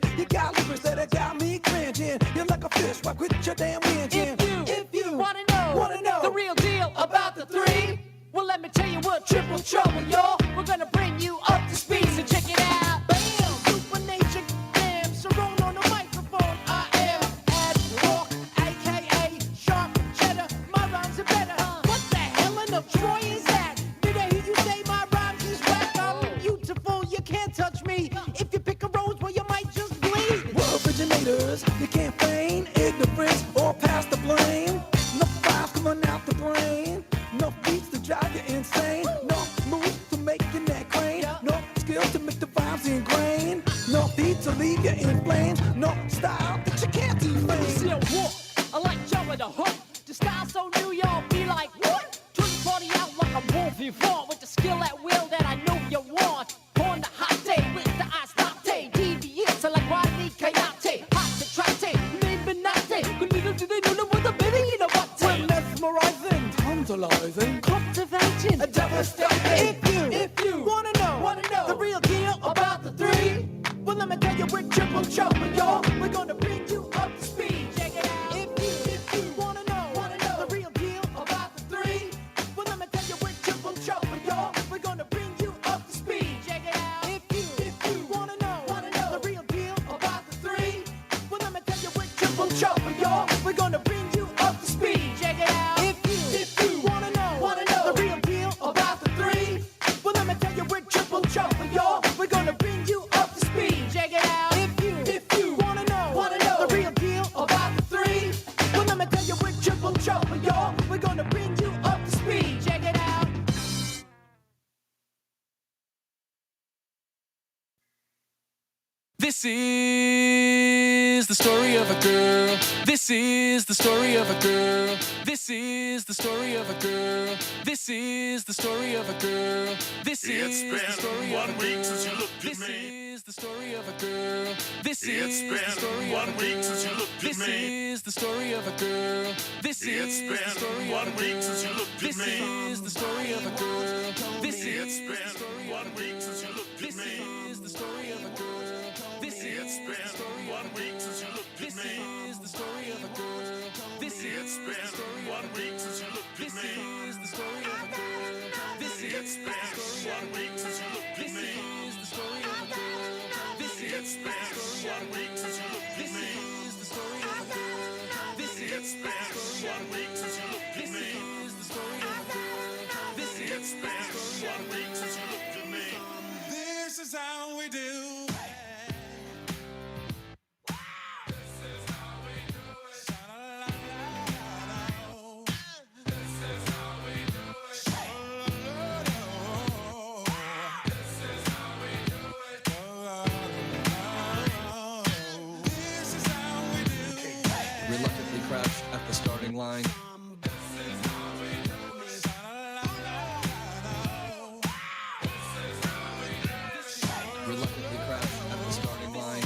engine. You got lyrics that got me cringing. You're like a fish, why quit your damn engine? If you wanna know the real deal about the three, well, let me tell you what triple trouble, y'all. We're gonna bring you up to speed, so check it out. Bam! Super Nature, damn, Sharon on the microphone. I am Ad Rock, a.k.a. Sharp Cheddar. My rhymes are better. What the hell in the Troy is that? Did I hear you say my rhymes is whack? I'm beautiful, you can't touch me. If you pick a rose, well, you might just bleed. We're originators, you can't feign ignorance or pass the blame. No five coming out the brain. No beats to drive you insane. No moves to make your neck crane. No skills to make the vibes ingrain. No beat to leave you in flames. No style that you can't defame. Still walk, I like Joe with the hook. The style so new, y'all be like, what? Turn the party out like a wolf you want. With the skill at will that I know you want. On the hot day with the ice latte. DVS like Rodney Coyote. Hot to trate, maybe not. Good little do they know what the baby you know what? We're mesmerizing, tantalizing, Cultivating, devastating. If you wanna know the real deal about the three, well, let me tell you we're triple trouble, y'all. We're gonna bring you up to speed. Check it out. If you wanna know the real deal about the three, well, let me tell you we're triple trouble, y'all. We're gonna bring you up to speed. Check it out. If you wanna know the real deal about the three, well, let me tell you we're triple trouble, y'all. We're gonna bring you up to speed. Check it out. If you wanna know the real deal about the three, well, let me tell you we're triple trouble, y'all. We're gonna bring you up to speed. Check it out. If you wanna know the real deal about the three, well, let me tell you we're triple trouble, y'all. We're gonna bring you up to speed. Check it out. This is the story of a girl. This is the story of a girl. This is the story of a girl. This is the story of a girl. This is the story of a girl. It's been 1 week since you looked at me. This is the story of a girl. This is the story of a girl. It's been 1 week since you looked at me. This is the story of a girl. This is the story of a girl. It's been 1 week since you looked at me. This is the story of a girl. This is the story of a girl. It's been 1 week since you looked at me. This is the story of a girl. This is the story 1 week since you looked at me. This is the story of a girl. This is the story 1 week since you looked at me. This is the story of a girl. This is the story 1 week since you looked at me. This is the story of a girl. This is the story 1 week since you looked at me. This is the story of a girl. This is the story 1 week since you looked at me. This is the story of a girl. This is the story 1 week since you looked at me. This is how we do. Reluctantly crouched at the starting line. Reluctantly crouched at the starting line.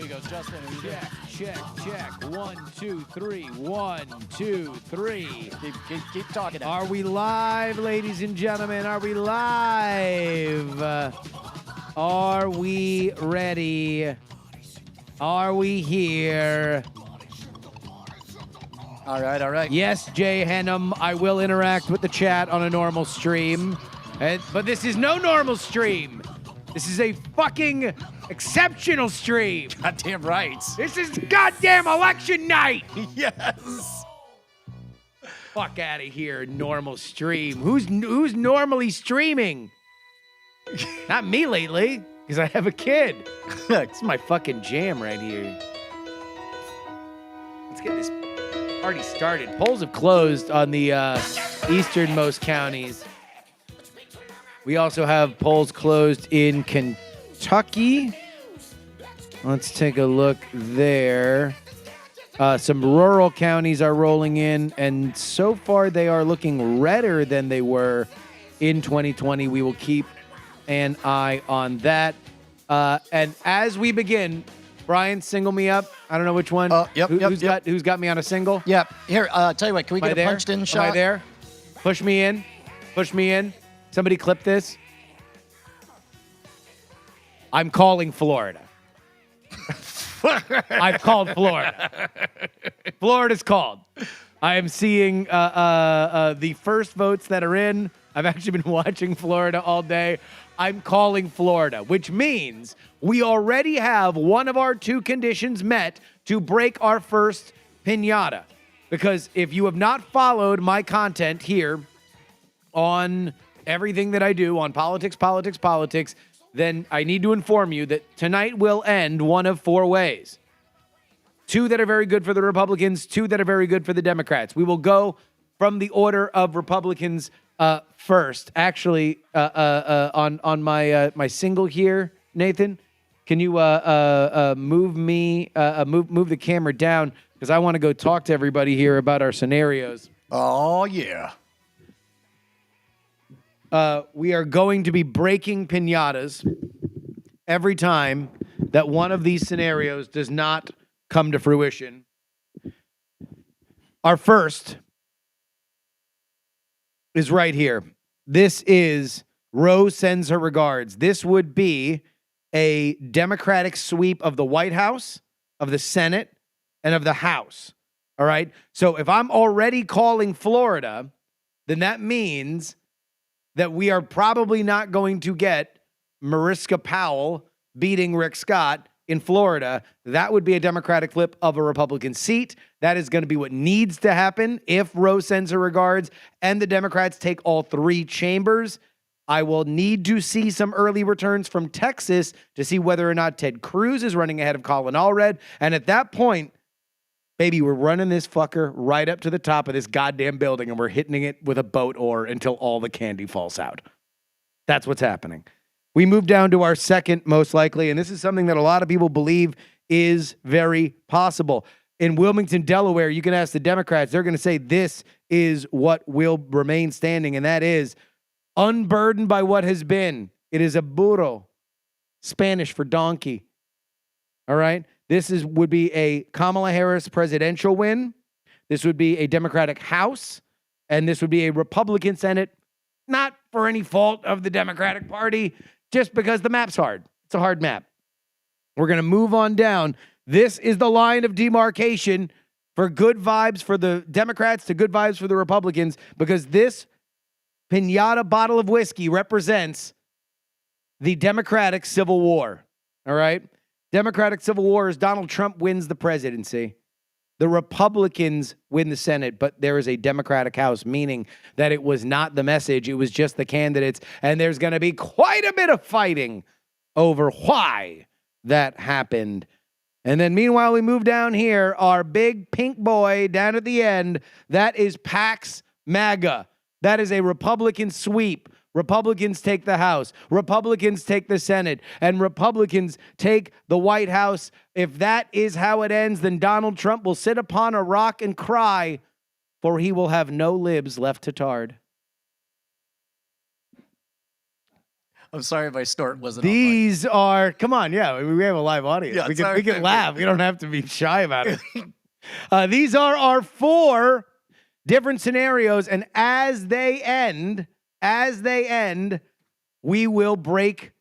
he goes, Justin, are you there? Check. 1, 2, 3. 1, 2, 3. Keep talking. Are we live, ladies and gentlemen? Are we live? Are we ready? Are we here? All right. Yes, Jay Henham, I will interact with the chat on a normal stream. But this is no normal stream. This is a fucking exceptional stream. Goddamn right. This is goddamn election night. Yes. Fuck out of here, normal stream. Who's normally streaming? Not me lately, because I have a kid. It's my fucking jam right here. Let's get this party started. Polls have closed on the easternmost counties. We also have polls closed in Kentucky. Let's take a look there. Some rural counties are rolling in, and so far they are looking redder than they were in 2020. We will keep an eye on that. And as we begin, Brian, single me up. I don't know which one. Who's got me on a single? Yep. Here, tell you what, can we get a punched in shot? Am I there? Push me in. Somebody clip this. I'm calling Florida. I've called Florida. Florida's called. I am seeing the first votes that are in. I've actually been watching Florida all day. I'm calling Florida, which means we already have one of our two conditions met to break our first pinata. Because if you have not followed my content here on everything that I do on politics, then I need to inform you that tonight will end one of four ways. Two that are very good for the Republicans, two that are very good for the Democrats. We will go from the order of Republicans first. Actually, on my single here, Nathan, can you move the camera down, because I want to go talk to everybody here about our scenarios. Oh, yeah. We are going to be breaking pinatas every time that one of these scenarios does not come to fruition. Our first is right here. This is Roe sends her regards. This would be a Democratic sweep of the White House, of the Senate, and of the House. All right? So if I'm already calling Florida, then that means that we are probably not going to get Mariska Powell beating Rick Scott in Florida. That would be a Democratic flip of a Republican seat. That is going to be what needs to happen if Roe sends her regards and the Democrats take all three chambers. I will need to see some early returns from Texas to see whether or not Ted Cruz is running ahead of Colin Allred. And at that point, baby, we're running this fucker right up to the top of this goddamn building, and we're hitting it with a boat oar until all the candy falls out. That's what's happening. We move down to our second most likely, and this is something that a lot of people believe is very possible. In Wilmington, Delaware, you can ask the Democrats. They're going to say this is what will remain standing, and that is unburdened by what has been. It is a burro, Spanish for donkey. All right? This would be a Kamala Harris presidential win. This would be a Democratic House. And this would be a Republican Senate, not for any fault of the Democratic Party, just because the map's hard. It's a hard map. We're going to move on down. This is the line of demarcation for good vibes for the Democrats to good vibes for the Republicans, because this pinata bottle of whiskey represents the Democratic Civil War. All right? Democratic Civil War is Donald Trump wins the presidency. The Republicans win the Senate, but there is a Democratic House, meaning that it was not the message. It was just the candidates. And there's going to be quite a bit of fighting over why that happened. And then meanwhile, we move down here. Our big pink boy down at the end, that is Pax MAGA. That is a Republican sweep. Republicans take the House. Republicans take the Senate. And Republicans take the White House. If that is how it ends, then Donald Trump will sit upon a rock and cry, for he will have no libs left to tard. I'm sorry my snort wasn't on These are, come on, yeah, we have a live audience. Yeah, we sorry. can laugh. We don't have to be shy about it. These are our 4 different scenarios, and as they end, we will break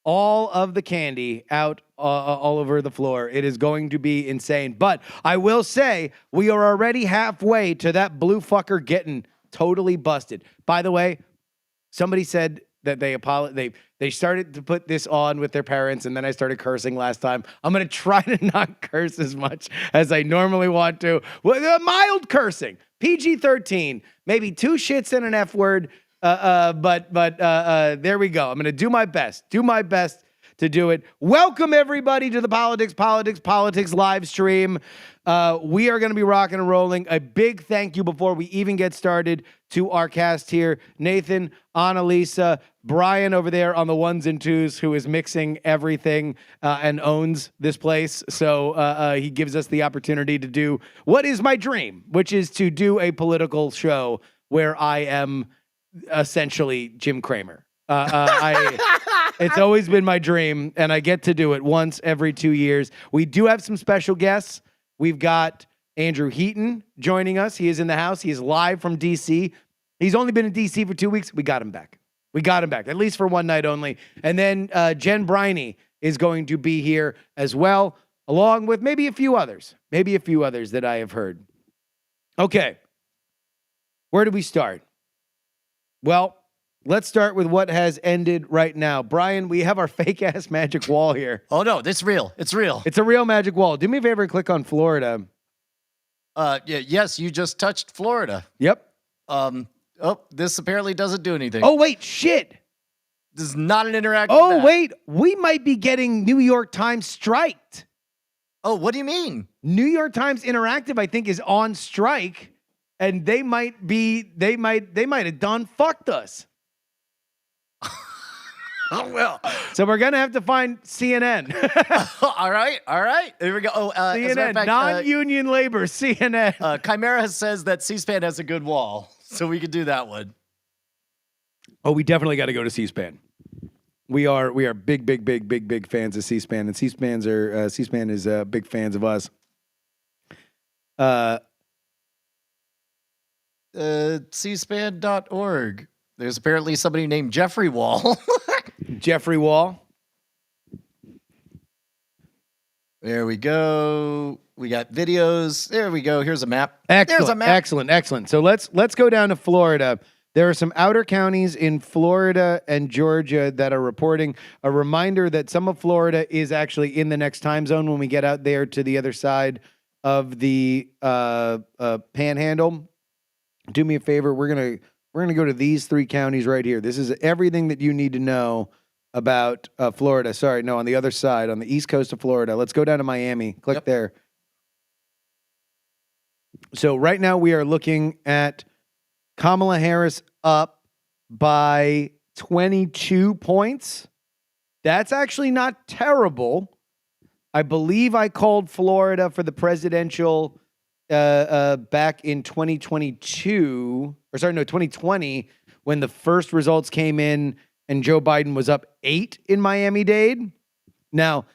all of the candy out all over the floor. It is going to be insane. But I will say, we are already halfway to that blue fucker getting totally busted. By the way, somebody said that they started to put this on with their parents, and then I started cursing last time. I'm going to try to not curse as much as I normally want to. Well, mild cursing. PG-13. Maybe 2 shits and an F word. But there we go. I'm going to do my best to do it. Welcome everybody to the Politics live stream. We are going to be rocking and rolling. A big thank you before we even get started to our cast here. Nathan, Annalisa, Brian over there on the 1s and 2s, who is mixing everything and owns this place. So he gives us the opportunity to do what is my dream, which is to do a political show where I am essentially Jim Cramer. It's always been my dream, and I get to do it once every 2 years. We do have some special guests. We've got Andrew Heaton joining us. He is in the house. He is live from D.C. He's only been in D.C. for 2 weeks. We got him back, at least for one night only. And then Jen Briney is going to be here as well, along with maybe a few others that I have heard. Okay, where do we start? Well, let's start with what has ended right now. Brian, we have our fake-ass magic wall here. Oh, no, this real. It's real. It's a real magic wall. Do me a favor and click on Florida. Yes, you just touched Florida. Yep. This apparently doesn't do anything. Oh, wait, shit. This is not an interactive Oh, map. wait, we might be getting New York Times striked. Oh, what do you mean? New York Times Interactive, I think, is on strike, and they might have done fucked us. Oh, well. So we're going to have to find CNN. All right. Here we go. Oh, as a matter CNN, of fact, non-union labor, CNN. Chimera says that C-SPAN has a good wall, so we could do that one. Oh, we definitely got to go to C-SPAN. We are big fans of C-SPAN, and C-SPAN is big fans of us. cspan.org. There's apparently somebody named Jeffrey Wall. Jeffrey Wall. There we go. We got videos. There we go. Here's a map. Excellent. There's a map. Excellent. So let's go down to Florida. There are some outer counties in Florida and Georgia that are reporting. A reminder that some of Florida is actually in the next time zone when we get out there to the other side of the panhandle. Do me a favor. We're gonna go to these 3 counties right here. This is everything that you need to know about Florida. Sorry, no, on the other side, on the east coast of Florida. Let's go down to Miami. Click there. So right now we are looking at Kamala Harris up by 22 points. That's actually not terrible. I believe I called Florida for the presidential back in 2020, when the first results came in and Joe Biden was up 8 in Miami-Dade. Now,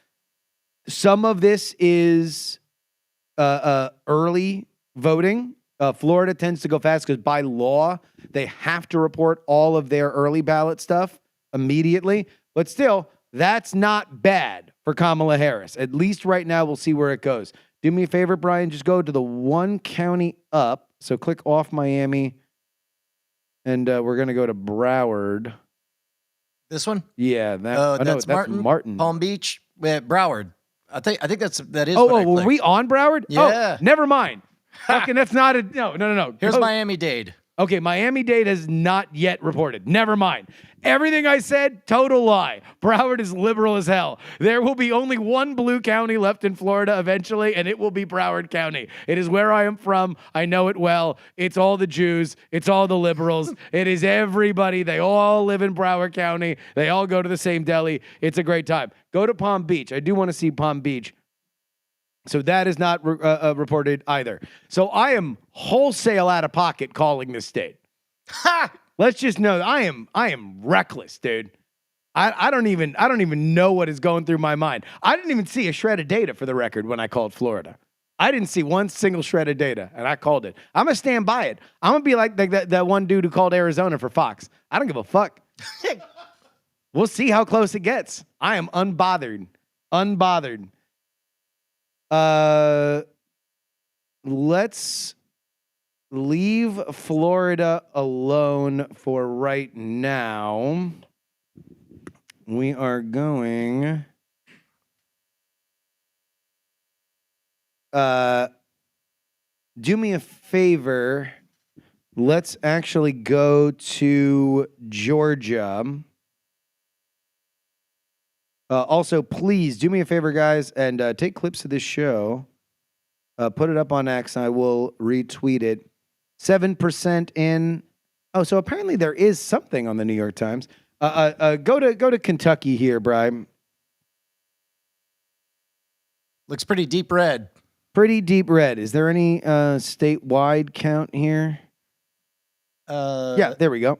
some of this is early voting. Florida tends to go fast because by law, they have to report all of their early ballot stuff immediately. But still, that's not bad for Kamala Harris. At least right now, we'll see where it goes. Do me a favor, Brian, just go to the 1 county up. So click off Miami, and we're going to go to Broward. This one? Yeah. That's Martin. Palm Beach. Broward. I think that is. Were we on Broward? Yeah. Oh, never mind. Okay, that's not a no. Here's Miami-Dade. Okay, Miami-Dade has not yet reported. Never mind. Everything I said, total lie. Broward is liberal as hell. There will be only 1 blue county left in Florida eventually, and it will be Broward County. It is where I am from. I know it well. It's all the Jews. It's all the liberals. It is everybody. They all live in Broward County. They all go to the same deli. It's a great time. Go to Palm Beach. I do want to see Palm Beach. So that is not reported either. So I am wholesale out of pocket calling this state. Ha! Let's just know I am reckless, dude. I don't even know what is going through my mind. I didn't even see a shred of data for the record when I called Florida. I didn't see one single shred of data, and I called it. I'm gonna stand by it. I'm gonna be like that one dude who called Arizona for Fox. I don't give a fuck. We'll see how close it gets. I am unbothered. Unbothered. Let's leave Florida alone for right now. We are going do me a favor. Let's actually go to Georgia. Also, please do me a favor, guys, and take clips of this show. Put it up on X. I will retweet it. 7% in. Oh, so apparently there is something on the New York Times. Go to Kentucky here, Brian. Looks pretty deep red. Pretty deep red. Is there any statewide count here? Yeah, there we go.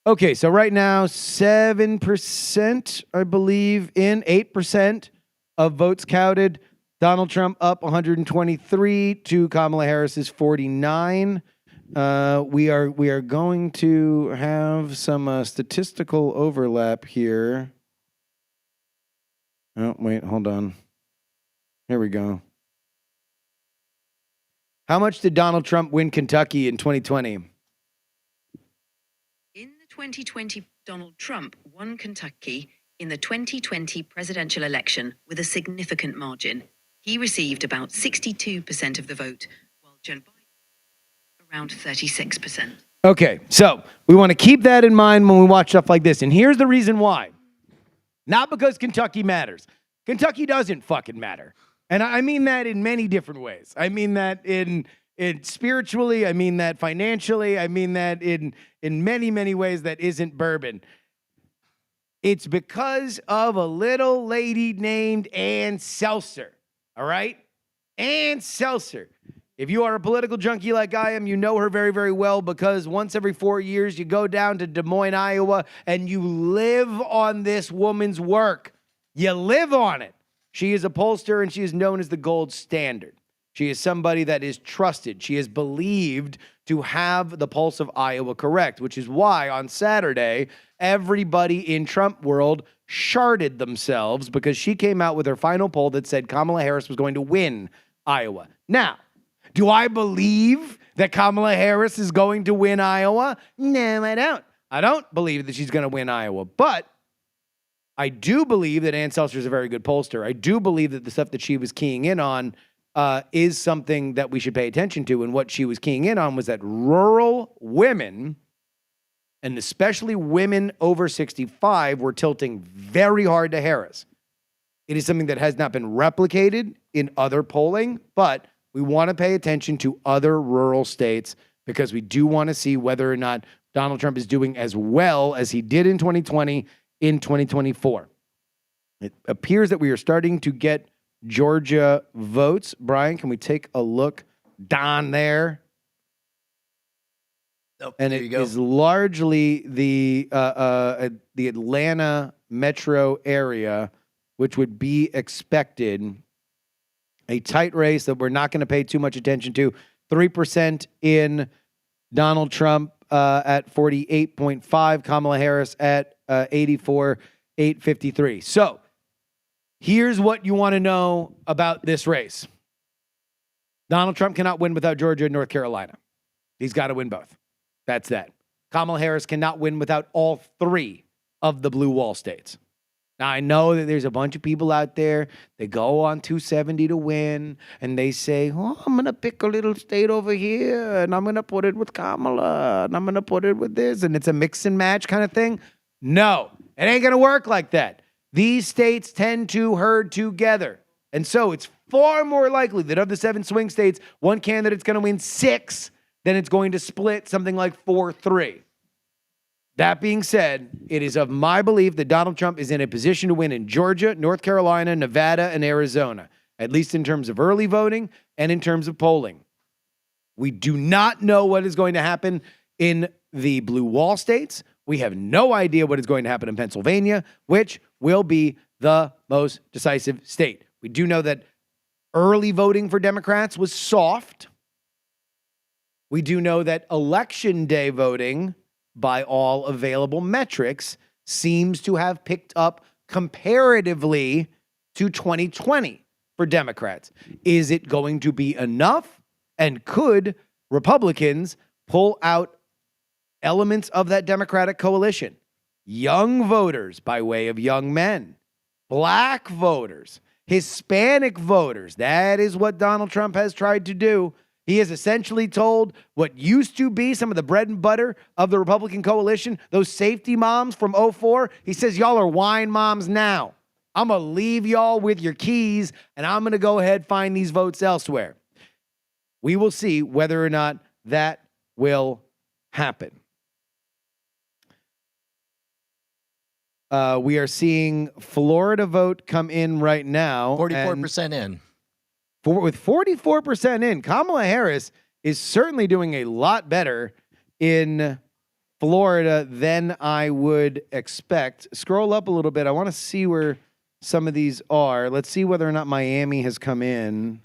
Okay, so right now, 7%, I believe, in 8% of votes counted. Donald Trump up 123 to Kamala Harris's 49. We are going to have some statistical overlap here. Oh, wait, hold on. Here we go. How much did Donald Trump win Kentucky in 2020? In the 2020, Donald Trump won Kentucky in the 2020 presidential election with a significant margin. He received about 62% of the vote, while Joe Biden around 36%. Okay, so we want to keep that in mind when we watch stuff like this. And here's the reason why. Not because Kentucky matters. Kentucky doesn't fucking matter. And I mean that in many different ways. I mean that in spiritually, I mean that financially, I mean that in many, many ways that isn't bourbon. It's because of a little lady named Ann Seltzer. All right? Ann Seltzer. If you are a political junkie like I am, you know her very, very well because once every 4 years, you go down to Des Moines, Iowa, and you live on this woman's work. You live on it. She is a pollster, and she is known as the gold standard. She is somebody that is trusted. She is believed to have the pulse of Iowa correct, which is why on Saturday, everybody in Trump world sharded themselves because she came out with her final poll that said Kamala Harris was going to win Iowa. Now, do I believe that Kamala Harris is going to win Iowa? No, I don't. I don't believe that she's going to win Iowa, but I do believe that Ann Seltzer is a very good pollster. I do believe that the stuff that she was keying in on is something that we should pay attention to. And what she was keying in on was that rural women, and especially women over 65, were tilting very hard to Harris. It is something that has not been replicated in other polling, but we want to pay attention to other rural states because we do want to see whether or not Donald Trump is doing as well as he did in 2020 in 2024. It appears that we are starting to get Georgia votes. Brian, can we take a look down there? Oh, And there it you go. is largely the Atlanta metro area, which would be expected. A tight race that we're not going to pay too much attention to. 3% in Donald Trump at 48.5, Kamala Harris at 84,853. So here's what you want to know about this race. Donald Trump cannot win without Georgia and North Carolina. He's got to win both. That's that. Kamala Harris cannot win without all three of the blue wall states. Now, I know that there's a bunch of people out there that go on 270 to win, and they say, oh, I'm going to pick a little state over here, and I'm going to put it with Kamala, and I'm going to put it with this, and it's a mix and match kind of thing. No, it ain't going to work like that. These states tend to herd together. And so it's far more likely that of the 7 swing states, one candidate's going to win 6 than it's going to split something like 4-3. That being said, it is of my belief that Donald Trump is in a position to win in Georgia, North Carolina, Nevada, and Arizona, at least in terms of early voting and in terms of polling. We do not know what is going to happen in the blue wall states. We have no idea what is going to happen in Pennsylvania, which will be the most decisive state. We do know that early voting for Democrats was soft. We do know that election day voting, by all available metrics, seems to have picked up comparatively to 2020 for Democrats. Is it going to be enough? And could Republicans pull out elements of that Democratic coalition? Young voters by way of young men, black voters, Hispanic voters. That is what Donald Trump has tried to do. He has essentially told what used to be some of the bread and butter of the Republican coalition, those safety moms from 2004. He says, y'all are wine moms now. I'm going to leave y'all with your keys, and I'm going to go ahead and find these votes elsewhere. We will see whether or not that will happen. We are seeing Florida vote come in right now. 44% in. With 44% in, Kamala Harris is certainly doing a lot better in Florida than I would expect. Scroll up a little bit. I want to see where some of these are. Let's see whether or not Miami has come in.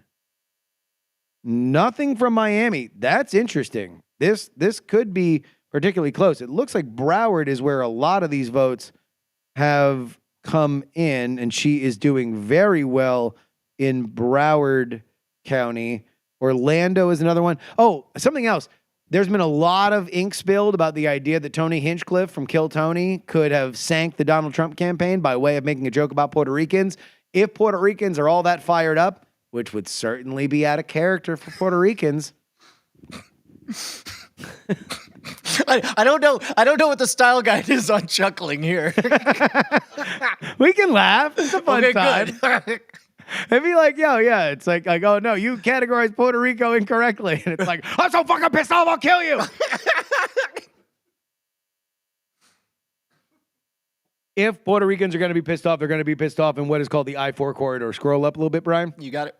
Nothing from Miami. That's interesting. This could be particularly close. It looks like Broward is where a lot of these votes have come in, and she is doing very well in Broward County. Orlando is another one. Oh, something else. There's been a lot of ink spilled about the idea that Tony Hinchcliffe from Kill Tony could have sank the Donald Trump campaign by way of making a joke about Puerto Ricans. If Puerto Ricans are all that fired up, which would certainly be out of character for Puerto Ricans. I don't know. I don't know what the style guide is on chuckling here. We can laugh. It's a fun time. Good. It'd be like, yo, yeah. It's like, I go, no, you categorized Puerto Rico incorrectly. And it's like, I'm so fucking pissed off, I'll kill you. If Puerto Ricans are going to be pissed off, they're going to be pissed off in what is called the I-4 corridor. Scroll up a little bit, Brian. You got it.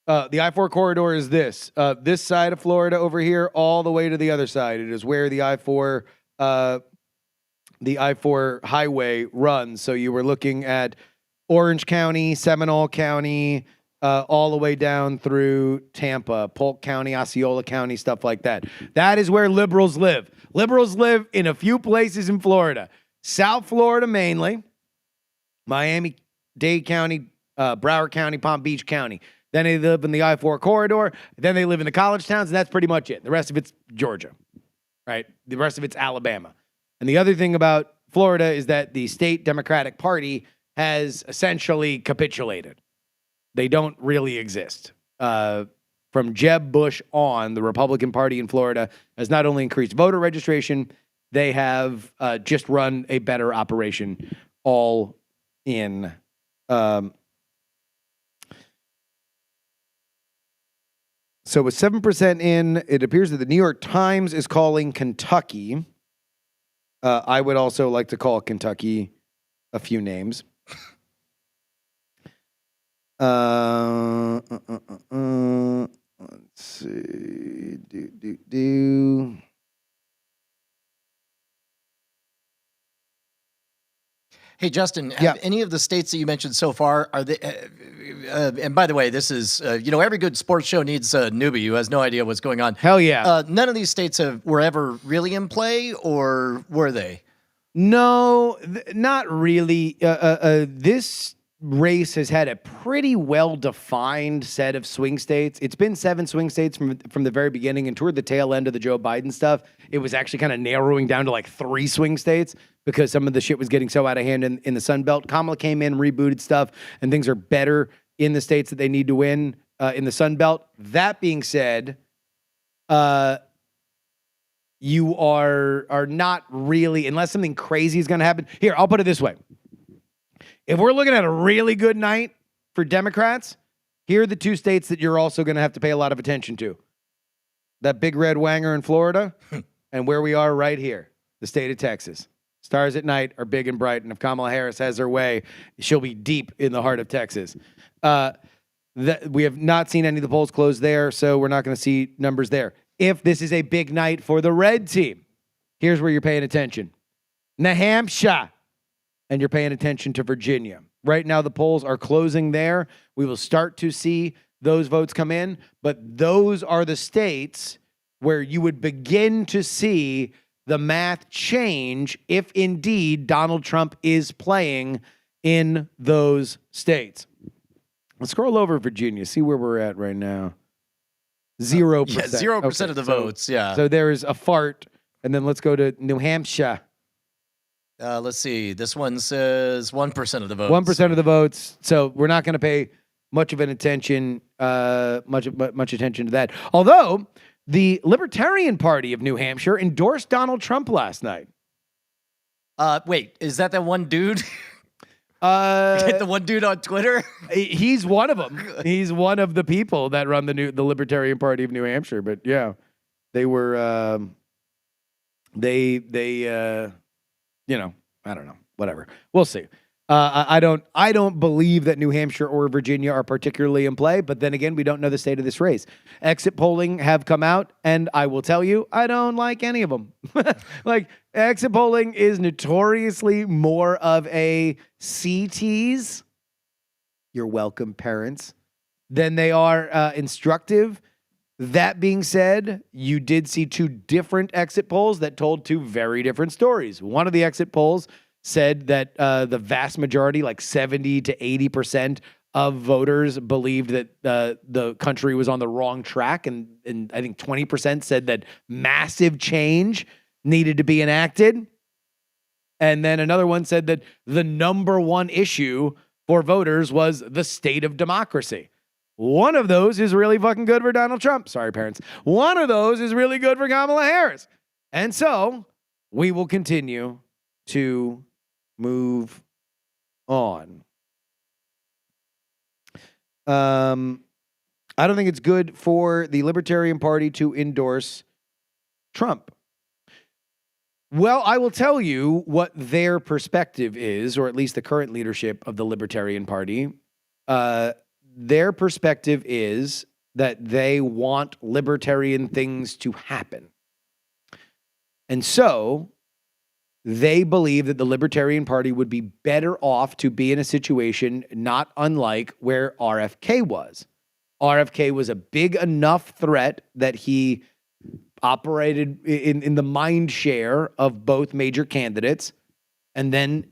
The I-4 corridor is this. This side of Florida over here, all the way to the other side. It is where the I-4 highway runs. So you were looking at Orange County, Seminole County, all the way down through Tampa, Polk County, Osceola County, stuff like that. That is where liberals live. Liberals live in a few places in Florida. South Florida mainly, Miami-Dade County, Broward County, Palm Beach County. Then they live in the I-4 corridor. Then they live in the college towns, and that's pretty much it. The rest of it's Georgia, right? The rest of it's Alabama. And the other thing about Florida is that the state Democratic Party has essentially capitulated. They don't really exist. From Jeb Bush on, the Republican Party in Florida has not only increased voter registration, they have just run a better operation all in. So with 7% in, it appears that the New York Times is calling Kentucky. I would also like to call Kentucky a few names. Let's see. Hey, Justin, Yeah. have any of the states that you mentioned so far, are they, and by the way, this is, every good sports show needs a newbie who has no idea what's going on. Hell yeah. None of these states were ever really in play, or were they? No, not really. This race has had a pretty well-defined set of swing states. It's been 7 swing states from the very beginning, and toward the tail end of the Joe Biden stuff, it was actually kind of narrowing down to like 3 swing states because some of the shit was getting so out of hand in the Sun Belt. Kamala came in, rebooted stuff, and things are better in the states that they need to win in the Sun Belt. That being said, you are not really, unless something crazy is going to happen. Here, I'll put it this way. If we're looking at a really good night for Democrats, here are the 2 states that you're also going to have to pay a lot of attention to. That big red wanger in Florida and where we are right here, the state of Texas. Stars at night are big and bright, and if Kamala Harris has her way, she'll be deep in the heart of Texas. We have not seen any of the polls close there, so we're not going to see numbers there. If this is a big night for the red team, Here's where you're paying attention. New Hampshire. And you're paying attention to Virginia. Right now, the polls are closing there. We will start to see those votes come in, but those are the states where you would begin to see the math change if indeed Donald Trump is playing in those states. Let's scroll over Virginia, see where we're at right now. 0%. Yeah, 0% of the votes. Yeah. So there is a fart, and then let's go to New Hampshire. Let's see. This one says 1% of the votes. 1% of the votes. So we're not going to pay much of an attention, much attention to that. Although the Libertarian Party of New Hampshire endorsed Donald Trump last night. Wait, is that one dude? The one dude on Twitter? He's one of them. He's one of the people that run the Libertarian Party of New Hampshire. But yeah, they were, you know, I don't know, whatever. We'll see. I don't believe that New Hampshire or Virginia are particularly in play, but then again, we don't know the state of this race. Exit polling have come out, and I will tell you, I don't like any of them. Like, exit polling is notoriously more of a CTs, you're welcome, parents, than they are instructive. That being said, you did see two different exit polls that told two very different stories. One of the exit polls said that the vast majority, like 70 to 80% of voters believed that the country was on the wrong track. And I think 20% said that massive change needed to be enacted. And then another one said that the number one issue for voters was the state of democracy. One of those is really fucking good for Donald Trump. Sorry, parents. One of those is really good for Kamala Harris. And so we will continue to move on. I don't think it's good for the Libertarian Party to endorse Trump. Well, I will tell you what their perspective is, or at least the current leadership of the Libertarian Party. Their perspective is that they want libertarian things to happen. And so they believe that the Libertarian Party would be better off to be in a situation not unlike where RFK was. RFK was a big enough threat that he operated in the mind share of both major candidates. And then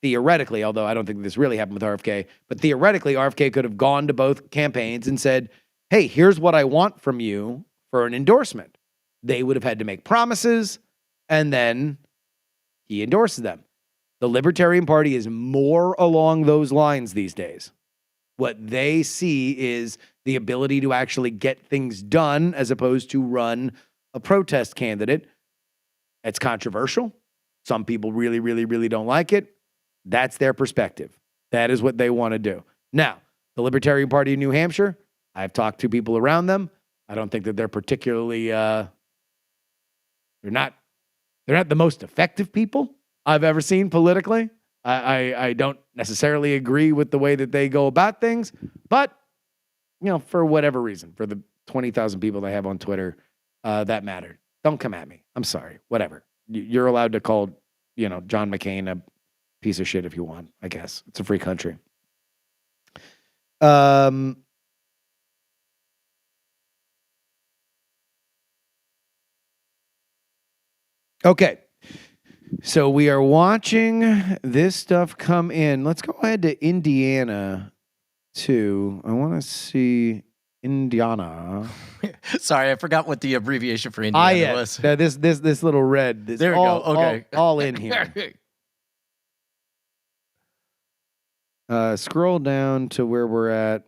theoretically, although I don't think this really happened with RFK, but theoretically, RFK could have gone to both campaigns and said, hey, here's what I want from you for an endorsement. They would have had to make promises, and then he endorses them. The Libertarian Party is more along those lines these days. What they see is the ability to actually get things done as opposed to run a protest candidate. It's controversial. Some people really, really, really don't like it. That's their perspective. That is what they want to do. Now, the Libertarian Party of New Hampshire, I've talked to people around them. I don't think that they're particularly, they're not the most effective people I've ever seen politically. I don't necessarily agree with the way that they go about things, but, you know, for whatever reason, for the 20,000 people they have on Twitter, that mattered. Don't come at me. I'm sorry. Whatever. You're allowed to call, you know, John McCain a piece of shit if you want, I guess. It's a free country. Okay. So we are watching this stuff come in. Let's go ahead to Indiana too. I want to see Indiana. Sorry, I forgot what the abbreviation for Indiana was. This little red. There we go. Okay. All in here. Scroll down to where we're at.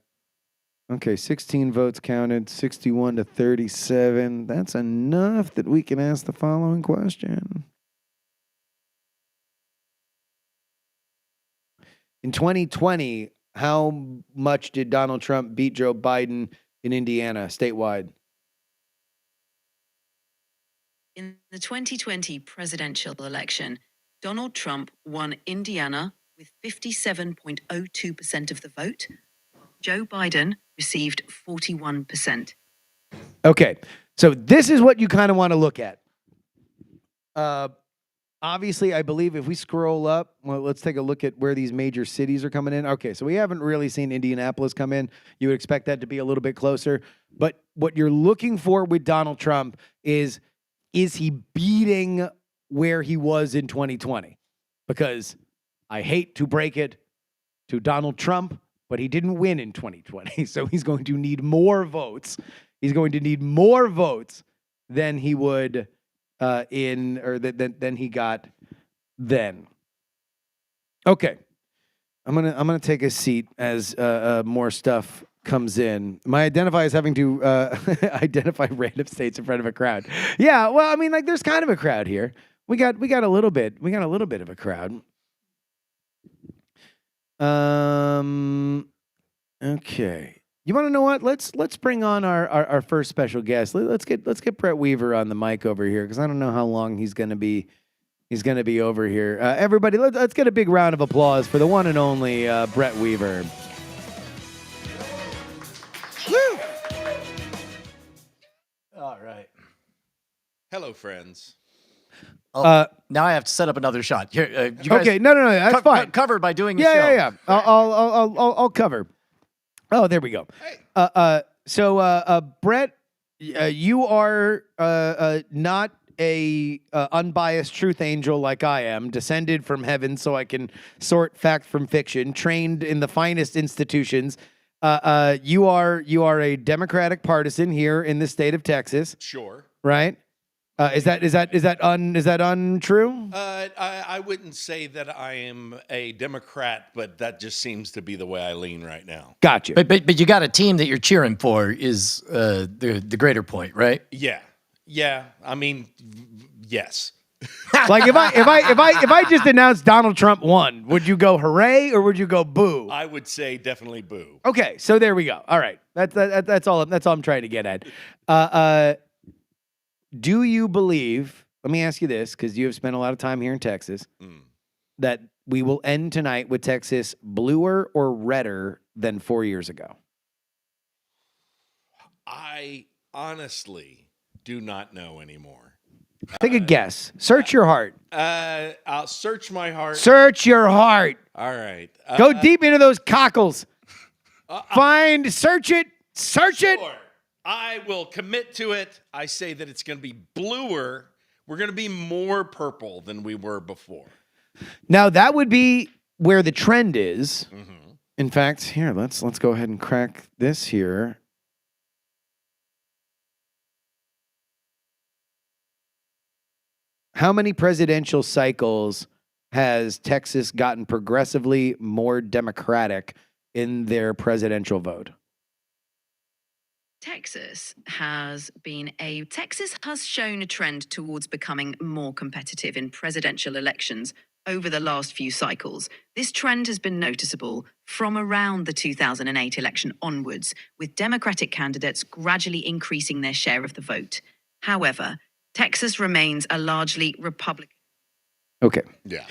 Okay, 16 votes counted, 61 to 37. That's enough that we can ask the following question. In 2020, how much did Donald Trump beat Joe Biden in Indiana statewide? In the 2020 presidential election, Donald Trump won Indiana with 57.02% of the vote. Joe Biden received 41%. Okay, so this is what you kind of want to look at. Obviously, I believe if we scroll up, well, let's take a look at where these major cities are coming in. Okay, so we haven't really seen Indianapolis come in. You would expect that to be a little bit closer. But what you're looking for with Donald Trump is he beating where he was in 2020? Because I hate to break it to Donald Trump, but he didn't win in 2020. So he's going to need more votes. He's going to need more votes than he would than he got then. Okay. I'm gonna take a seat as more stuff comes in. My identify is having to identify random states in front of a crowd. Yeah, well, I mean, like, there's kind of a crowd here. We got a little bit of a crowd. Okay. You want to know what? Let's bring on our first special guest. Let's get Brett Weaver on the mic over here, because I don't know how long he's gonna be over here. Everybody, let's get a big round of applause for the one and only Brett Weaver. Woo! All right. Hello, friends. Oh, now I have to set up another shot. Here, you guys Okay, no, that's fine. covered by doing a show. Yeah. I'll cover. Oh, there we go. So, Brett, you are not a unbiased truth angel like I am, descended from heaven so I can sort fact from fiction, trained in the finest institutions. You are a Democratic partisan here in the state of Texas, Sure. right? Is that untrue? I wouldn't say that I am a Democrat, but that just seems to be the way I lean right now. Gotcha. But you got a team that you're cheering for is the greater point, right? Yeah. I mean, yes. Like if I just announced Donald Trump won, would you go hooray or would you go boo? I would say definitely boo. Okay, so there we go. All right, that's all I'm trying to get at. Do you believe? Let me ask you this, because you have spent a lot of time here in Texas. That we will end tonight with Texas bluer or redder than 4 years ago. I honestly do not know anymore. Take a guess. Search your heart. I'll search my heart. Search your heart. All right. Go deep into those cockles. Search it. Search it. Sure. I will commit to it. I say that it's going to be bluer. We're going to be more purple than we were before. Now that would be where the trend is. Mm-hmm. In fact, here let's go ahead and crack this here. How many presidential cycles has Texas gotten progressively more Democratic in their presidential vote? Texas has shown a trend towards becoming more competitive in presidential elections over the last few cycles. This trend has been noticeable from around the 2008 election onwards, with Democratic candidates gradually increasing their share of the vote. However, Texas remains a largely Republican. Okay. Yeah.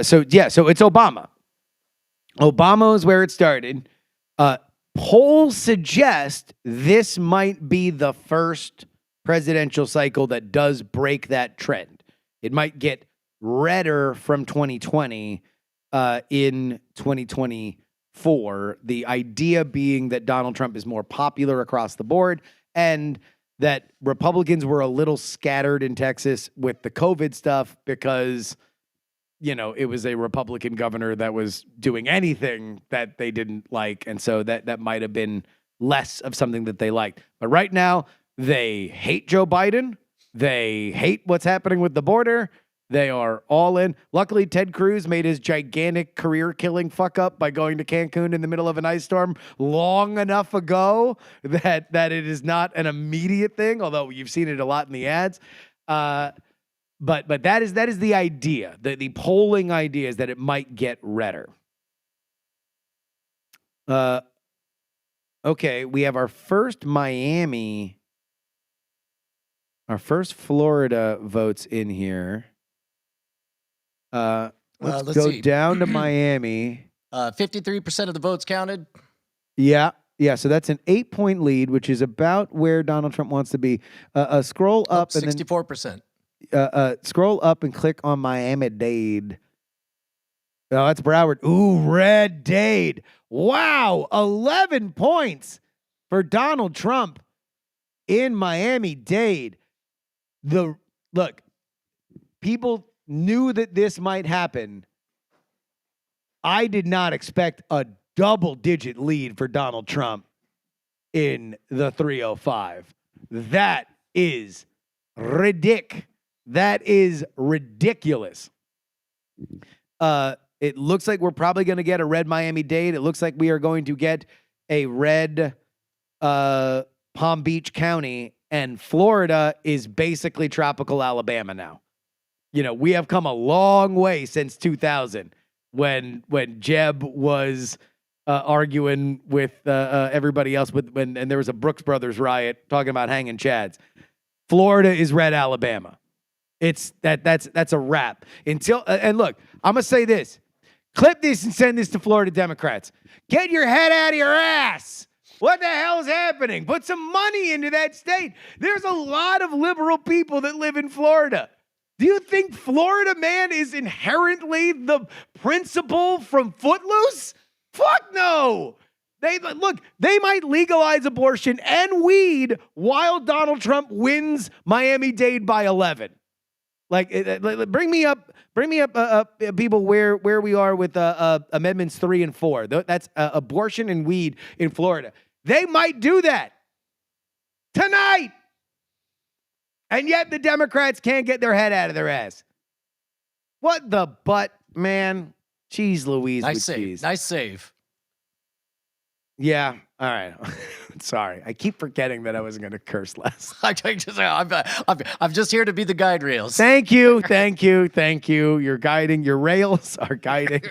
So it's Obama. Obama is where it started. Polls suggest this might be the first presidential cycle that does break that trend. It might get redder from 2020 in 2024. The idea being that Donald Trump is more popular across the board and that Republicans were a little scattered in Texas with the COVID stuff because, you know, it was a Republican governor that was doing anything that they didn't like. And so that might have been less of something that they liked. But right now, they hate Joe Biden. They hate what's happening with the border. They are all in. Luckily, Ted Cruz made his gigantic career-killing fuck-up by going to Cancun in the middle of an ice storm long enough ago that it is not an immediate thing, although you've seen it a lot in the ads. But that is the idea. The polling idea is that it might get redder. Okay, we have our first Miami, our first Florida votes in here. Let's go see. down to Miami. 53% of the votes counted. Yeah. So that's an 8-point lead, which is about where Donald Trump wants to be. Scroll up and then 64%. Scroll up and click on Miami-Dade. Oh, that's Broward. Ooh, Red-Dade. Wow, 11 points for Donald Trump in Miami-Dade. Look, people knew that this might happen. I did not expect a double-digit lead for Donald Trump in the 305. That is That is ridiculous. It looks like we're probably going to get a red Miami-Dade. It looks like we are going to get a red Palm Beach County, and Florida is basically tropical Alabama now. You know, we have come a long way since 2000 when Jeb was arguing with everybody else and there was a Brooks Brothers riot talking about hanging chads. Florida is red Alabama. That's a wrap. Until and look, I'm gonna say this. Clip this and send this to Florida Democrats. Get your head out of your ass. What the hell is happening? Put some money into that state. There's a lot of liberal people that live in Florida. Do you think Florida man is inherently the principal from Footloose? Fuck no. They might legalize abortion and weed while Donald Trump wins Miami-Dade by 11. Bring me up, people, where we are with amendments 3 and 4. That's abortion and weed in Florida. They might do that tonight, and yet the Democrats can't get their head out of their ass. What the butt, man? Jeez Louise. Nice save. Nice save. Yeah. All right. Sorry. I keep forgetting that I wasn't going to curse less. I'm just here to be the guide rails. Thank you. You're guiding. Your rails are guiding.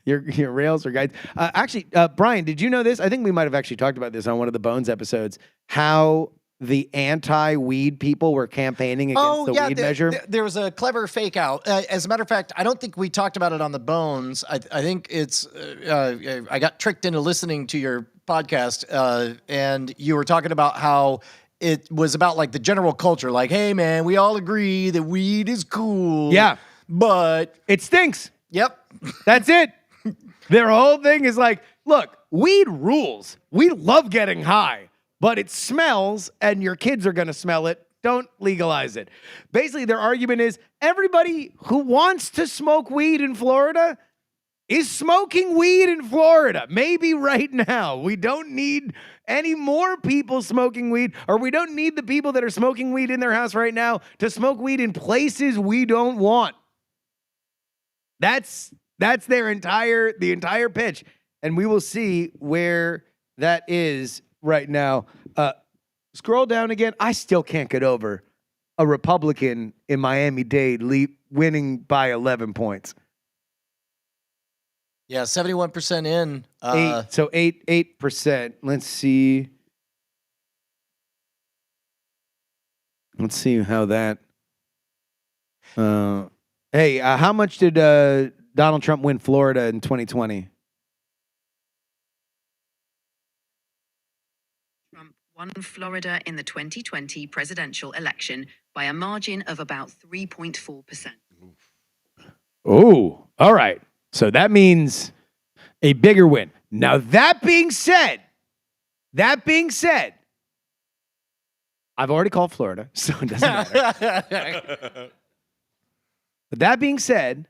Your rails are guiding. Actually, Brian, did you know this? I think we might have actually talked about this on one of the Bones episodes, how the anti-weed people were campaigning against the weed measure. There was a clever fake out. As a matter of fact, I don't think we talked about it on the Bones. I think it's, I got tricked into listening to your podcast, and you were talking about how it was about like the general culture. Like, hey man, we all agree that weed is cool. Yeah. But it stinks. Yep. That's it. Their whole thing is like, look, weed rules. We love getting high. But it smells, and your kids are going to smell it. Don't legalize it. Basically, their argument is everybody who wants to smoke weed in Florida is smoking weed in Florida. Maybe right now. We don't need any more people smoking weed, or we don't need the people that are smoking weed in their house right now to smoke weed in places we don't want. That's the entire pitch. And we will see where that is right now. Scroll down again. I still can't get over a Republican in Miami-Dade winning by 11 points. Yeah, 71% in. 8%. Let's see. Let's see how that. Hey, how much did Donald Trump win Florida in 2020? Won Florida in the 2020 presidential election by a margin of about 3.4%. Oh, all right. So that means a bigger win. Now, that being said, I've already called Florida, so it doesn't matter. But that being said,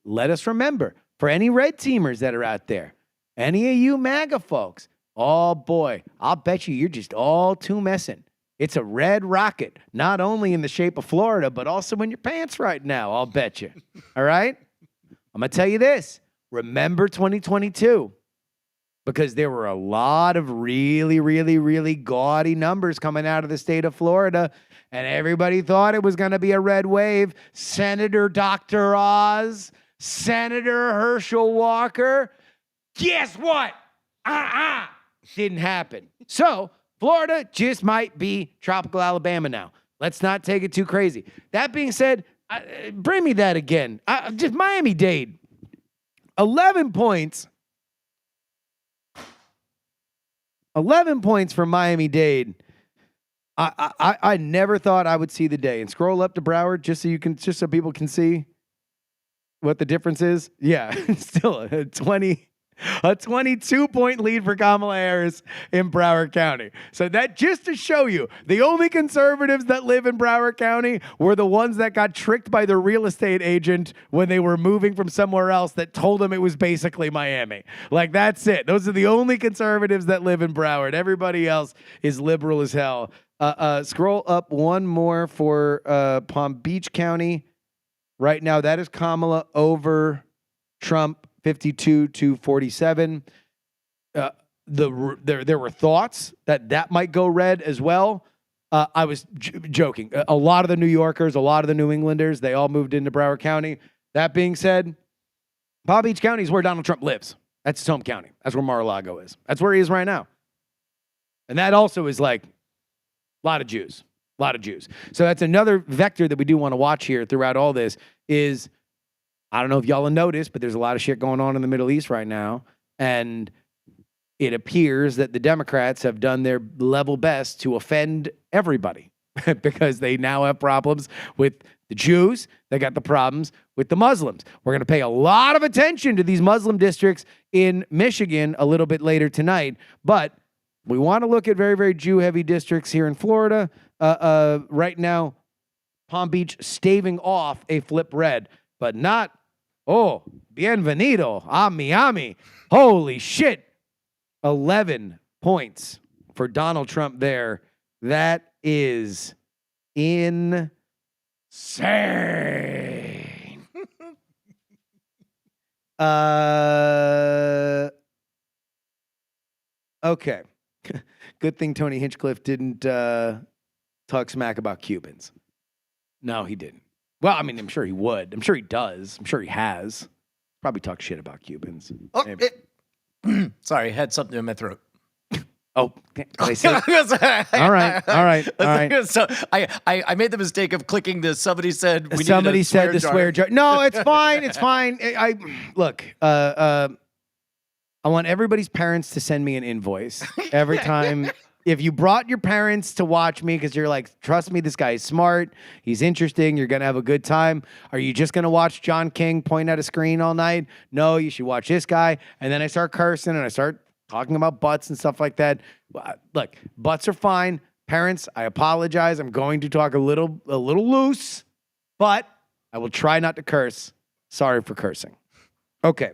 let us remember, for any red teamers that are out there, any of you MAGA folks, oh boy, I'll bet you're just all too messing. It's a red rocket, not only in the shape of Florida, but also in your pants right now, I'll bet you. All right? I'm going to tell you this. Remember 2022, because there were a lot of really, really, really gaudy numbers coming out of the state of Florida, and everybody thought it was going to be a red wave. Senator Dr. Oz, Senator Herschel Walker. Guess what? Didn't happen. So Florida just might be tropical Alabama now. Let's not take it too crazy. That being said, bring me that again. Just Miami-Dade. 11 points. 11 points for Miami-Dade. I never thought I would see the day. And scroll up to Broward just so people can see what the difference is. Yeah, still a 22-point lead for Kamala Harris in Broward County. So that just to show you, the only conservatives that live in Broward County were the ones that got tricked by the real estate agent when they were moving from somewhere else that told them it was basically Miami. Like, that's it. Those are the only conservatives that live in Broward. Everybody else is liberal as hell. Scroll up one more for Palm Beach County. Right now, that is Kamala over Trump, 52-47. There were thoughts that might go red as well. I was joking. A lot of the New Yorkers, a lot of the New Englanders, they all moved into Broward County. That being said, Palm Beach County is where Donald Trump lives. That's his home county. That's where Mar-a-Lago is. That's where he is right now. And that also is like a lot of Jews. A lot of Jews. So that's another vector that we do want to watch here throughout all this is, I don't know if y'all have noticed, but there's a lot of shit going on in the Middle East right now. And it appears that the Democrats have done their level best to offend everybody because they now have problems with the Jews. They got the problems with the Muslims. We're going to pay a lot of attention to these Muslim districts in Michigan a little bit later tonight. But we want to look at very, very Jew-heavy districts here in Florida. Right now, Palm Beach staving off a flip red, but not, oh, bienvenido a Miami. Holy shit. 11 points for Donald Trump there. That is insane. Okay. Good thing Tony Hinchcliffe didn't talk smack about Cubans. No, he didn't. Well, I mean, I'm sure he would. I'm sure he does. I'm sure he has. Probably talk shit about Cubans. Oh, sorry, I had something in my throat. Oh, can I say it? All right. So I made the mistake of clicking the somebody said we somebody needed a said the jar. swear jar. No, it's fine. It's fine. Look. I want everybody's parents to send me an invoice every time. If you brought your parents to watch me because you're like, trust me, this guy is smart. He's interesting. You're going to have a good time. Are you just going to watch John King point at a screen all night? No, you should watch this guy. And then I start cursing and I start talking about butts and stuff like that. Look, butts are fine. Parents, I apologize. I'm going to talk a little loose, but I will try not to curse. Sorry for cursing. Okay.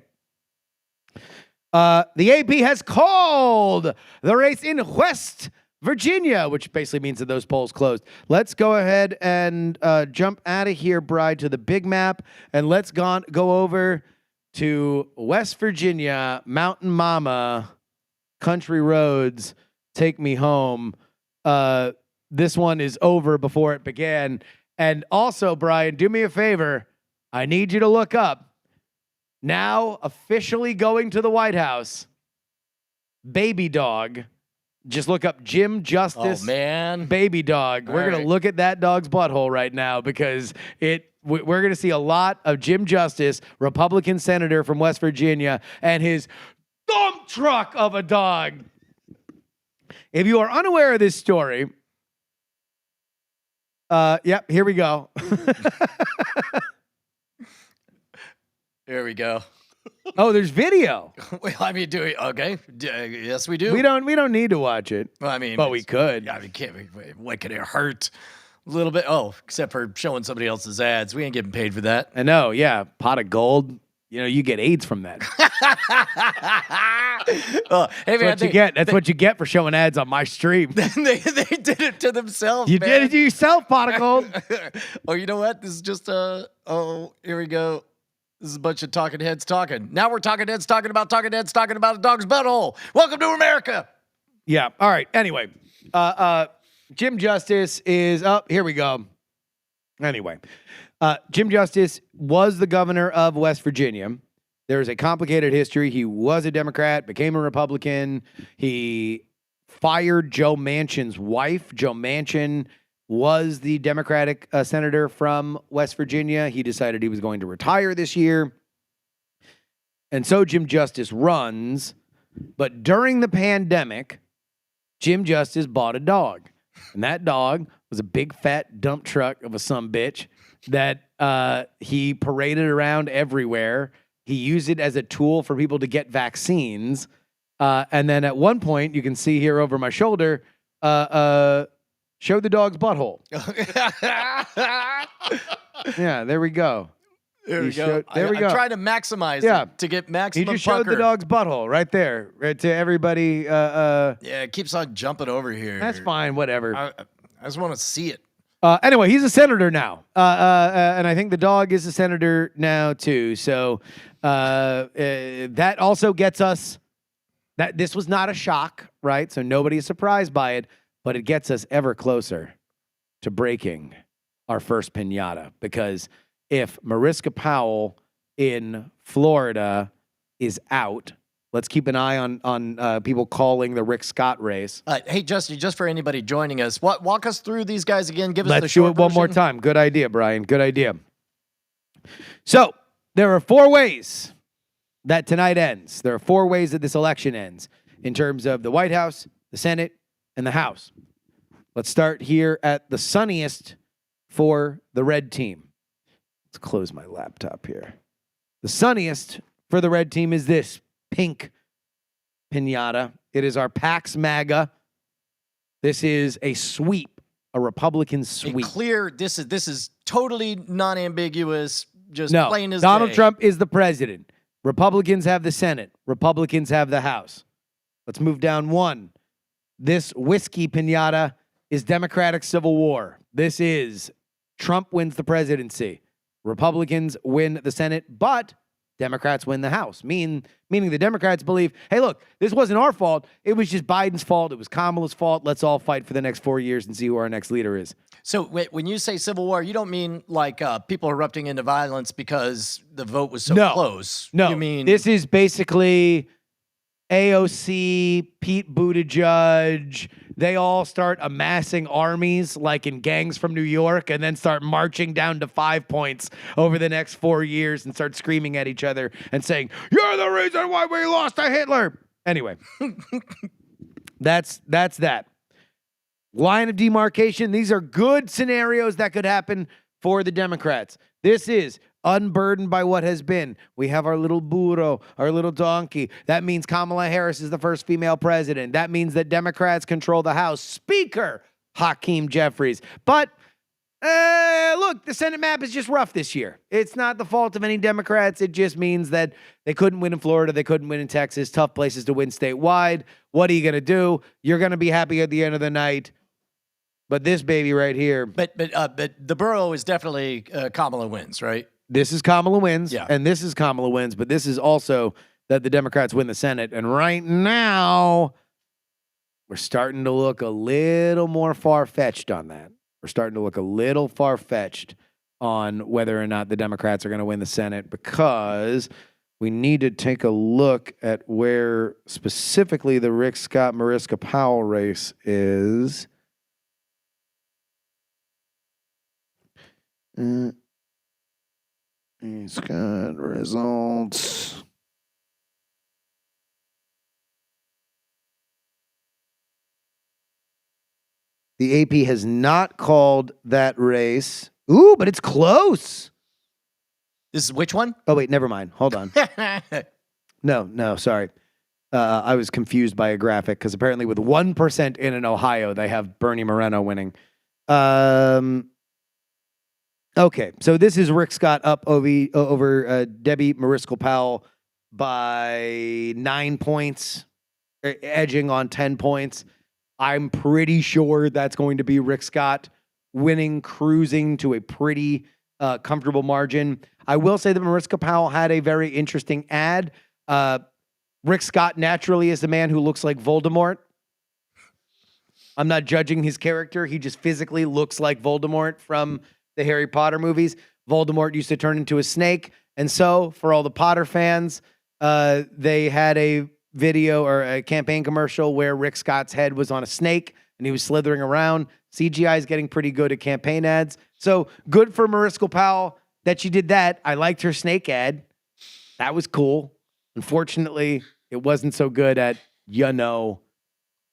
The AP has called the race in West Virginia, which basically means that those polls closed. Let's go ahead and jump out of here, Bride, to the big map, and let's go over to West Virginia, Mountain Mama, Country Roads, Take Me Home. This one is over before it began. And also, Brian, do me a favor. I need you to look up. Now officially going to the White House, Baby Dog. Just look up Jim Justice. Oh, man. Baby Dog. We're going to look at that dog's butthole right now because we're going to see a lot of Jim Justice, Republican senator from West Virginia, and his dump truck of a dog. If you are unaware of this story, yep, here we go. There we go. Oh, there's video. Well, I mean, do we? Okay. Yes, we do. We don't need to watch it. Well, I mean, but we could. Yeah, I mean, what could it hurt? A little bit. Oh, except for showing somebody else's ads. We ain't getting paid for that. I know. Yeah, pot of gold. You know, you get AIDS from that. Hey, man, that's what you get. That's what you get for showing ads on my stream. they did it to themselves. You man. did it to yourself, pot of gold. Oh, you know what? This is just here we go. This is a bunch of talking heads talking. Now we're talking heads talking about a dog's butthole. Welcome to America. Yeah. All right. Anyway, Jim Justice is up. Here we go. Anyway, Jim Justice was the governor of West Virginia. There is a complicated history. He was a Democrat, became a Republican. He fired Joe Manchin's wife. Joe Manchin was the Democratic senator from West Virginia. He decided he was going to retire this year. And so Jim Justice runs. But during the pandemic, Jim Justice bought a dog. And that dog was a big fat dump truck of a sumbitch that he paraded around everywhere. He used it as a tool for people to get vaccines. And then at one point, you can see here over my shoulder, show the dog's butthole. Yeah, there we go. There we He go. showed- there we go. I'm trying to maximize Yeah. it to get He maximum just showed the pucker. dog's butthole right there, right to everybody. Yeah, it keeps on jumping over here. That's fine, whatever. I just want to see it. Anyway, he's a senator now, and I think the dog is a senator now too. So that also gets us that this was not a shock, right? So nobody is surprised by it, but it gets us ever closer to breaking our first pinata, because if Mariska Powell in Florida is out, let's keep an eye on people calling the Rick Scott race. Hey, Justin, just for anybody joining us, walk us through these guys again. Give us the Let's do short it one more version. time. Good idea, Brian. Good idea. So there are 4 ways that tonight ends. There are 4 ways that this election ends in terms of the White House, the Senate, and the House. Let's start here at the sunniest for the red team. Let's close my laptop here. The sunniest for the red team is this pink pinata. It is our Pax MAGA. This is a sweep, a Republican A sweep. clear. This is totally non-ambiguous. Just No, plain as Donald day. Trump is the president. Republicans have the Senate. Republicans have the House. Let's move down 1. This whiskey pinata is Democratic Civil War. This is Trump wins the presidency. Republicans win the Senate, but Democrats win the House. Meaning the Democrats believe, hey, look, this wasn't our fault. It was just Biden's fault. It was Kamala's fault. Let's all fight for the next 4 years and see who our next leader is. So when you say civil war, you don't mean like people erupting into violence because the vote was so No. close. No, you mean this is basically AOC, Pete Buttigieg. They all start amassing armies like in Gangs from New York and then start marching down to 5 points over the next 4 years and start screaming at each other and saying, "You're the reason why we lost to Hitler." Anyway, that's that. Line of demarcation. These are good scenarios that could happen for the Democrats. This is unburdened by what has been. We have our little burro, our little donkey. That means Kamala Harris is the first female president. That means that Democrats control the House. Speaker, Hakeem Jeffries. But look, the Senate map is just rough this year. It's not the fault of any Democrats. It just means that they couldn't win in Florida. They couldn't win in Texas. Tough places to win statewide. What are you going to do? You're going to be happy at the end of the night. But this baby right here, But the borough is definitely Kamala wins, right? this is Kamala wins, Yeah. and this is Kamala wins, but this is also that the Democrats win the Senate. And right now, we're starting to look a little more far-fetched on that. We're starting to look a little far-fetched on whether or not the Democrats are going to win the Senate, because we need to take a look at where specifically the Rick Scott, Mariska Powell race is. He's got results. The AP has not called that race. Ooh, but it's close. This is which one? Oh, wait, never mind. Hold on. No, sorry. I was confused by a graphic because apparently with 1% in Ohio, they have Bernie Moreno winning. Okay, so this is Rick Scott up over Debbie Mariska Powell by 9 points, edging on 10 points. I'm pretty sure that's going to be Rick Scott winning, cruising to a pretty comfortable margin. I will say that Mariska Powell had a very interesting ad. Rick Scott naturally is the man who looks like Voldemort. I'm not judging his character. He just physically looks like Voldemort from the Harry Potter movies. Voldemort used to turn into a snake. And so for all the Potter fans, they had a video or a campaign commercial where Rick Scott's head was on a snake and he was slithering around. CGI is getting pretty good at campaign ads. So good for Mariska Powell that she did that. I liked her snake ad. That was cool. Unfortunately, it wasn't so good at,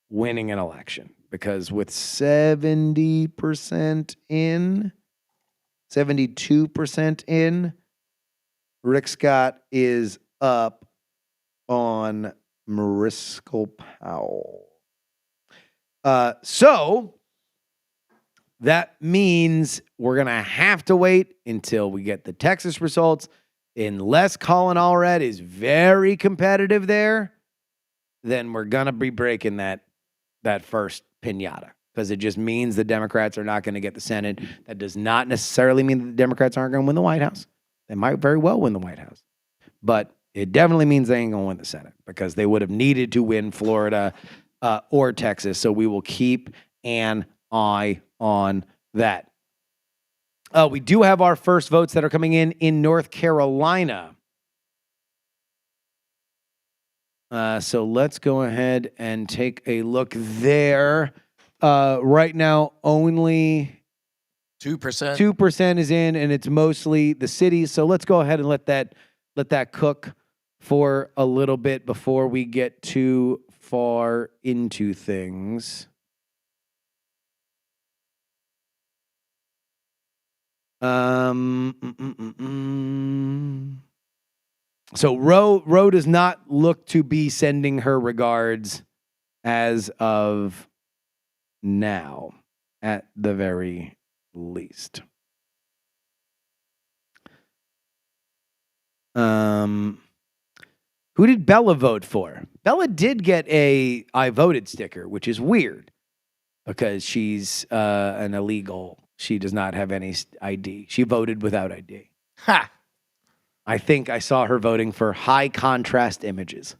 winning an election. because with 70% in, 72% in, Rick Scott is up on Mariscal Powell. So that means we're going to have to wait until we get the Texas results. Unless Colin Allred is very competitive there, then we're going to be breaking that first pinata, because it just means the Democrats are not going to get the Senate. That does not necessarily mean that the Democrats aren't going to win the White House. They might very well win the White House. But it definitely means they ain't going to win the Senate, because they would have needed to win Florida or Texas. So we will keep an eye on that. We do have our first votes that are coming in North Carolina. So let's go ahead and take a look there. Right now, only 2%. 2% is in, and it's mostly the cities. So let's go ahead and let that cook for a little bit before we get too far into things. So Roe does not look to be sending her regards as of now, at the very least. Who did Bella vote for? Bella did get a I voted sticker, which is weird because she's an illegal. She does not have any ID. She voted without ID. Ha! I think I saw her voting for high contrast images.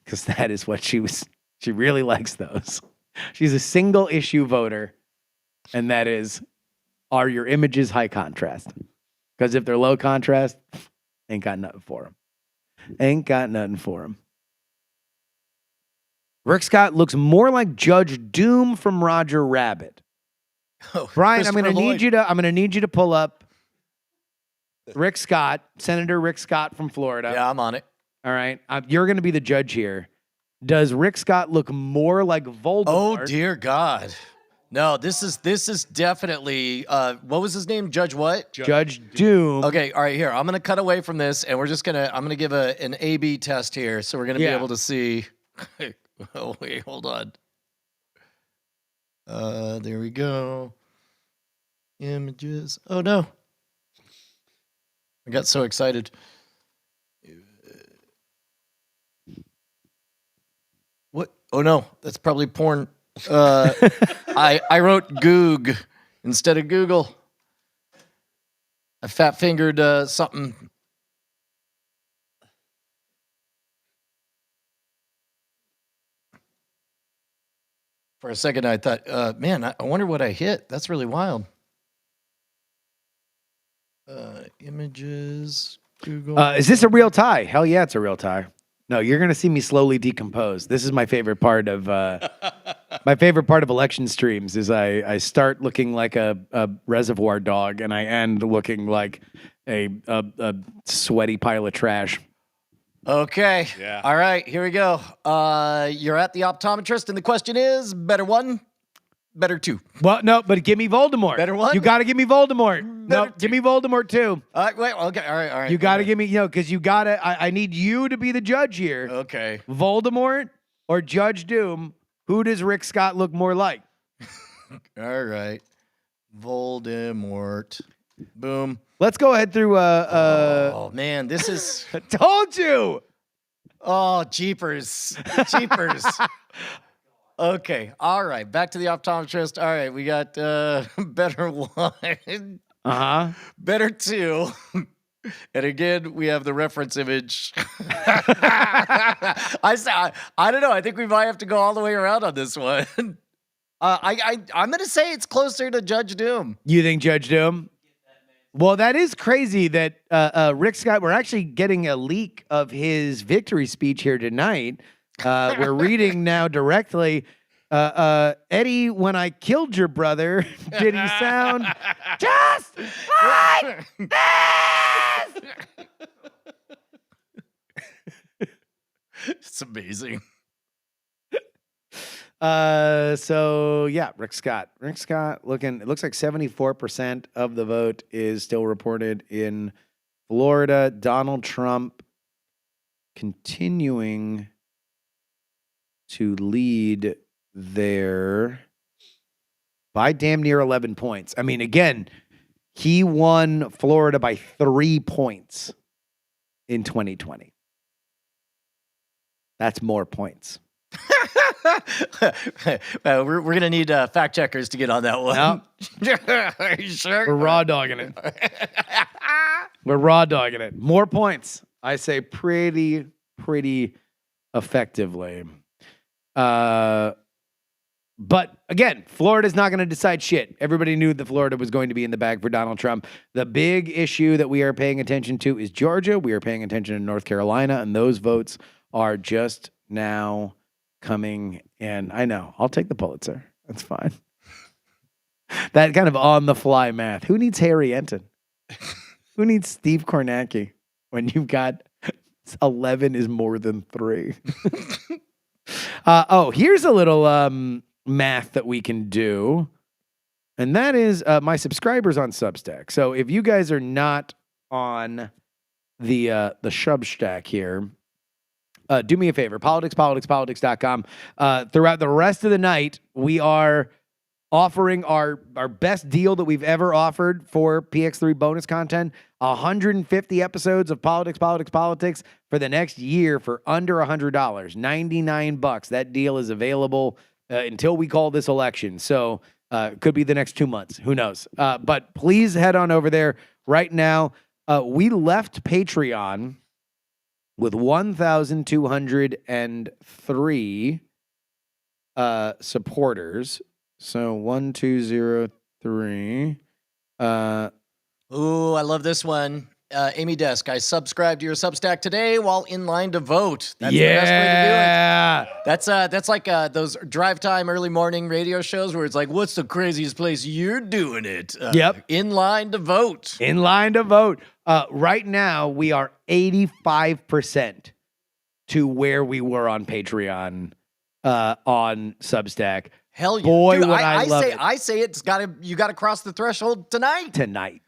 Because that is what she was. She really likes those. She's a single issue voter. And that is, are your images high contrast? Because if they're low contrast, ain't got nothing for them. Ain't got nothing for them. Rick Scott looks more like Judge Doom from Roger Rabbit. Oh, Brian, I'm going Christopher to need you to pull up Rick Scott, Senator Rick Scott from Florida. Yeah, I'm on it. All right. You're going to be the judge here. Does Rick Scott look more like Voldemort? Oh, dear God. No, this is definitely, what was his name? Judge what? Judge Doom. Okay, all right, here. I'm going to cut away from this, and I'm going to give an A-B test here, so we're going to be able to see. Oh, wait, hold on. There we go. Images. Oh, no. I got so excited. What? Oh, no, that's probably porn. I wrote Goog instead of Google. I fat-fingered something. For a second, I thought, man, I wonder what I hit. That's really wild. Images, Google. Is this a real tie? Hell yeah, it's a real tie. No, you're going to see me slowly decompose. This is my favorite part of election streams. Is I start looking like a reservoir dog, and I end looking like a sweaty pile of trash. Okay. Yeah. All right, here we go. You're at the optometrist, and the question is, better one, better two? Well, no, but give me Voldemort. Better one? You got to give me Voldemort. No, Better give me Voldemort too. Wait, okay, all right. You got to give me, because you got to, I need you to be the judge here. Okay. Voldemort or Judge Doom, who does Rick Scott look more like? All right. Voldemort. Boom. Let's go ahead through, Oh, man, this is... told you. Oh, jeepers. Jeepers. Okay. All right. Back to the optometrist. All right. We got better one. Uh-huh. Better two. And again, we have the reference image. I don't know. I think we might have to go all the way around on this one. I'm going to say it's closer to Judge Doom. You think Judge Doom? Well, that is crazy that Rick Scott, we're actually getting a leak of his victory speech here tonight. We're reading now directly. Eddie, when I killed your brother, did he sound just like this? It's amazing. So yeah, Rick Scott. It looks like 74% of the vote is still reported in Florida. Donald Trump continuing to lead there by damn near 11 points. I mean, again, he won Florida by 3 points in 2020. That's more points. We're going to need fact checkers to get on that one. No. Are you sure? We're raw dogging it. We're raw dogging it. More points. I say pretty effectively. But again, Florida's not going to decide shit. Everybody knew that Florida was going to be in the bag for Donald Trump. The big issue that we are paying attention to is Georgia. We are paying attention to North Carolina, and those votes are just now coming in. I know. I'll take the Pulitzer. That's fine. That kind of on-the-fly math. Who needs Harry Enton? Who needs Steve Kornacki when you've got 11 is more than 3? Here's a little math that we can do, and that is my subscribers on Substack. So if you guys are not on the Substack here, do me a favor, politics.com. Throughout the rest of the night, we are offering our best deal that we've ever offered for PX3 bonus content, 150 episodes of Politics for the next year for under $100, $99. That deal is available until we call this election. So could be the next 2 months. Who knows? But please head on over there right now. We left Patreon with 1,203 supporters. So 1, 2, 0, 3. Ooh, I love this one. Amy Desk, I subscribed to your Substack today while in line to vote. That's the best way to do it. That's like those drive time early morning radio shows where it's like, what's the craziest place you're doing it? Yep. In line to vote. In line to vote. Right now, we are 85% to where we were on Patreon on Substack. Hell yeah. Boy, Dude, would I love it. I say you gotta cross the threshold tonight. Tonight.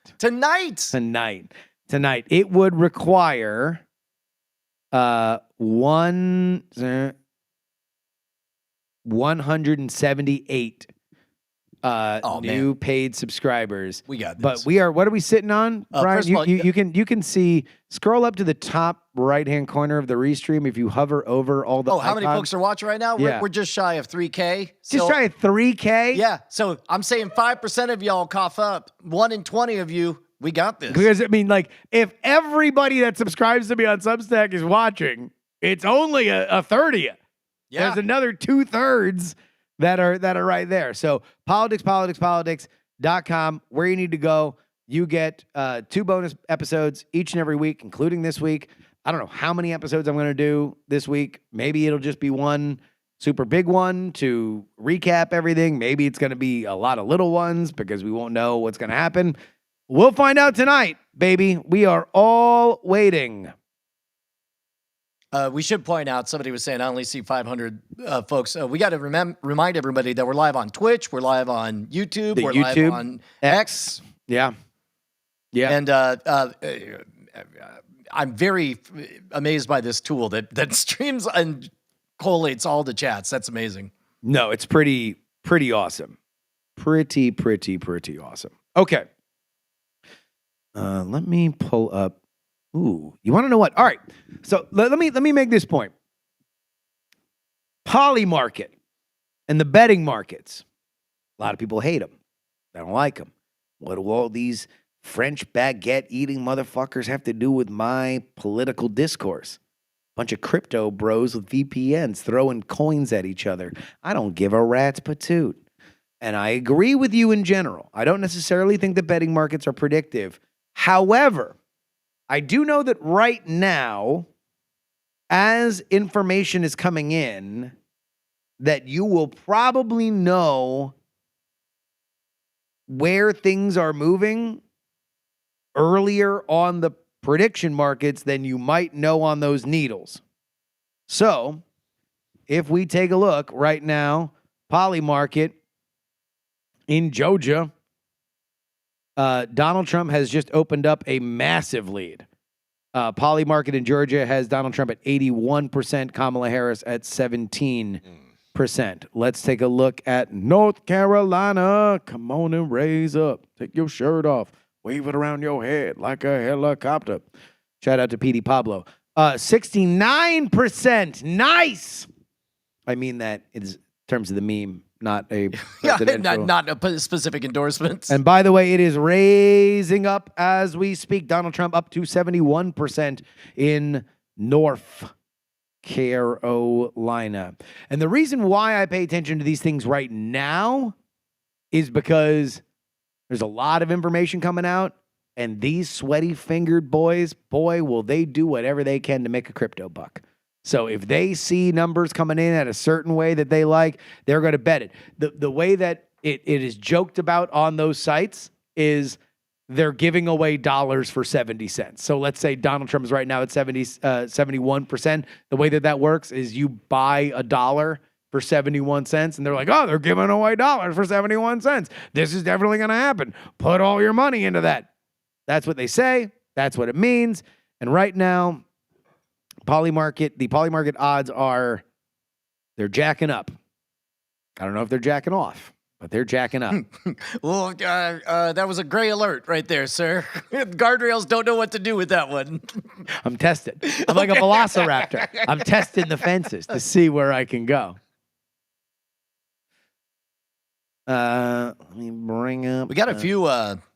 It would require 178 new paid subscribers. We got this. But we are, what are we sitting on, Brian? first of all, you can see, scroll up to the top right-hand corner of the restream if you hover over all the how many folks are watching right now? Yeah. We're just shy of 3K. Just try 3K? Yeah, so I'm saying 5% of y'all cough up. 1 in 20 of you, we got this. Because, I mean, like, if everybody that subscribes to me on Substack is watching, it's only a 30th. Yeah. There's another 2/3 that are right there. So politics.com, where you need to go. You get 2 bonus episodes each and every week, including this week. I don't know how many episodes I'm going to do this week. Maybe it'll just be one super big one to recap everything. Maybe it's going to be a lot of little ones because we won't know what's going to happen. We'll find out tonight, baby. We are all waiting. We should point out, somebody was saying I only see 500 folks. We got to remind everybody that we're live on Twitch. We're live on YouTube. We're live on X. Yeah. And I'm very amazed by this tool that streams and collates all the chats. That's amazing. No, it's pretty awesome. Pretty awesome. Okay. Let me pull up. Ooh, you want to know what? All right. So let me make this point. Poly market and the betting markets. A lot of people hate them. They don't like them. What do all these French baguette eating motherfuckers have to do with my political discourse? Bunch of crypto bros with VPNs throwing coins at each other. I don't give a rat's patoot. And I agree with you in general. I don't necessarily think the betting markets are predictive. However, I do know that right now, as information is coming in, that you will probably know where things are moving earlier on the prediction markets than you might know on those needles. So, if we take a look right now Poly Market in Georgia. Donald Trump has just opened up a massive lead. Poly Market in Georgia has Donald Trump at 81%, Kamala Harris at 17%. Let's take a look at North Carolina. Come on and raise up. Take your shirt off. Wave it around your head like a helicopter. Shout out to PD Pablo. 69%. Nice. I mean that in terms of the meme, not a presidential. not a specific endorsements. And by the way, it is raising up as we speak. Donald Trump up to 71% in North Carolina. And the reason why I pay attention to these things right now is because there's a lot of information coming out, and these sweaty-fingered boys, boy, will they do whatever they can to make a crypto buck. So if they see numbers coming in at a certain way that they like, they're going to bet it. The way that it is joked about on those sites is they're giving away dollars for 70 cents. So let's say Donald Trump is right now at 71%. The way that works is you buy $1 for 71 cents, and they're like, oh, they're giving away dollars for 71 cents. This is definitely going to happen. Put all your money into that. That's what they say. That's what it means. And right now, the Poly Market odds are they're jacking up. I don't know if they're jacking off, but they're jacking up. Well, that was a gray alert right there, sir. Guardrails don't know what to do with that one. I'm tested. I'm like a velociraptor. I'm testing the fences to see where I can go. Let me bring up. We got a few.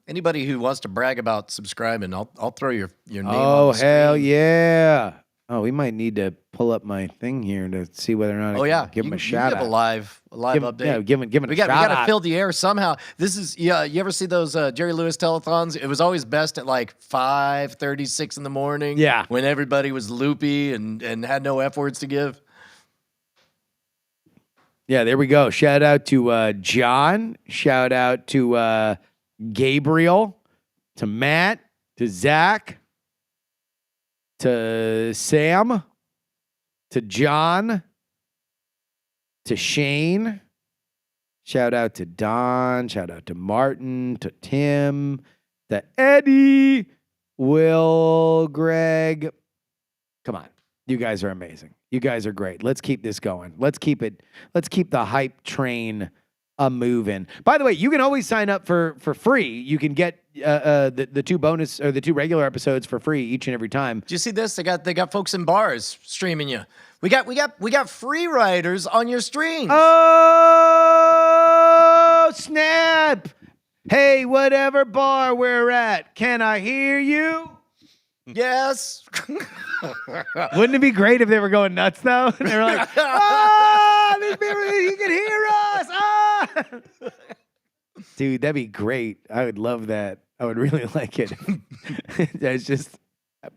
Anybody who wants to brag about subscribing, I'll throw your name. Oh, on the hell screen. yeah. Oh, we might need to pull up my thing here to see whether or not I can give him a shout Give out. a live update. Yeah, give him a We shout got out. to fill the air somehow. This is You ever see those Jerry Lewis telethons? It was always best at like 5:36 in the morning. Yeah. when everybody was loopy and had no F words to give. Yeah, there we go. Shout out to John. Shout out to Gabriel, to Matt, to Zach, to Sam, to John, to Shane. Shout out to Don. Shout out to Martin, to Tim, to Eddie, Will, Greg. Come on. You guys are amazing. You guys are great. Let's keep this going. Let's keep the hype train moving. By the way, you can always sign up for free. You can get the two bonus or the two regular episodes for free each and every time. Did you see this? They got folks in bars streaming you. We got free riders on your streams. Oh, snap. Hey, whatever bar we're at, can I hear you? Yes. Wouldn't it be great if they were going nuts though? And they were like, "Ah, he can hear us!" Ah, dude, that'd be great. I would love that. I would really like it. That's just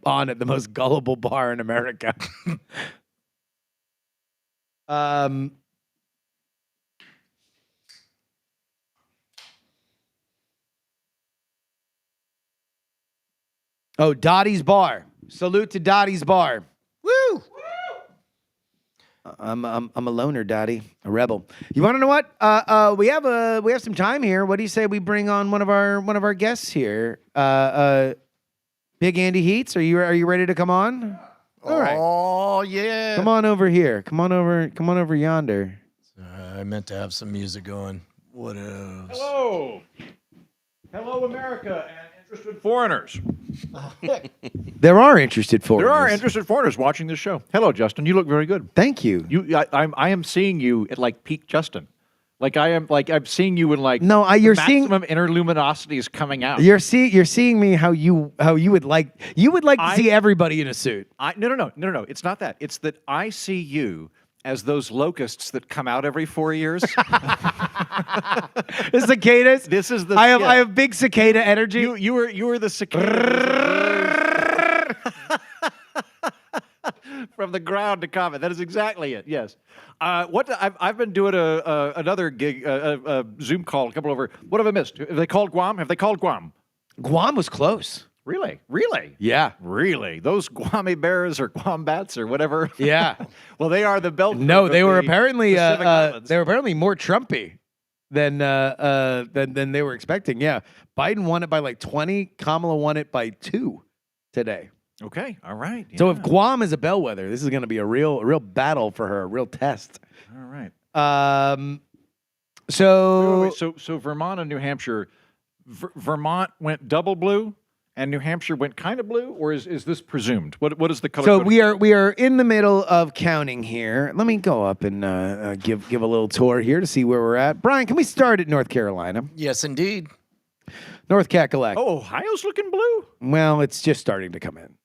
on at the most gullible bar in America. Oh, Dottie's Bar. Salute to Dottie's Bar. Woo. I'm a loner, Dottie, a rebel. You want to know what? We have some time here. What do you say we bring on one of our guests here? Big Andy Heats. Are you ready to come on? All right. Oh yeah. Come on over here. Come on over yonder. I meant to have some music going. What else? Hello, America, and interested foreigners. There are interested foreigners. There are interested foreigners watching this show. Hello, Justin. You look very good. Thank you. I am seeing you at like peak Justin. I'm seeing you in like you're maximum inner luminosity is coming out. You're seeing me how you would like to see everybody in a suit. No. It's not that. It's that I see you as those locusts that come out every 4 years. The cicadas. This is the. I have big cicada energy. You were the cicada. From the ground to comment. That is exactly it. Yes. I've been doing another gig, a Zoom call, a couple over. What have I missed? Have they called Guam? Guam was close. Really? Really? Yeah. Really? Those Guami bears or Guambats or whatever? Yeah. Well, they are the belt. No, group they of were the apparently Pacific Islands. they were apparently more Trumpy than they were expecting. Yeah. Biden won it by like 20, Kamala won it by 2 today. Okay. All right. So if yeah. Guam is a bellwether, this is going to be a real battle for her, a real test. All right. So Wait, so Vermont and New Hampshire, Vermont went double blue, and New Hampshire went kind of blue, or is this presumed? What is the color? So coding? we are in the middle of counting here. Let me go up and give a little tour here to see where we're at. Brian, can we start at North Carolina? Yes, indeed. North Cackalack. Oh, Ohio's looking blue. Well, it's just starting to come in.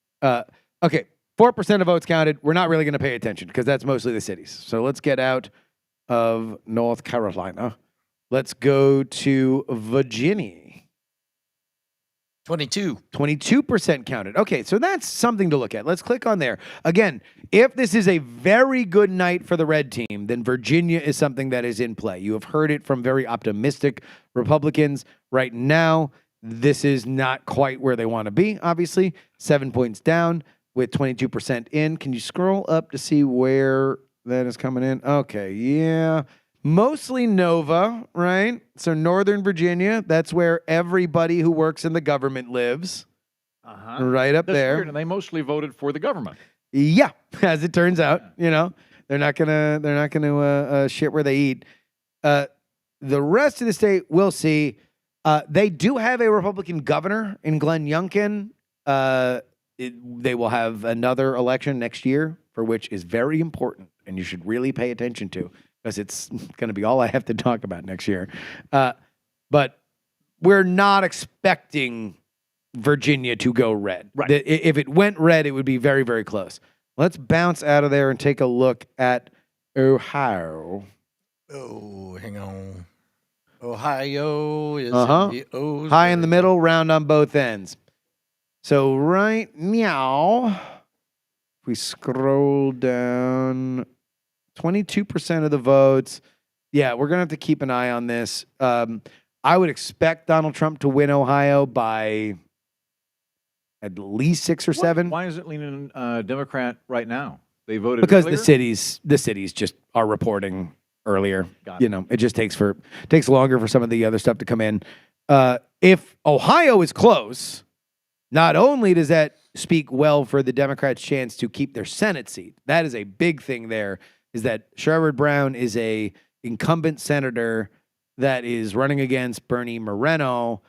Okay, 4% of votes counted. We're not really going to pay attention because that's mostly the cities. So let's get out of North Carolina. Let's go to Virginia. 22. 22% counted. Okay, so that's something to look at. Let's click on there. Again, if this is a very good night for the red team, then Virginia is something that is in play. You have heard it from very optimistic Republicans. Right now, this is not quite where they want to be, obviously. 7 points down with 22% in. Can you scroll up to see where that is coming in? Okay, yeah. Mostly Nova, right? So Northern Virginia, that's where everybody who works in the government lives. Right up That's there. weird, and they mostly voted for the government. Yeah, as it turns out, they're not gonna shit where they eat. The rest of the state, we'll see. They do have a Republican governor in Glenn Youngkin. They will have another election next year, for which is very important, and you should really pay attention to, because it's going to be all I have to talk about next year. But we're not expecting Virginia to go red. Right. If it went red, it would be very, very close. Let's bounce out of there and take a look at Ohio. Oh, hang on. Ohio is Uh-huh. High in the middle, round on both ends. So right now, if we scroll down, 22% of the votes. Yeah, we're going to have to keep an eye on this. I would expect Donald Trump to win Ohio by at least 6 or 7. Why is it leaning Democrat right now? They voted Because earlier? the cities just are reporting earlier. Got it. It just takes longer for some of the other stuff to come in. If Ohio is close, not only does that speak well for the Democrats' chance to keep their Senate seat, that is a big thing there, is that Sherrod Brown is a incumbent senator that is running against Bernie Moreno.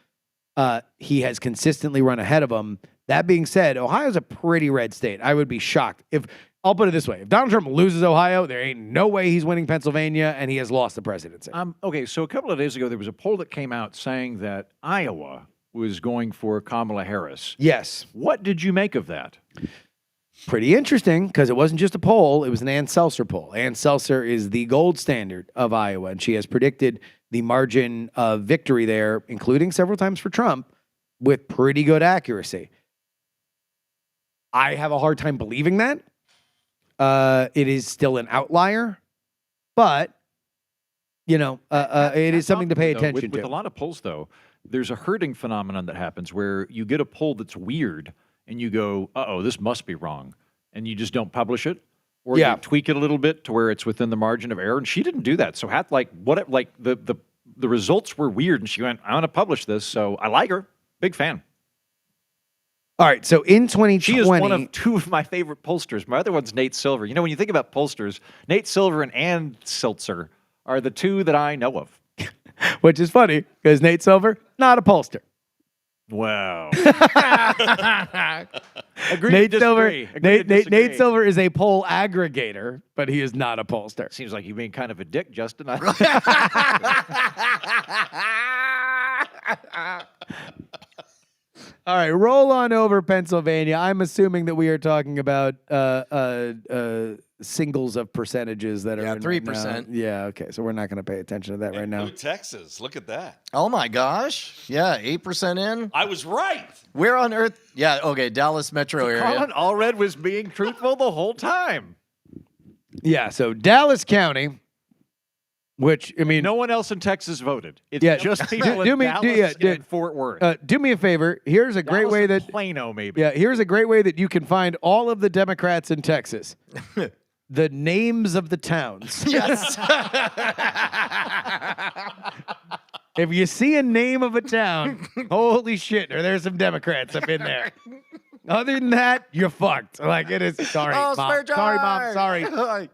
He has consistently run ahead of him. That being said, Ohio's a pretty red state. I would be shocked if, I'll put it this way, if Donald Trump loses Ohio, there ain't no way he's winning Pennsylvania, and he has lost the presidency. Okay, so a couple of days ago, there was a poll that came out saying that Iowa was going for Kamala Harris. Yes. What did you make of that? Pretty interesting, because it wasn't just a poll, it was an Ann Seltzer poll. Ann Seltzer is the gold standard of Iowa, and she has predicted the margin of victory there, including several times for Trump, with pretty good accuracy. I have a hard time believing that. It is still an outlier, but, it is something to pay attention to. With a lot of polls, though, there's a herding phenomenon that happens where you get a poll that's weird, and you go, uh-oh, this must be wrong, and you just don't publish it, or you tweak it a little bit to where it's within the margin of error. And she didn't do that. So the results were weird, and she went, I want to publish this, so I like her. Big fan. All right, so in 2020... She is one of 2 of my favorite pollsters. My other one's Nate Silver. When you think about pollsters, Nate Silver and Ann Seltzer are the 2 that I know of. Which is funny, because Nate Silver, not a pollster. Wow. Nate Silver is a poll aggregator, but he is not a pollster. Seems like you're being kind of a dick, Justin. All right, roll on over Pennsylvania. I'm assuming that we are talking about singles of percentages that are in 3%. right now. Yeah, okay. So we're not going to pay attention to that right now. Blue Texas, look at that. Oh my gosh. Yeah, 8% in. I was right. Where on earth? Yeah, okay, Dallas metro area. Colin Allred was being truthful the whole time. Yeah, so Dallas County, Which, I mean, No one else in Texas voted. It's Yeah. just people Do in me- Dallas do- yeah, do- and Fort Worth. do me a favor. Here's a great Dallas way and that Plano, maybe. Yeah, here's a great way that you can find all of the Democrats in Texas. The names of the towns. Yes. If you see a name of a town, holy shit, or there's some Democrats up in there. Other than that, you're fucked. Like it is. Sorry, Oh, mom. spare Sorry, mom. jar. Sorry.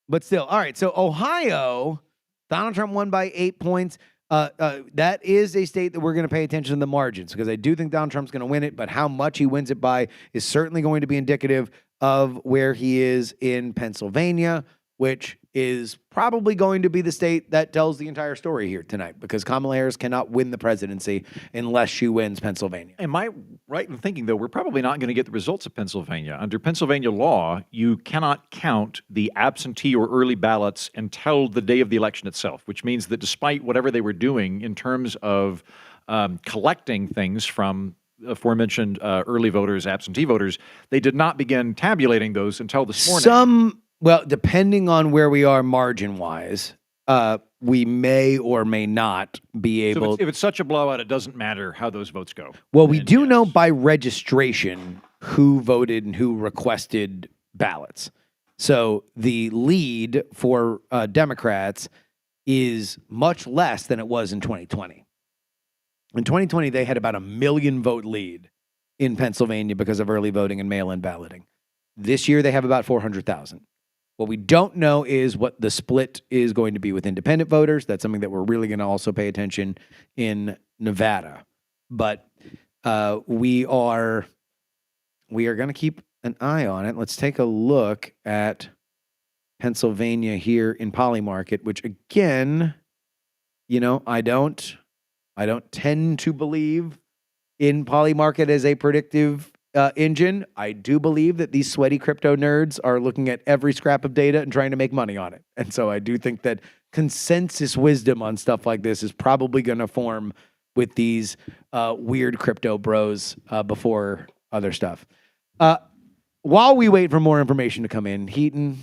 But still, all right. So Ohio, Donald Trump won by 8 points. That is a state that we're going to pay attention to the margins because I do think Donald Trump's going to win it, but how much he wins it by is certainly going to be indicative of where he is in Pennsylvania, which is probably going to be the state that tells the entire story here tonight because Kamala Harris cannot win the presidency unless she wins Pennsylvania. Am I right in thinking, though, we're probably not going to get the results of Pennsylvania? Under Pennsylvania law, you cannot count the absentee or early ballots until the day of the election itself, which means that despite whatever they were doing in terms of collecting things from aforementioned early voters, absentee voters, they did not begin tabulating those until this morning. Well, depending on where we are margin-wise, we may or may not be So able. if it's such a blowout, it doesn't matter how those votes go. Well, we And do know yes. by registration who voted and who requested ballots. So the lead for Democrats is much less than it was in 2020. In 2020, they had about 1 million vote lead in Pennsylvania because of early voting and mail-in balloting. This year, they have about 400,000. What we don't know is what the split is going to be with independent voters. That's something that we're really going to also pay attention in Nevada. But we are going to keep an eye on it. Let's take a look at Pennsylvania here in Polymarket, which again, I don't tend to believe in Polymarket as a predictive engine. I do believe that these sweaty crypto nerds are looking at every scrap of data and trying to make money on it. And so I do think that consensus wisdom on stuff like this is probably going to form with these weird crypto bros before other stuff. While we wait for more information to come in, Heaton,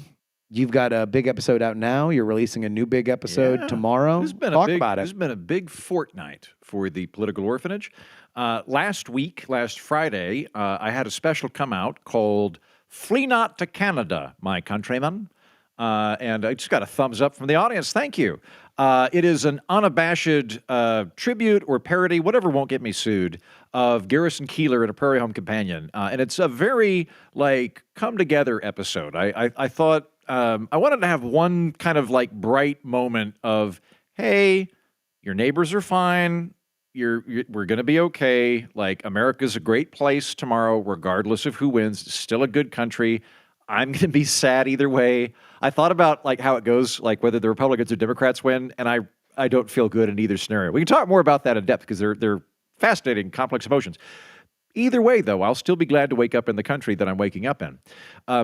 you've got a big episode out now. You're releasing a new big episode Yeah. tomorrow. Talk about This it. has been a big fortnight for the political orphanage. Last Friday, I had a special come out called Flee Not to Canada, My Countrymen. And I just got a thumbs up from the audience. Thank you. It is an unabashed tribute or parody, whatever won't get me sued, of Garrison Keillor and A Prairie Home Companion. And it's a very, come together episode. I thought I wanted to have one kind of bright moment of, hey, your neighbors are fine. We're going to be okay. America's a great place tomorrow, regardless of who wins. It's still a good country. I'm going to be sad either way. I thought about how it goes, whether the Republicans or Democrats win, and I don't feel good in either scenario. We can talk more about that in depth because they're fascinating, complex emotions. Either way, though, I'll still be glad to wake up in the country that I'm waking up in.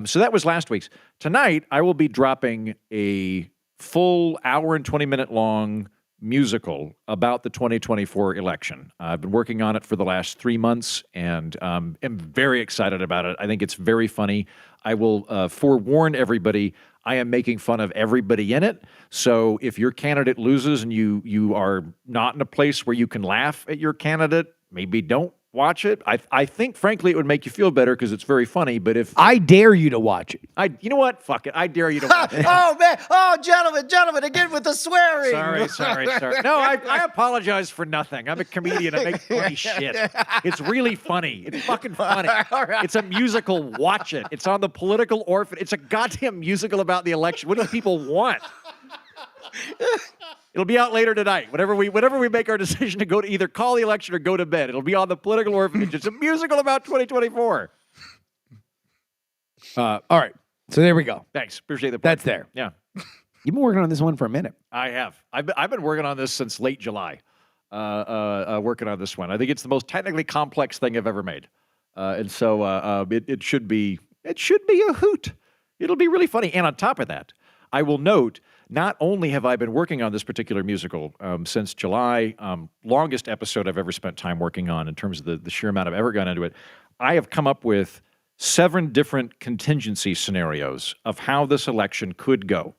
So that was last week's. Tonight, I will be dropping a full hour and 20-minute long musical about the 2024 election. I've been working on it for the last 3 months and am very excited about it. I think it's very funny. I will forewarn everybody, I am making fun of everybody in it. So if your candidate loses and you are not in a place where you can laugh at your candidate, maybe don't watch it. I think, frankly, it would make you feel better because it's very funny. But if I dare you to watch it. you know what? Fuck it. I dare you to watch it. Oh, man. Oh, gentlemen, again with the swearing. Sorry. No, I apologize for nothing. I'm a comedian. I make funny shit. It's really funny. It's fucking funny. All right. It's a musical. Watch it. It's on the political orphan. It's a goddamn musical about the election. What do people want? It'll be out later tonight. Whenever we make our decision to go to either call the election or go to bed, it'll be on the political orphanage. It's a musical about 2024. All right. So there we go. Thanks. Appreciate the plug. That's there. Yeah. You've been working on this one for a minute. I have. I've been working on this since late July. Working on this one. I think it's the most technically complex thing I've ever made, and so it should be a hoot. It'll be really funny. And on top of that, I will note, not only have I been working on this particular musical since July, longest episode I've ever spent time working on in terms of the sheer amount I've ever gone into it, I have come up with 7 different contingency scenarios of how this election could go.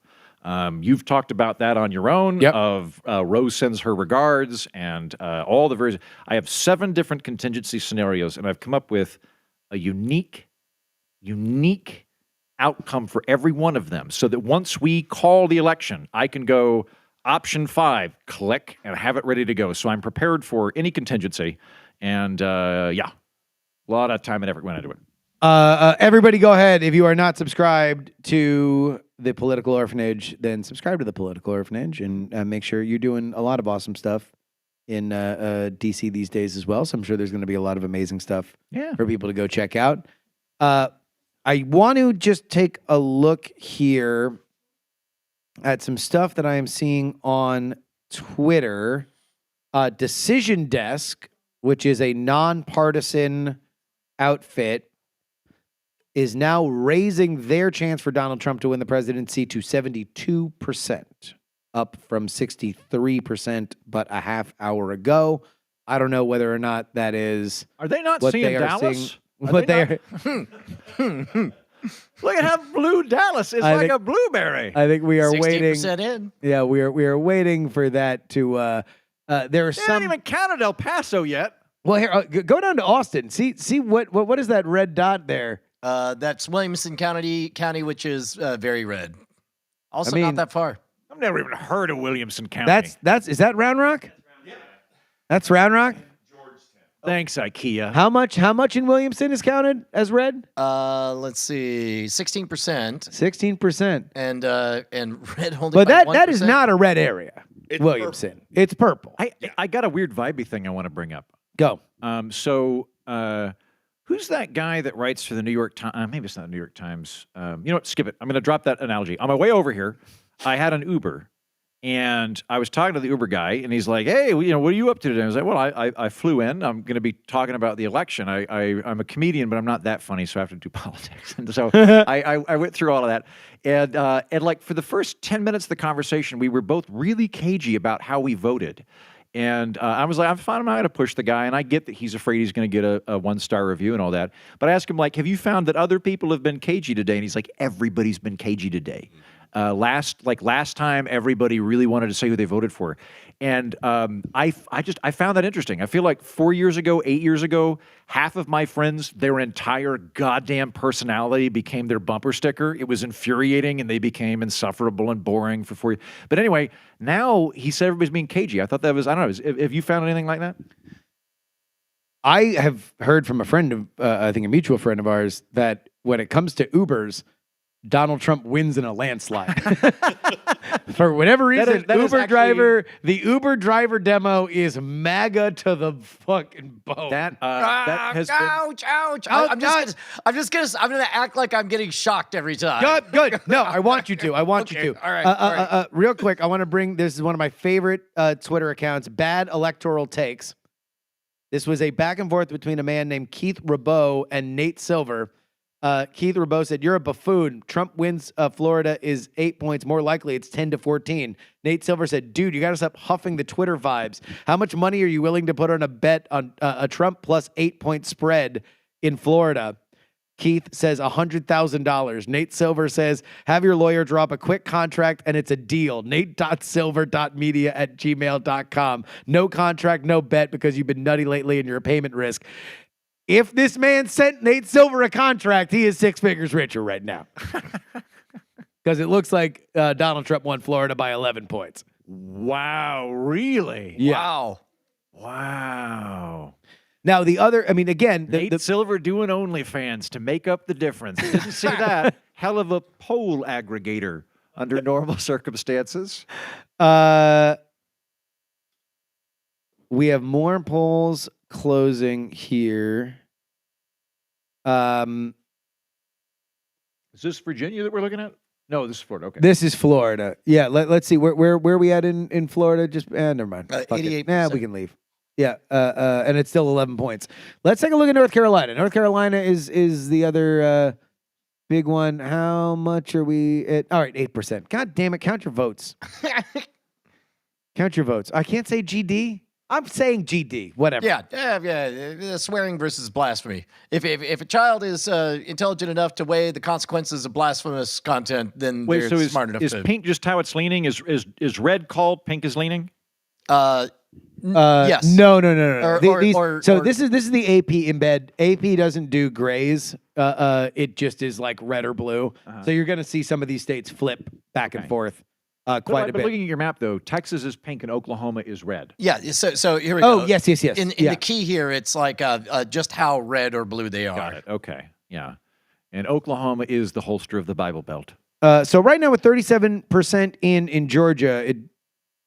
You've talked about that on your own. Yep. Of Rose sends her regards and all the various. I have 7 different contingency scenarios, and I've come up with a unique outcome for every one of them, so that once we call the election, I can go option 5, click, and have it ready to go. So I'm prepared for any contingency, and yeah, a lot of time and effort went into it. Everybody go ahead. If you are not subscribed to the Political Orphanage, then subscribe to the Political Orphanage and make sure you're doing a lot of awesome stuff in DC these days as well. So I'm sure there's going to be a lot of amazing stuff for people to go check out. I want to just take a look here at some stuff that I am seeing on Twitter. Decision Desk, which is a nonpartisan outfit, is now raising their chance for Donald Trump to win the presidency to 72%, up from 63% but a half hour ago. I don't know whether or not that is. Are they not what seeing they are Dallas? seeing. What they are. Look at how blue Dallas is, like a blueberry. I think we are 60% waiting. in. Yeah, we are waiting for that to. There are They some. haven't even counted El Paso yet. Well, here, go down to Austin. See what is that red dot there? That's Williamson County, which is very red. Also, I mean, not that far. I've never even heard of Williamson County. Is that Round Rock? That's Round Rock. Thanks, IKEA. How much in Williamson is counted as red? Let's see, 16%, 16%. and red only. But by that is 1%. not a red area. It's Williamson. It's purple. I got a weird vibey thing I want to bring up. Go. Who's that guy that writes for the New York Times? Maybe it's not the New York Times. You know what? Skip it. I'm going to drop that analogy. On my way over here, I had an Uber, and I was talking to the Uber guy, and he's like, "Hey, what are you up to today?" I was like, "Well, I flew in. I'm going to be talking about the election. I'm a comedian, but I'm not that funny, so I have to do politics." And so I went through all of that, and like for the first 10 minutes of the conversation, we were both really cagey about how we voted. And I was like, I'm fine. I'm not going to push the guy. And I get that he's afraid he's going to get a 1-star review and all that. But I asked him, like, have you found that other people have been cagey today? And he's like, everybody's been cagey today. Last time, everybody really wanted to say who they voted for. And I found that interesting. I feel like 4 years ago, 8 years ago, half of my friends, their entire goddamn personality became their bumper sticker. It was infuriating, and they became insufferable and boring for 4 years. But anyway, now he said everybody's being cagey. I thought that was, I don't know, have you found anything like that? I have heard from a friend of, I think a mutual friend of ours, that when it comes to Ubers, Donald Trump wins in a landslide. For whatever reason, the Uber driver demo is MAGA to the fucking bone. That has been... Ouch! I'm just gonna act like I'm getting shocked every time. Good. No, I want you to. I want you to. All right. Real quick, I want to bring, this is one of my favorite Twitter accounts, Bad Electoral Takes. This was a back and forth between a man named Keith Rabeau and Nate Silver. Keith Rabeau said, "You're a buffoon. Trump wins Florida is 8 points. More likely, it's 10-14. Nate Silver said, "Dude, you got to stop huffing the Twitter vibes. How much money are you willing to put on a bet on a Trump plus 8-point spread in Florida?" Keith says $100,000. Nate Silver says, "Have your lawyer drop a quick contract and it's a deal. Nate.silver.media@gmail.com. No contract, no bet because you've been nutty lately and you're a payment risk." If this man sent Nate Silver a contract, he is 6 figures richer right now. Because it looks like Donald Trump won Florida by 11 points. Wow, really? Yeah. Wow. Now, the other, I mean, again, Nate Silver doing OnlyFans to make up the difference. Didn't see that. Hell of a poll aggregator under normal circumstances. We have more polls closing here. Is this Virginia that we're looking at? No, this is Florida. Okay. This is Florida. Yeah, let's see. Where are we at in Florida? Just never mind. 88%. Nah, we can leave. Yeah, and it's still 11 points. Let's take a look at North Carolina. North Carolina is the other big one. How much are we at? All right, 8%. God damn it, count your votes. Count your votes. I can't say GD. I'm saying GD, whatever. Yeah. Swearing versus blasphemy. If a child is intelligent enough to weigh the consequences of blasphemous content, then Wait, they're so smart enough is to. pink just how it's leaning? Is red called pink is leaning? Yes. No. This is the AP embed. AP doesn't do grays. It just is like red or blue. So you're going to see some of these states flip back and forth quite a But bit. looking at your map, though, Texas is pink and Oklahoma is red. Yeah. So here we go. Oh, yes. In the key here, it's like just how red or blue they are. Got it. Okay. Yeah. And Oklahoma is the holster of the Bible Belt. So right now with 37% in Georgia,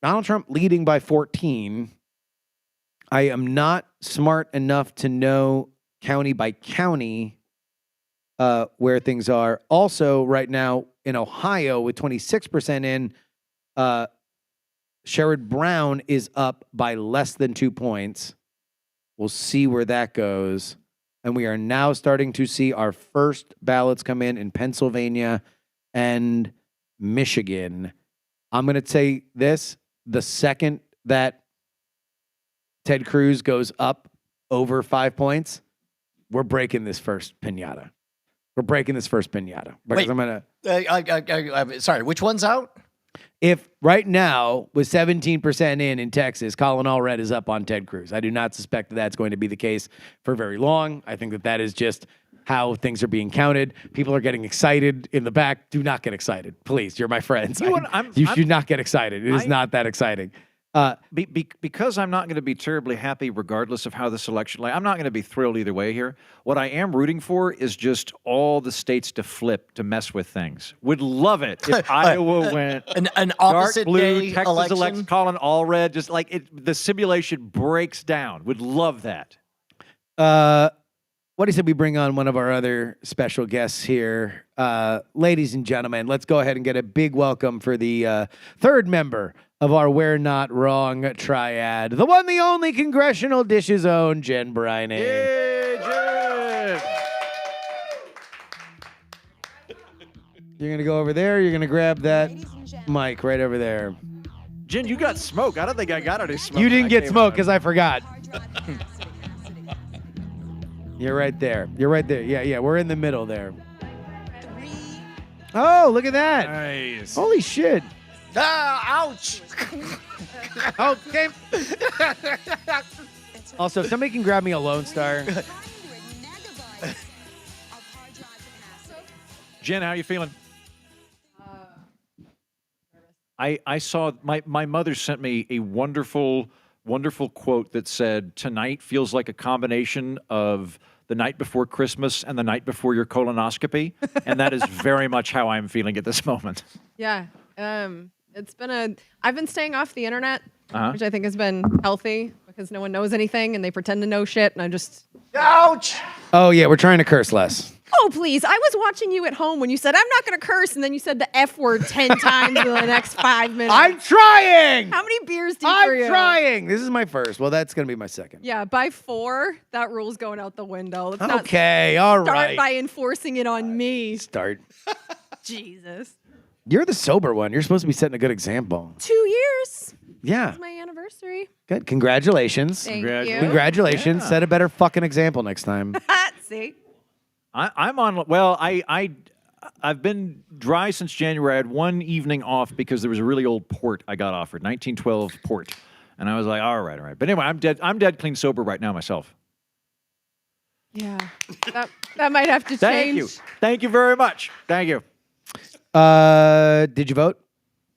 Donald Trump leading by 14. I am not smart enough to know county by county where things are. Also, right now in Ohio with 26% in, Sherrod Brown is up by less than 2 points. We'll see where that goes. And we are now starting to see our first ballots come in Pennsylvania and Michigan. I'm going to say this. The second that Ted Cruz goes up over 5 points, we're breaking this first pinata. Because Wait. I'm going to... Sorry, which one's out? If right now, with 17% in Texas, Colin Allred is up on Ted Cruz. I do not suspect that that's going to be the case for very long. I think that is just how things are being counted. People are getting excited in the back. Do not get excited. Please, you're my friends. You should not get excited. It is not that exciting. Because I'm not going to be terribly happy regardless of how this election, I'm not going to be thrilled either way here. What I am rooting for is just all the states to flip, to mess with things. Would love it if Iowa went an opposite dark blue, day Texas election. elects Colin Allred, just like the simulation breaks down. Would love that. What do you say we bring on one of our other special guests here? Ladies and gentlemen, let's go ahead and get a big welcome for the third member of our We're Not Wrong triad, the one, the only Congressional Dish's own Jen Briney. Hey, Jen! You're going to go over there. You're going to grab that mic right over there. Jen, you got smoke. I don't think I got any smoke. You didn't when I get came smoke on. because I forgot. You're right there. Yeah. We're in the middle there. Oh, look at that. Nice. Holy shit. Ouch! Okay. Also, if somebody can grab me a Lone Star. Jen, how you feeling? I saw my mother sent me a wonderful quote that said, "Tonight feels like a combination of the night before Christmas and the night before your colonoscopy," and that is very much how I'm feeling at this moment. Yeah. I've been staying off the internet, which I think has been healthy because no one knows anything and they pretend to know shit. And I just. Ouch! Oh, yeah, we're trying to curse less. Oh, please. I was watching you at home when you said, I'm not going to curse. And then you said the F word 10 times in the next 5 minutes. I'm trying! How many beers deep are you? I'm trying! This is my first. Well, that's going to be my second. Yeah, by 4, that rule's going out the window. Let's not Okay, all start right. by enforcing it on me. Start. Jesus. You're the sober one. You're supposed to be setting a good example. 2 years. Yeah. It's my anniversry. Good. Congratulations. Thank you. Congratulations. Set a better fucking example next time. See? I'm on. Well, I've been dry since January. I had one evening off because there was a really old port I got offered, 1912 port, and I was like, all right. But anyway, I'm dead clean sober right now myself. Yeah. That might have to change. Thank you very much. Thank you. Did you vote?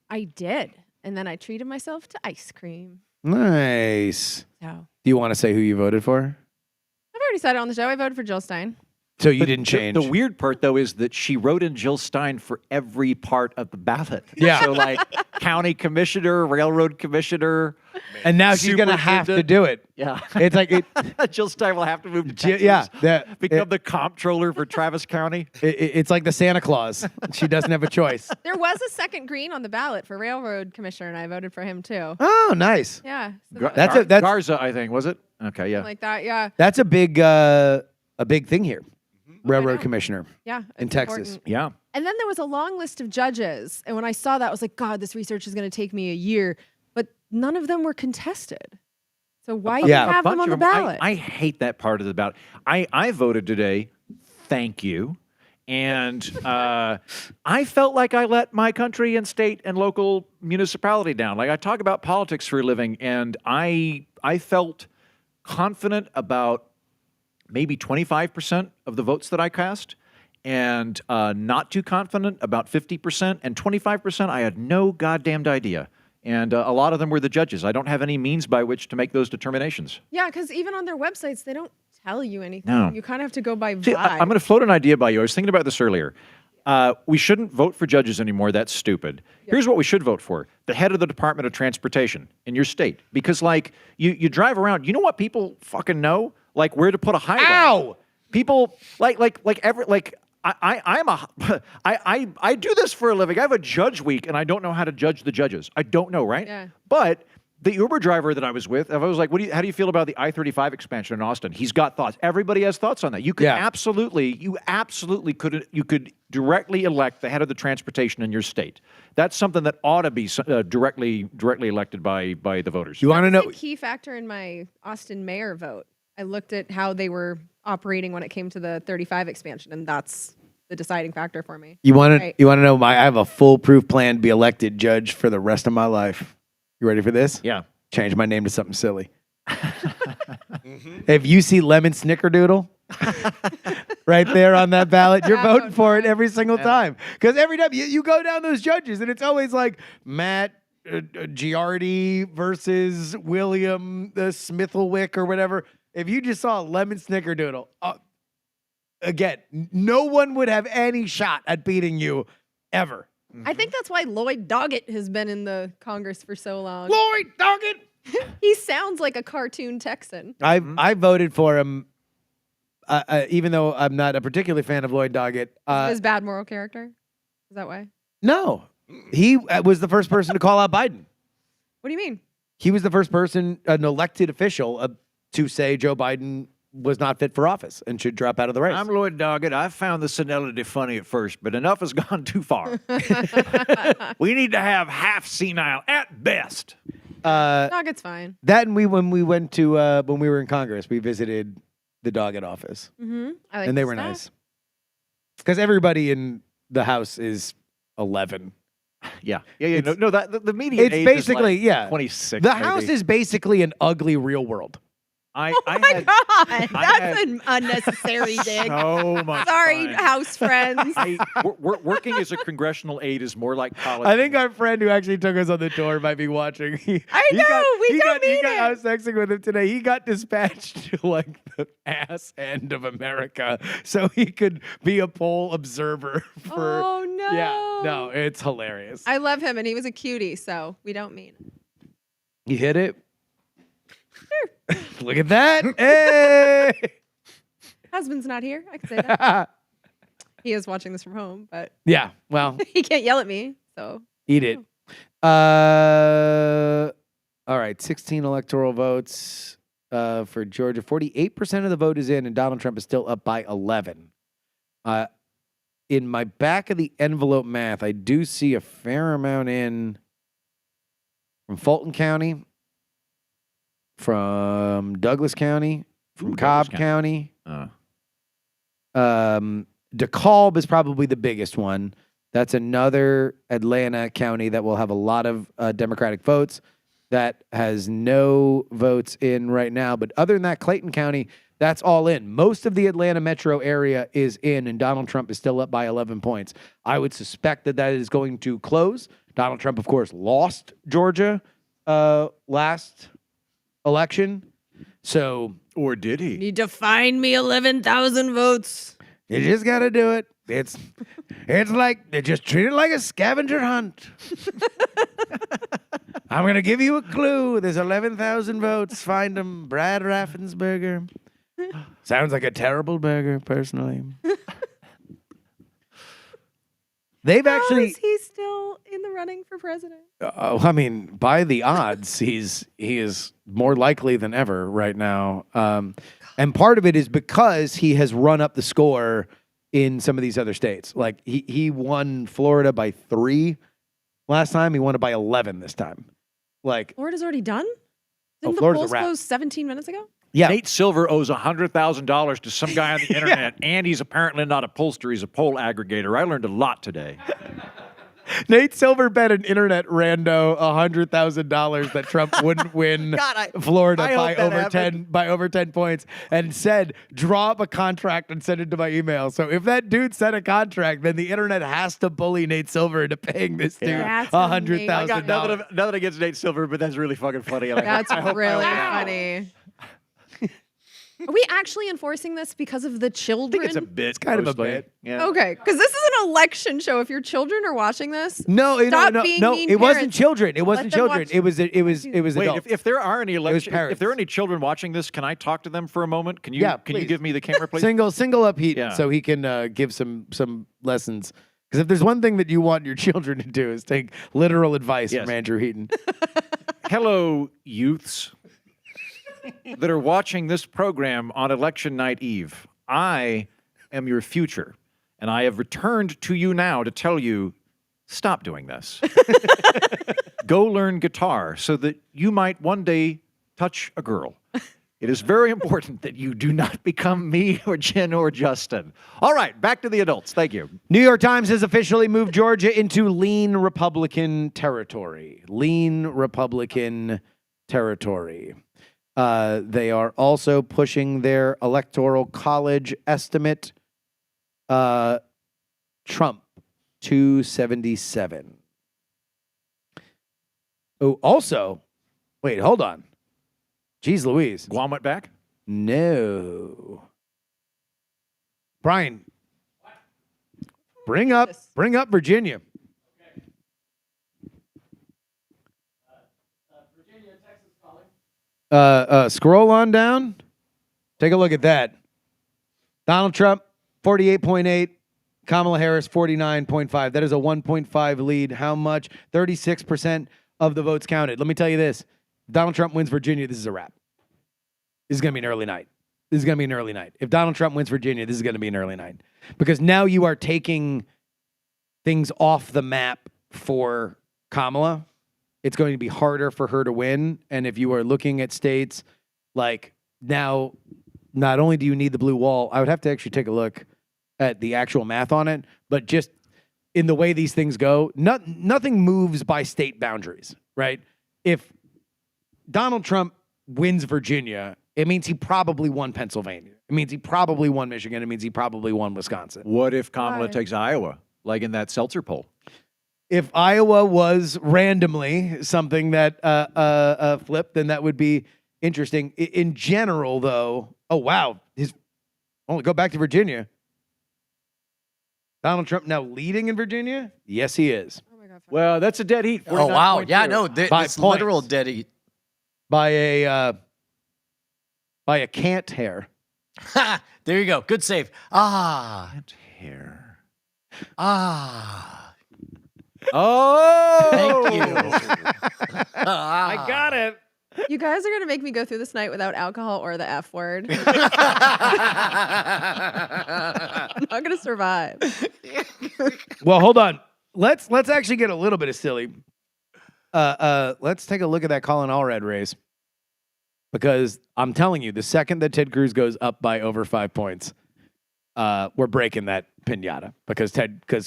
I did. And then I treated myself to ice cream. Nice. So Do you want to say who you voted for? I've already said it on the show. I voted for Jill Stein. So you didn't change. The weird part, though, is that she wrote in Jill Stein for every part of the ballot. Yeah. So, like, county commissioner, railroad commissioner. And now she's going to have to do it. Yeah. It's like it. Jill Stein will have to move to Texas. Yeah. Become the comptroller for Travis County. It's like the Santa Claus. She doesn't have a choice. There was a second green on the ballot for railroad commissioner, and I voted for him too. Oh, nice. Yeah. So That's Garza, I think, was it? Okay, yeah. like that. Yeah. That's a big thing here. Railroad commissioner Yeah. in it's Texas. important. Yeah. And then there was a long list of judges. And when I saw that, I was like, God, this research is going to take me a year. But none of them were contested. So why you Yeah. have them on the ballot? I hate that part of the ballot. I voted today. Thank you. And I felt like I let my country and state and local municipality down. Like I talk about politics for a living, and I felt confident about maybe 25% of the votes that I cast, and not too confident about 50%, and 25% I had no goddamned idea. And a lot of them were the judges. I don't have any means by which to make those determinations. Yeah, because even on their websites, they don't tell you anything. No. You kind of have to go by vibe. See, I'm going to float an idea by you. I was thinking about this earlier. We shouldn't vote for judges anymore. That's stupid. Here's what we should vote for: the head of the Department of Transportation in your state. Because, like, you drive around, you know what people fucking know? Like, where to put a highway. Ow! People, I do this for a living. I have a judge week, and I don't know how to judge the judges. I don't know, right? Yeah. But the Uber driver that I was with, I was like, how do you feel about the I-35 expansion in Austin? He's got thoughts. Everybody has thoughts on that. You could you could directly elect the head of the transportation in your state. That's something that ought to be directly elected by the voters. You want to know? A key factor in my Austin mayor vote. I looked at how they were operating when it came to the 35 expansion, and that's the deciding factor for me. You want to? Right. You want to know? I have a foolproof plan to be elected judge for the rest of my life. You ready for this? Yeah. Change my name to something silly. If you see lemon snickerdoodle right there on that ballot, you're voting for it every single time. Because every time you go down those judges, and it's always like Matt Giardi versus William Smithelwick or whatever. If you just saw a lemon snickerdoodle, again, no one would have any shot at beating you ever. I think that's why Lloyd Doggett has been in the Congress for so long. Lloyd Doggett! He sounds like a cartoon Texan. I voted for him, even though I'm not a particular fan of Lloyd Doggett. His bad moral character? Is that why? No, he was the first person to call out Biden. What do you mean? He was the first person, an elected official, to say Joe Biden was not fit for office and should drop out of the race. I'm Lloyd Doggett. I found the senility funny at first, but enough has gone too far. We need to have half senile at best. Doggett's fine. That and when we went to when we were in Congress, we visited the Doggett office, I like and they the were staff. nice because everybody in the House is 11. Yeah. No, that the median It's age basically is like 26. The maybe. House is basically an ugly real world. Oh my God, that's an unnecessary dig. So much Sorry, fun. House friends. Working as a congressional aide is more like college. I think our friend who actually took us on the tour might be watching. We don't mean I it. was texting with him today. He got dispatched to like the ass end of America so he could be a poll observer for. Oh no. Yeah, no, it's hilarious. I love him, and he was a cutie, so we don't mean it. You hit it. Look at that. Hey. Husband's not here. I can say that. He is watching this from home, but Yeah, well, he can't yell at me. So eat it. All right, 16 electoral votes for Georgia. 48% of the vote is in, and Donald Trump is still up by 11. In my back of the envelope math, I do see a fair amount in from Fulton County, from Douglas County, from Cobb Douglas County. DeKalb is probably the biggest one. That's another Atlanta county that will have a lot of Democratic votes. That has no votes in right now. But other than that, Clayton County, that's all in. Most of the Atlanta metro area is in, and Donald Trump is still up by 11 points. I would suspect that is going to close. Donald Trump, of course, lost Georgia last election. So, or did he? need to find me 11,000 votes. you just got to do it. It's like they just treat it like a scavenger hunt. I'm going to give you a clue. There's 11,000 votes. Find them. Brad Raffensperger. Sounds like a terrible burger, personally. They've How actually. is he still in the running for president? I mean, by the odds, he is more likely than ever right now. And part of it is because he has run up the score in some of these other states. Like he won Florida by 3 last time. He won it by 11 this time. Like Florida's already done? Didn't the Florida's a polls wrap. close 17 minutes ago? Yeah. Nate Silver owes $100,000 to some guy on the internet, and he's apparently not a pollster. He's a poll aggregator. I learned a lot today. Nate Silver bet an internet rando $100,000 that Trump wouldn't win Florida I by hope that over 10 points, and said, "Draw up a contract and send it to my email." So if that dude sent a contract, then the internet has to bully Nate Silver into paying this dude That's $100,000. Nothing against Nate Silver, but that's really fucking funny. That's really funny. Are we actually enforcing this because of the children? It's a bit. It's kind of a mostly. bit. Yeah. Okay, because this is an election show. If your children are watching this, No, Stop no, being no. mean It wasn't parents. children. It wasn't them children. watch- It was Wait, adults. if there are any parents. if there are any children watching this, can I talk to them for a moment? Can you Yeah, can you please. give me the camera, please? Single up Heaton Yeah. so he can give some lessons. Because if there's one thing that you want your children to do is take literal advice Yes. from Andrew Heaton. Hello, youths that are watching this program on election night eve. I am your future, and I have returned to you now to tell you, stop doing this. Go learn guitar so that you might one day touch a girl. It is very important that you do not become me or Jen or Justin. All right, back to the adults. Thank you. New York Times has officially moved Georgia into lean Republican territory. Lean Republican territory. They are also pushing their electoral college estimate. Trump 277. Oh, also, wait, hold on. Jeez Louise. Guam went back? No. Brian. Bring up Virginia. Scroll on down. Take a look at that. Donald Trump, 48.8. Kamala Harris, 49.5. That is a 1.5 lead. How much? 36% of the votes counted. Let me tell you this. Donald Trump wins Virginia, this is a wrap. This is going to be an early night. If Donald Trump wins Virginia, this is going to be an early night. Because now you are taking things off the map for Kamala. It's going to be harder for her to win. And if you are looking at states like now, not only do you need the blue wall, I would have to actually take a look at the actual math on it, but just in the way these things go, nothing moves by state boundaries, right? If Donald Trump wins Virginia, it means he probably won Pennsylvania. It means he probably won Michigan. It means he probably won Wisconsin. What if Kamala Why? takes Iowa, like in that Seltzer poll? If Iowa was randomly something that flipped, then that would be interesting. In general, though, oh, wow. Go back to Virginia. Donald Trump now leading in Virginia? Yes, he is. Oh my God. Well, that's a dead heat. Oh, wow. 49.2. Yeah, no, By it's literal points. dead heat. By a cant hair. Ha! There you go. Good save. Ah. Hair. Ah. Oh, Thank you. I got it. You guys are going to make me go through this night without alcohol or the F word. I'm not going to survive. Well, hold on. Let's actually get a little bit of silly. Let's take a look at that Colin Allred race. Because I'm telling you, the second that Ted Cruz goes up by over 5 points, we're breaking that pinata because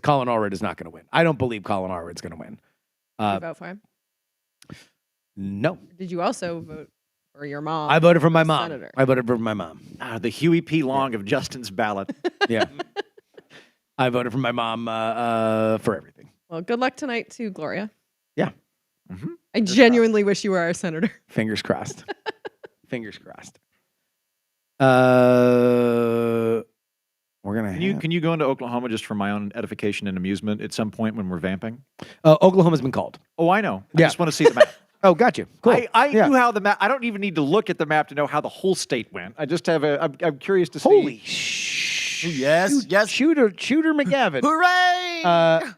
Colin Allred is not going to win. I don't believe Colin Allred's going to win. Did you vote for him? No. Did you also vote for your mom? I voted for my mom. Senator. I voted for my mom. The Huey P. Long of Justin's ballot. Yeah. I voted for my mom for everything. Well, good luck tonight to Gloria. Yeah. I genuinely wish you were our senator. Fingers crossed. Fingers crossed. We're gonna. Can you go into Oklahoma just for my own edification and amusement at some point when we're vamping? Oklahoma's been called. Oh, I know. I Yeah. just want to see the map. Oh, got you. Cool. I Yeah. knew how the map. I don't even need to look at the map to know how the whole state went. I just have I'm curious to see. Holy Yes, yes. Shooter McGavin. Hooray!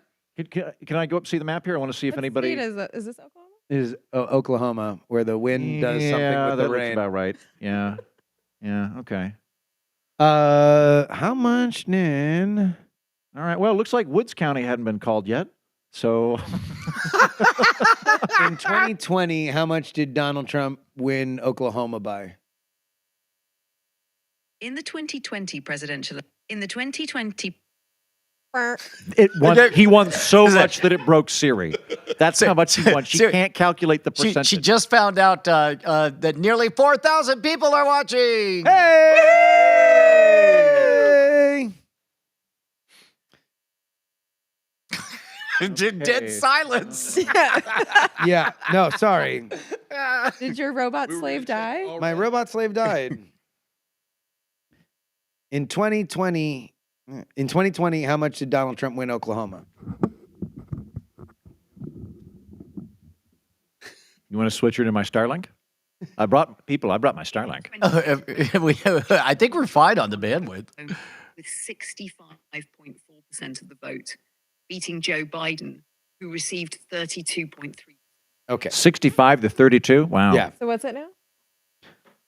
Can I go up and see the map here? I want to see if What anybody. state is that? Is this Oklahoma? Is Oklahoma, where the wind does something Yeah, with that the looks rain. about right. Yeah. Yeah. Okay. How much then? All right. Well, it looks like Woods County hadn't been called yet. So In 2020, how much did Donald Trump win Oklahoma by? In the 2020 he won so much that it broke Siri. That's how much he won. She Siri- can't calculate the percentage. She just found out that nearly 4,000 people are watching. Hey! Dead silence. Yeah, no, sorry. Did your robot slave die? My robot slave died. In 2020, how much did Donald Trump win Oklahoma? You want to switch her to my Starlink? I brought my Starlink. I think we're fine on the bandwidth. with 65.4% of the vote, beating Joe Biden, who received 32.3%. Okay. 65 to 32? Wow. Yeah. So what's it now?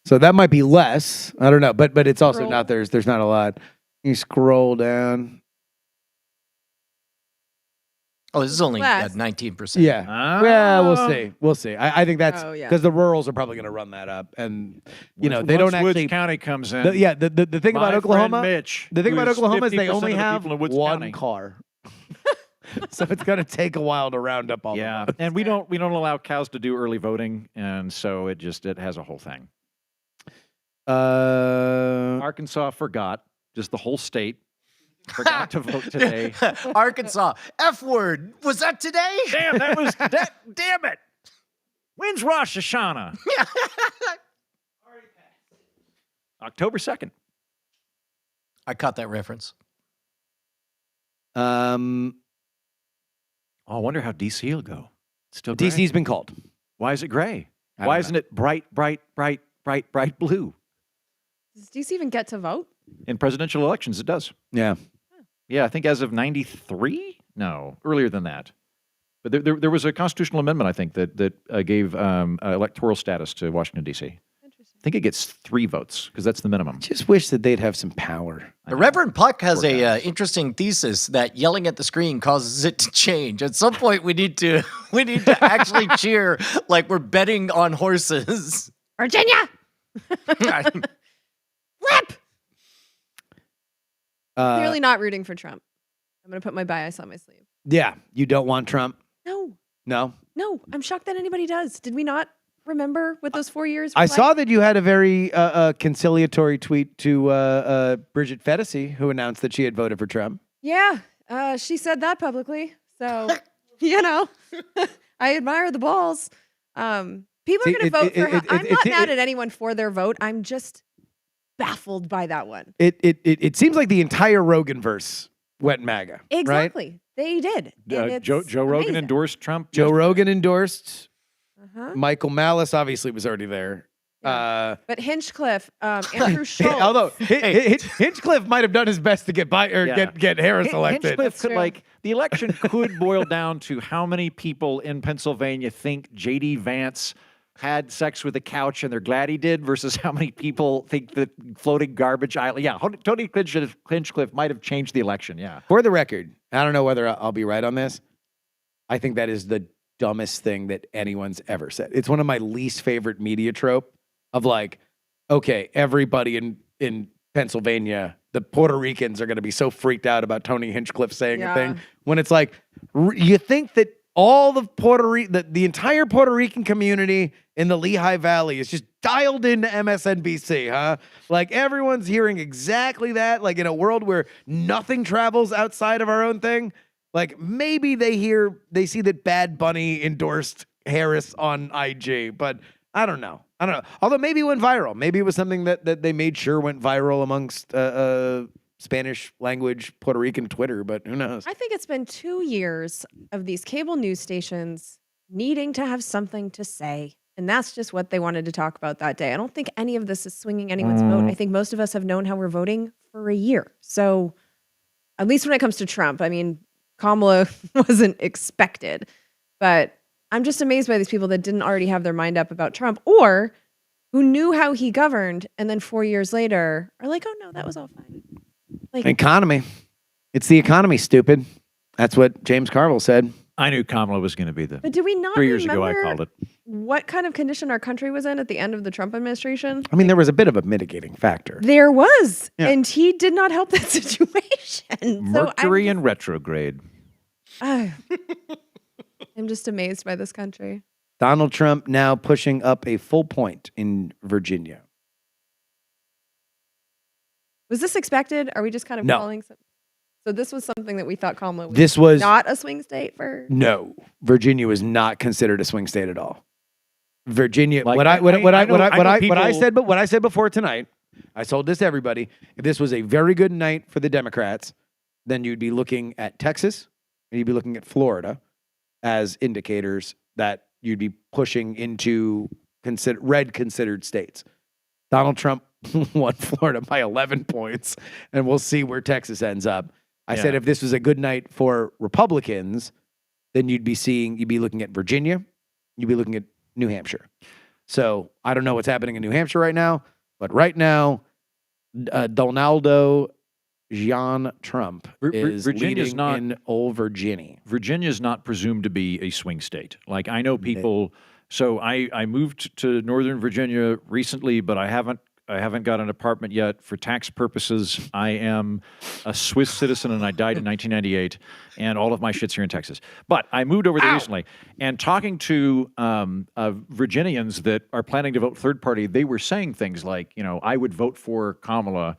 So that might be less. I don't know, but it's also Scroll. not there's not a lot. You scroll down. Oh, this is only Less. 19%. Yeah. Well, we'll see. We'll see. I think that's Oh, yeah. because the rurals are probably going to run that up, and they Once don't Woods actually. County comes in. The thing about my Oklahoma, friend Mitch, the thing who about is Oklahoma is they 50% only of the have people in Woods one County. car, so it's going to take a while to round up all. Yeah, the votes. and we don't allow cows to do early voting, and so it has a whole thing. Arkansas forgot, just the whole state forgot to vote today. Arkansas. F word. Was that today? Damn, damn it. When's Rosh Hashanah? October 2nd. I caught that reference. Oh, I wonder how DC will go. It's still gray. DC's been called. Why is it gray? I don't Why know. isn't it bright blue? Does DC even get to vote? In presidential elections, it does. Yeah. Yeah, I think as of 93? No, earlier than that. But there was a constitutional amendment, I think, that gave electoral status to Washington, D.C. Interesting. I think it gets 3 votes because that's the minimum. Just wish that they'd have some power. The Reverend Puck has Poor a guy. interesting thesis that yelling at the screen causes it to change. At some point, we need to actually cheer like we're betting on horses. Virginia! Flip! Clearly not rooting for Trump. I'm going to put my bias on my sleeve. Yeah, you don't want Trump. No, No. I'm shocked that anybody does. Did we not remember what those 4 years were I like? saw that you had a very conciliatory tweet to Bridget Fetisi, who announced that she had voted for Trump. Yeah, she said that publicly. So, I admire the balls. People See, are going to vote for her. I'm not it- mad at anyone for their vote. I'm just baffled by that one. It seems like the entire Rogan verse went MAGA. Right? Exactly. They did. And Joe it's Rogan amazing. endorsed Trump. Joe Rogan endorsed. Uh-huh. Michael Malice obviously was already there. But Hinchcliffe, Andrew Schultz. Although Hinchcliffe might have done his best to get Yeah. get Harris elected. Hinchcliffe That's could, true. the election could boil down to how many people in Pennsylvania think J.D. Vance had sex with a couch and they're glad he did versus how many people think that floating garbage island. Yeah, Tony Hinchcliffe might have changed the election. Yeah. For the record, I don't know whether I'll be right on this. I think that is the dumbest thing that anyone's ever said. It's one of my least favorite media trope of like, okay, everybody in Pennsylvania, the Puerto Ricans are going to be so freaked out about Tony Hinchcliffe saying a thing when it's like, you think that all the the entire Puerto Rican community in the Lehigh Valley is just dialed into MSNBC, huh? Like everyone's hearing exactly that. Like in a world where nothing travels outside of our own thing, like maybe they see that Bad Bunny endorsed Harris on IG, but I don't know. Although maybe it went viral. Maybe it was something that they made sure went viral amongst Spanish language Puerto Rican Twitter, but who knows? I think it's been 2 years of these cable news stations needing to have something to say. And that's just what they wanted to talk about that day. I don't think any of this is swinging anyone's vote. I think most of us have known how we're voting for a year. So at least when it comes to Trump, I mean, Kamala wasn't expected. But I'm just amazed by these people that didn't already have their mind up about Trump or who knew how he governed and then 4 years later are like, oh no, that was all fine. Like, Economy. It's the economy, stupid. That's what James Carville said. I knew Kamala was going to be the. But do we not 3 years ago, I remember called it. what kind of condition our country was in at the end of the Trump administration? I mean, there was a bit of a mitigating factor. There was, Yeah. and he did not help that situation. Mercury in retrograde. I'm just amazed by this country. Donald Trump now pushing up a full point in Virginia. Was this expected? Are we just kind of No. calling something? So this was something that we thought Kamala was, This was not a swing state for. No, Virginia was not considered a swing state at all. Virginia, Like, what I know said, but what I said before tonight, I told this to everybody. If this was a very good night for the Democrats, then you'd be looking at Texas and you'd be looking at Florida as indicators that you'd be pushing into red considered states. Donald Trump won Florida by 11 points, and we'll see where Texas ends up. I said if this was a good night for Republicans, then you'd be looking at Virginia, you'd be looking at New Hampshire. So I don't know what's happening in New Hampshire right now, but right now, Donaldo Jean Trump is Virginia's leading not- in old Virginia. Virginia's not presumed to be a swing state. Like I know people. So I moved to Northern Virginia recently, but I haven't got an apartment yet. For tax purposes, I am a Swiss citizen and I died in 1998, and all of my shit's here in Texas. But I moved over there recently, and talking to Virginians that are planning to vote third party, they were saying things like, I would vote for Kamala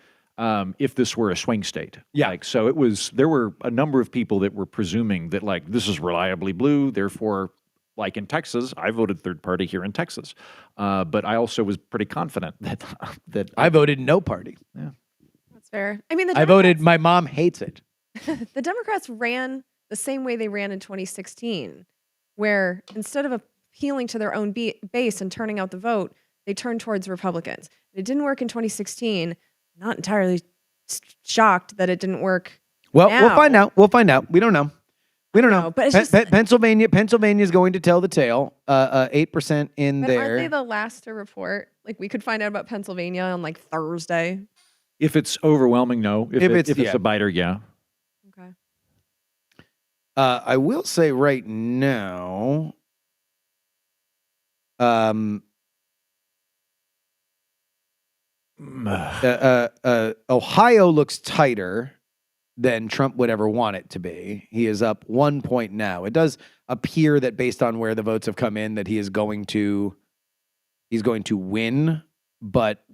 if this were a swing state. Yeah. Like, so there were a number of people that were presuming that like this is reliably blue, therefore. Like in Texas, I voted third party here in Texas, but I also was pretty confident that I voted no party. That's fair. I mean, I voted. My mom hates it. the Democrats ran the same way they ran in 2016, where instead of appealing to their own base and turning out the vote, they turned towards Republicans. It didn't work in 2016. Not entirely shocked that it didn't work. Well, now. we'll find out. We'll find out. We don't know. We don't know. No, but it's just- Pennsylvania is going to tell the tale. 8% in But there. aren't they the last to report? Like we could find out about Pennsylvania on like Thursday. if it's overwhelming, no. If it's yeah. a biter, yeah. Okay. I will say right now, Ohio looks tighter than Trump would ever want it to be. He is up 1 point now. It does appear that based on where the votes have come in, that he's going to win, but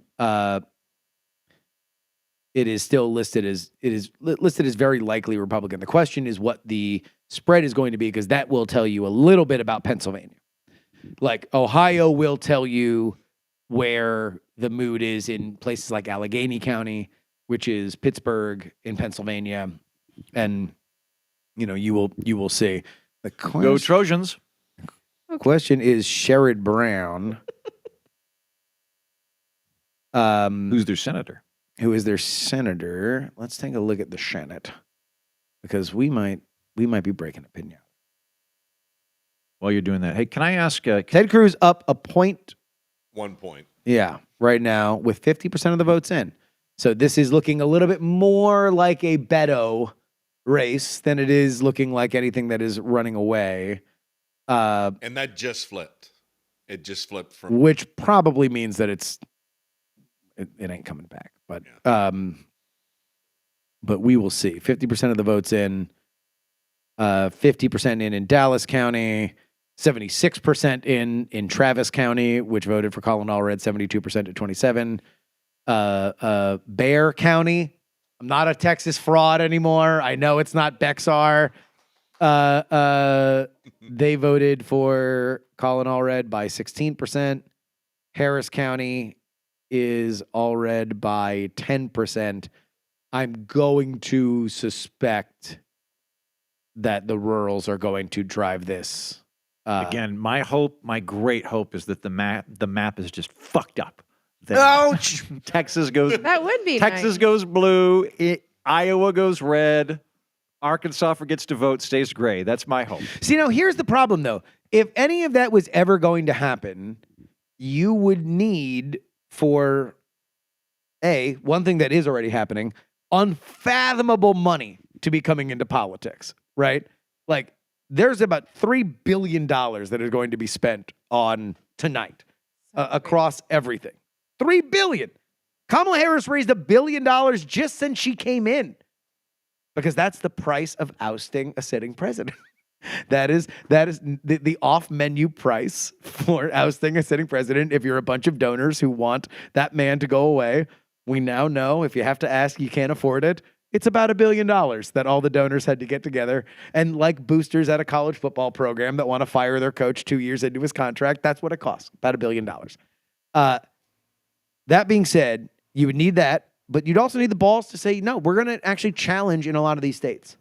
it is still listed as very likely Republican. The question is what the spread is going to be, because that will tell you a little bit about Pennsylvania. Like Ohio will tell you where the mood is in places like Allegheny County, which is Pittsburgh in Pennsylvania, and you will see. The Go Trojans. question is Sherrod Brown, Who's their senator? who is their senator. Let's take a look at the Senate, because we might be breaking opinion. While you're doing that, hey, can I ask? Ted Cruz up a point. 1 point. Yeah, right now with 50% of the votes in. So this is looking a little bit more like a Beto race than it is looking like anything that is running away. And that just flipped. It just flipped from. Which probably means that it ain't coming back. But we will see. 50% of the votes in, 50% in Dallas County, 76% in Travis County, which voted for Colin Allred, 72% to 27. Bexar County. I'm not a Texas fraud anymore. I know it's not Bexar. They voted for Colin Allred by 16%. Harris County is Allred by 10%. I'm going to suspect that the rurals are going to drive this. Again, my great hope is that the map is just fucked up. Ouch! Texas goes. That would be Texas nice. goes blue. Iowa goes red. Arkansas forgets to vote, stays gray. That's my hope. See, now here's the problem, though. If any of that was ever going to happen, you would need for one thing that is already happening, unfathomable money to be coming into politics, right? Like there's about $3 billion that is going to be spent on tonight across everything. $3 billion. Kamala Harris raised $1 billion just since she came in, because that's the price of ousting a sitting president. That is the off-menu price for ousting a sitting president. If you're a bunch of donors who want that man to go away, we now know if you have to ask, you can't afford it. It's about $1 billion that all the donors had to get together. And like boosters at a college football program that want to fire their coach 2 years into his contract, that's what it costs, about $1 billion. That being said, you would need that, but you'd also need the balls to say, no, we're going to actually challenge in a lot of these states.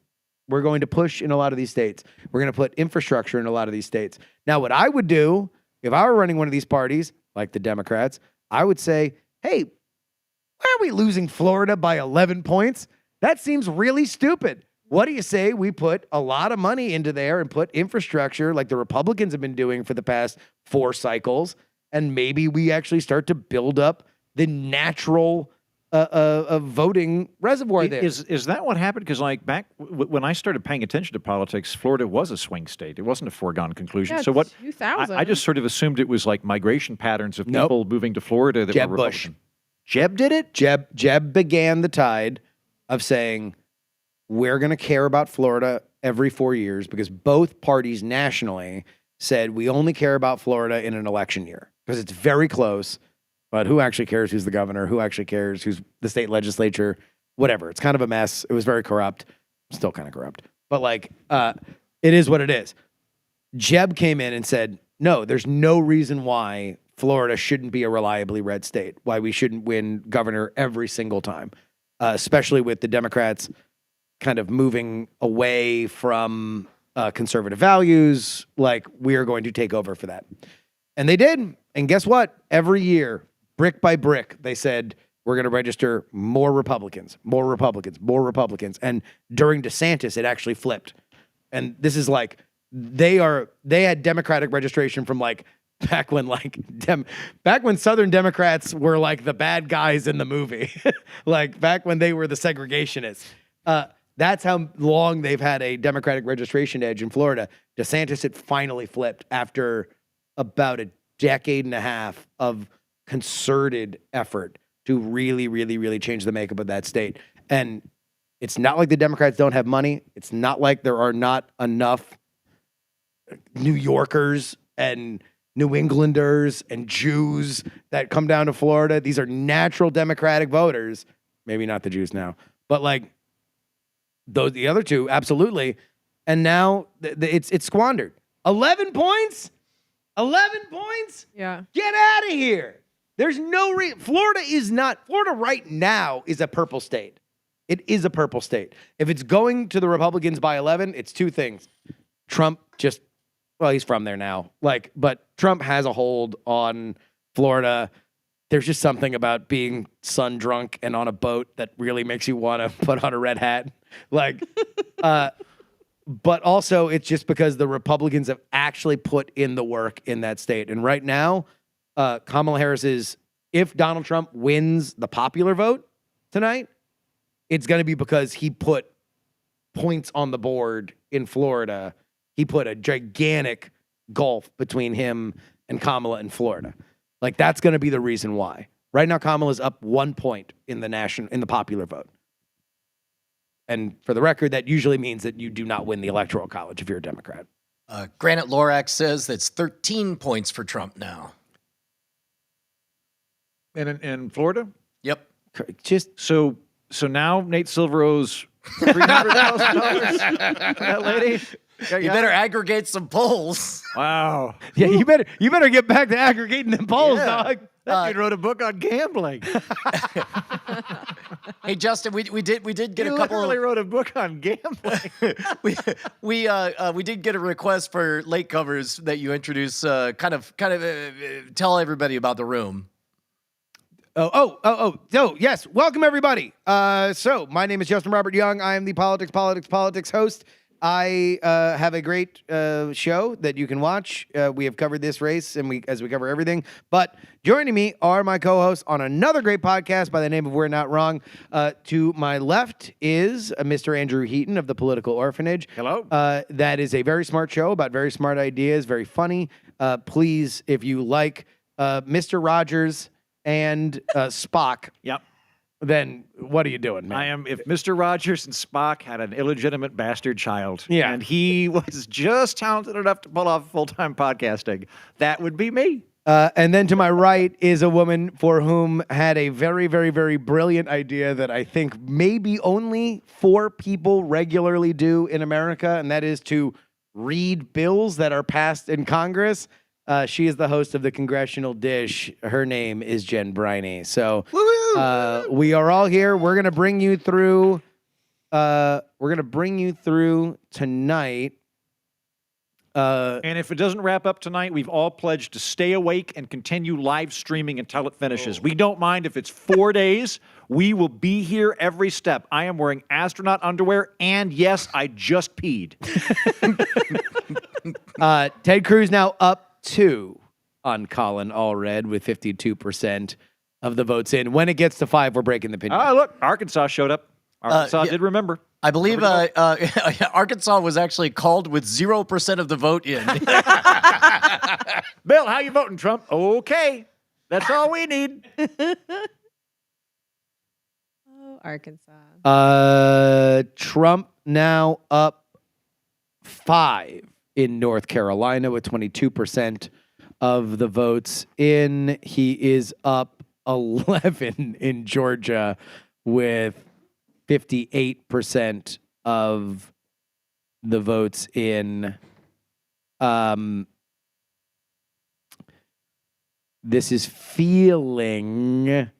We're going to push in a lot of these states. We're going to put infrastructure in a lot of these states. Now, what I would do if I were running one of these parties, like the Democrats, I would say, hey, why are we losing Florida by 11 points? That seems really stupid. What do you say we put a lot of money into there and put infrastructure like the Republicans have been doing for the past 4 cycles, and maybe we actually start to build up the natural voting reservoir there. Is that what happened? Because like back when I started paying attention to politics, Florida was a swing state. It wasn't a foregone conclusion. Yeah, so what? 2000. I just sort of assumed it was like migration patterns of people moving to Florida that Jeb were Bush. Republican. Jeb did it. Jeb began the tide of saying, we're going to care about Florida every 4 years, because both parties nationally said we only care about Florida in an election year because it's very close. But who actually cares who's the governor? Who actually cares who's the state legislature? Whatever. It's kind of a mess. It was very corrupt. Still kind of corrupt. But like, it is what it is. Jeb came in and said, no, there's no reason why Florida shouldn't be a reliably red state, why we shouldn't win governor every single time, especially with the Democrats kind of moving away from conservative values. Like, we are going to take over for that. And they did. And guess what? Every year, brick by brick, they said, we're going to register more Republicans, more Republicans, more Republicans. And during DeSantis, it actually flipped. And this is like, they had Democratic registration from like back when Southern Democrats were like the bad guys in the movie, like back when they were the segregationists. That's how long they've had a Democratic registration edge in Florida. DeSantis, it finally flipped after about a decade and a half of concerted effort to really, really, really change the makeup of that state. And it's not like the Democrats don't have money. It's not like there are not enough New Yorkers and New Englanders and Jews that come down to Florida. These are natural Democratic voters. Maybe not the Jews now, but like the other two, absolutely. And now it's squandered. 11 points? 11 points? Yeah. Get out of here. There's no reason. Florida right now is a purple state. It is a purple state. If it's going to the Republicans by 11, it's two things. Trump he's from there now. But Trump has a hold on Florida. There's just something about being sun drunk and on a boat that really makes you want to put on a red hat. But also it's just because the Republicans have actually put in the work in that state. And right now, Kamala Harris is, if Donald Trump wins the popular vote tonight, it's going to be because he put points on the board in Florida. He put a gigantic gulf between him and Kamala in Florida. Like, that's going to be the reason why. Right now, Kamala's up 1 point in the popular vote. And for the record, that usually means that you do not win the Electoral College if you're a Democrat. Granite Lorax says that's 13 points for Trump now. And in Florida? Yep. Just So now Nate Silver owes $300,000. That lady. You better aggregate some polls. Wow. yeah, you better get back to aggregating them polls, Yeah. dog. That dude wrote a book on gambling. Hey, Justin, we did get He a couple. literally wrote a book on gambling. we did get a request for late covers that you introduce. Kind of tell everybody about the room. So, yes. Welcome, everybody. So, my name is Justin Robert Young. I am the Politics host. I have a great show that you can watch. We have covered this race, and as we cover everything. But joining me are my co-hosts on another great podcast by the name of We're Not Wrong. To my left is Mr. Andrew Heaton of the Political Orphanage. Hello. That is a very smart show about very smart ideas, very funny. Please, if you like Mr. Rogers and Spock, Yep. then what are you doing, man? I am. If Mr. Rogers and Spock had an illegitimate bastard child, Yeah. and he was just talented enough to pull off full-time podcasting, that would be me. And then to my right is a woman for whom had a very, very, very brilliant idea that I think maybe only 4 people regularly do in America, and that is to read bills that are passed in Congress. She is the host of the Congressional Dish. Her name is Jen Briney. So we are all here. We're gonna bring you through. Tonight. And if it doesn't wrap up tonight, we've all pledged to stay awake and continue live streaming until it finishes. We don't mind if it's 4 days. We will be here every step. I am wearing astronaut underwear, and yes, I just peed. Ted Cruz now up 2 on Colin Allred with 52% of the votes in. When it gets to 5, we're breaking the opinion. Oh, look, Arkansas showed up. Arkansas did remember. I believe Arkansas was actually called with 0% of the vote in. Bill, how you voting, Trump? Okay. That's all we need. Oh, Arkansas. Trump now up 5 in North Carolina with 22% of the votes in. He is up 11 in Georgia with 58% of the votes in. This is feeling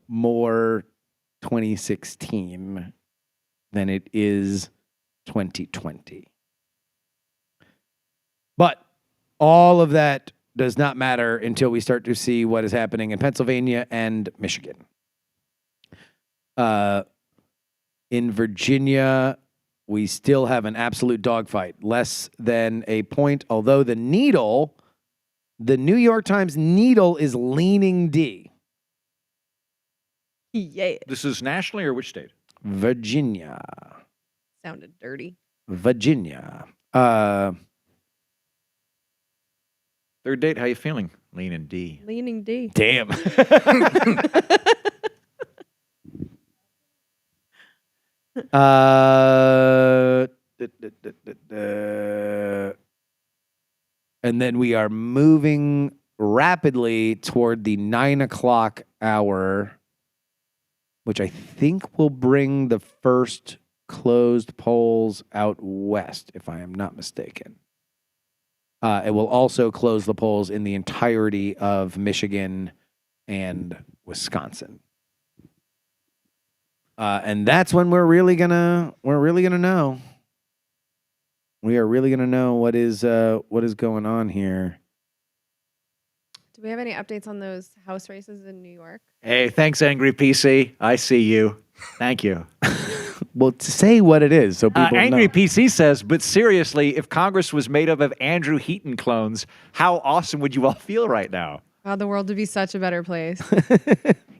more 2016 than it is 2020. But all of that does not matter until we start to see what is happening in Pennsylvania and Michigan. In Virginia, we still have an absolute dogfight, less than a point, although the New York Times needle is leaning D. Yeah. This is nationally or which state? Virginia. Sounded dirty. Virginia. Third date, how you feeling? Leaning D. Leaning D. Damn. And then we are moving rapidly toward the 9:00 hour, which I think will bring the first closed polls out west, if I am not mistaken. It will also close the polls in the entirety of Michigan and Wisconsin. And that's when we're really gonna know. We are really gonna know what is going on here. Do we have any updates on those House races in New York? Hey, thanks, Angry PC. I see you. Thank you. Well, to say what it is, so people Angry know. PC says, but seriously, if Congress was made up of Andrew Heaton clones, how awesome would you all feel right now? Wow, the world would be such a better place.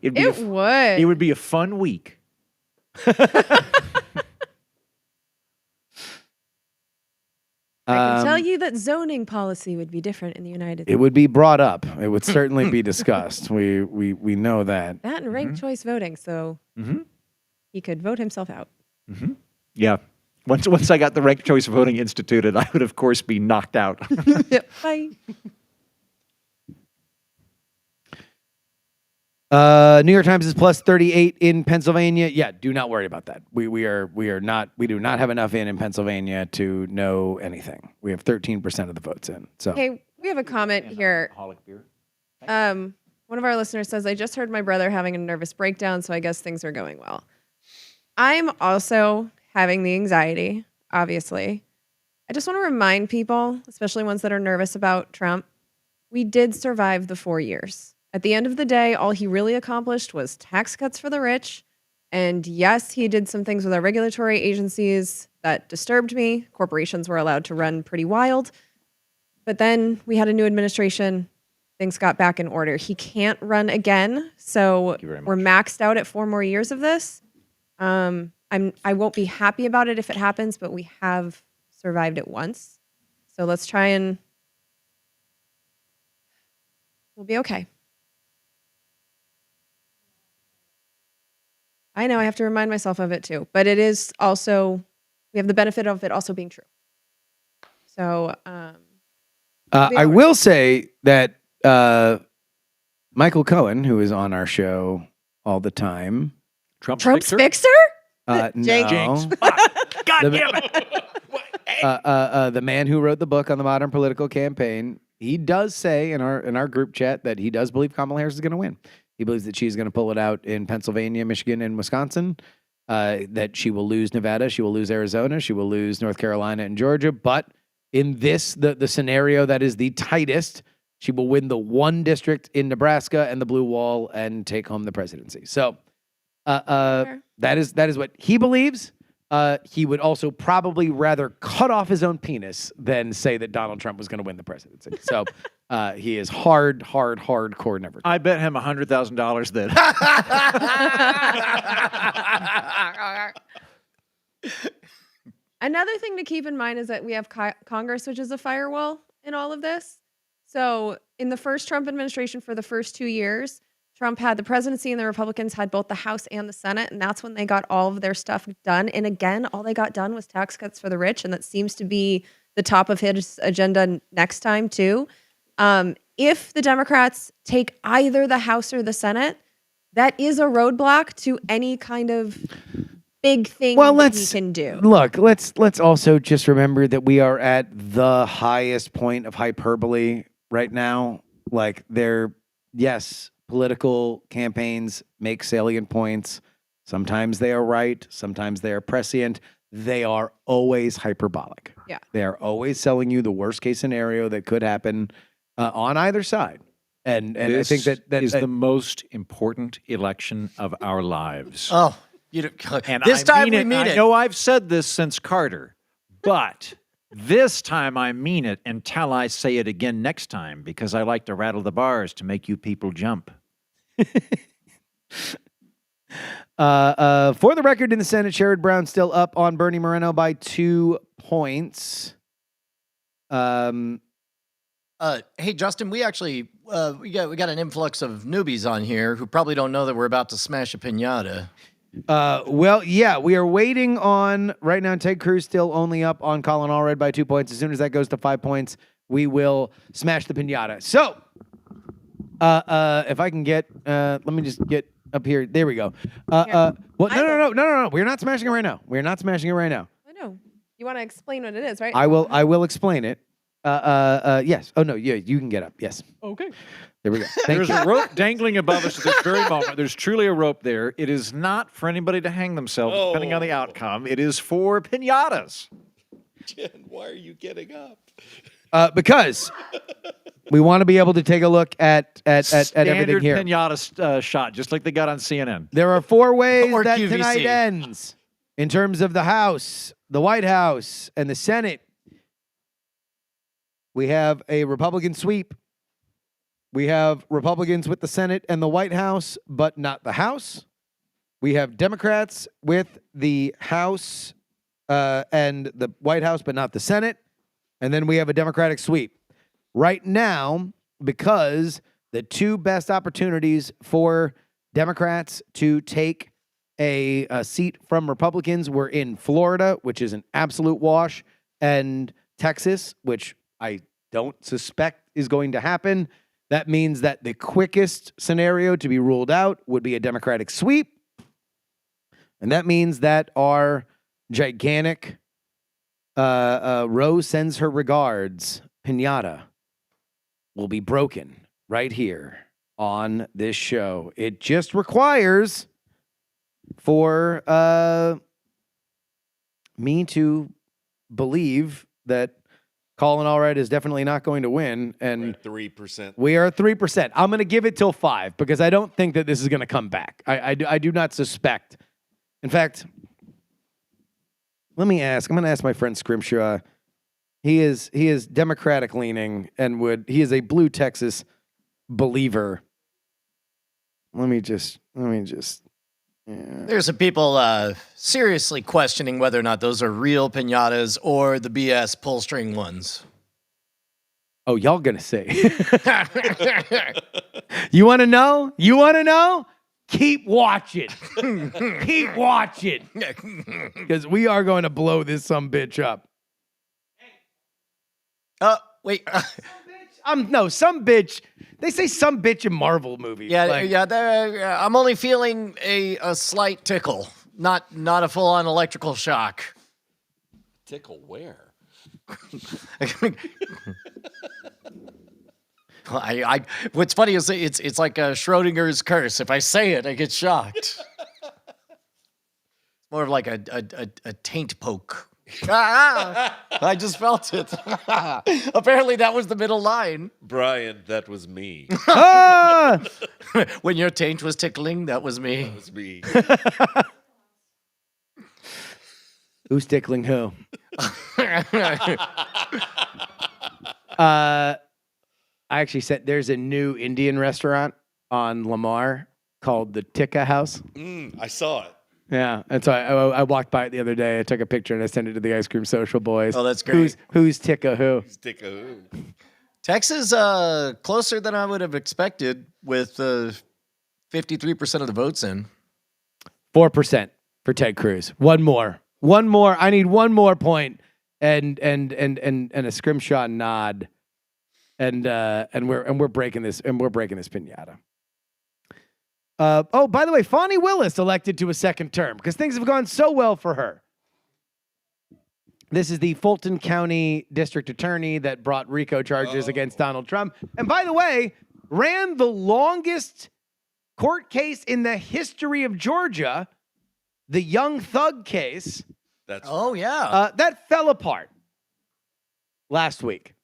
It'd be It would. It would be a fun week. I can tell you that zoning policy would be different in the United States. It would be brought up. It would certainly be discussed. We know that. That and ranked choice voting, so he could vote himself out. Yeah. Once I got the ranked choice voting instituted, I would, of course, be knocked out. Yep. Bye. New York Times is plus 38 in Pennsylvania. Yeah, do not worry about that. We do not have enough in Pennsylvania to know anything. We have 13% of the votes in. So Okay, we have a comment here. One of our listeners says, I just heard my brother having a nervous breakdown, so I guess things are going well. I'm also having the anxiety, obviously. I just want to remind people, especially ones that are nervous about Trump, we did survive the 4 years. At the end of the day, all he really accomplished was tax cuts for the rich, And yes, he did some things with our regulatory agencies that disturbed me. Corporations were allowed to run pretty wild. But then we had a new administration. Things got back in order. He can't run again. So we're maxed out at 4 more years of this. I won't be happy about it if it happens, but we have survived it once. So let's try and we'll be okay. I know I have to remind myself of it too, but it is also, we have the benefit of it also being true. So, I will say that Michael Cohen, who is on our show all the time, Trump's fixer? no, Jinx. God damn it. the man who wrote the book on the modern political campaign, he does say in our group chat that he does believe Kamala Harris is going to win. He believes that she's going to pull it out in Pennsylvania, Michigan, and Wisconsin. That she will lose Nevada, she will lose Arizona, she will lose North Carolina and Georgia. But in this, the scenario that is the tightest, she will win the one district in Nebraska and the blue wall and take home the presidency. So that is what he believes. He would also probably rather cut off his own penis than say that Donald Trump was going to win the presidency. So he is hardcore never. I bet him $100,000 that. Another thing to keep in mind is that we have Congress, which is a firewall in all of this. So in the first Trump administration for the first 2 years, Trump had the presidency and the Republicans had both the House and the Senate. And that's when they got all of their stuff done. And again, all they got done was tax cuts for the rich. And that seems to be the top of his agenda next time too. If the Democrats take either the House or the Senate, that is a roadblock to any kind of big thing that he can do. Look, let's also just remember that we are at the highest point of hyperbole right now. Like yes, political campaigns make salient points. Sometimes they are right. Sometimes they are prescient. They are always hyperbolic. Yeah. They are always selling you the worst case scenario that could happen on either side. And I think that is the most important election of our lives. Oh, And this time we mean I it. know I've said this since Carter, but this time I mean it until I say it again next time, because I like to rattle the bars to make you people jump. For the record, in the Senate, Sherrod Brown still up on Bernie Moreno by 2 points. Hey, Justin, we actually we got an influx of newbies on here who probably don't know that we're about to smash a pinata. Well, yeah, we are waiting on right now. Ted Cruz still only up on Colin Allred by 2 points. As soon as that goes to 5 points, we will smash the pinata. So, if I can get, let me just get up here. There we go. Well, no. We're not smashing it right now. We're not smashing it right now. I know. You want to explain what it is, right? I will explain it. Yes. Oh no. Yeah, you can get up. Yes. Okay. There we go. Thank There's you. a rope dangling above us at this very moment. There's truly a rope there. It is not for anybody to hang themselves, depending on the outcome. It is for pinatas. Jen, why are you getting up? Because we want to be able to take a look at everything Standard here. pinata shot, just like they got on CNN. There are 4 ways Or that QVC. tonight ends in terms of the House, the White House, and the Senate. We have a Republican sweep. We have Republicans with the Senate and the White House, but not the House. We have Democrats with the House and the White House, but not the Senate. And then we have a Democratic sweep. Right now, because the 2 best opportunities for Democrats to take a seat from Republicans were in Florida, which is an absolute wash, and Texas, which I don't suspect is going to happen. That means that the quickest scenario to be ruled out would be a Democratic sweep. And that means that our gigantic Rose sends her regards pinata will be broken right here on this show. It just requires for me to believe that Colin Allred is definitely not going to win, and 3%. we are 3%. I'm going to give it till 5 because I don't think that this is going to come back. I do not suspect In fact, let me ask. I'm going to ask my friend Scrimshaw. He is Democratic leaning and he is a blue Texas believer. Let me just. Yeah. There's some people seriously questioning whether or not those are real pinatas or the BS pull string ones. Oh, y'all gonna say? You want to know? You want to know? Keep watching. Keep watching. Because we are going to blow this sumbitch up. Wait. Some bitch. They say some bitch in Marvel movies. Yeah. I'm only feeling a slight tickle, not a full on electrical shock. Tickle where? What's funny is it's like a Schrodinger's curse. If I say it, I get shocked. It's more of like a taint poke. I just felt it. Apparently, that was the middle line. Brian, that was me. When your taint was tickling, that was me. That was me. Who's tickling who? I actually said there's a new Indian restaurant on Lamar called the Tikka House. I saw it. Yeah, and so I walked by it the other day. I took a picture and I sent it to the Ice Cream Social boys. Oh, that's great. Who's Tikka who? Stick a who. Texas, closer than I would have expected, with 53% of the votes in. 4% for Ted Cruz. One more. I need one more point, and a scrimshaw nod, and we're breaking this piñata. By the way, Fani Willis elected to a second term because things have gone so well for her. This is the Fulton County District Attorney that brought RICO charges against Donald Trump. And by the way, ran the longest court case in the history of Georgia, the Young Thug case. That fell apart last week.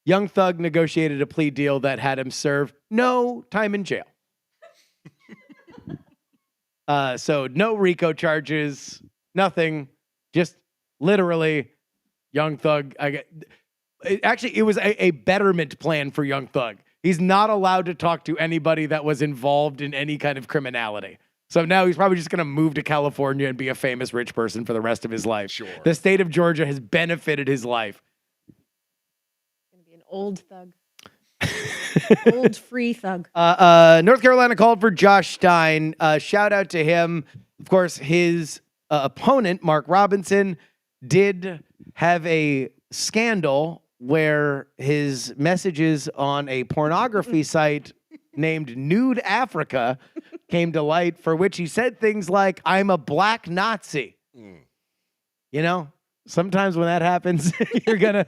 Young Thug negotiated a plea deal that had him serve no time in jail. So no RICO charges, nothing, just literally Young Thug. It was a betterment plan for Young Thug. He's not allowed to talk to anybody that was involved in any kind of criminality. So now he's probably just going to move to California and be a famous rich person for the rest of his life. Sure. The state of Georgia has benefited his life. Going to be an old thug. Old free thug. North Carolina called for Josh Stein. Shout out to him. Of course, his opponent, Mark Robinson, did have a scandal where his messages on a pornography site named Nude Africa came to light, for which he said things like, "I'm a black Nazi." You know, sometimes when that happens, you're gonna...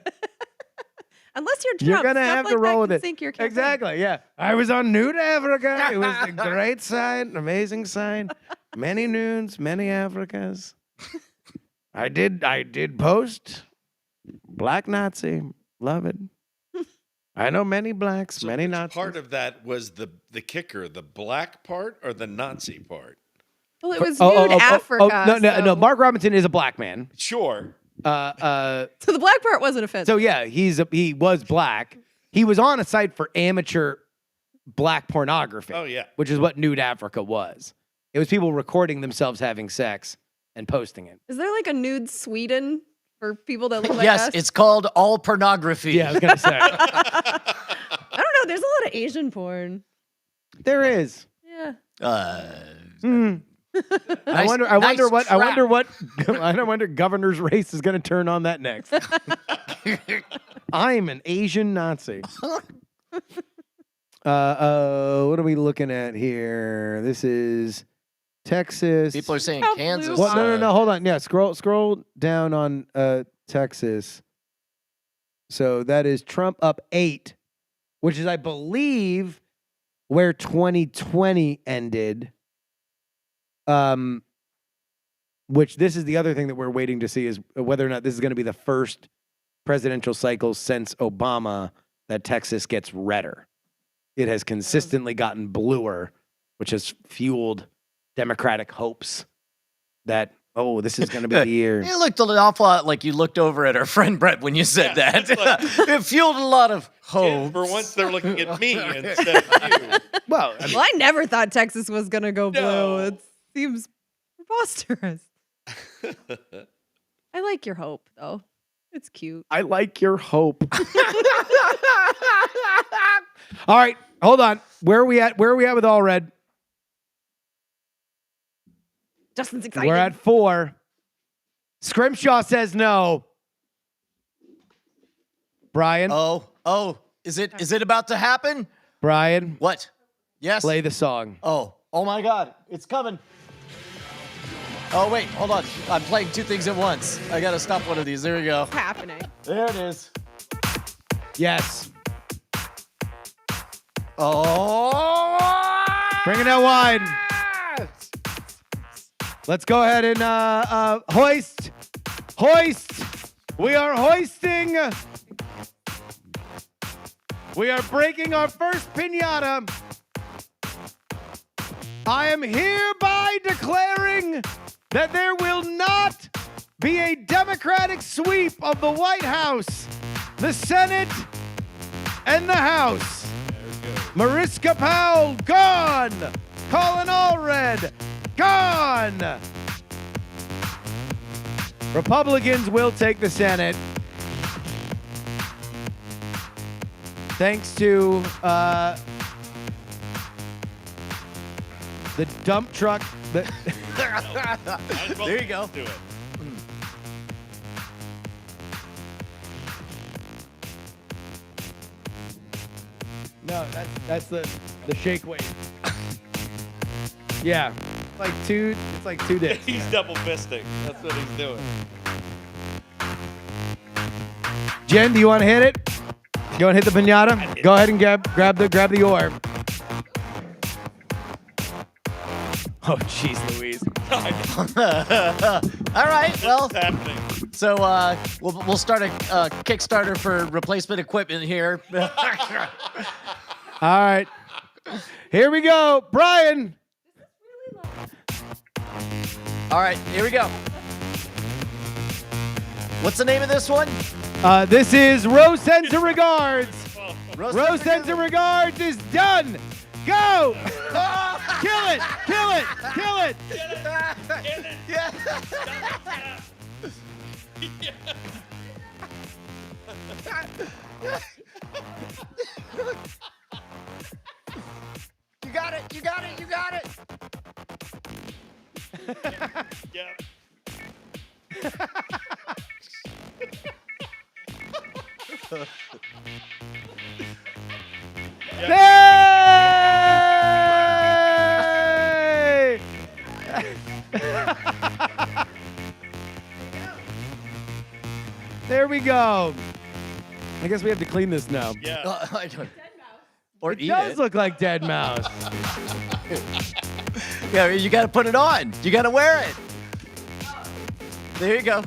Unless you're Trump, You're going to have to roll with it. Sink your campaign. Exactly, yeah. I was on Nude Africa. It was a great site, an amazing site. Many nudes, many Africas. I did post. Black Nazi. Love it. I know many blacks, So many which Nazis. part of that was the kicker, the black part or the Nazi part? Well, it was Nude Africa. No. Mark Robinson is a black man. Sure. So the black part wasn't offensive. So yeah, he was black. He was on a site for amateur black pornography. Oh, yeah. Which is what Nude Africa was. It was people recording themselves having sex and posting it. Is there like a Nude Sweden for people that look like Yes, us? it's called all pornography. Yeah, I was gonna say. I don't know. There's a lot of Asian porn. There is. Yeah. I wonder governor's race is going to turn on that next. I'm an Asian Nazi. What are we looking at here? This is Texas. People are saying How Kansas. blue What? No. Hold on. Yeah, scroll down on Texas. So that is Trump up 8, which is, I believe, where 2020 ended. Which this is the other thing that we're waiting to see is whether or not this is going to be the first presidential cycle since Obama that Texas gets redder. It has consistently gotten bluer, which has fueled Democratic hopes that, oh, this is going to be the year. It looked an awful lot like you looked over at our friend Brett when you said that. It fueled a lot of hope. For once, they're looking at me instead of you. Well, Well, I never thought Texas was going to go blue. No. It seems preposterous. I like your hope, though. It's cute. I like your hope. All right, hold on. Where are we at? Where are we at with All Red? Justin's excited. We're at 4. Scrimshaw says no. Brian? Oh, is it about to happen? Brian, What? Yes. play the song. Oh my God, it's coming. Oh wait, hold on. I'm playing two things at once. I gotta stop one of these. There we go. What's happening? There it is. Yes. Oh. Bring it out wide. Let's go ahead and hoist. Hoist. We are hoisting. We are breaking our first piñata. I am hereby declaring that there will not be a Democratic sweep of the White House, the Senate, and the House. Mariska Powell, gone. Colin Allred, gone. Republicans will take the Senate. Thanks to the dump truck. That There you go. Do it. No, that's the shake weight. Yeah, it's like two dicks. He's double fisting. That's what he's doing. Jen, do you want to hit it? You want to hit the piñata? Go ahead and grab the orb. Oh, jeez, Louise. All right. Well, What's happening? so we'll start a Kickstarter for replacement equipment here. All right, here we go, Brian. All right, here we go. What's the name of this one? This is Rose Sends her regards. Rose Sends her regards is done. Go! Kill it! Kill it! Kill it! You got it! You got it! You got it! Yeah. Yay! There we go. I guess we have to clean this now. Yeah. I don't. Or It eat does it. look like dead mouse. Yeah, you got to put it on. You got to wear it. There you go.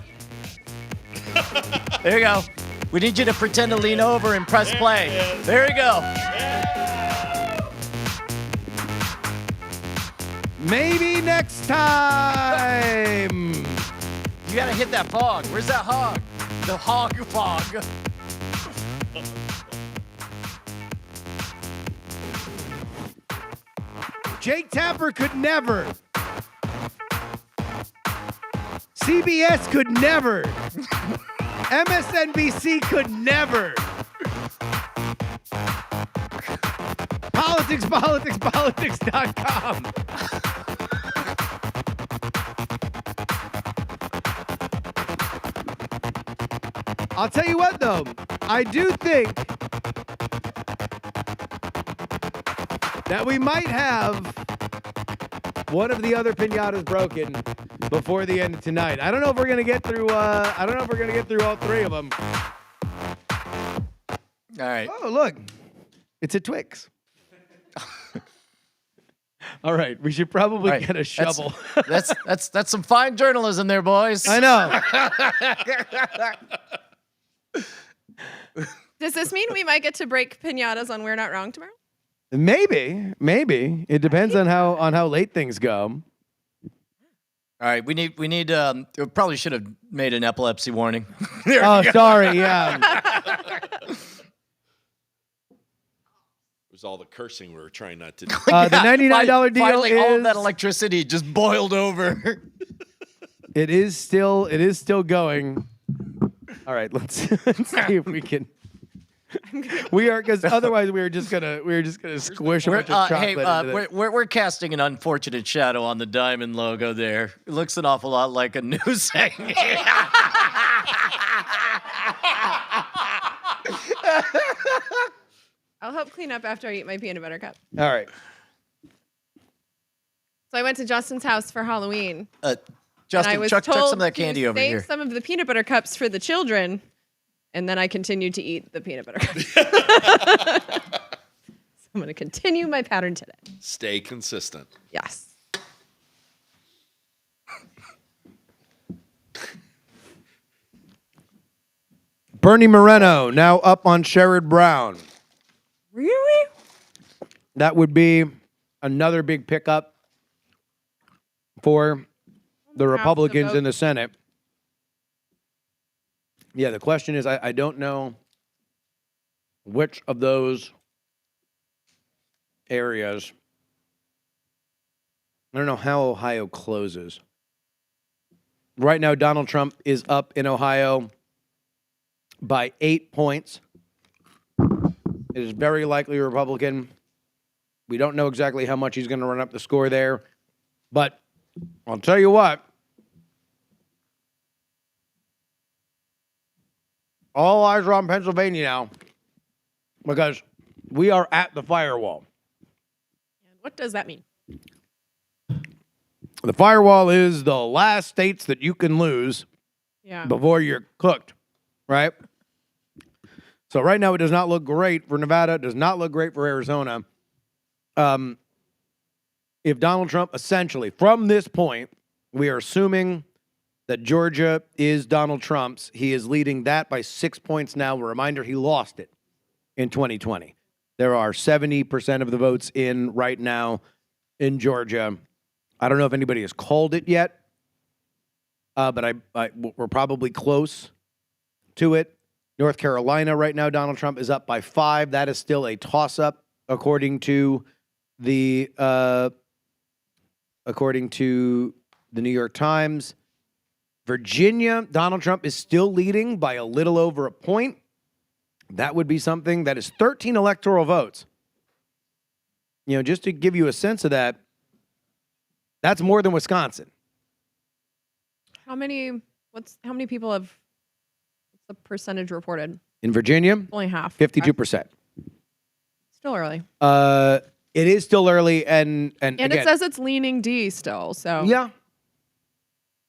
There you go. We need you to pretend to lean over and press play. There you go. Maybe next time. You got to hit that fog. Where's that hog? The hog fog. Jake Tapper could never. CBS could never. MSNBC could never. Politics.com. I'll tell you what, though. I do think that we might have one of the other piñatas broken before the end of tonight. I don't know if we're gonna get through. I don't know if we're gonna get through all three of them. All right. Oh, look, it's a Twix. All right, we should probably All right. get a shovel. That's some fine journalism there, boys. I know. Does this mean we might get to break piñatas on We're Not Wrong tomorrow? Maybe it depends on how late things go. All right, we need. We probably should have made an epilepsy warning. Oh, sorry. Yeah. It was all the cursing we were trying not to do. The $99 deal Finally, is all of that electricity just boiled over. It is still going. All right, let's see if we can. We are because otherwise we were just gonna squish a bunch of chocolate. Into we're casting an unfortunate shadow on the diamond logo there. It looks an awful lot like a news segment. I'll help clean up after I eat my peanut butter cup. All right. So I went to Justin's house for Halloween. Justin, and I was chuck told some of that candy to over save here. some of the peanut butter cups for the children, and then I continued to eat the peanut butter cups. So I'm going to continue my pattern today. Stay consistent. Yes. Bernie Moreno now up on Sherrod Brown. Really? That would be another big pickup for the Republicans in the Senate. Yeah, the question is, I don't know which of those areas. I don't know how Ohio closes. Right now, Donald Trump is up in Ohio by 8 points. It is very likely a Republican. We don't know exactly how much he's going to run up the score there. But I'll tell you what. All eyes are on Pennsylvania now because we are at the firewall. And what does that mean? The firewall is the last states that you can lose Yeah. before you're cooked, right? So right now it does not look great for Nevada. It does not look great for Arizona. If Donald Trump essentially, from this point, we are assuming that Georgia is Donald Trump's. He is leading that by 6 points now. A reminder, he lost it in 2020. There are 70% of the votes in right now in Georgia. I don't know if anybody has called it yet, but we're probably close to it. North Carolina right now, Donald Trump is up by 5. That is still a toss-up, according to the New York Times. Virginia, Donald Trump is still leading by a little over a point. That would be something. That is 13 electoral votes. You know, just to give you a sense of that, that's more than Wisconsin. How many people have, what's the percentage reported? In Virginia, Only half. 52%. Still early. It is still early, and And again, it says it's leaning D still, so. yeah.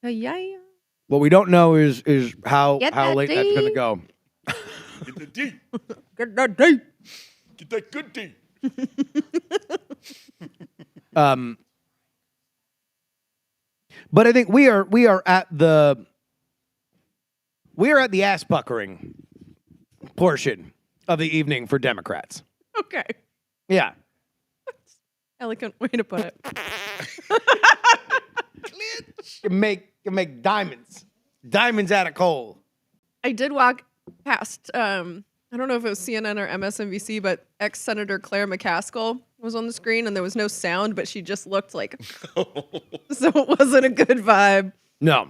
Yeah. What we don't know is how Get that late that's D. going to go. Get the D. Get that D. Get that good D. But I think we are at the ass puckering portion of the evening for Democrats. Okay. Yeah. Elegant way to put it. You make diamonds out of coal. I did walk past, I don't know if it was CNN or MSNBC, but ex-Senator Claire McCaskill was on the screen and there was no sound, but she just looked like, so it wasn't a good vibe. No.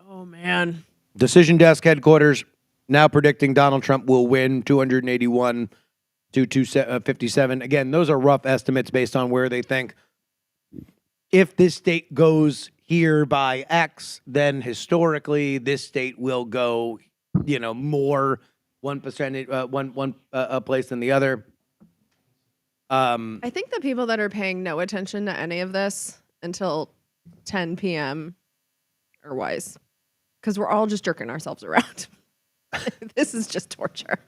Oh, man. Decision Desk headquarters now predicting Donald Trump will win 281 to 257. Again, those are rough estimates based on where they think if this state goes here by X, then historically this state will go, more 1%, one place than the other. I think the people that are paying no attention to any of this until 10 p.m. are wise, because we're all just jerking ourselves around. This is just torture.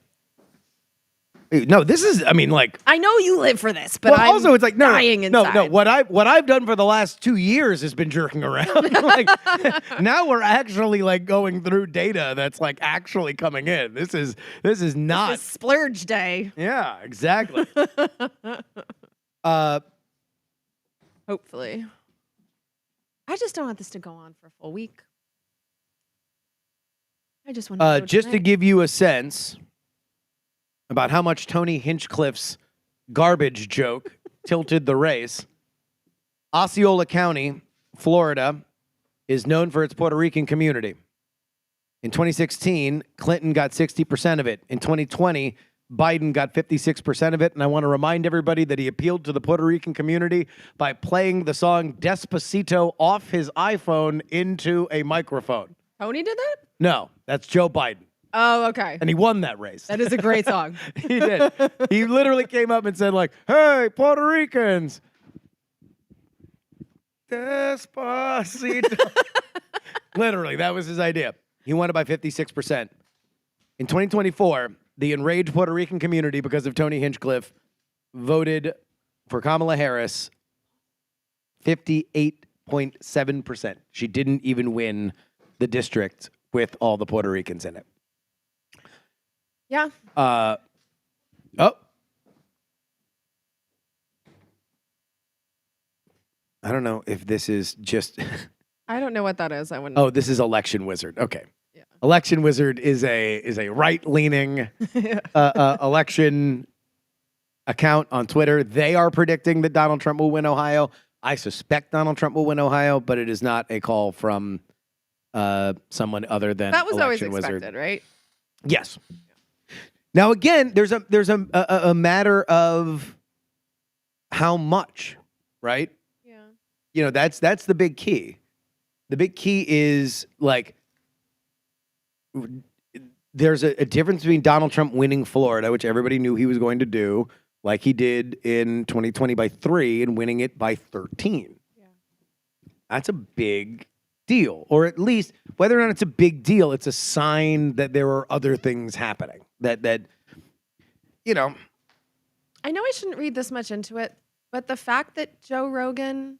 No, this is, I know you live for this, but I'm also it's like, dying inside. No. What I've done for the last 2 years has been jerking around. Now we're actually going through data that's actually coming in. This is not This is splurge day. Yeah, exactly. Hopefully. I just don't want this to go on for a full week. I just want to just to give you a sense about how much Tony Hinchcliffe's garbage joke tilted the race, Osceola County, Florida, is known for its Puerto Rican community. In 2016, Clinton got 60% of it. In 2020, Biden got 56% of it. And I want to remind everybody that he appealed to the Puerto Rican community by playing the song Despacito off his iPhone into a microphone. Tony did that? No, that's Joe Biden. Oh, okay. And he won that race. That is a great song. He did. He literally came up and said, like, hey, Puerto Ricans. Despacito. Literally, that was his idea. He won it by 56%. In 2024, the enraged Puerto Rican community, because of Tony Hinchcliffe, voted for Kamala Harris 58.7%. She didn't even win the district with all the Puerto Ricans in it. Yeah. Oh. I don't know if this is just... I don't know what that is. I wouldn't. Oh, this is Election Wizard. Okay. Yeah. Election Wizard is a right-leaning election account on Twitter. They are predicting that Donald Trump will win Ohio. I suspect Donald Trump will win Ohio, but it is not a call from someone other than that was Election always expected, Wizard. right? Yes. Now again, there's a matter of how much, right? Yeah. You know, that's the big key. The big key is like there's a difference between Donald Trump winning Florida, which everybody knew he was going to do, like he did in 2020 by 3, and winning it by 13. Yeah. That's a big deal. Or at least, whether or not it's a big deal, it's a sign that there are other things happening. That you know. I know I shouldn't read this much into it, but the fact that Joe Rogan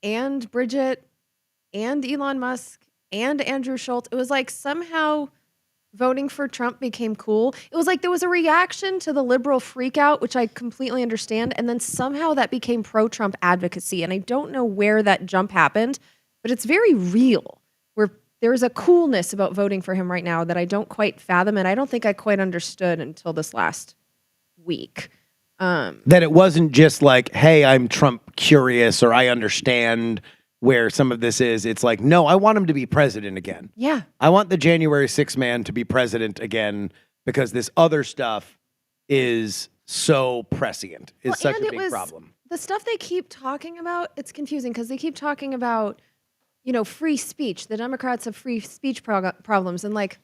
and Bridget and Elon Musk and Andrew Schultz, it was like somehow voting for Trump became cool. It was like there was a reaction to the liberal freakout, which I completely understand, and then somehow that became pro-Trump advocacy. And I don't know where that jump happened, but it's very real, where there's a coolness about voting for him right now that I don't quite fathom, and I don't think I quite understood until this last week. That it wasn't just like, hey, I'm Trump curious, or I understand where some of this is. It's like, no, I want him to be president again. Yeah. I want the January 6th man to be president again, because this other stuff is so prescient. It's such a big problem. The stuff they keep talking about, it's confusing because they keep talking about, you know, free speech. The Democrats have free speech problems. And like,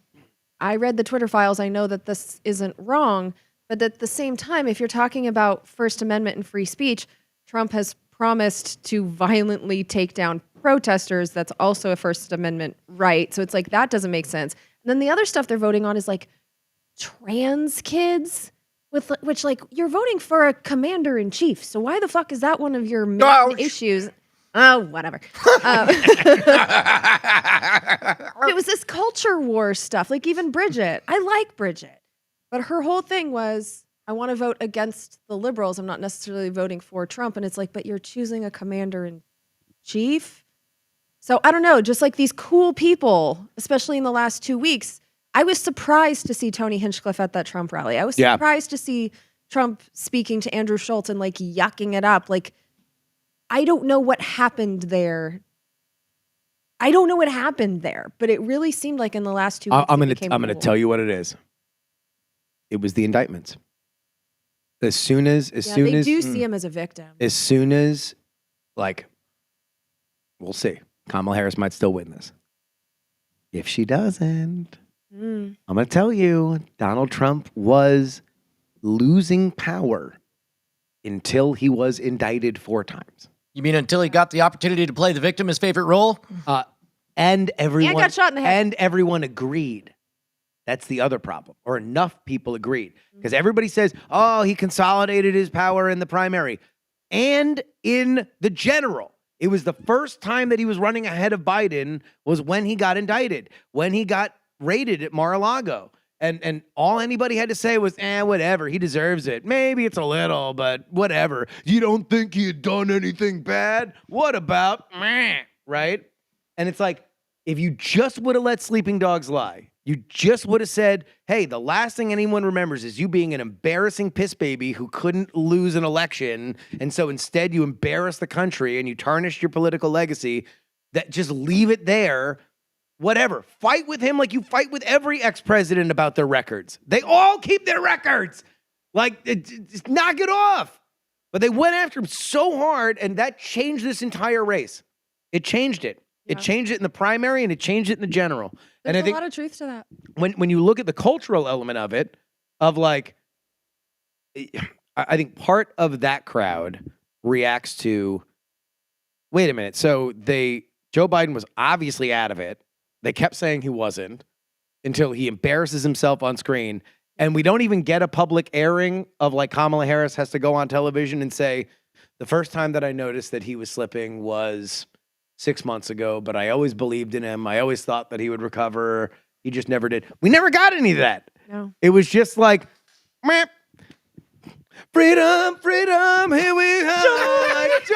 I read the Twitter files. I know that this isn't wrong. But at the same time, if you're talking about First Amendment and free speech, Trump has promised to violently take down protesters. That's also a First Amendment right. So it's like, that doesn't make sense. And then the other stuff they're voting on is like trans kids, which like, you're voting for a commander in chief. So why the fuck is that one of your main issues? Oh, whatever. It was this culture war stuff. Like even Bridget, I like Bridget, but her whole thing was, I want to vote against the liberals. I'm not necessarily voting for Trump. And it's like, but you're choosing a commander in chief. So I don't know, just like these cool people, especially in the last 2 weeks, I was surprised to see Tony Hinchcliffe at that Trump rally. I was surprised to see Trump speaking to Andrew Schultz and like yucking it up. Like, I don't know what happened there. But it really seemed like in the last 2 weeks, I'm going to tell you what it is. It was the indictments. They do see him as a victim. As soon as, like, we'll see. Kamala Harris might still win this. If she doesn't, I'm going to tell you, Donald Trump was losing power until he was indicted 4 times. You mean until he got the opportunity to play the victim, his favorite role? And everyone got shot in the head. And everyone agreed. That's the other problem. Or enough people agreed. Because everybody says, oh, he consolidated his power in the primary. And in the general. It was the first time that he was running ahead of Biden was when he got indicted. When he got raided at Mar-a-Lago. And all anybody had to say was, whatever, he deserves it. Maybe it's a little, but whatever. You don't think he had done anything bad? What about meh? Right? And it's like, if you just would have let sleeping dogs lie, you just would have said, hey, the last thing anyone remembers is you being an embarrassing piss baby who couldn't lose an election. And so instead you embarrass the country and you tarnish your political legacy. That just leave it there. Whatever. Fight with him like you fight with every ex-president about their records. They all keep their records. Like, just knock it off. But they went after him so hard, and that changed this entire race. It changed it. Yeah. It changed it in the primary, and it changed it in the general. There's and I think a lot of truth to that. When you look at the cultural element of it, of like, I think part of that crowd reacts to, wait a minute, so Joe Biden was obviously out of it. They kept saying he wasn't until he embarrasses himself on screen. And we don't even get a public airing of like Kamala Harris has to go on television and say, the first time that I noticed that he was slipping was 6 months ago, but I always believed in him. I always thought that he would recover. He just never did. We never got any of that. No. It was just like, meh. Freedom, freedom, here we are. Joy.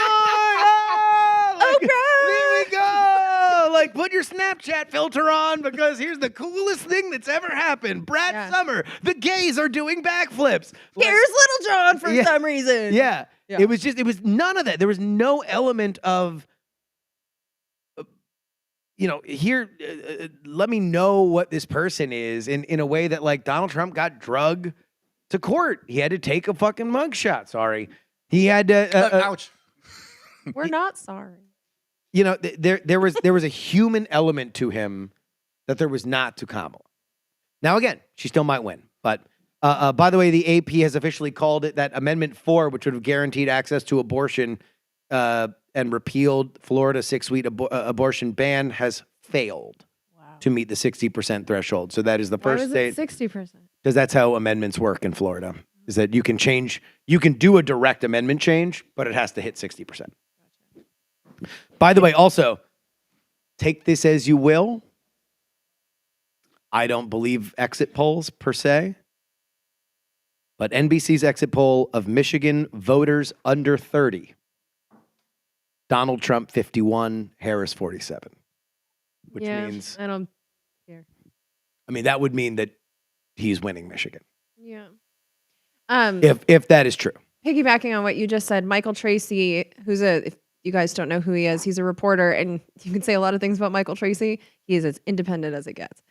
Oh, here we go. Like, put your Snapchat filter on because here's the coolest thing that's ever happened. Brad Summer, the gays are doing backflips. Here's Little John for some reason. Yeah. It was none of that. There was no element of, here, let me know what this person is in a way that like Donald Trump got drugged to court. He had to take a fucking mugshot. Sorry. He had to. Ouch. We're not sorry. There was a human element to him that there was not to Kamala. Now, again, she still might win. But by the way, the AP has officially called it that Amendment 4, which would have guaranteed access to abortion and repealed Florida's 6-week abortion ban, has failed to meet the 60% threshold. So that is the first state. 60%. Because that's how amendments work in Florida, is that you can do a direct amendment change, but it has to hit 60%. By the way, also, take this as you will. I don't believe exit polls per se, but NBC's exit poll of Michigan voters under 30, Donald Trump 51, Harris 47, which means I don't care. I mean, that would mean that he's winning Michigan. Yeah. If that is true. Piggybacking on what you just said, Michael Tracy, if you guys don't know who he is, he's a reporter, and you can say a lot of things about Michael Tracy. He is as independent as it gets.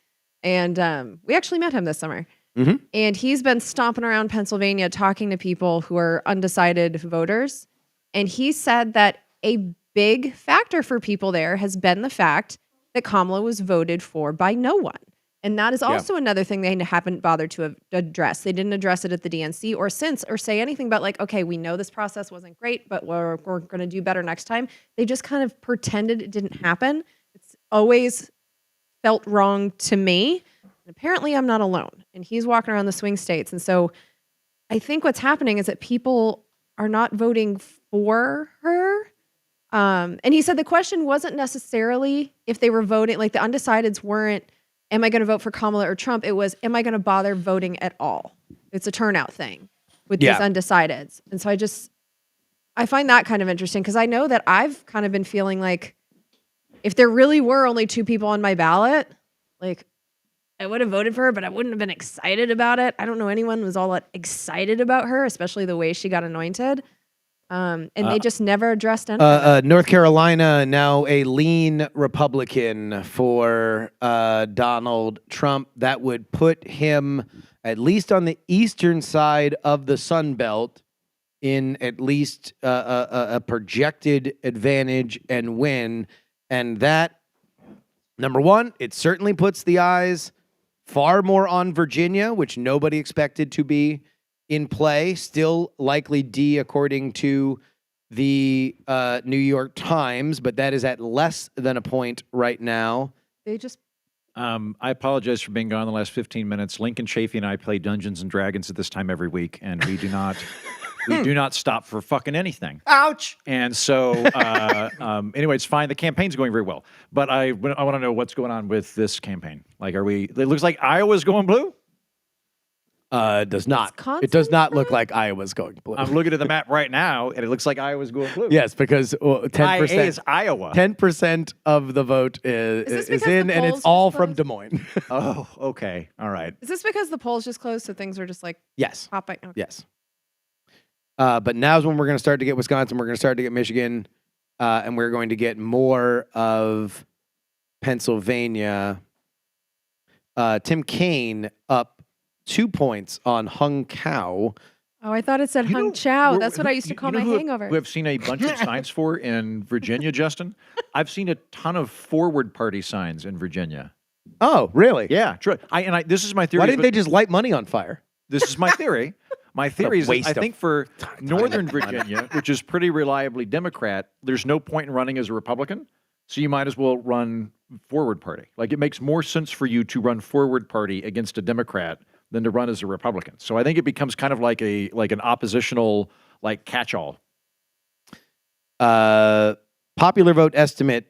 And we actually met him this summer. Mm-hmm. And he's been stomping around Pennsylvania talking to people who are undecided voters. And he said that a big factor for people there has been the fact that Kamala was voted for by no one. And that is also another thing they haven't bothered to address. They didn't address it at the DNC or say anything about like, okay, we know this process wasn't great, but we're going to do better next time. They just kind of pretended it didn't happen. It's always felt wrong to me. And apparently I'm not alone. And he's walking around the swing states. And so I think what's happening is that people are not voting for her. And he said the question wasn't necessarily if they were voting, like the undecideds weren't, am I going to vote for Kamala or Trump? It was, am I going to bother voting at all? It's a turnout thing with these undecideds. And so I find that kind of interesting because I know that I've kind of been feeling like if there really were only 2 people on my ballot, like I would have voted for her, but I wouldn't have been excited about it. I don't know anyone was all that excited about her, especially the way she got anointed. And they just never addressed anything. North Carolina, now a lean Republican for Donald Trump. That would put him at least on the eastern side of the Sun Belt in at least a projected advantage and win. And that, number one, it certainly puts the eyes far more on Virginia, which nobody expected to be in play, still likely D according to the New York Times, but that is at less than a point right now. They just... I apologize for being gone the last 15 minutes. Lincoln Chafee and I play Dungeons and Dragons at this time every week, and we do not stop for fucking anything. Ouch! And so, anyway, it's fine. The campaign's going very well, but I want to know what's going on with this campaign. Like, it looks like Iowa's going blue. Does not. Wisconsin It does not look blue? like Iowa's going blue. I'm looking at the map right now, and it looks like Iowa's going blue. Yes, because 10% is Iowa. 10% of the vote this is because the in, and it's polls all just from closed? Des Moines. Oh, okay. All right. Is this because the polls just closed, so things are just like Yes. popping? Okay. Yes. But now's when we're going to start to get Wisconsin. We're going to start to get Michigan, and we're going to get more of Pennsylvania. Tim Kaine up 2 points on Hung Cow. Oh, I thought it said Hung Chow. That's what I used to call my hangover. Who I've seen a bunch of signs for in Virginia, Justin? I've seen a ton of forward party signs in Virginia. Oh, really? Yeah, true. This is my theory. Why didn't they just light money on fire? This is my theory. My theory is that waste I of think for Northern Virginia, which is pretty reliably Democrat, there's no point in running as a Republican. So you might as well run forward party. Like it makes more sense for you to run forward party against a Democrat than to run as a Republican. So I think it becomes kind of like an oppositional like catch-all. Popular vote estimate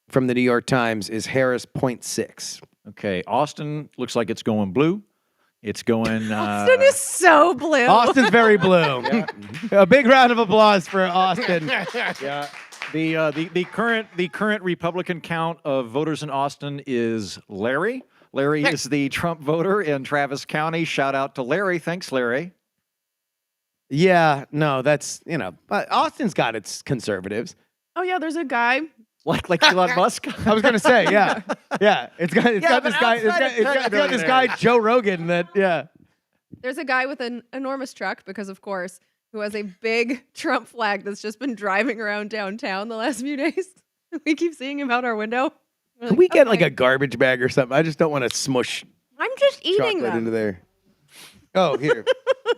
from the New York Times is Harris 0.6. Okay, Austin looks like it's going blue. It's going. Austin is so blue. Austin's very blue. A big round of applause for Austin. Yeah. The current Republican count of voters in Austin is Larry. Larry is the Trump voter in Travis County. Shout out to Larry. Thanks, Larry. Yeah, no, that's but Austin's got its conservatives. Oh yeah, there's a guy. Like Elon Musk. I was gonna say, yeah. It's got this guy. It's got this guy Joe Rogan. There's a guy with an enormous truck, because of course, who has a big Trump flag that's just been driving around downtown the last few days. We keep seeing him out our window. We're Can we get okay. like a garbage bag or something? I just don't want to smush I'm just eating chocolate them. into there. Oh, here.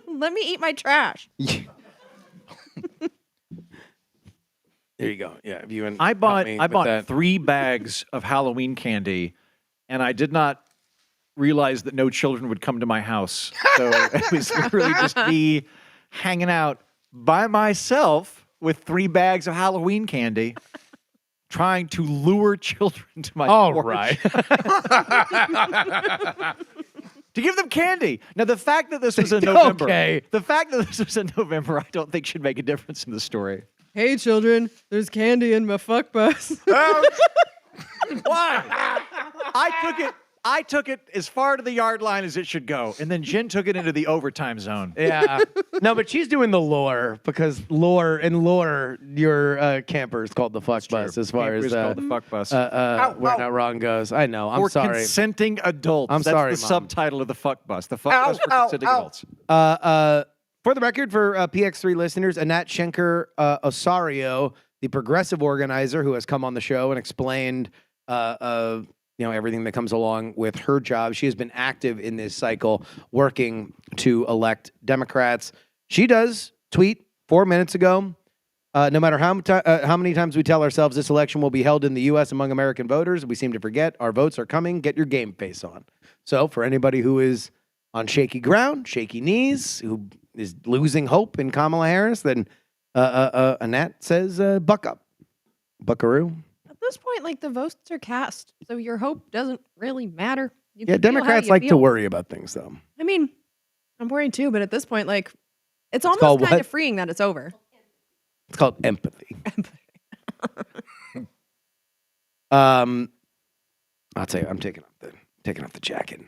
Let me eat my trash. There you go. Yeah, if you and I bought help me with bought that. 3 bags of Halloween candy, and I did not realize that no children would come to my house. So it was literally just me hanging out by myself with 3 bags of Halloween candy, trying to lure children to my All porch. right. To give them candy. Now, the fact that this was in November, Okay. the fact that this was in November, I don't think should make a difference in the story. Hey children, there's candy in my fuck bus. Why? I took it as far to the yard line as it should go, and then Jen took it into the overtime zone. Yeah. No, but she's doing the lore because lore, your camper is called the fuck bus as far Camper as is called the fuck bus. where not wrong goes. I know. I'm For sorry. consenting adults. I'm That's sorry, the Mom. subtitle of the fuck bus. The fuck bus for consenting adults. For the record, for PX3 listeners, Anat Schenker Osario, the progressive organizer who has come on the show and explained everything that comes along with her job. She has been active in this cycle, working to elect Democrats. She does tweet 4 minutes ago. No matter how many times we tell ourselves this election will be held in the U.S. among American voters, we seem to forget our votes are coming. Get your game face on. So for anybody who is on shaky ground, shaky knees, who is losing hope in Kamala Harris, then Anat says, buck up. Buckaroo. At this point, like, the votes are cast, so your hope doesn't really matter. You Yeah, can feel how Democrats you like to feel. worry about things, though. I mean, I'm worried too, but at this point, like, it's called almost kind what? of freeing that it's over. It's called empathy. I'll tell you, I'm taking off the jacket.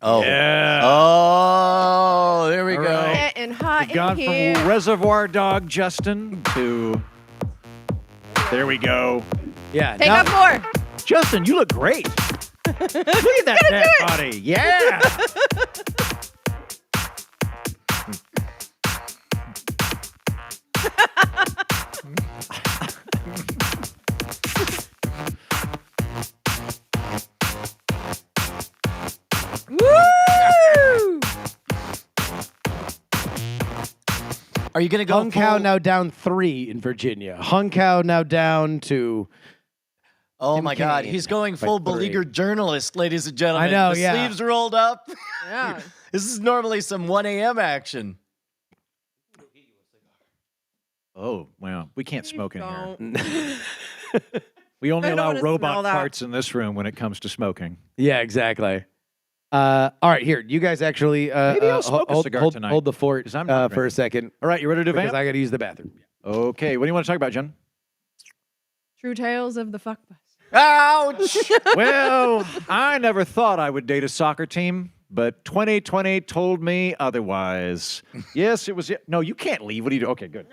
Oh. Yeah. Oh, there we All go. right. Getting hot in Gone here. from Reservoir Dog Justin to. There we go. Yeah. Take now- up more. Justin, you look great. Look at that fat body. Yeah. Woo! Are you going to go Hung Cow full- now down 3 in Virginia. Hung Cow now down to. Oh Tim my God, Kaine he's going by full 3. beleaguered journalist, ladies and gentlemen. I know, the yeah. sleeves rolled up. Yeah. This is normally some 1 a.m. action. Oh, wow. We can't smoke in here. Don't. We only I don't allow wanna robot smell that. farts in this room when it comes to smoking. Yeah, exactly. All right, here. You guys actually Maybe I'll smoke a cigar tonight, hold the fort 'cause I'm not for a ready. second. All right, you ready to Because vamp? I got to use the bathroom. Okay, what do you want to talk about, Jen? True tales of the fuck bus. Ouch! Well, I never thought I would date a soccer team, but 2020 told me otherwise. Yes, it was. No, you can't leave. What do you do? Okay, good.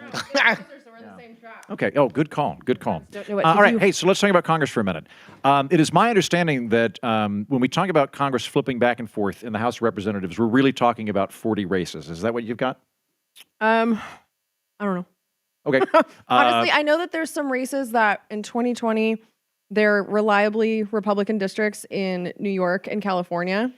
Okay. Oh, good call. Good call. Don't know what All to right. do. Hey, so let's talk about Congress for a minute. It is my understanding that when we talk about Congress flipping back and forth in the House of Representatives, we're really talking about 40 races. Is that what you've got? I don't know. Okay. Honestly, I know that there's some races that in 2020 they're reliably Republican districts in New York and California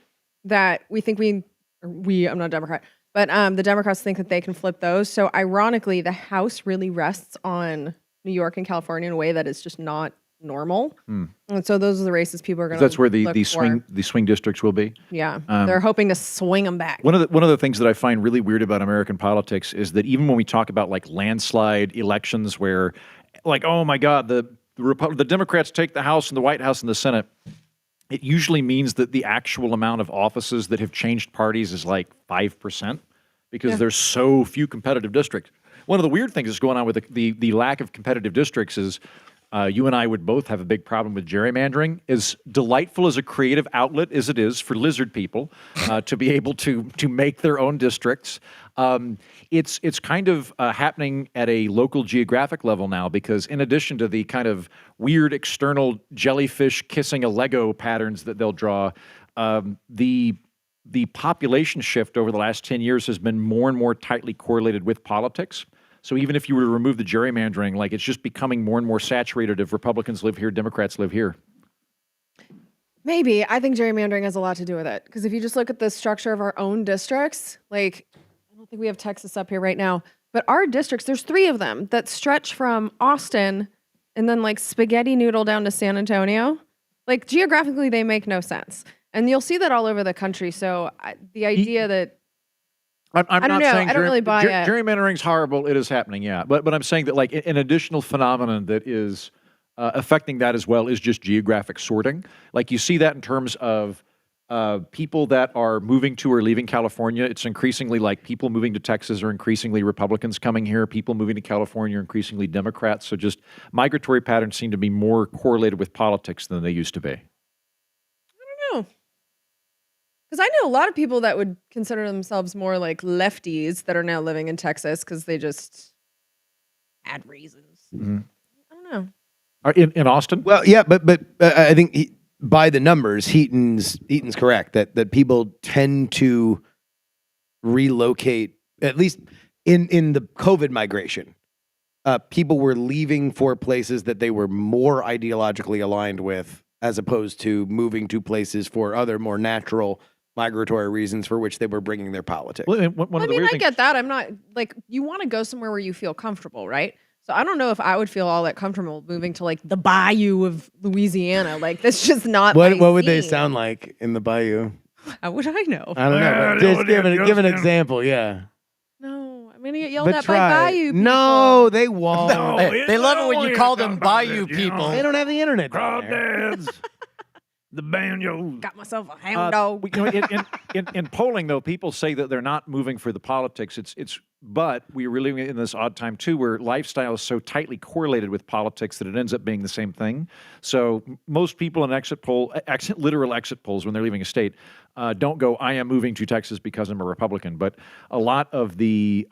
that I'm not a Democrat, but the Democrats think that they can flip those. So ironically, the House really rests on New York and California in a way that is just not normal. And so those are the races people are going to. That's where the swing districts will be. Yeah, they're hoping to swing them back. One of the things that I find really weird about American politics is that even when we talk about like landslide elections, where like, oh my God, the Democrats take the House and the White House and the Senate, it usually means that the actual amount of offices that have changed parties is like 5% because there's so few competitive districts. One of the weird things that's going on with the lack of competitive districts is you and I would both have a big problem with gerrymandering. As delightful as a creative outlet as it is for lizard people to be able to make their own districts, it's kind of happening at a local geographic level now because in addition to the kind of weird external jellyfish kissing a Lego patterns that they'll draw, the population shift over the last 10 years has been more and more tightly correlated with politics. So even if you were to remove the gerrymandering, like it's just becoming more and more saturated if Republicans live here, Democrats live here. Maybe. I think gerrymandering has a lot to do with it. Because if you just look at the structure of our own districts, like, I don't think we have Texas up here right now, but our districts, there's 3 of them that stretch from Austin and then like spaghetti noodle down to San Antonio. Like, geographically, they make no sense. And you'll see that all over the country. So the idea that I'm I don't not know. saying I don't really buy it. gerrymandering's horrible. It is happening, yeah. But I'm saying that like an additional phenomenon that is affecting that as well is just geographic sorting. Like you see that in terms of people that are moving to or leaving California. It's increasingly like people moving to Texas are increasingly Republicans coming here. People moving to California are increasingly Democrats. So just migratory patterns seem to be more correlated with politics than they used to be. I don't know. Because I know a lot of people that would consider themselves more like lefties that are now living in Texas because they just had reasons. Mm-hmm. I don't know. In Austin? Well, yeah, but I think by the numbers, Heaton's correct that people tend to relocate, at least in the COVID migration. People were leaving for places that they were more ideologically aligned with, as opposed to moving to places for other more natural migratory reasons for which they were bringing their politics. Well, I get that. I'm not like, you want to go somewhere where you feel comfortable, right? So I don't know if I would feel all that comfortable moving to like the bayou of Louisiana. Like that's just not. What my would they scene. sound like in the bayou? How would I know? I don't know. But just give an example. Yeah. No, I'm gonna get yelled But at try. by bayou people. No, they won't. They love it when you call them bayou people. They don't have the internet. down there. The banjo. Got myself a hound dog. In polling, though, people say that they're not moving for the politics. But we're living in this odd time too, where lifestyle is so tightly correlated with politics that it ends up being the same thing. So most people in literal exit polls when they're leaving a state don't go, "I am moving to Texas because I'm a Republican." But a lot of the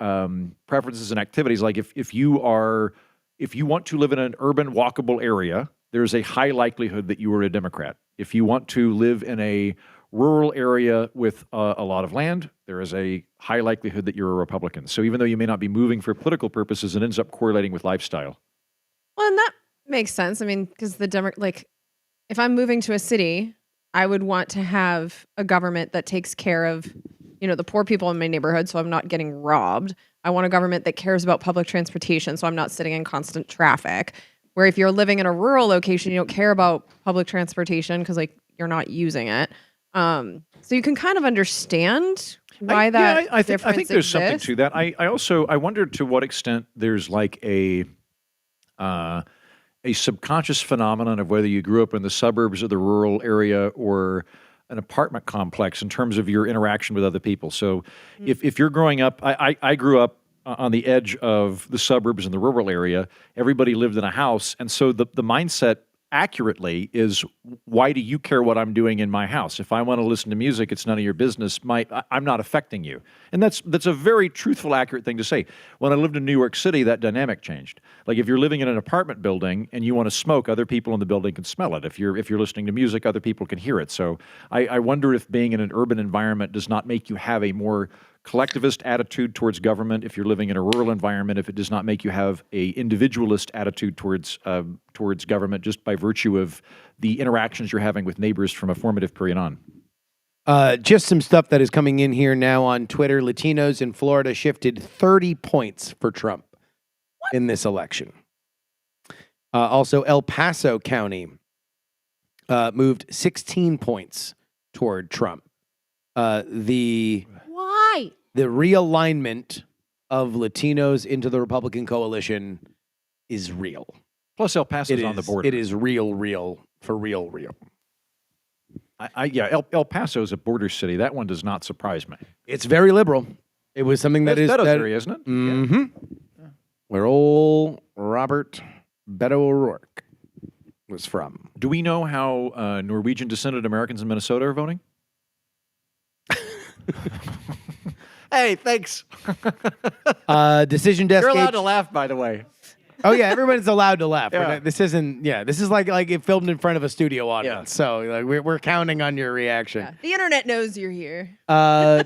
preferences and activities, like if you want to live in an urban walkable area, there's a high likelihood that you are a Democrat. If you want to live in a rural area with a lot of land, there is a high likelihood that you're a Republican. So even though you may not be moving for political purposes, it ends up correlating with lifestyle. Well, and that makes sense. I mean, because if I'm moving to a city, I would want to have a government that takes care of, the poor people in my neighborhood, so I'm not getting robbed. I want a government that cares about public transportation, so I'm not sitting in constant traffic. Where if you're living in a rural location, you don't care about public transportation because you're not using it. So you can kind of understand why I think there's exists. something to that. I wonder to what extent there's like a subconscious phenomenon of whether you grew up in the suburbs or the rural area or an apartment complex in terms of your interaction with other people. So if you're growing up, I grew up on the edge of the suburbs in the rural area. Everybody lived in a house. And so the mindset accurately is, why do you care what I'm doing in my house? If I want to listen to music, it's none of your business. I'm not affecting you. And that's a very truthful, accurate thing to say. When I lived in New York City, that dynamic changed. Like if you're living in an apartment building and you want to smoke, other people in the building can smell it. If you're listening to music, other people can hear it. So I wonder if being in an urban environment does not make you have a more collectivist attitude towards government. If you're living in a rural environment, if it does not make you have a individualist attitude towards government, just by virtue of the interactions you're having with neighbors from a formative period on. Just some stuff that is coming in here now on Twitter. Latinos in Florida shifted 30 points for Trump in this election. Also, El Paso County moved 16 points toward Trump. Why? The realignment of Latinos into the Republican coalition is real. Plus, El Paso's on the border. It is real, for real. El Paso is a border city. That one does not surprise me. It's very liberal. It was something that is Beto's that, area, isn't it? Mm-hmm. Yeah. Where old Robert Beto O'Rourke was from. Do we know how Norwegian descended Americans in Minnesota are voting? Hey, thanks. Decision desk. You're allowed to laugh, by the way. Oh yeah, everybody's allowed to laugh. Yeah. This isn't. Yeah, this is like it filmed in front of a studio audience. Yeah. So like we're counting on your reaction. Yeah, the internet knows you're here.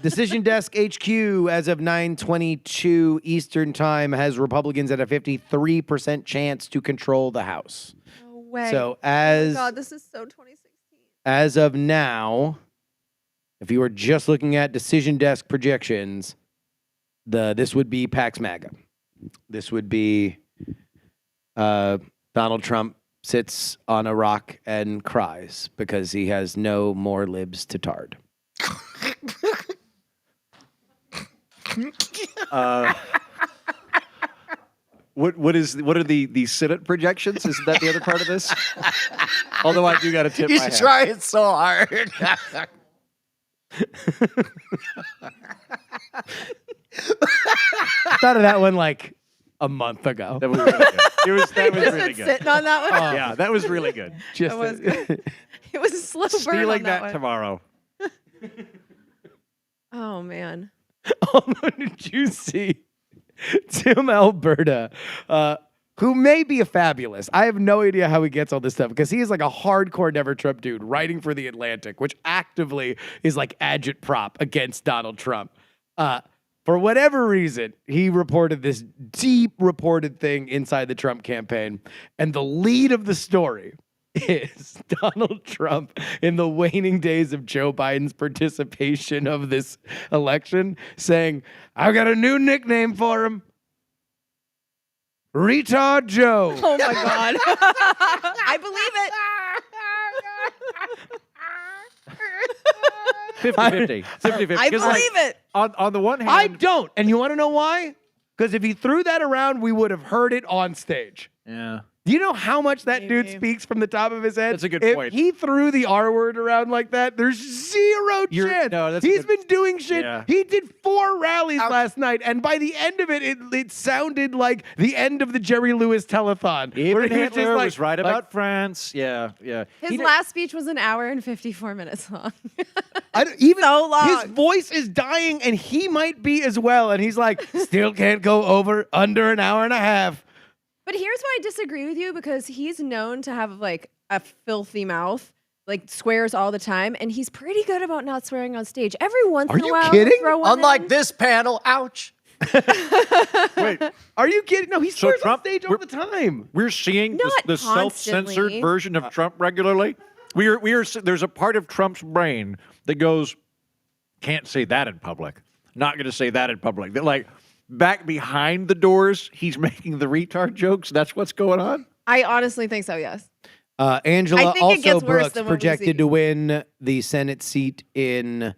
Decision Desk HQ, as of 9:22 Eastern Time, has Republicans at a 53% chance to control the House. No way. So oh my God, this is so 2016. as of now, if you were just looking at Decision Desk projections, this would be Pax MAGA. This would be Donald Trump sits on a rock and cries because he has no more libs to tard. What are the Senate projections? Isn't that the other part of this? Although I do got to tip my hat. He's trying so hard. Thought of that one like a month ago. That was really good. That was Just really been good. sitting on that one. Yeah, that was really good. Just It was good. It was a slow burn on Stealing that one. tomorrow. Oh man. Did you see Tim Alberta, who may be a fabulous? I have no idea how he gets all this stuff because he is like a hardcore Never Trump dude writing for The Atlantic, which actively is like agitprop against Donald Trump. For whatever reason, he reported this deep reported thing inside the Trump campaign. And the lead of the story is Donald Trump in the waning days of Joe Biden's participation of this election saying, I've got a new nickname for him. Retard Joe. Oh my God. I believe it. 50-50. 50-50. I 'Cause, believe it. On the one hand, I don't. And you want to know why? Because if he threw that around, we would have heard it on stage. yeah. Do you know how much that dude Maybe. speaks from the top of his head? That's a good if point. He threw the R word around like that. There's zero chance. No, that's a He's good- been doing shit. Yeah. He did 4 rallies last night, and by the end of it, it sounded like the end of the Jerry Lewis telethon. Even where he was just Hitler like- was right like, about France. Yeah, yeah. His last speech was an hour and 54 minutes long. Even So long. His voice is dying, and he might be as well. And he's like, still can't go under an hour and a half. But here's why I disagree with you, because he's known to have like a filthy mouth, like swears all the time, and he's pretty good about not swearing on stage. Every once Are in a you while, kidding? he'll throw one Unlike in. this panel, ouch. Wait, Are you kidding? No, he So swears Trump- on stage all the time. we're seeing Not the self-censored constantly. version of Trump regularly. We are. There's a part of Trump's brain that goes, can't say that in public. Not going to say that in public. That like back behind the doors, he's making the retard jokes. That's what's going on. I honestly think so, yes. Angela I think it also gets worse Brooks than what we projected see. to win the Senate seat in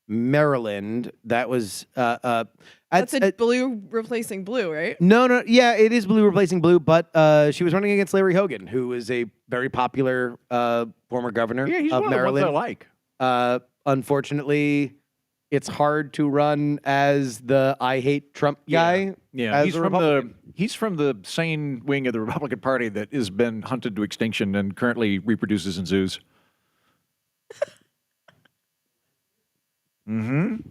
Maryland. That was That's a blue replacing blue, right? no, yeah, it is blue replacing blue, but she was running against Larry Hogan, who is a very popular former governor Yeah, he's of one of the ones Maryland. I like. Unfortunately, it's hard to run as the I hate Trump guy. Yeah, as he's a from Republican. he's from the sane wing of the Republican Party that has been hunted to extinction and currently reproduces in zoos. I mean,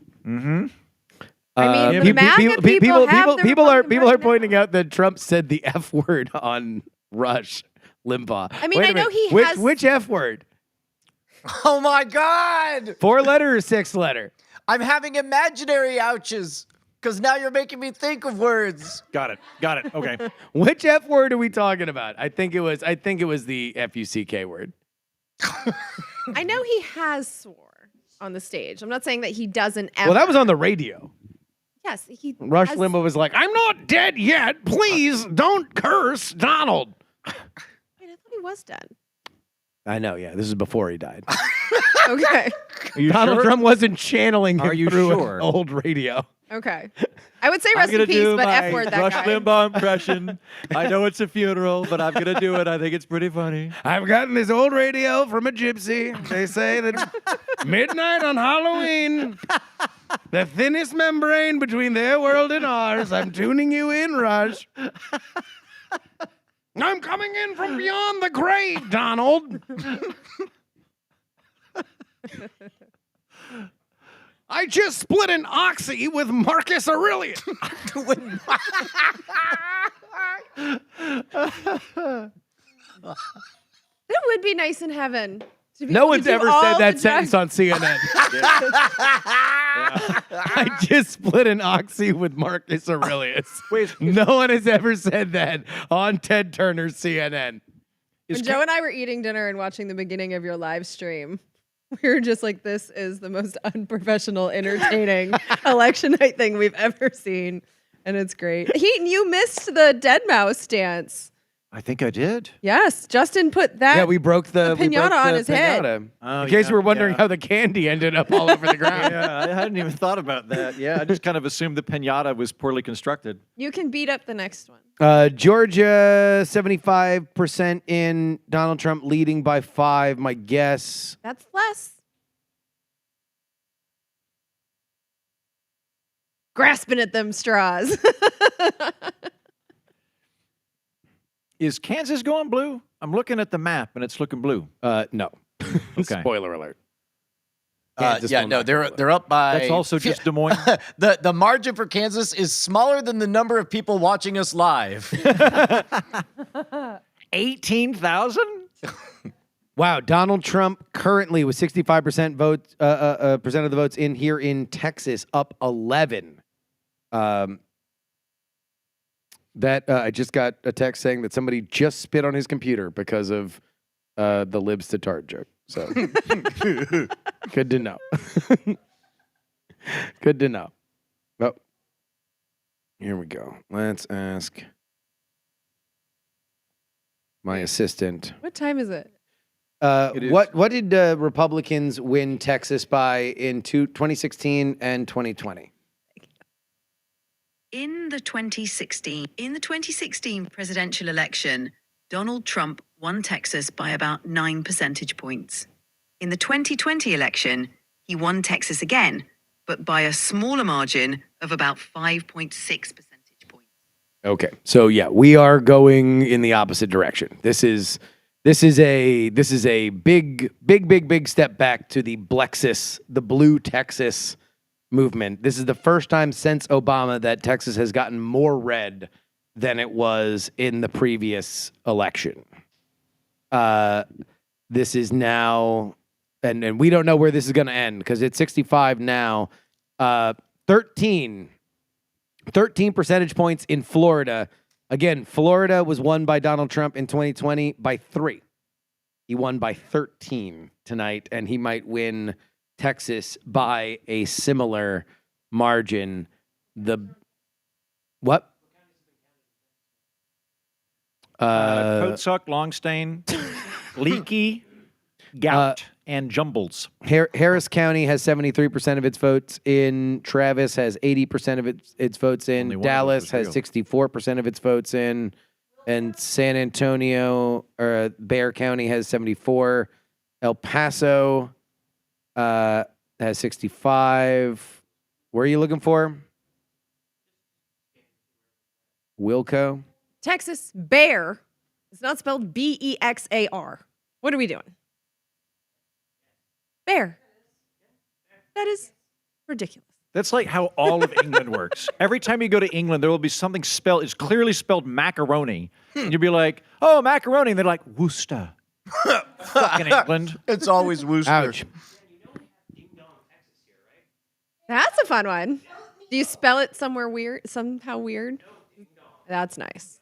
the MAGA people have the people are Republican Party pointing now. out that Trump said the F word on Rush Limbaugh. I mean, Wait I a know minute. he which, has- which F word? Oh my God! 4-letter or 6-letter? I'm having imaginary ouches because now you're making me think of words. Got it. Okay. Which F word are we talking about? I think it was the F-U-C-K word. I know he has swore on the stage. I'm not saying that he doesn't ever. Well, that was on the radio. Yes, he. Rush has- Limbaugh was like, "I'm not dead yet. Please don't curse Donald." Wait, I thought he was dead. I know. Yeah, this is before he died. Okay. Are you Donald sure? Trump wasn't channeling him Are you through sure? an old radio. Okay. I would say I'm rest gonna in peace, do but my F word that Rush guy. Limbaugh impression. I know it's a funeral, but I'm gonna do it. I think it's pretty funny. I've gotten this old radio from a gypsy. They say that midnight on Halloween, the thinnest membrane between their world and ours. I'm tuning you in, Rush. I'm coming in from beyond the grave, Donald. I just split an oxy with Marcus Aurelius. It would be nice in heaven. To be No able to one's do ever all said that the sentence on CNN. I just split an oxy with Marcus Aurelius. Wait, No one has ever said that on Ted Turner's CNN. When Joe and I were eating dinner and watching the beginning of your live stream, we were just like, this is the most unprofessional, entertaining election night thing we've ever seen. And it's great. You missed the dead mouse dance. I think I did. Yes, Justin put that. Yeah, we broke the pinata we broke on the his head. pinata. Oh, In case you were yeah, wondering yeah. how the candy ended up all over the ground. Yeah, I hadn't even thought about that. Yeah, I just kind of assumed the pinata was poorly constructed. You can beat up the next one. Georgia, 75% in, Donald Trump leading by 5, my guess. That's less. Grasping at them straws. Is Kansas going blue? I'm looking at the map and it's looking blue. No. Okay. Spoiler alert. Yeah, no, they're up by. That's also just Des Moines. The margin for Kansas is smaller than the number of people watching us live. 18,000? Wow, Donald Trump currently with 65% votes, percent of the votes in here in Texas, up 11. I just got a text saying that somebody just spit on his computer because of the libs to tart joke. So good to know. Good to know. Oh, here we go. Let's ask my assistant. What time is it? It is. What did Republicans win Texas by in 2016 and 2020? In the 2016 presidential election, Donald Trump won Texas by about 9 percentage points. In the 2020 election, he won Texas again, but by a smaller margin of about 5.6 percentage points. Okay, so yeah, we are going in the opposite direction. This is a big step back to the Blexis, the blue Texas movement. This is the first time since Obama that Texas has gotten more red than it was in the previous election. This is now, and we don't know where this is going to end because it's 65 now. 13 percentage points in Florida. Again, Florida was won by Donald Trump in 2020 by 3. He won by 13 tonight, and he might win Texas by a similar margin. What? Coatsuck, Longstain, Leaky, Gout, and Jumbles. Harris County has 73% of its votes in. Travis has 80% of its votes in. Only one of Dallas those has was 64% of its votes in. And San Antonio, or Bexar County has 74. El Paso has 65. Where are you looking for? Wilco. Texas bear. It's not spelled Bexar. What are we doing? Bear. That is ridiculous. That's like how all of England works. Every time you go to England, there will be something spelled, it's clearly spelled macaroni. And you'll be like, oh, macaroni. And they're like, Worcester. Fucking England. It's always Worcester. Ouch. That's a fun one. Do you spell it somehow weird? That's nice.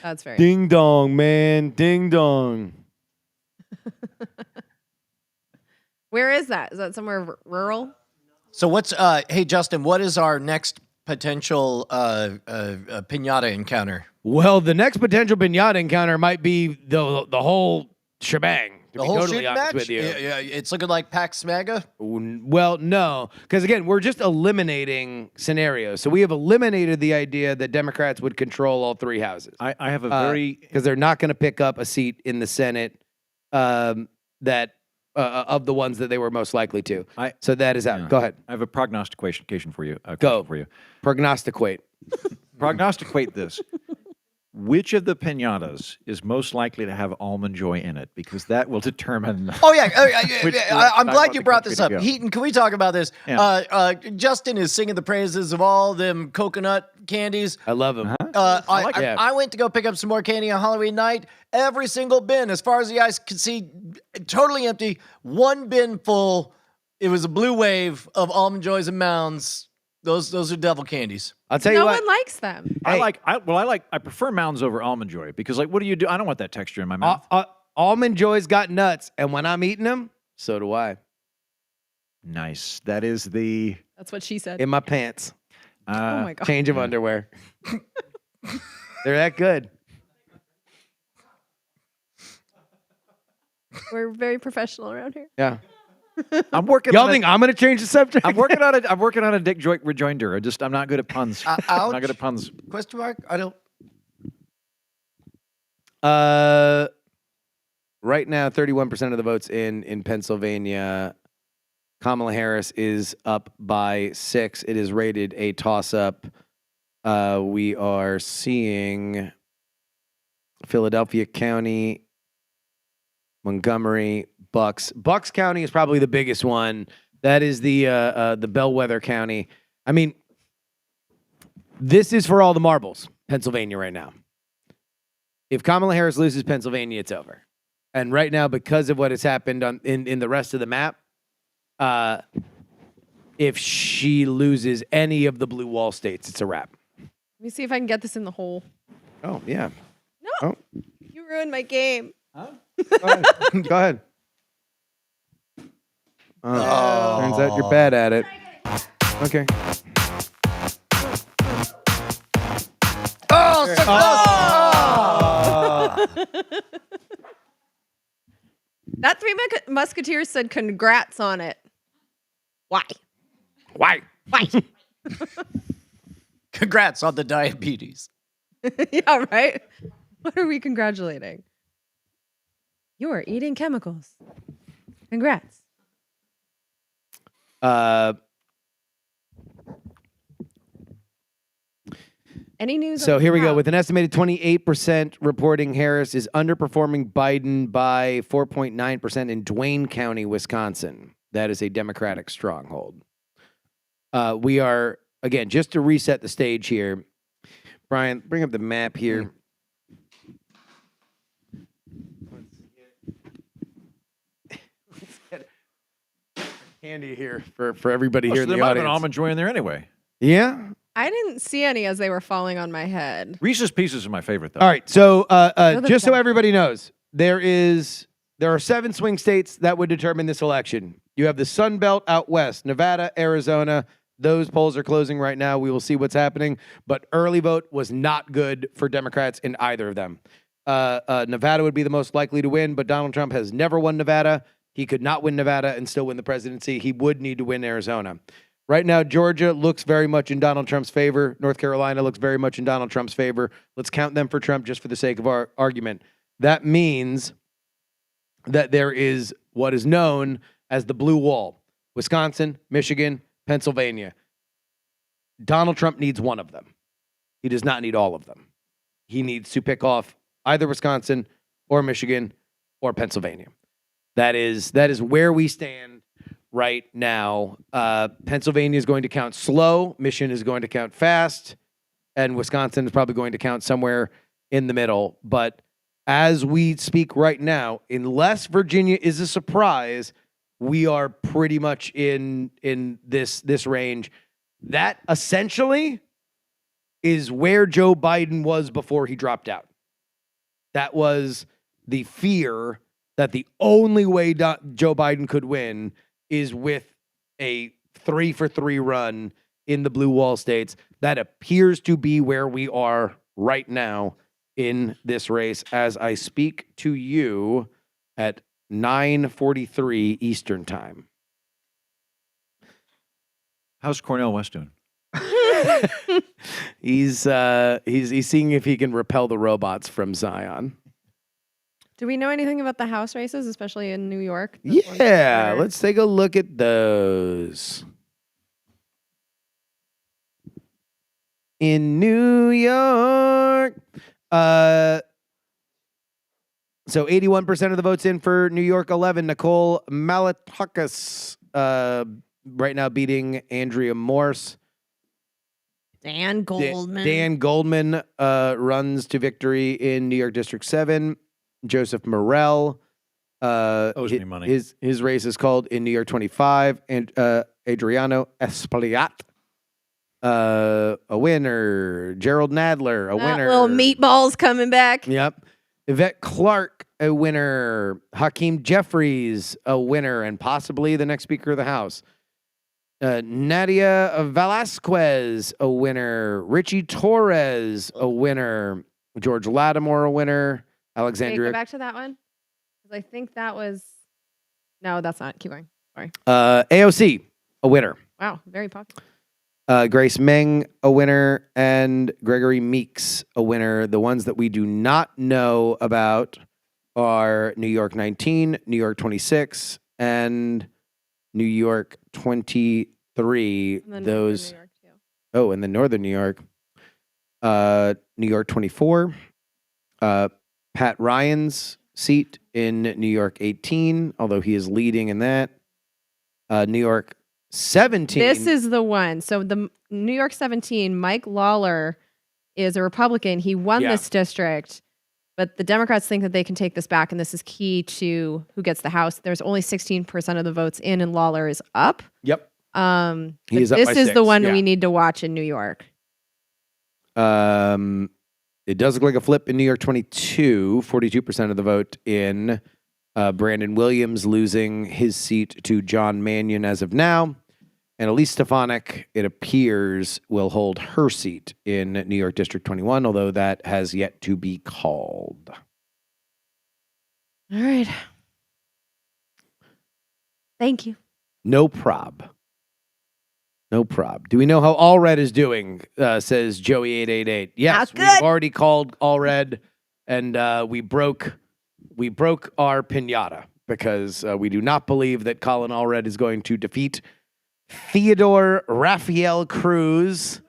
That's very nice. Ding dong, man. Ding dong. Where is that? Is that somewhere rural? So what's hey Justin, what is our next potential pinata encounter? Well, the next potential pinata encounter might be the whole shebang. To The be whole totally shooting honest match? with you. Yeah, it's looking like Pax Smaga. Well, no, because again, we're just eliminating scenarios. So we have eliminated the idea that Democrats would control all three houses. I have a very because they're not going to pick up a seat in the Senate that of the ones that they were most likely to. So that is out. Yeah. Go ahead. I have a prognostication for you. Go. For you. Prognosticate. Prognosticate this. Which of the pinatas is most likely to have almond joy in it? Because that will determine. Oh yeah, Which I'm direction I glad want you the brought country this to up. go. Heaton, can we talk about this? Yeah. Justin is singing the praises of all them coconut candies. I love him. I went to go pick up some more candy on Halloween night. Every single bin, as far as the eyes could see, totally empty. One bin full. It was a blue wave of almond joys and mounds. Those are devil candies. I'll tell you No what. one likes them. I prefer Mounds over almond joy because what do you do? I don't want that texture in my mouth. Almond Joy's got nuts, and when I'm eating them, so do I. Nice. That is the That's what she said. In my pants. Oh my God. Change of underwear. They're that good. We're very professional around here. Yeah. I'm working. Y'all think I'm going to change the subject? I'm working on a dick joint rejoinder. I'm not good at puns. I'm not good at puns. Question mark? I don't. Right now, 31% of the votes in Pennsylvania. Kamala Harris is up by 6. It is rated a toss-up. We are seeing Philadelphia County, Montgomery, Bucks. Bucks County is probably the biggest one. That is the bellwether county. I mean, this is for all the marbles, Pennsylvania right now. If Kamala Harris loses Pennsylvania, it's over. And right now, because of what has happened in the rest of the map, if she loses any of the blue wall states, it's a wrap. Let me see if I can get this in the hole. Oh, yeah. No. Oh. You ruined my game. Go ahead. Turns out you're bad at it. Okay. Oh, so That Three Musketeers said congrats on it. Why? Why? Congrats on the diabetes. Yeah, right? What are we congratulating? You are eating chemicals. Congrats. Any news? So on here we go. how- With an estimated 28% reporting Harris is underperforming Biden by 4.9% in Duane County, Wisconsin. That is a Democratic stronghold. We are, again, just to reset the stage here. Brian, bring up the map here. Let's get candy here for everybody here in there the might have been audience. almond joy in there anyway. Yeah? I didn't see any as they were falling on my head. Reese's Pieces are my favorite though. All right. So the just so best. everybody knows, there are 7 swing states that would determine this election. You have the Sun Belt out west, Nevada, Arizona. Those polls are closing right now. We will see what's happening. But early vote was not good for Democrats in either of them. Nevada would be the most likely to win, but Donald Trump has never won Nevada. He could not win Nevada and still win the presidency. He would need to win Arizona. Right now, Georgia looks very much in Donald Trump's favor. North Carolina looks very much in Donald Trump's favor. Let's count them for Trump just for the sake of our argument. That means that there is what is known as the blue wall. Wisconsin, Michigan, Pennsylvania. Donald Trump needs one of them. He does not need all of them. He needs to pick off either Wisconsin or Michigan or Pennsylvania. That is where we stand right now. Pennsylvania is going to count slow. Michigan is going to count fast. And Wisconsin is probably going to count somewhere in the middle. But as we speak right now, unless Virginia is a surprise, we are pretty much in this range. That essentially is where Joe Biden was before he dropped out. That was the fear that the only way Joe Biden could win is with a 3-for-3 run in the blue wall states. That appears to be where we are right now in this race as I speak to you at 9:43 Eastern time. How's Cornel West doing? He's seeing if he can repel the robots from Zion. Do we know anything about the House races, especially in New York? This one's Yeah, harder. let's take a look at those. In New York. So 81% of the votes in for New York 11. Nicole Malliotakis right now beating Andrea Morse. Dan Goldman. Dan Goldman runs to victory in New York District 7. Joseph Morell Owes me money. His race is called in New York 25. And Adriano Espaliat, a winner. Gerald Nadler, a winner. Little meatballs coming back. Yep. Yvette Clark, a winner. Hakeem Jeffries, a winner, and possibly the next Speaker of the House. Nadia Velasquez, a winner. Richie Torres, a winner. George Lattimore, a winner. Wait, Alexandria. go back to that one. 'Cause I think that was. No, that's not. Keep going. Sorry. AOC, a winner. Wow, very popular. Grace Meng, a winner, and Gregory Meeks, a winner. The ones that we do not know about are New York 19, New York 26, and New York 23. And then Those. New York too. Oh, and then Northern New York. New York 24. Pat Ryan's seat in New York 18, although he is leading in that. New York 17. This is the one. So the New York 17, Mike Lawler is a Republican. He won Yeah. this district, but the Democrats think that they can take this back, and this is key to who gets the House. There's only 16% of the votes in, and Lawler is up. Yep. He He is up this by is 6, the one yeah. we need to watch in New York. It does look like a flip in New York 22, 42% of the vote in. Brandon Williams losing his seat to John Mannion as of now. And Elise Stefanik, it appears, will hold her seat in New York District 21, although that has yet to be called. All right. Thank you. No prob. No prob. Do we know how All Red is doing? Says Joey888. Yes, Not we've good. already called All Red, and we broke our pinata because we do not believe that Colin Allred is going to defeat Theodore Raphael Cruz,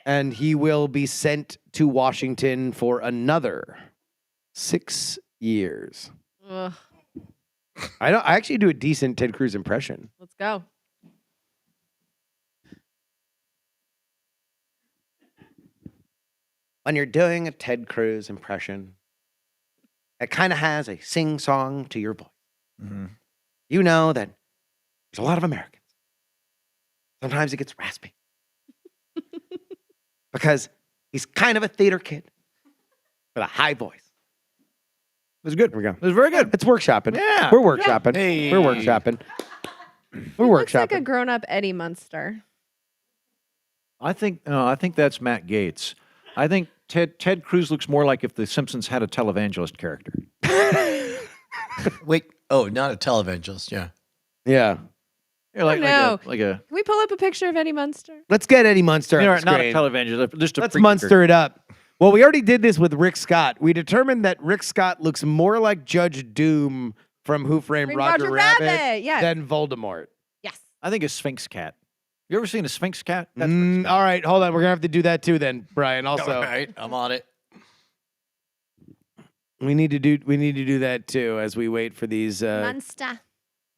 and he will be sent to Washington for another 6 years. Ugh, I actually do a decent Ted Cruz impression. let's go. When you're doing a Ted Cruz impression, it kind of has a sing-song to your voice. Mm-hmm. You know that there's a lot of Americans. Sometimes it gets raspy. Because he's kind of a theater kid with a high voice. It was good. Here we go. It was very good. It's workshopping. Yeah. We're workshopping. Hey. We're workshopping. We're Looks workshopping. like a grown-up Eddie Munster. I think that's Matt Gates. I think Ted Cruz looks more like if The Simpsons had a televangelist character. Wait. Oh, not a televangelist. Yeah. Yeah. Yeah, like no. like a Can we pull up a picture of Eddie Munster? Let's get Eddie Munster. you know, on the not a screen. televangelist, just a Let's freak Munster it up. Well, we already did this with Rick Scott. We determined that Rick Scott looks more like Judge Doom from Who Framed Framed Roger Roger Rabbit, Rabbit, yes. than Voldemort. Yes. I think a Sphinx cat. You ever seen a Sphinx cat? That's All right, hold on. We're gonna have to do that too, then, Brian. Also, All right, I'm on it. we need to do that too as we wait for these Monster.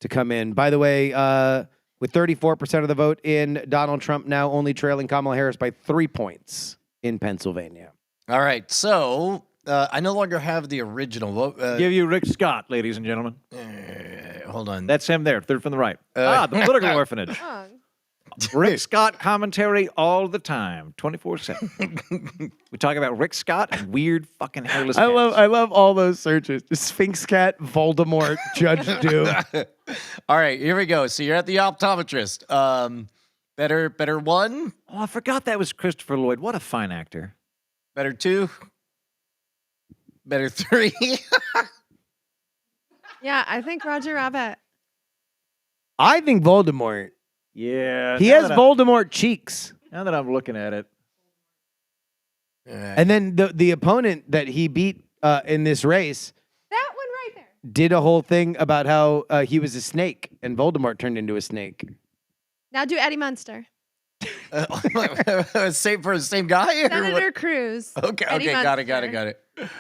to come in. By the way, with 34% of the vote in, Donald Trump now only trailing Kamala Harris by 3 points in Pennsylvania. All right, so I no longer have the original vote. Give you Rick Scott, ladies and gentlemen. Hold on. That's him there, third from the right. The political orphanage. Oh. Rick Scott commentary all the time, 24/7. We talk about Rick Scott and weird fucking hairless cats. I love all those searches. Sphinx Cat, Voldemort, Judge Doom. All right, here we go. So you're at the optometrist. Better one, Oh, I forgot that was Christopher Lloyd. What a fine actor. better two, better three. Yeah, I think Roger Rabbit. I think Voldemort. Yeah. He has Voldemort cheeks. Now that I'm looking at it. And then the opponent that he beat in this race That one right there. did a whole thing about how he was a snake and Voldemort turned into a snake. Now do Eddie Munster. Same for the same guy? Or Senator what? Cruz. Okay, Eddie got it. Munster.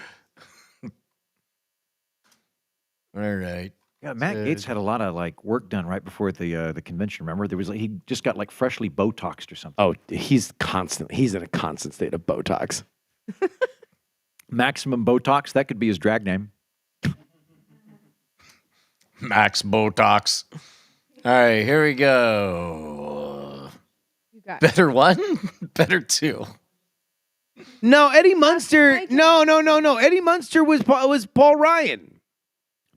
All right. Yeah, Matt Gaetz had a lot of like work done right before the convention. Remember, there was like, he just got like freshly Botoxed or something. Oh, he's in a constant state of Botox. Maximum Botox, that could be his drag name. Max Botox. All right, here we go. You got it. Better one, better two. No, Eddie Munster. like it. No. Eddie Munster was Paul Ryan.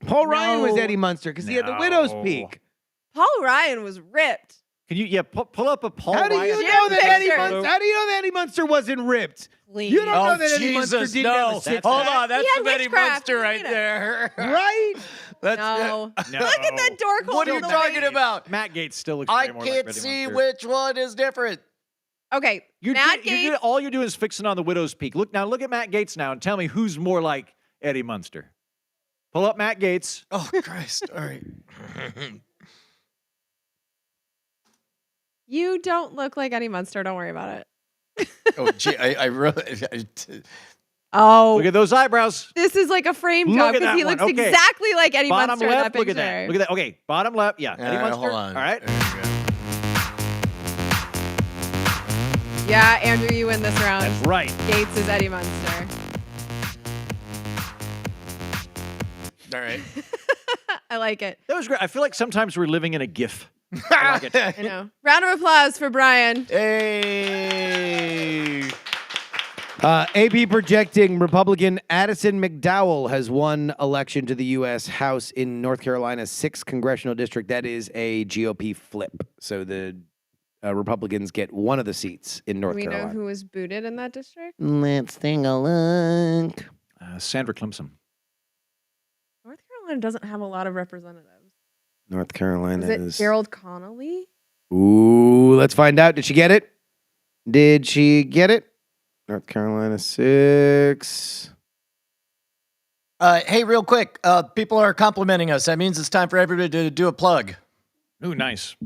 Paul Ryan was No. Eddie Munster because he had the widow's peak. Paul Ryan was ripped. Can you pull up a Paul How do Ryan? you know that Eddie picture. Munster? How do you know that Eddie Munster wasn't ripped? Please. You don't know Oh, that Eddie Munster Jesus, didn't have a no. six Hold pack? on, that's He had some Eddie witchcraft. Munster right Look at there. Right? That's, No. No. Look at that dork What are you holding the talking weight. about? Matt Gaetz still looks I way more can't like Eddie see Munster. which one is different. Okay, You're Matt do- you're Gaetz. do- all you're doing is fixing on the widow's peak. Look at Matt Gaetz now and tell me who's more like Eddie Munster. Pull up Matt Gaetz. Oh, Christ. All right. You don't look like Eddie Munster. Don't worry about it. Oh, gee, I wrote. Oh, Look at those eyebrows. this is like a frame Look job at because that he one. looks Okay. exactly like Eddie Bottom Munster in left. that Look picture. at that. Look at that. Okay, bottom left. Yeah, Eddie Munster. Hold on. All right. Yeah, Andrew, you win this round. That's right. Gates is Eddie Munster. All right. I like it. That was great. I feel like sometimes we're living in a GIF. I like it. I know. Round of applause for Brian. Hey. AP projecting Republican Addison McDowell has won election to the U.S. House in North Carolina's 6th congressional district. That is a GOP flip. So the Republicans get one of the seats in North We know Carolina. who was booted in that district. Let's take a look. Sandra Clemson. North Carolina doesn't have a lot of representatives. North Carolina Is it is. Gerald Connolly? Ooh, let's find out. Did she get it? Did she get it? North Carolina 6. Hey, real quick. People are complimenting us. That means it's time for everybody to do a plug. Ooh, nice.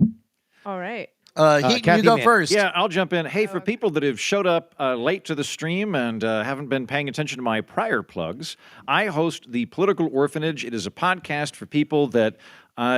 All right. You Kathy go Mann. first. Yeah, I'll jump in. Hey, for people that have showed up late to the stream and haven't been paying attention to my prior plugs, I host The Political Orphanage. It is a podcast for people that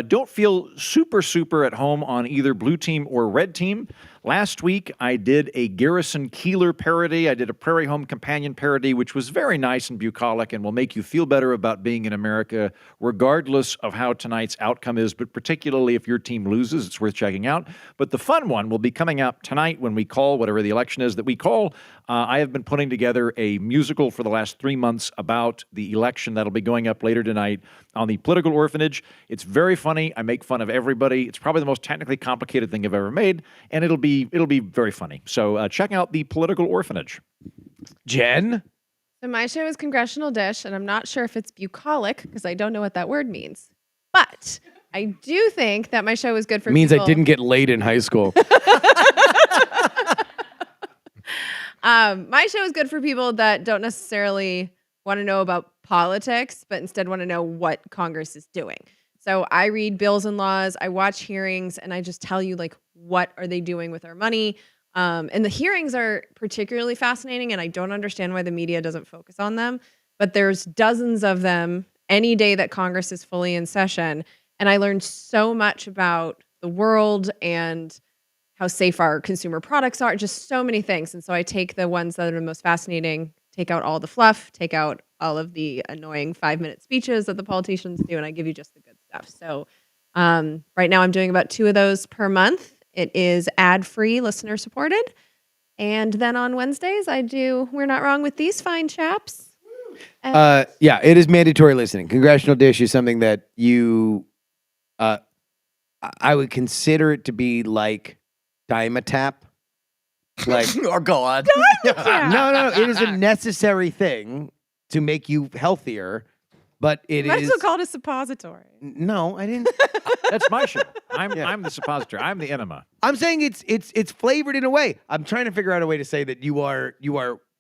don't feel super at home on either blue team or red team. Last week, I did a Garrison Keillor parody. I did a Prairie Home Companion parody, which was very nice and bucolic and will make you feel better about being in America, regardless of how tonight's outcome is, but particularly if your team loses, it's worth checking out. But the fun one will be coming out tonight when we call whatever the election is that we call. I have been putting together a musical for the last 3 months about the election that'll be going up later tonight on The Political Orphanage. It's very funny. I make fun of everybody. It's probably the most technically complicated thing I've ever made, and it'll be very funny. So check out The Political Orphanage. Jen? So my show is Congressional Dish, and I'm not sure if it's bucolic because I don't know what that word means. But I do think that my show is good for It means people. I didn't get laid in high school. My show is good for people that don't necessarily want to know about politics, but instead want to know what Congress is doing. So I read bills and laws, I watch hearings, and I just tell you, like, what are they doing with our money? And the hearings are particularly fascinating, and I don't understand why the media doesn't focus on them. But there's dozens of them any day that Congress is fully in session. And I learned so much about the world and how safe our consumer products are, just so many things. And so I take the ones that are the most fascinating, take out all the fluff, take out all of the annoying 5-minute speeches that the politicians do, and I give you just the good stuff. So right now I'm doing about 2 of those per month. It is ad-free, listener supported. And then on Wednesdays, I do We're Not Wrong with These Fine Chaps. Yeah, it is mandatory listening. Congressional Dish is something that you, I would consider it to be like Dimetap. Like, or go on. no, it is a necessary thing to make you healthier, but it Might is. as well call it a suppository. No, I didn't. That's my show. I'm the suppository. I'm the enema. I'm saying it's flavored in a way. I'm trying to figure out a way to say that you are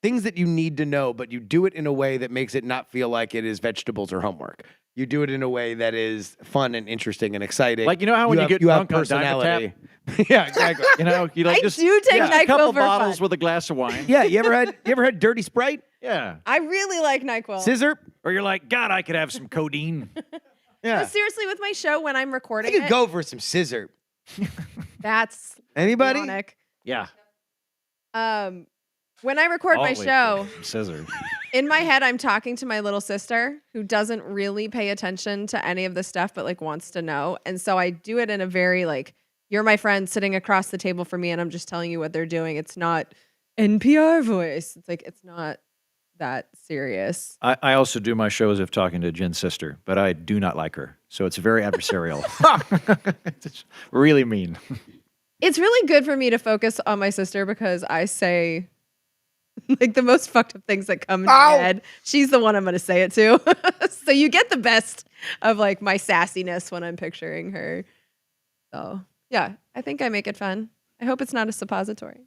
things that you need to know, but you do it in a way that makes it not feel like it is vegetables or homework. You do it in a way that is fun and interesting and exciting. Like, you know how when you get have drunk on personality. Yeah, exactly. You know, you like I just do take a NyQuil couple for bottles fun. with a glass of wine. Yeah, you ever had Dirty Sprite? Yeah. I really like NyQuil. Scissor? Or you're like, God, I could have some codeine. Yeah. But seriously, with my show, when I'm I recording could it, go for some scissor. that's Anybody? ironic. Yeah. When I record my Always show, scissor. in my head, I'm talking to my little sister who doesn't really pay attention to any of this stuff, but like wants to know. And so I do it in a very like, you're my friend sitting across the table from me, and I'm just telling you what they're doing. It's not NPR voice. It's like, it's not that serious. I also do my show as if talking to Jen's sister, but I do not like her. So it's very adversarial. It's really mean. It's really good for me to focus on my sister because I say like the most fucked up things that come in my head. She's the one I'm going to say it to. So you get the best of like my sassiness when I'm picturing her. So yeah, I think I make it fun. I hope it's not a suppository.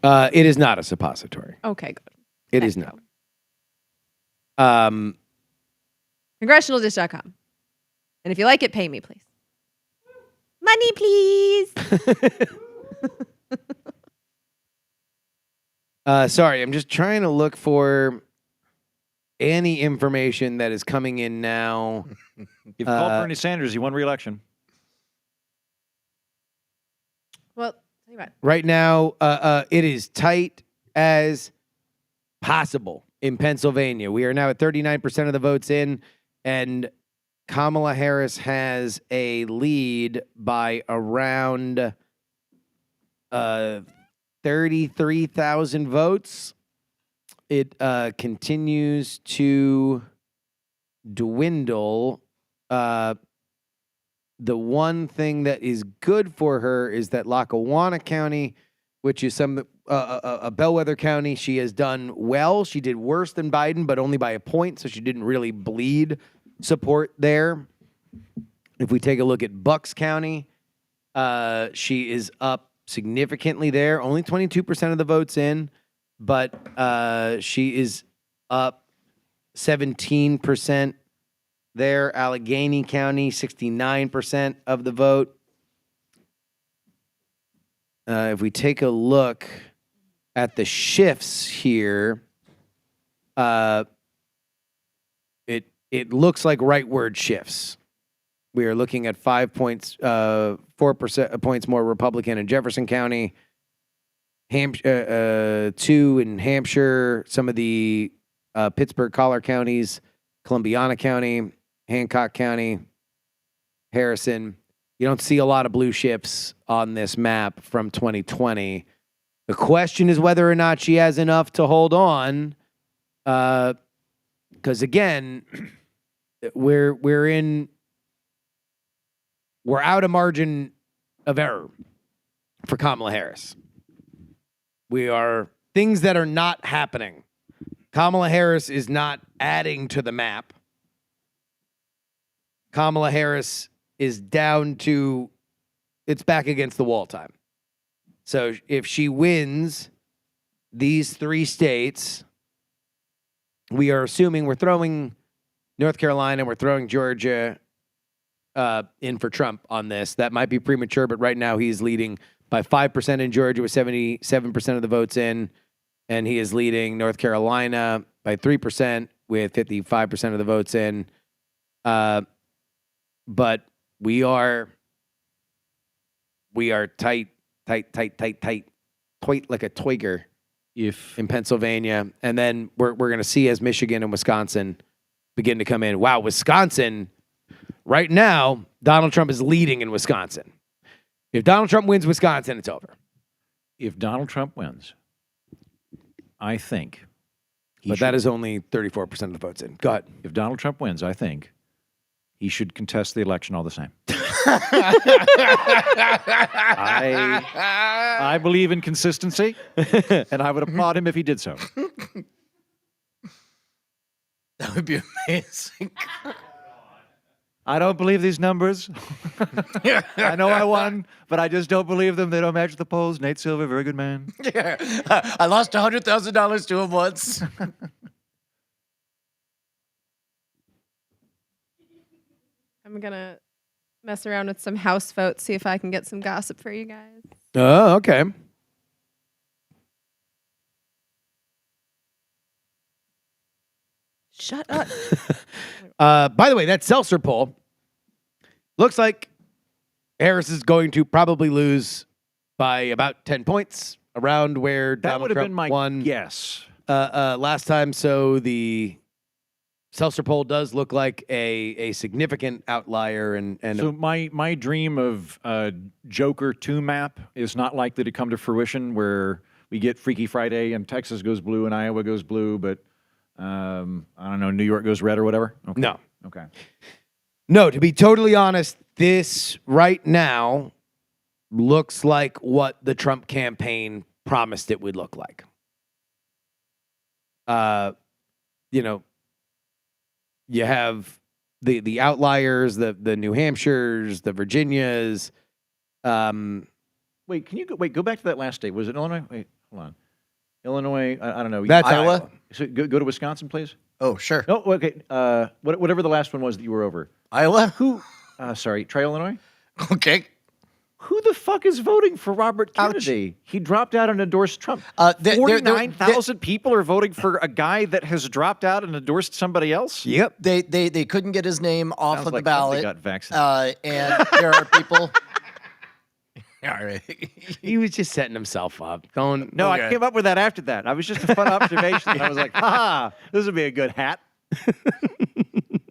It is not a suppository. Okay, good. It is Thank not. you. Congressionaldish.com. And if you like it, pay me, please. Money, please. Sorry, I'm just trying to look for any information that is coming in now. You've called Bernie Sanders. He won re-election. Well, tell you what. Right now, it is tight as possible in Pennsylvania. We are now at 39% of the votes in, and Kamala Harris has a lead by around 33,000 votes. It continues to dwindle. The one thing that is good for her is that Lackawanna County, which is a bellwether county, she has done well. She did worse than Biden, but only by a point, so she didn't really bleed support there. If we take a look at Bucks County, she is up significantly there. Only 22% of the votes in, but she is up 17% there. Allegheny County, 69% of the vote. If we take a look at the shifts here, it looks like rightward shifts. We are looking at 4 points more Republican in Jefferson County, 2 in Hampshire, some of the Pittsburgh Collar counties, Columbiana County, Hancock County, Harrison. You don't see a lot of blue shifts on this map from 2020. The question is whether or not she has enough to hold on. Because again, we're out of margin of error for Kamala Harris. We are things that are not happening. Kamala Harris is not adding to the map. Kamala Harris is down to it's back against the wall time. So if she wins these 3 states, we are assuming we're throwing North Carolina, we're throwing Georgia in for Trump on this. That might be premature, but right now he's leading by 5% in Georgia with 77% of the votes in, and he is leading North Carolina by 3% with 55% of the votes in. But we are tight like a Toiger in Pennsylvania. And then we're going to see as Michigan and Wisconsin begin to come in. Wow, Wisconsin, right now, Donald Trump is leading in Wisconsin. If Donald Trump wins Wisconsin, it's over. If Donald Trump wins, I think. But that is only 34% of the votes in. Go ahead. If Donald Trump wins, I think he should contest the election all the same. I believe in consistency, and I would applaud him if he did so. That would be amazing. I don't believe these numbers. I know I won, but I just don't believe them. They don't match the polls. Nate Silver, very good man. Yeah. I lost $100,000 to him once. I'm going to mess around with some house votes, see if I can get some gossip for you guys. Oh, okay. Shut up. By the way, that Seltzer poll looks like Harris is going to probably lose by about 10 points, around where That Donald would have Trump been my won guess. last time. So the Seltzer poll does look like a significant outlier. And So my dream of Joker 2 map is not likely to come to fruition, where we get Freaky Friday and Texas goes blue and Iowa goes blue, but I don't know, New York goes red or whatever? Okay. No. Okay. No, to be totally honest, this right now looks like what the Trump campaign promised it would look like. You know, you have the outliers, the New Hampshires, the Virginias. Wait, can you go back to that last state? Was it Illinois? Wait, hold on. Illinois, I don't know. That's Iowa? So go to Wisconsin, please. Oh, sure. No, okay. Whatever the last one was that you were over. Iowa? Who? Sorry, try Illinois. Okay. Who the fuck is voting for Robert Kennedy? He dropped out and endorsed Trump. 49,000 people are voting for a guy that has dropped out and endorsed somebody else? Yep. They couldn't get his name off Sounds of like the ballot. somebody got vaccinated. And there are people. All right. He was just setting himself up. Don't. No, Okay. I came up with that after that. I was just a fun observation. And I was like, ha, this would be a good hat.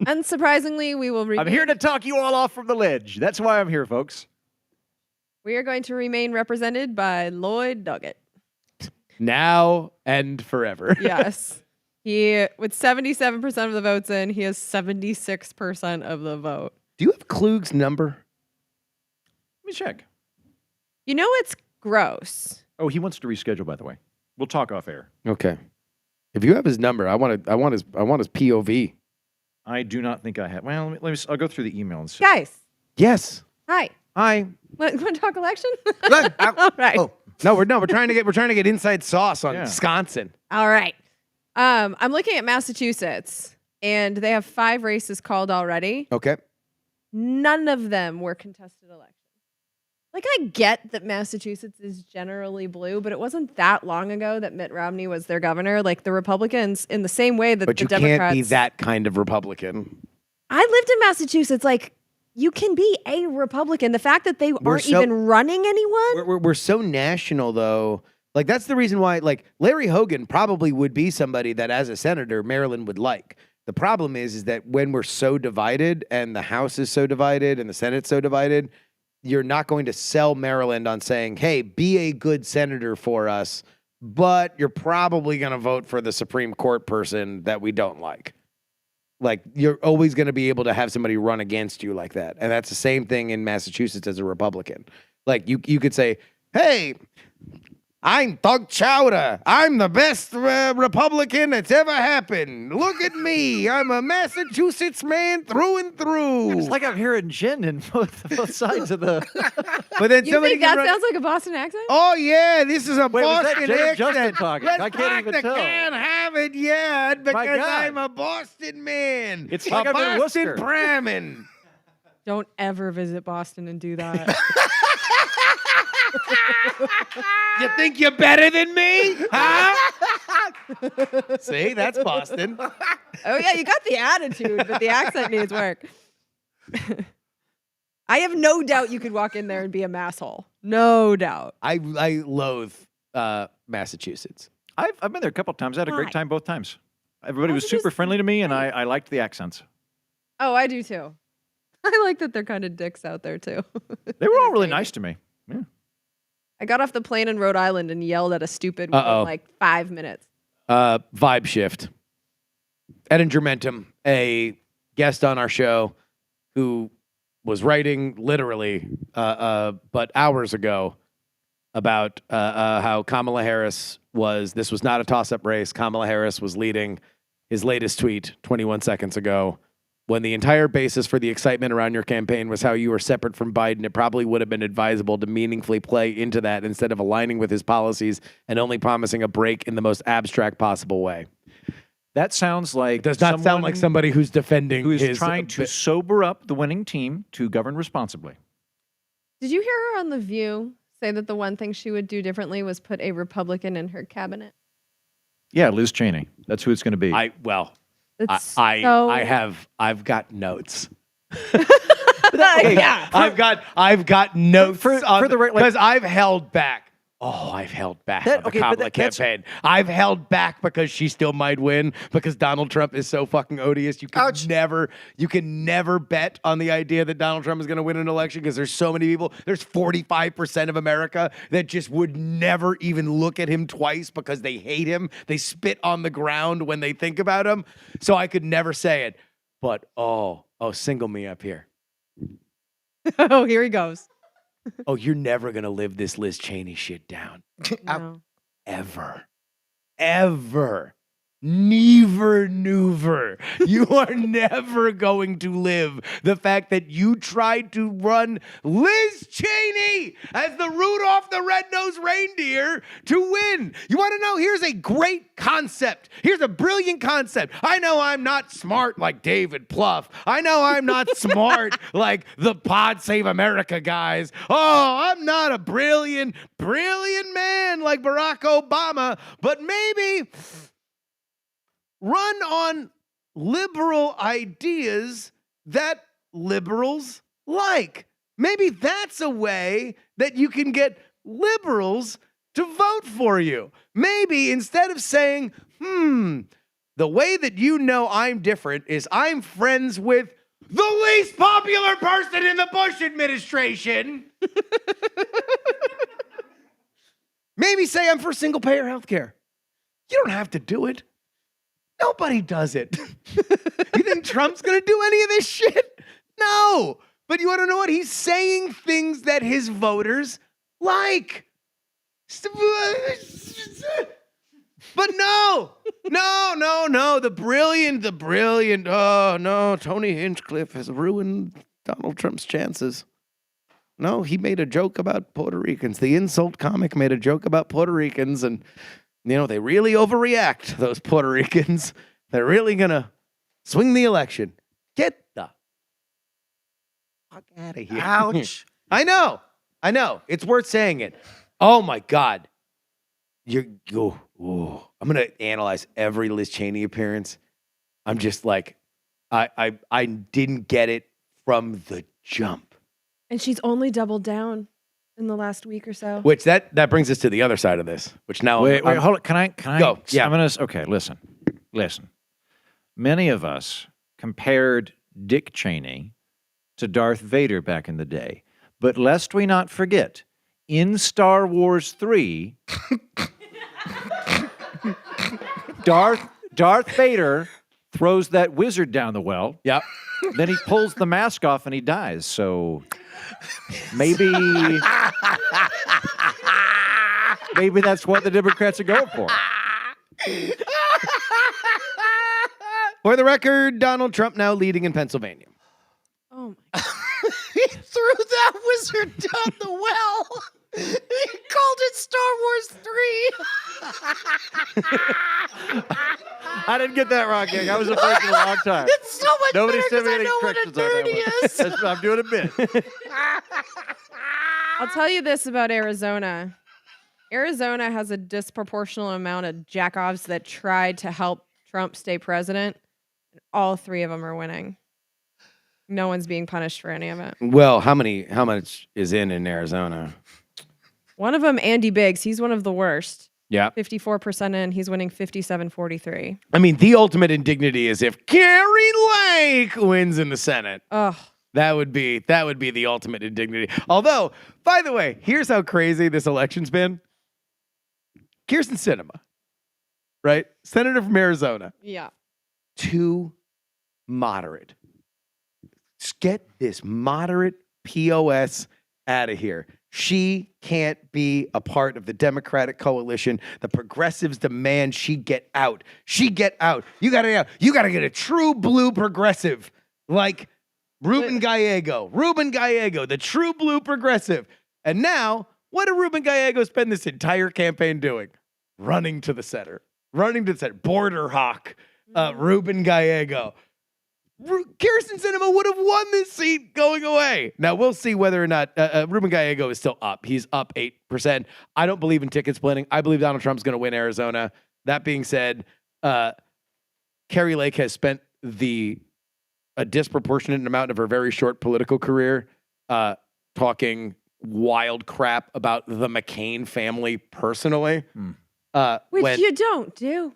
Unsurprisingly, we will I'm here to talk you all off from the ledge. That's why I'm here, folks. We are going to remain represented by Lloyd Doggett. Now and forever. Yes. He, with 77% of the votes in, he has 76% of the vote. Do you have Klug's number? Let me check. You know it's gross. Oh, he wants to reschedule, by the way. We'll talk off air. Okay. If you have his number, I want his POV. I do not think I have. Well, let me I'll go through the email and see. Guys, Yes. hi. Hi. Want to talk election? Look, All right. Oh, No, we're trying to get inside sauce on Yeah. Wisconsin. All right. I'm looking at Massachusetts, and they have 5 races called already. Okay. None of them were contested elections. Like, I get that Massachusetts is generally blue, but it wasn't that long ago that Mitt Romney was their governor. Like, the Republicans, in the same way that But the you Democrats... can't be that kind of Republican. I lived in Massachusetts. Like, you can be a Republican. The fact that they aren't so- even running anyone... We're so national, though. Like, that's the reason why, like, Larry Hogan probably would be somebody that, as a senator, Maryland would like. The problem is that when we're so divided and the House is so divided and the Senate's so divided, you're not going to sell Maryland on saying, hey, be a good senator for us, but you're probably going to vote for the Supreme Court person that we don't like. Like, you're always going to be able to have somebody run against you like that. And that's the same thing in Massachusetts as a Republican. Like, you could say, hey, I'm Doug Chowder. I'm the best Republican that's ever happened. Look at me. I'm a Massachusetts man through and through. It's like I'm hearing Jen in both sides of the... But then You somebody think that can run- sounds like a Boston accent? Oh, yeah, this is a Wait, was that Boston Jacob accent. Justin talking? Let's I can't crack even the tell. can, have haven't yet because God. I'm a Boston man. It's like a I'm in Boston Worcester. Brahmin. Don't ever visit Boston and do that. You think you're better than me? Huh? See, that's Boston. Oh yeah, you got the attitude, but the accent needs work. I have no doubt you could walk in there and be a masshole. No doubt. I loathe Massachusetts. I've been there a couple of times. I had a Why? great time both times. Everybody was Massachusetts super is friendly to me, and I liked the accents. Oh, I do too. I like that they're kind of dicks out there too. They were all really nice to me. Yeah. I got off the plane in Rhode Island and yelled at a stupid Uh-oh. within like 5 minutes. Vibe shift. Eden Germentum, a guest on our show who was writing literally but hours ago about how Kamala Harris this was not a toss-up race. Kamala Harris was leading. His latest tweet 21 seconds ago, when the entire basis for the excitement around your campaign was how you were separate from Biden, it probably would have been advisable to meaningfully play into that instead of aligning with his policies and only promising a break in the most abstract possible way. That sounds like It does not sound like somebody who's defending who is his trying to sober up the winning team to govern responsibly. Did you hear her on The View say that the one thing she would do differently was put a Republican in her cabinet? Yeah, Liz Cheney. That's who it's going to be. I've got notes. Yeah. I've got notes for the right, like- because I've held back. I've held back on the Kamala campaign. I've held back because she still might win because Donald Trump is so fucking odious. You can never bet on the idea that Donald Trump is going to win an election because there's so many people. There's 45% of America that just would never even look at him twice because they hate him. They spit on the ground when they think about him. So I could never say it. But single me up here. Oh, here he goes. Oh, you're never going to live this Liz Cheney shit down. No. Ever. Never. You are never going to live the fact that you tried to run Liz Cheney as the Rudolph the Red-Nosed Reindeer to win. You want to know? Here's a great concept. Here's a brilliant concept. I know I'm not smart like David Plouffe. I know I'm not smart like the Pod Save America guys. Oh, I'm not a brilliant man like Barack Obama, but maybe run on liberal ideas that liberals like. Maybe that's a way that you can get liberals to vote for you. Maybe instead of saying, the way that you know I'm different is I'm friends with the least popular person in the Bush administration. Maybe say I'm for single-payer healthcare. You don't have to do it. Nobody does it. You think Trump's going to do any of this shit? No. But you want to know what? He's saying things that his voters like. But no. The brilliant. Oh, no. Tony Hinchcliffe has ruined Donald Trump's chances. No, he made a joke about Puerto Ricans. The insult comic made a joke about Puerto Ricans, and they really overreact, those Puerto Ricans. They're really going to swing the election. Get the fuck out of here. Ouch. I know. It's worth saying it. Oh, my God. I'm going to analyze every Liz Cheney appearance. I'm just like, I didn't get it from the jump. And she's only doubled down in the last week or so. Which that brings us to the other side of this, which now Wait, hold on. Can I go? Yeah. Okay, listen. Many of us compared Dick Cheney to Darth Vader back in the day. But lest we not forget, in Star Wars 3, Darth Vader throws that wizard down the well. Yep. Then he pulls the mask off and he dies. So maybe that's what the Democrats are going for. For the record, Donald Trump now leading in Pennsylvania. Oh my God. He threw that wizard down the well. He called it Star Wars 3. I didn't get that wrong, gang. I was afraid for a long time. It's so much Nobody better sent me 'cause I any know what a corrections on that dirty one. is. I'm doing a bit. I'll tell you this about Arizona. Arizona has a disproportional amount of jackoffs that tried to help Trump stay president. And all 3 of them are winning. No one's being punished for any of it. Well, how much is in Arizona? One of them, Andy Biggs, he's one of the worst. Yeah. 54% in, he's winning 57-43. I mean, the ultimate indignity is if Carrie Lake wins in the Senate. Ugh. That would be the ultimate indignity. Although, by the way, here's how crazy this election's been. Kirsten Sinema, right? Senator from Arizona. Yeah. Too moderate. Just get this moderate POS out of here. She can't be a part of the Democratic coalition. The progressives demand she get out. She get out. You gotta get out. You gotta get a true blue progressive like Ruben Gallego. Ruben Gallego, the true blue progressive. And now, what did Ruben Gallego spend this entire campaign doing? Running to the center. Running to the center. Border hawk. Ruben Gallego. Kirsten Sinema would have won this seat going away. Now, we'll see whether or not Ruben Gallego is still up. He's up 8%. I don't believe in ticket splitting. I believe Donald Trump's going to win Arizona. That being said, Carrie Lake has spent a disproportionate amount of her very short political career talking wild crap about the McCain family personally. Which you don't do.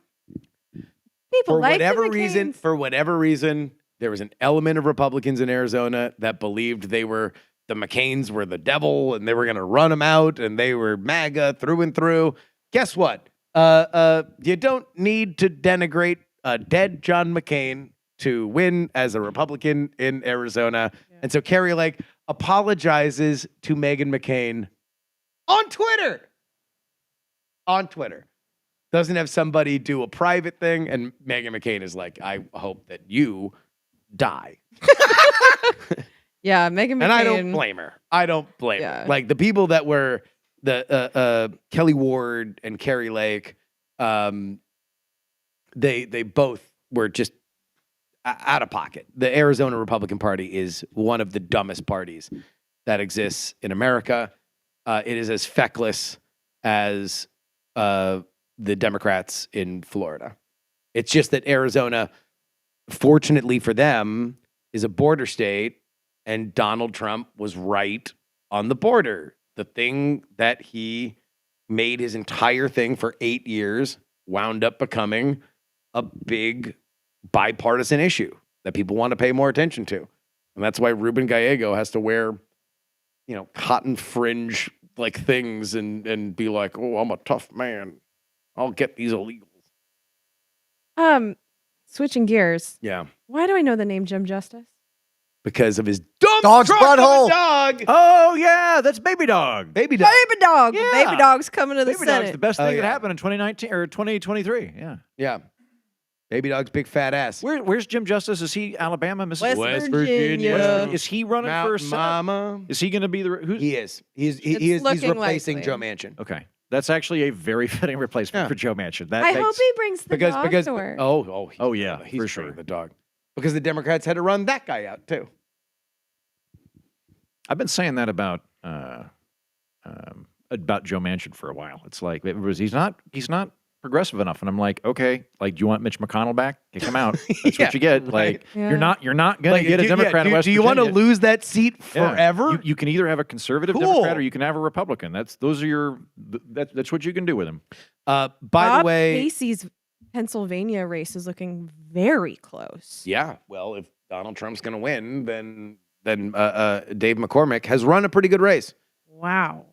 People For like whatever the reason, McCains. there was an element of Republicans in Arizona that believed the McCains were the devil and they were going to run them out and they were MAGA through and through. Guess what? You don't need to denigrate a dead John McCain to win as a Republican in Arizona. Yeah. And so Carrie Lake apologizes to Meghan McCain on Twitter. Doesn't have somebody do a private thing. And Meghan McCain is like, I hope that you die. Yeah, Meghan McCain. And I don't blame her. Her. Like the people that were the Kelly Ward and Carrie Lake, they both were just out of pocket. The Arizona Republican Party is one of the dumbest parties that exists in America. It is as feckless as the Democrats in Florida. It's just that Arizona, fortunately for them, is a border state, and Donald Trump was right on the border. The thing that he made his entire thing for 8 years wound up becoming a big bipartisan issue that people want to pay more attention to. And that's why Ruben Gallego has to wear, cotton fringe like things and be like, oh, I'm a tough man. I'll get these illegals. Switching gears. Yeah. Why do I know the name Jim Justice? Because of his dumb Dog's truck of a butthole. dog. Oh, yeah, that's Baby Dog. Baby dog. Baby dog. Yeah. Baby dog's coming to the Baby Senate. Dog's the best Oh, thing that yeah. happened in 2019 or 2023. Yeah. Yeah. Baby dog's big fat ass. Where's Jim Justice? Is he Alabama, Mississippi? West Virginia. Is he running for Mountain Senate? Mama. Is he going to be the who? He is. He's It's looking replacing likely. Joe Manchin. Okay, that's actually a very fitting replacement Yeah. for Joe Manchin. That I makes, hope he brings the dog Because to work. Oh, yeah, he's for sure. bringing the dog. Because the Democrats had to run that guy out too. I've been saying that about Joe Manchin for a while. It's like he's not progressive enough, and I'm like, okay, like, do you want Mitch McConnell back? Kick him out. That's Yeah, what you get. Like, Yeah. you're not going to get a Democrat in West Do you want Virginia. to lose that seat Yeah. forever? You can either have a conservative Cool. Democrat or you can have a Republican. That's what you can do with him. By Bob the way, Casey's Pennsylvania race is looking very close. yeah. Well, if Donald Trump's going to win, then Dave McCormick has run a pretty good race. Wow.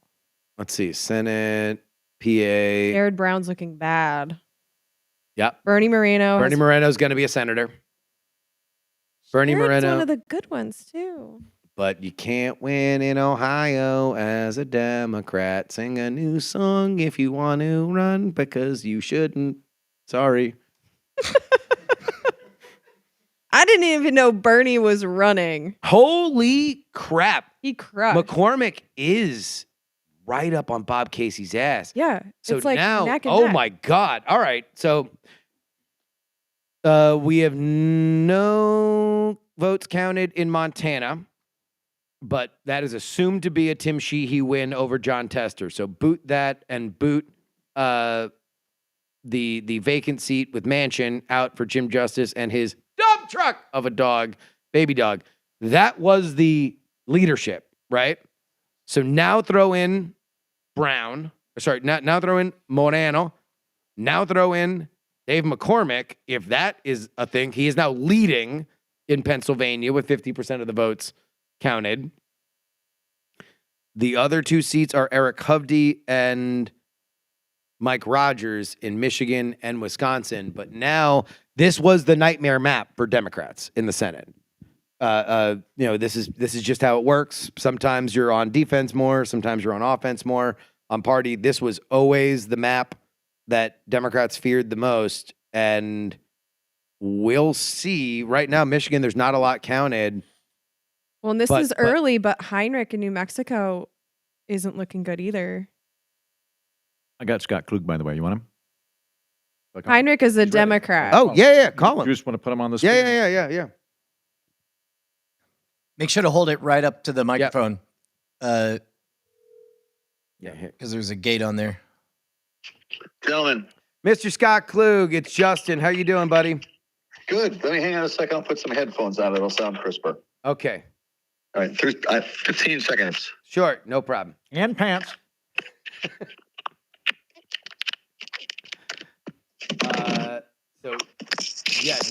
Let's see, Senate, PA. Jared Brown's looking bad. Yeah. Bernie Moreno. Bernie Moreno's going to be a senator. Bernie Jared's Moreno. one of the good ones too. But you can't win in Ohio as a Democrat. Sing a new song if you want to run, because you shouldn't. Sorry. I didn't even know Bernie was running. Holy crap. He crushed. McCormick is right up on Bob Casey's ass. Yeah. So it's like now, neck and oh neck. my God. All right. So We have no votes counted in Montana, but that is assumed to be a Tim Sheehy win over John Tester. So boot that and boot the vacant seat with Manchin out for Jim Justice and his dump truck of a dog, baby dog. That was the leadership, right? So now throw in Brown. Sorry, now throw in Moreno. Now throw in Dave McCormick. If that is a thing, he is now leading in Pennsylvania with 50% of the votes counted. The other two seats are Eric Hovde and Mike Rogers in Michigan and Wisconsin. But now this was the nightmare map for Democrats in the Senate. This is just how it works. Sometimes you're on defense more, sometimes you're on offense more. On party, this was always the map that Democrats feared the most, and we'll see. Right now, Michigan, there's not a lot counted. Well, and this is early, but Heinrich in New Mexico isn't looking good either. I got Scott Klug, by the way. You want him? Heinrich is a Democrat. Oh, yeah, call him. You just want to put him on the screen? Yeah. Make sure to hold it right up to the microphone. Yeah, because there's a gate on there. Gentlemen. Mr. Scott Klug, it's Justin. How you doing, buddy? Good. Let me hang on a second. I'll put some headphones on. It'll sound crisper. Okay. All right. 15 seconds. Sure. No problem. And pants.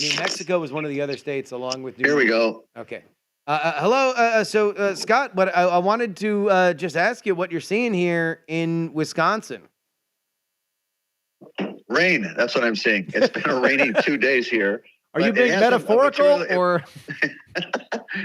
New Mexico was one of the other states along with New Here we go. Okay. Hello. Scott, what I wanted to just ask you what you're seeing here in Wisconsin. Rain. That's what I'm seeing. It's been a rainy 2 days here. Are you being metaphorical or?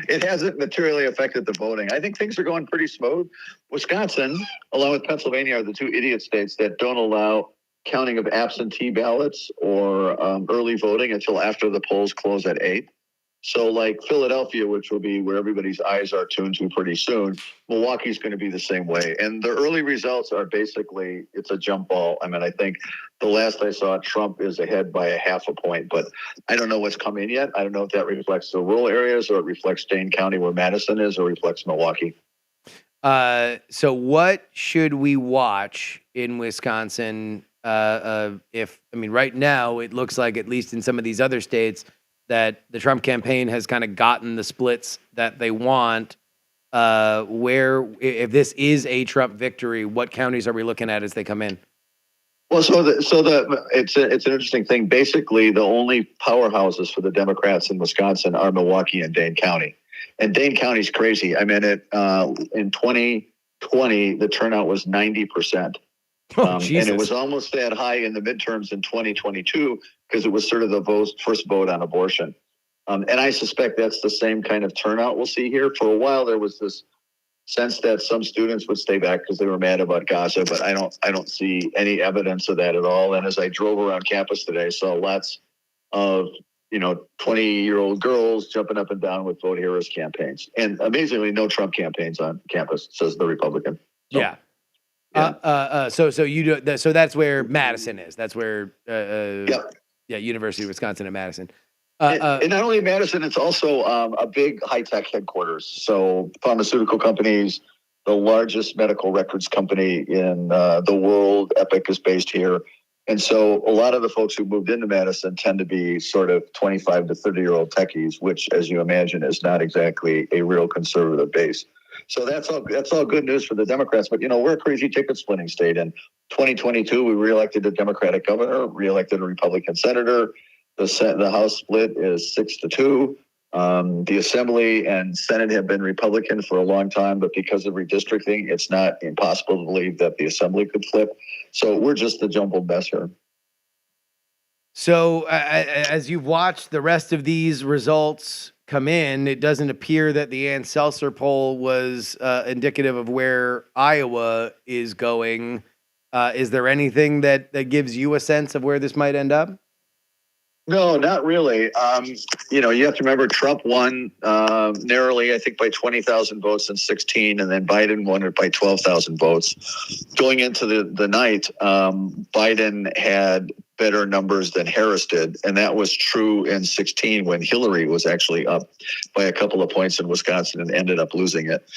It hasn't materially affected the voting. I think things are going pretty smooth. Wisconsin, along with Pennsylvania, are the two idiot states that don't allow counting of absentee ballots or early voting until after the polls close at 8. So like Philadelphia, which will be where everybody's eyes are tuned to pretty soon, Milwaukee's going to be the same way. And the early results are basically, it's a jump ball. I mean, I think the last I saw, Trump is ahead by 0.5 point, but I don't know what's come in yet. I don't know if that reflects the rural areas or it reflects Dane County where Madison is or reflects Milwaukee. So what should we watch in Wisconsin? Right now it looks like, at least in some of these other states, that the Trump campaign has kind of gotten the splits that they want. If this is a Trump victory, what counties are we looking at as they come in? Well, it's an interesting thing. Basically, the only powerhouses for the Democrats in Wisconsin are Milwaukee and Dane County. And Dane County's crazy. I mean, in 2020, the turnout was 90%. And it was almost that high in the midterms in 2022 because it was sort of the first vote on abortion. And I suspect that's the same kind of turnout we'll see here. For a while, there was this sense that some students would stay back because they were mad about Gaza, but I don't see any evidence of that at all. And as I drove around campus today, I saw lots of 20-year-old girls jumping up and down with Vote Heroes campaigns, and amazingly, no Trump campaigns on campus, says the Republican. So, yeah. So that's where Madison is. That's where University of Wisconsin and Madison. And not only Madison, it's also a big high-tech headquarters. So pharmaceutical companies, the largest medical records company in the world, Epic, is based here. And so a lot of the folks who moved into Madison tend to be sort of 25 to 30-year-old techies, which, as you imagine, is not exactly a real conservative base. So that's all good news for the Democrats. But, we're a crazy ticket splitting state. In 2022, we reelected a Democratic governor, reelected a Republican senator. The House split is 6-2. The Assembly and Senate have been Republican for a long time, but because of redistricting, it's not impossible to believe that the Assembly could flip. So we're just a jumbled mess here. So as you've watched the rest of these results come in, it doesn't appear that the Ann Seltzer poll was indicative of where Iowa is going. Is there anything that gives you a sense of where this might end up? No, not really. You have to remember Trump won narrowly, I think, by 20,000 votes in 16, and then Biden won it by 12,000 votes. Going into the night, Biden had better numbers than Harris did, and that was true in 16 when Hillary was actually up by a couple of points in Wisconsin and ended up losing it.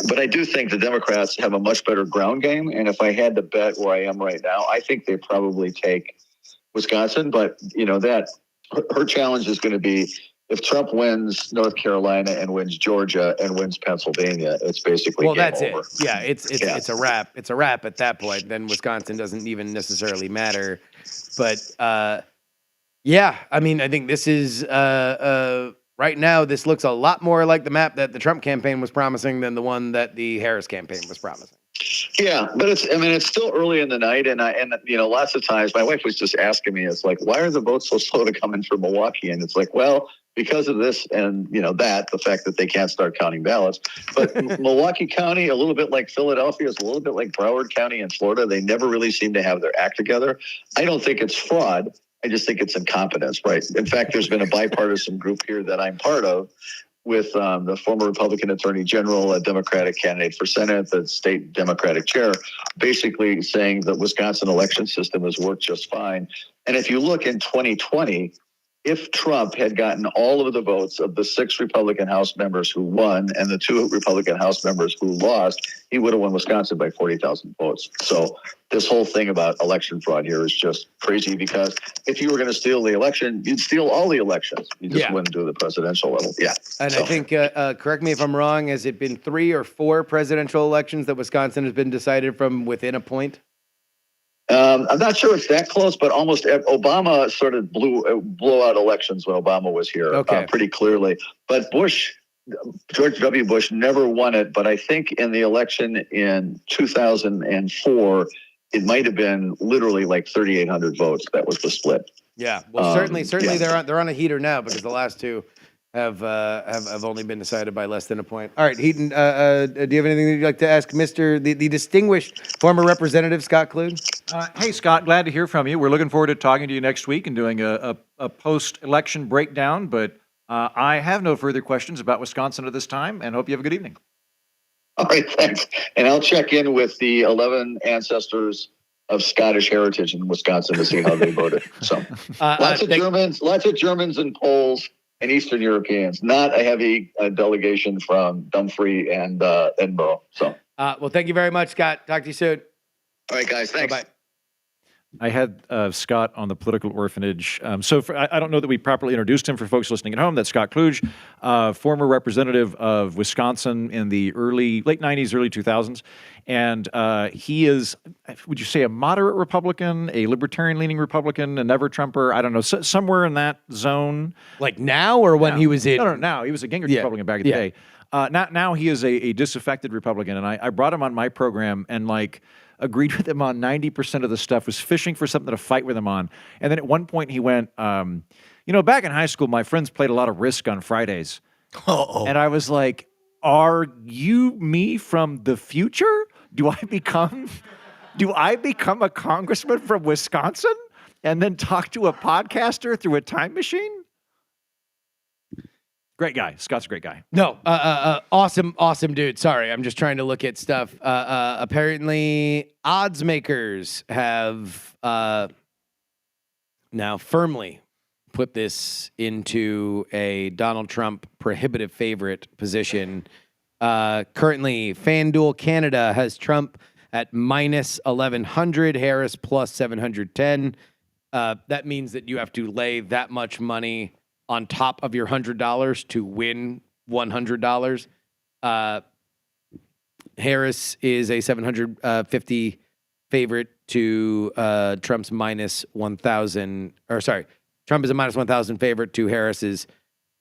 But I do think the Democrats have a much better ground game, and if I had to bet where I am right now, I think they probably take Wisconsin, but that her challenge is going to be if Trump wins North Carolina and wins Georgia and wins Pennsylvania, it's basically game that's over. it. Yeah, it's a wrap. It's a wrap at that point. Then Wisconsin doesn't even necessarily matter. But yeah, I mean, I think this is right now. This looks a lot more like the map that the Trump campaign was promising than the one that the Harris campaign was promising. Yeah, but it's still early in the night, and lots of times my wife was just asking me, it's like, why are the votes so slow to come in for Milwaukee? And it's like, well, because of this and the fact that they can't start counting ballots. But Milwaukee County, a little bit like Philadelphia, is a little bit like Broward County in Florida. They never really seem to have their act together. I don't think it's fraud. I just think it's incompetence, right? In fact, there's been a bipartisan group here that I'm part of, with the former Republican Attorney General, a Democratic candidate for Senate, the state Democratic chair, basically saying the Wisconsin election system has worked just fine. And if you look in 2020, if Trump had gotten all of the votes of the 6 Republican House members who won and the 2 Republican House members who lost, he would have won Wisconsin by 40,000 votes. So this whole thing about election fraud here is just crazy, because if you were going to steal the election, you'd steal all the elections. You just wouldn't do the presidential level. Yeah. And I think, correct me if I'm wrong, has it been 3 or 4 presidential elections that Wisconsin has been decided from within a point? I'm not sure it's that close, but almost Obama sort of blew out elections when Obama was here pretty clearly. But George W. Bush never won it. But I think in the election in 2004, it might have been literally like 3,800 votes. That was the split. Yeah, well, certainly they're on a heater now, because the last 2 have only been decided by less than a point. All right, Heaton, do you have anything that you'd like to ask the distinguished former representative Scott Kluge? Hey, Scott, glad to hear from you. We're looking forward to talking to you next week and doing a post-election breakdown, but I have no further questions about Wisconsin at this time, and hope you have a good evening. All right, thanks. And I'll check in with the 11 ancestors of Scottish heritage in Wisconsin to see how they voted. So lots of Germans and Poles and Eastern Europeans, not a heavy delegation from Dumfries and Edinburgh. So, well, thank you very much, Scott. Talk to you soon. All right, guys. Thanks. Bye-bye. I had Scott on the political orphanage. I don't know that we properly introduced him for folks listening at home. That's Scott Kluge, former representative of Wisconsin in the late 90s, early 2000s. And he is, would you say, a moderate Republican, a libertarian-leaning Republican, a never-Trumper? I don't know, somewhere in that zone. Like now, or when he was in? No, now. He was a Gingrich Republican back in the day. Now he is a disaffected Republican. And I brought him on my program and agreed with him on 90% of the stuff, was fishing for something to fight with him on. And then at one point he went, back in high school, my friends played a lot of Risk on Fridays. Uh-oh. And I was like, are you me from the future? Do I become a congressman from Wisconsin and then talk to a podcaster through a time machine? Great guy. Scott's a great guy. No, awesome dude. Sorry, I'm just trying to look at stuff. Apparently, odds makers have now firmly put this into a Donald Trump prohibitive favorite position. Currently, FanDuel Canada has Trump at minus 1,100, Harris plus 710. That means that you have to lay that much money on top of your $100 to win $100. Harris is a 750 favorite to Trump's minus 1,000. Or sorry, Trump is a minus 1,000 favorite to Harris's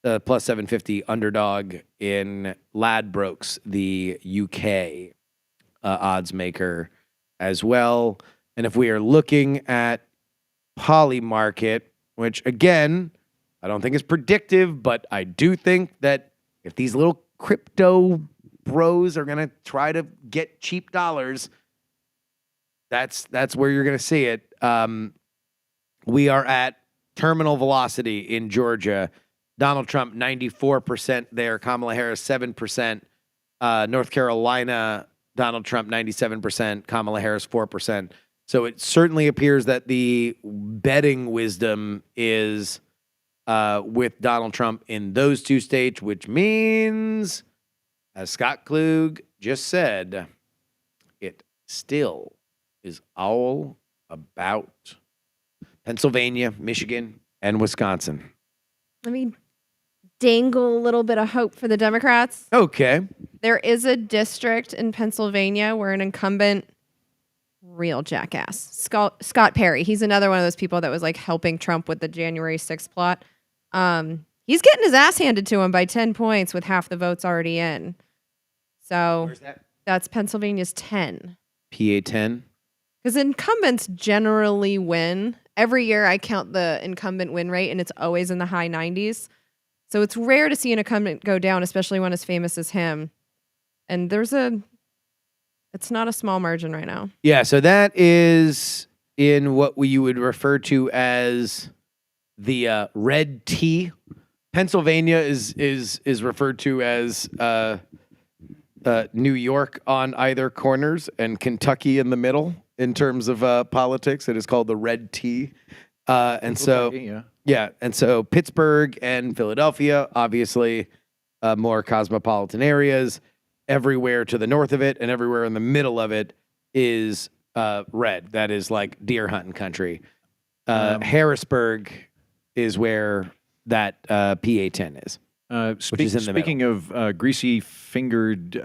plus 750 underdog in Ladbrokes, the UK odds maker as well. And if we are looking at Polymarket, which again, I don't think it's predictive, but I do think that if these little crypto bros are going to try to get cheap dollars, that's where you're going to see it. We are at terminal velocity in Georgia. Donald Trump 94% there. Kamala Harris 7%. North Carolina, Donald Trump 97%. Kamala Harris 4%. So it certainly appears that the betting wisdom is with Donald Trump in those two states, which means, as Scott Klug just said, it still is all about Pennsylvania, Michigan, and Wisconsin. Let me dangle a little bit of hope for the Democrats. Okay. There is a district in Pennsylvania where an incumbent, real jackass, Scott Perry, he's another one of those people that was like helping Trump with the January 6th plot. He's getting his ass handed to him by 10 points with half the votes already in. So Where's that? that's Pennsylvania's 10. PA 10. Because incumbents generally win. Every year I count the incumbent win rate, and it's always in the high 90s. So it's rare to see an incumbent go down, especially one as famous as him. And it's not a small margin right now. Yeah, so that is in what you would refer to as the red T. Pennsylvania is referred to as New York on either corners and Kentucky in the middle in terms of politics. It is called the red T. And so, and so Pittsburgh and Philadelphia, obviously more cosmopolitan areas. Everywhere to the north of it and everywhere in the middle of it is red. That is like deer hunting country. Harrisburg is where that PA-10 is. Which is in the speaking of greasy-fingered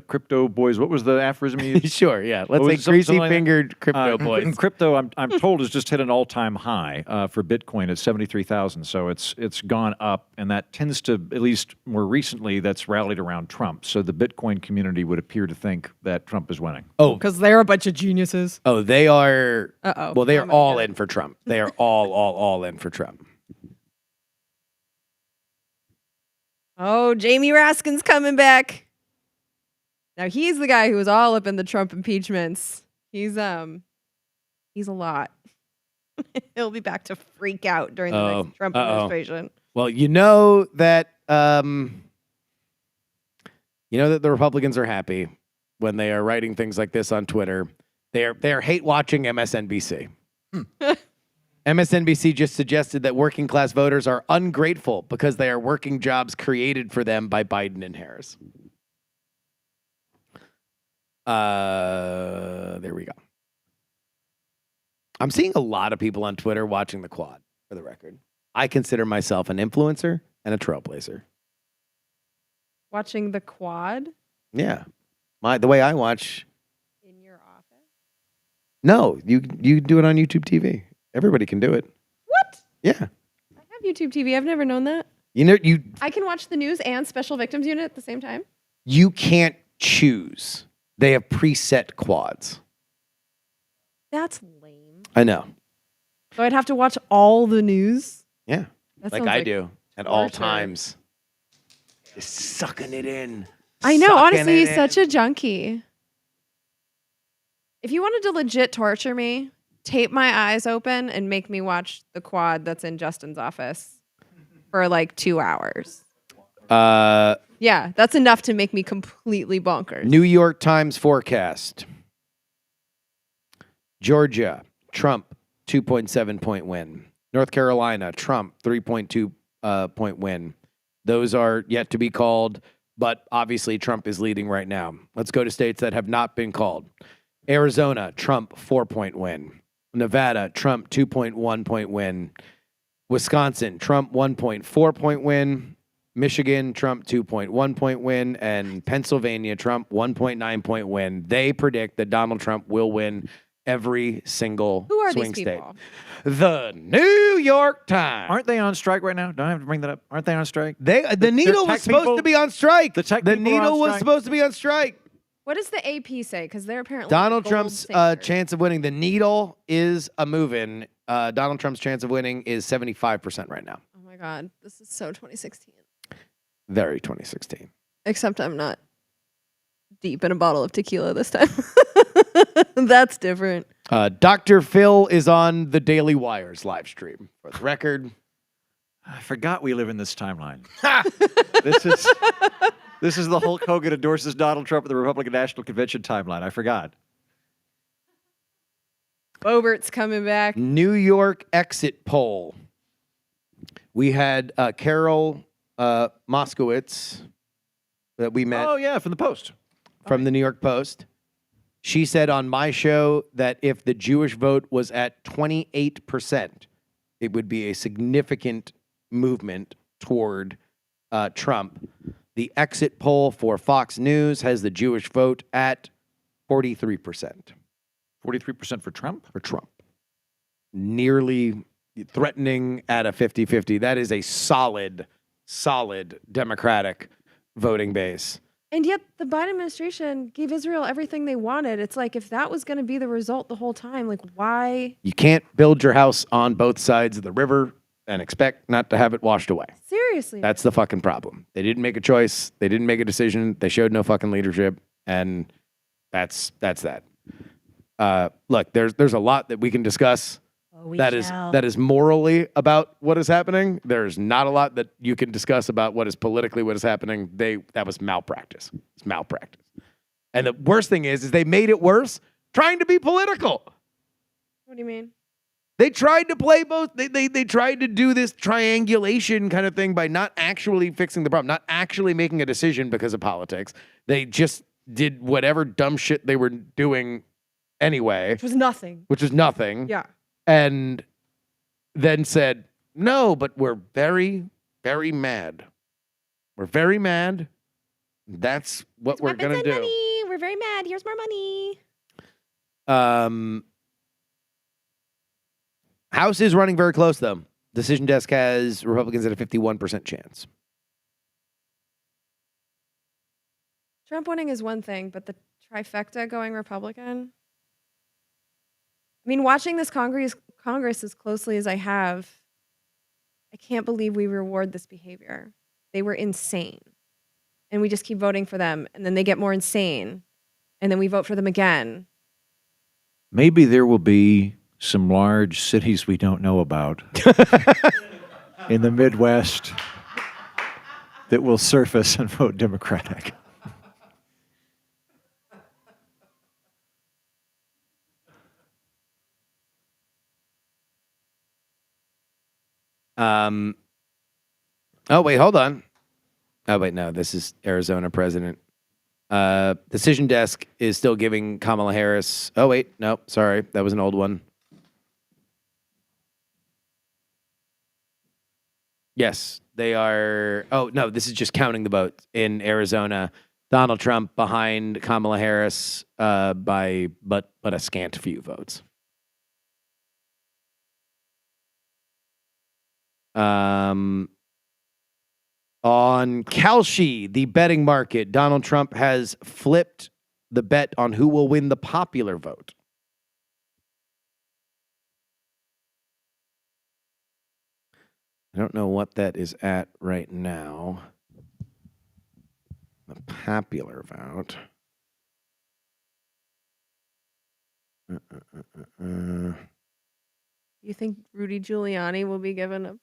crypto boys, what was the aphorism you used? Sure, yeah. Let's say greasy-fingered crypto boys. And crypto, I'm told, has just hit an all-time high for Bitcoin at 73,000. So it's gone up, and that tends to, at least more recently, that's rallied around Trump. So the Bitcoin community would appear to think that Trump is winning. Oh, because they're a bunch of geniuses. Oh, they are. Uh-oh. Well, they are all in for Trump. They are all in for Trump. Oh, Jamie Raskin's coming back. Now he's the guy who was all up in the Trump impeachments. He's a lot. He'll be back to freak out during the next Trump administration. Well, you know that the Republicans are happy when they are writing things like this on Twitter. They are hate watching MSNBC. MSNBC just suggested that working class voters are ungrateful because they are working jobs created for them by Biden and Harris. There we go. I'm seeing a lot of people on Twitter watching the quad, for the record. I consider myself an influencer and a trailblazer. Watching the quad? Yeah. The way I watch. In your office? No, you do it on YouTube TV. Everybody can do it. What? Yeah. I have YouTube TV. I've never known that. I can watch the news and Special Victims Unit at the same time? You can't choose. They have preset quads. That's lame. I know. So I'd have to watch all the news? Yeah. That like sounds I do at all torture. times. Just sucking it in. I know. Sucking Honestly, it he's such a junkie. If you wanted to legit torture me, tape my eyes open and make me watch the quad that's in Justin's office for like 2 hours. Yeah, that's enough to make me completely bonkers. New York Times forecast. Georgia, Trump, 2.7 point win. North Carolina, Trump, 3.2 point win. Those are yet to be called, but obviously Trump is leading right now. Let's go to states that have not been called. Arizona, Trump, 4-point win. Nevada, Trump, 2.1 point win. Wisconsin, Trump, 1.4 point win. Michigan, Trump, 2.1 point win. And Pennsylvania, Trump, 1.9 point win. They predict that Donald Trump will win every single Who are swing these state. people? The New York Times. Aren't they on strike right now? Don't I have to bring that up? Aren't they on strike? The Needle was supposed to be on strike. The tech The people are on Needle was strike. supposed to be on strike. What does the AP say? Because they're apparently Donald the gold Trump's standard. chance of winning. The Needle is a move-in. Donald Trump's chance of winning is 75% right now. Oh my God, this is so 2016. Very 2016. Except I'm not deep in a bottle of tequila this time. That's different. Dr. Phil is on the Daily Wire's live stream. For the record, I forgot we live in this timeline. This is the Hulk Hogan endorses Donald Trump at the Republican National Convention timeline. I forgot. Bobert's coming back. New York exit poll. We had Carol Moskowitz that we met Oh yeah, from the Post. from the New York Post. She said on my show that if the Jewish vote was at 28%, it would be a significant movement toward Trump. The exit poll for Fox News has the Jewish vote at 43%. 43% for Trump? For Trump. Nearly threatening at a 50-50. That is a solid Democratic voting base. And yet the Biden administration gave Israel everything they wanted. It's like, if that was going to be the result the whole time, like, why? You can't build your house on both sides of the river and expect not to have it washed away. Seriously. That's the fucking problem. They didn't make a choice. They didn't make a decision. They showed no fucking leadership. And that's that. Look, there's a lot that we can discuss that is morally about what is happening. There's not a lot that you can discuss about what is politically what is happening. That was malpractice. It's malpractice. And the worst thing is they made it worse trying to be political. What do you mean? They tried to play both. They tried to do this triangulation kind of thing by not actually fixing the problem, not actually making a decision because of politics. They just did whatever dumb shit they were doing anyway. Which was nothing. Yeah. And then said, no, but we're very, very mad. We're very mad. That's what we're going to do. Money. We're very mad. Here's more money. House is running very close, though. Decision desk has Republicans at a 51% chance. Trump winning is one thing, but the trifecta going Republican. I mean, watching this Congress as closely as I have, I can't believe we reward this behavior. They were insane. And we just keep voting for them. And then they get more insane. And then we vote for them again. Maybe there will be some large cities we don't know about in the Midwest that will surface and vote Democratic. Oh, wait, hold on. Oh, wait, no, this is Arizona president. Decision desk is still giving Kamala Harris. Oh, wait, no, sorry. That was an old one. Yes, they are. Oh, no, this is just counting the votes in Arizona. Donald Trump behind Kamala Harris by but a scant few votes. On Kalshi, the betting market, Donald Trump has flipped the bet on who will win the popular vote. I don't know what that is at right now. The popular vote. You think Rudy Giuliani will be given a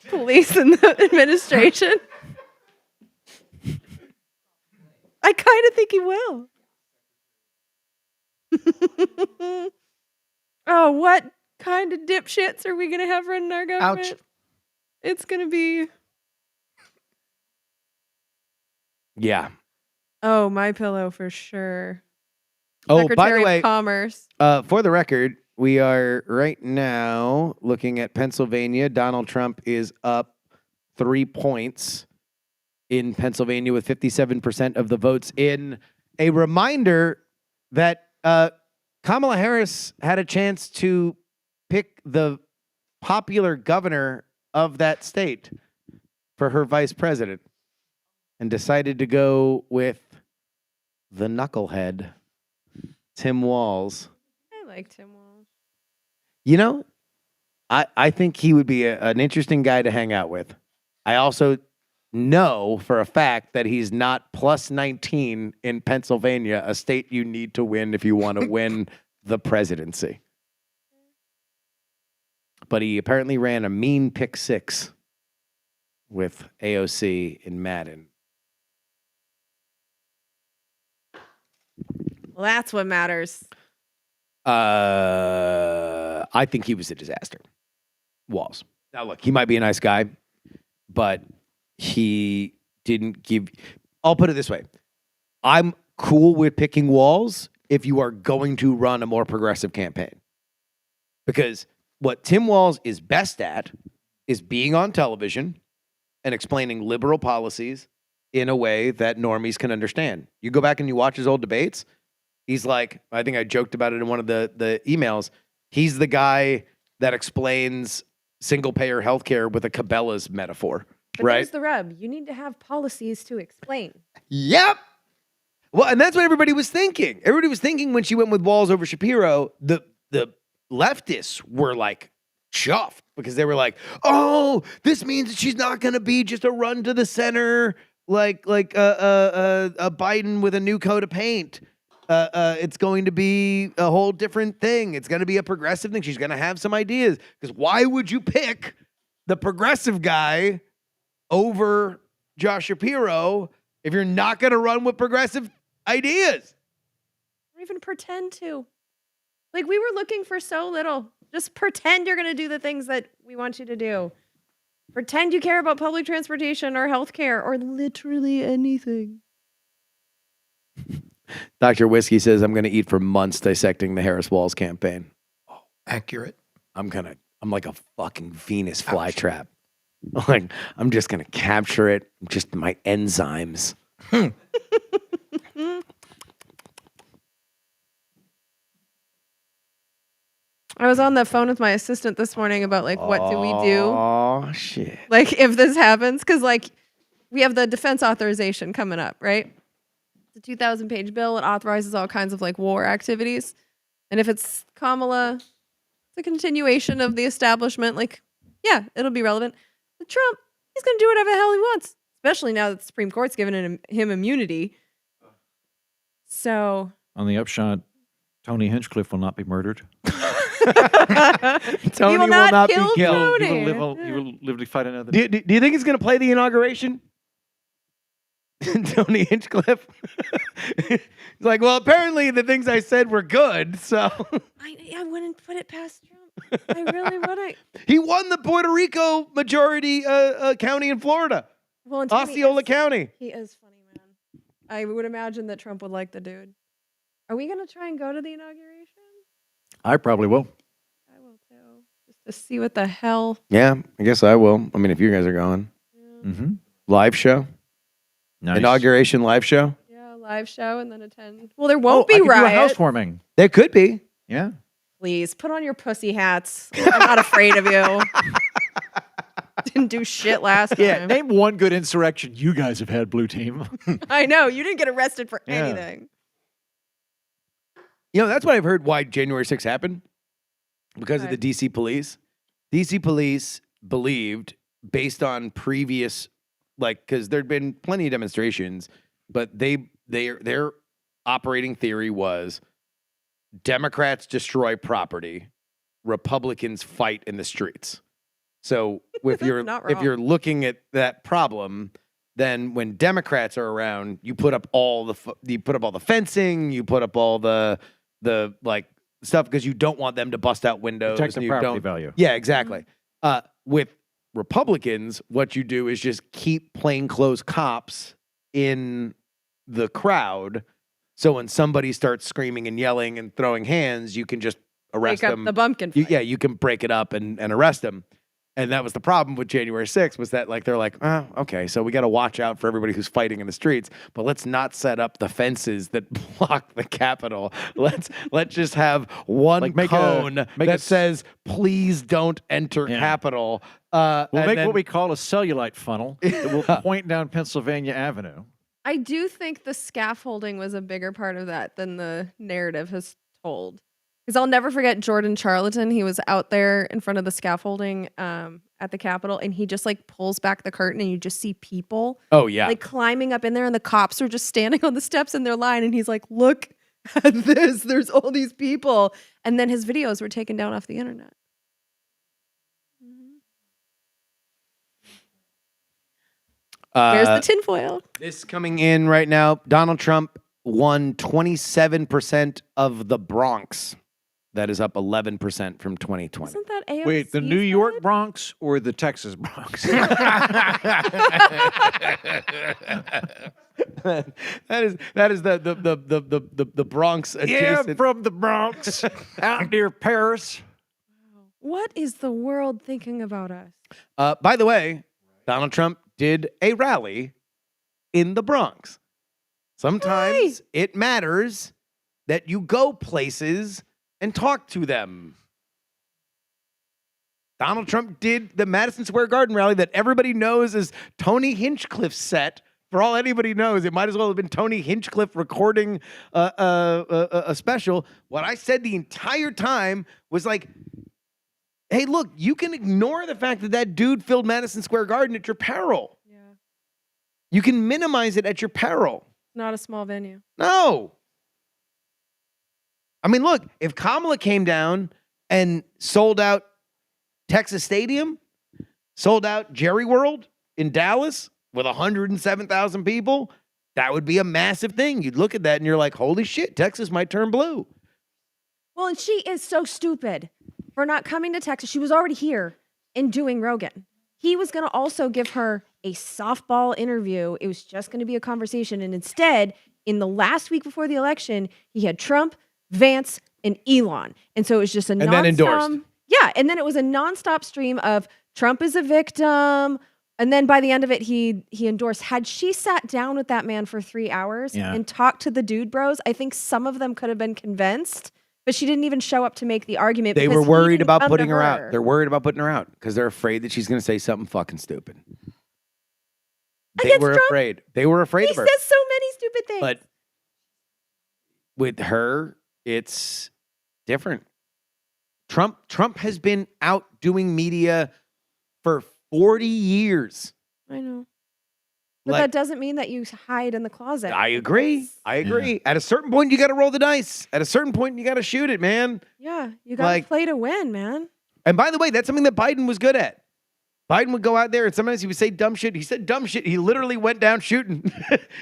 police in the administration? I kind of think he will. Oh, what kind of dipshits are we going to have running our government? Ouch. It's going to be... Yeah. Oh, my pillow for sure. Oh, Secretary by the way, of Commerce. For the record, we are right now looking at Pennsylvania. Donald Trump is up 3 points in Pennsylvania with 57% of the votes in. A reminder that Kamala Harris had a chance to pick the popular governor of that state for her vice president and decided to go with the knucklehead, Tim Walz. I like Tim Walz. You know, I think he would be an interesting guy to hang out with. I also know for a fact that he's not plus 19 in Pennsylvania, a state you need to win if you want to win the presidency. But he apparently ran a mean pick 6 with AOC in Madden. Well, that's what matters. I think he was a disaster. Walz. Now, look, he might be a nice guy, but he didn't give. I'll put it this way. I'm cool with picking Walz if you are going to run a more progressive campaign. Because what Tim Walz is best at is being on television and explaining liberal policies in a way that normies can understand. You go back and you watch his old debates. He's like, I think I joked about it in one of the emails. He's the guy that explains single-payer healthcare with a Cabela's metaphor, But right? there's the rub. You need to have policies to explain. Yep. Well, and that's what everybody was thinking. Everybody was thinking when she went with Walz over Shapiro, the leftists were like chuffed because they were like, oh, this means that she's not going to be just a run to the center like a Biden with a new coat of paint. It's going to be a whole different thing. It's going to be a progressive thing. She's going to have some ideas. Because why would you pick the progressive guy over Josh Shapiro if you're not going to run with progressive ideas? Or even pretend to. Like, we were looking for so little. Just pretend you're going to do the things that we want you to do. Pretend you care about public transportation or healthcare or literally anything. Dr. Whiskey says, I'm going to eat for months dissecting the Harris Walz campaign. Accurate. I'm like a fucking Venus flytrap. Like, I'm just going to capture it. Just my enzymes. I was on the phone with my assistant this morning about, like, what do we do? Oh, shit. Like, if this happens, because, like, we have the defense authorization coming up, right? It's a 2,000-page bill. It authorizes all kinds of, like, war activities. And if it's Kamala, it's a continuation of the establishment. Like, yeah, it'll be relevant. But Trump, he's going to do whatever the hell he wants, especially now that the Supreme Court's given him immunity. So. On the upshot, Tony Hinchcliffe will not be murdered. Tony He will not kill be killed. Tony. He will live to fight another day. Do you think he's going to play the inauguration? Tony Hinchcliffe? He's like, well, apparently the things I said were good, so. I wouldn't put it past Trump. I really wouldn't. He won the Puerto Rico majority county in Florida. Well, and Tony Osceola is- County. He is funny, man. I would imagine that Trump would like the dude. Are we going to try and go to the inauguration? I probably will. I will too. Just to see what the hell. Yeah, I guess I will. I mean, if you guys are going. Mm-hmm. Live show? Nice. Inauguration live show? Yeah, live show and then attend. Well, there won't be I could do a riots. housewarming. There could be. Yeah. Please put on your pussy hats. I'm not afraid of you. Didn't do shit last time. Yeah. Name one good insurrection you guys have had, Blue Team. I know. You didn't get arrested for Yeah. anything. You know, that's what I've heard why January 6th happened. Because of the DC police. DC police believed, based on previous, like, because there'd been plenty of demonstrations, but their operating theory was Democrats destroy property, Republicans fight in the streets. So if you're Not if wrong. you're looking at that problem, then when Democrats are around, you put up all the fencing, you put up all the like stuff because you don't want them to bust out windows. Protect the you property don't- value. Yeah, exactly. With Republicans, what you do is just keep plainclothes cops in the crowd. So when somebody starts screaming and yelling and throwing hands, you can just arrest Break up them. the bumpkin fight. You can break it up and arrest them. And that was the problem with January 6th was that, like, they're like, oh, okay, so we got to watch out for everybody who's fighting in the streets, but let's not set up the fences that block the Capitol. Let's just have one Like, make cone a that says, please don't enter Yeah. Capitol. We'll and make then- what we call a cellulite funnel that will point down Pennsylvania Avenue. I do think the scaffolding was a bigger part of that than the narrative has told. Because I'll never forget Jordan Charlton. He was out there in front of the scaffolding at the Capitol, and he just like pulls back the curtain, and you just see people. Oh yeah, like climbing up in there, and the cops are just standing on the steps in their line, and he's like, "Look at this! There's all these people." And then his videos were taken down off the internet. Where's the tinfoil? This coming in right now. Donald Trump won 27% of the Bronx. That is up 11% from 2020. Isn't that AOC? Wait, the New York Bronx or the Texas Bronx? that is the Bronx. Yeah, adjacent. from the Bronx out near Paris. What is the world thinking about us? By the way, Donald Trump did a rally in the Bronx. Sometimes it matters that you go places and talk to them. Donald Trump did the Madison Square Garden rally that everybody knows is Tony Hinchcliffe's set. For all anybody knows, it might as well have been Tony Hinchcliffe recording a special. What I said the entire time was like, hey, look, you can ignore the fact that that dude filled Madison Square Garden at your peril. Yeah. You can minimize it at your peril. Not a small venue. No. I mean, look, if Kamala came down and sold out Texas Stadium, sold out Jerry World in Dallas with 107,000 people, that would be a massive thing. You'd look at that and you're like, holy shit, Texas might turn blue. Well, and she is so stupid for not coming to Texas. She was already here and doing Rogan. He was going to also give her a softball interview. It was just going to be a conversation. And instead, in the last week before the election, he had Trump, Vance, and Elon. And so it was just a then endorsed. Yeah. And then it was a nonstop stream of Trump is a victim. And then by the end of it, he endorsed. Had she sat down with that man for 3 hours and talked to the dude bros, I think some of them could have been convinced. But she didn't even show up to make the argument. They because were he worried didn't about come putting to her out. They're worried about putting her out because they're afraid that she's going to say something fucking stupid. They Against were Trump? afraid. They were afraid He of her. says so many stupid things. But with her, it's different. Trump has been out doing media for 40 years. I know. But Like- that doesn't mean that you hide in the closet. I agree. At a certain point, you got to roll the dice. At a certain point, you got to shoot it, man. Yeah, you got to Like- play to win, man. And by the way, that's something that Biden was good at. Biden would go out there and sometimes he would say dumb shit. He said dumb shit. He literally went down shooting.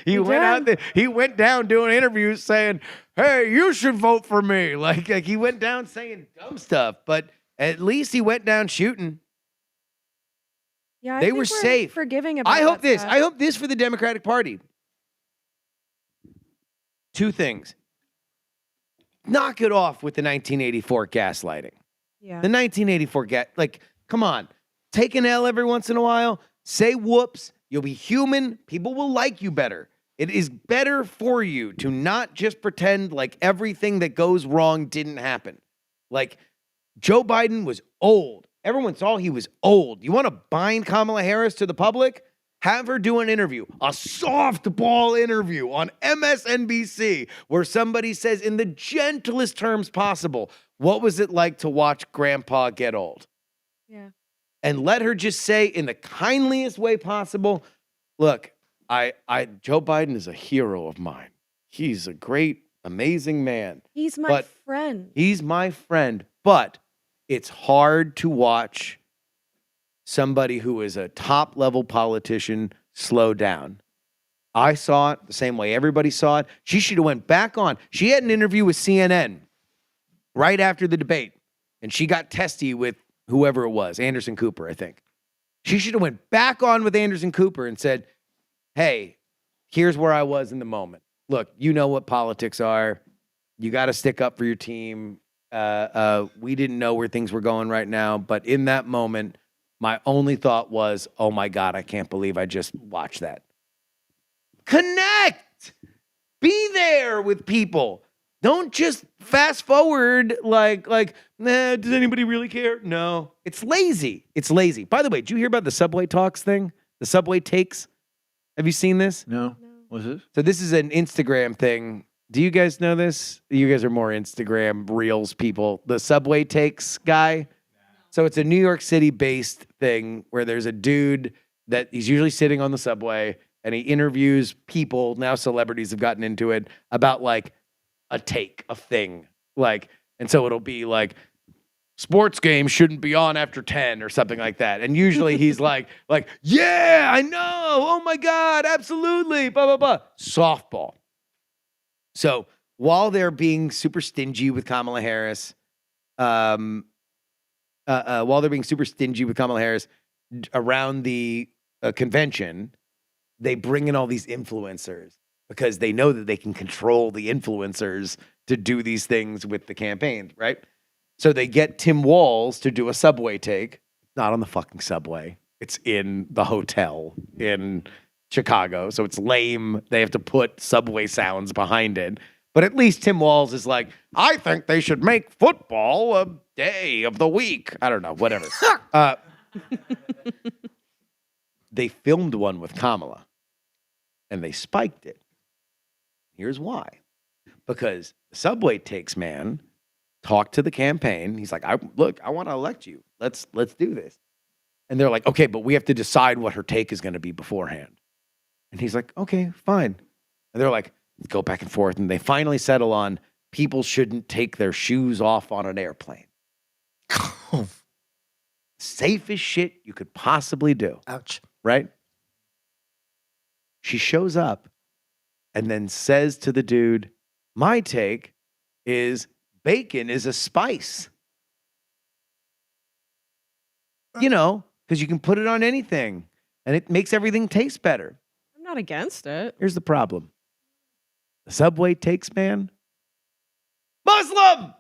he went did. out there. He went down doing interviews saying, hey, you should vote for me. Like he went down saying dumb stuff, but at least he went down shooting. Yeah, I They think were we're safe. Forgiving about I hope that this. stuff. I hope this for the Democratic Party. Two things. Knock it off with the 1984 gaslighting. Yeah. The 1984 like, come on. Take an L every once in a while. Say whoops. You'll be human. People will like you better. It is better for you to not just pretend like everything that goes wrong didn't happen. Like, Joe Biden was old. Everyone saw he was old. You want to bind Kamala Harris to the public? Have her do an interview, a softball interview on MSNBC where somebody says in the gentlest terms possible, what was it like to watch grandpa get old? Yeah. And let her just say in the kindliest way possible, look, Joe Biden is a hero of mine. He's a great, amazing man. He's my But friend. He's my friend, but it's hard to watch somebody who is a top-level politician slow down. I saw it the same way everybody saw it. She should have went back on. She had an interview with CNN right after the debate, and she got testy with whoever it was, Anderson Cooper, I think. She should have went back on with Anderson Cooper and said, hey, here's where I was in the moment. Look, you know what politics are. You got to stick up for your team. We didn't know where things were going right now, but in that moment, my only thought was, oh my God, I can't believe I just watched that. Connect! Be there with people. Don't just fast forward like, nah, does anybody really care? No. It's lazy. It's lazy. By the way, did you hear about the Subway Talks thing? The Subway Takes? Have you seen this? No. What's this? So this is an Instagram thing Do you guys know this? You guys are more Instagram Reels people. The Subway Takes guy. So it's a New York City based thing where there's a dude that he's usually sitting on the subway and he interviews people, now celebrities have gotten into it, about like a take, a thing. Like, and so it'll be like, sports games shouldn't be on after 10 or something like that. And usually he's like, yeah, I know. Oh my God, absolutely. Blah, blah, blah. Softball. So while they're being super stingy with Kamala Harris, around the convention, they bring in all these influencers because they know that they can control the influencers to do these things with the campaigns, right? So they get Tim Walz to do a subway take. Not on the fucking subway. It's in the hotel in Chicago. So it's lame. They have to put subway sounds behind it. But at least Tim Walz is like, I think they should make football a day of the week. I don't know, whatever. They filmed one with Kamala and they spiked it. Here's why. Because the Subway Takes man talked to the campaign. He's like, I want to elect you. Let's do this. And they're like, okay, but we have to decide what her take is going to be beforehand. And he's like, okay, fine. And they're like, go back and forth. And they finally settle on people shouldn't take their shoes off on an airplane. Safest shit you could possibly do. Ouch. Right? She shows up and then says to the dude, my take is bacon is a spice. You know, because you can put it on anything and it makes everything taste better. I'm not against it. Here's the problem. The Subway Takes man, Muslim.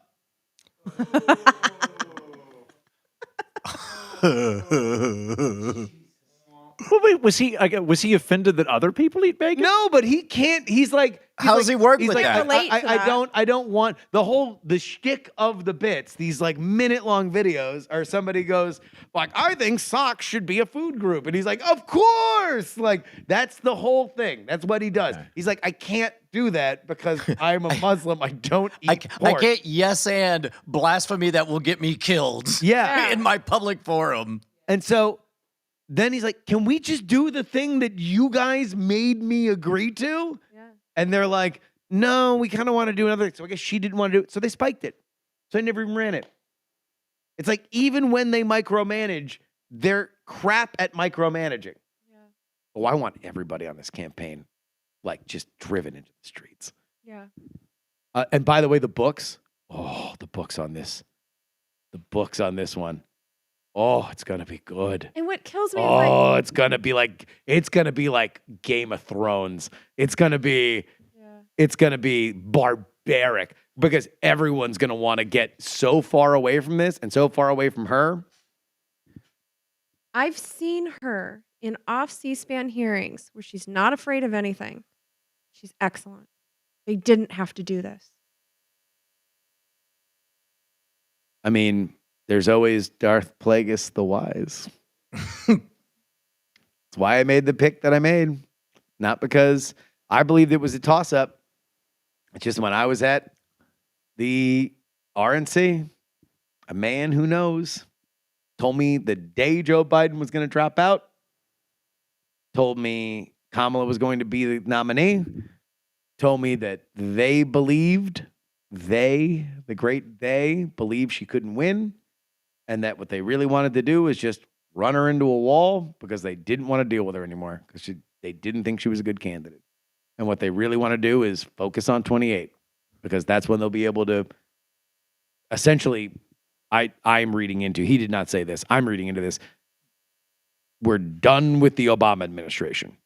Well, wait, was he offended that other people eat bacon? No, but he can't. He's like, how does he work with that? I don't want the shtick of the bits. These like minute-long videos, or somebody goes like, I think socks should be a food group, and he's like, of course. Like that's the whole thing. That's what he does. Okay. He's like, I can't do that because I'm a Muslim. I don't eat pork. I can't yes and blasphemy that will get me killed. Yeah, in my public forum. And so then he's like, can we just do the thing that you guys made me agree to? Yeah. And they're like, no, we kind of want to do another thing. So I guess she didn't want to do it. So they spiked it. So they never even ran it. It's like, even when they micromanage, they're crap at micromanaging. Yeah. Oh, I want everybody on this campaign, like, just driven into the streets. Yeah. And by the way, the books on this one. Oh, it's gonna be good. And what kills me is it's gonna be like Game of Thrones. It's gonna be barbaric because everyone's gonna want to get so far away from this and so far away from her. I've seen her in off C-SPAN hearings where she's not afraid of anything. She's excellent. They didn't have to do this. I mean, there's always Darth Plagueis the Wise. That's why I made the pick that I made. Not because I believed it was a toss-up. It's just when I was at the RNC, a man who knows told me the day Joe Biden was going to drop out, told me Kamala was going to be the nominee, told me that the great they, believed she couldn't win, and that what they really wanted to do is just run her into a wall because they didn't want to deal with her anymore because they didn't think she was a good candidate. And what they really want to do is focus on 28 because that's when they'll be able to essentially, I'm reading into, he did not say this, I'm reading into this, we're done with the Obama administration.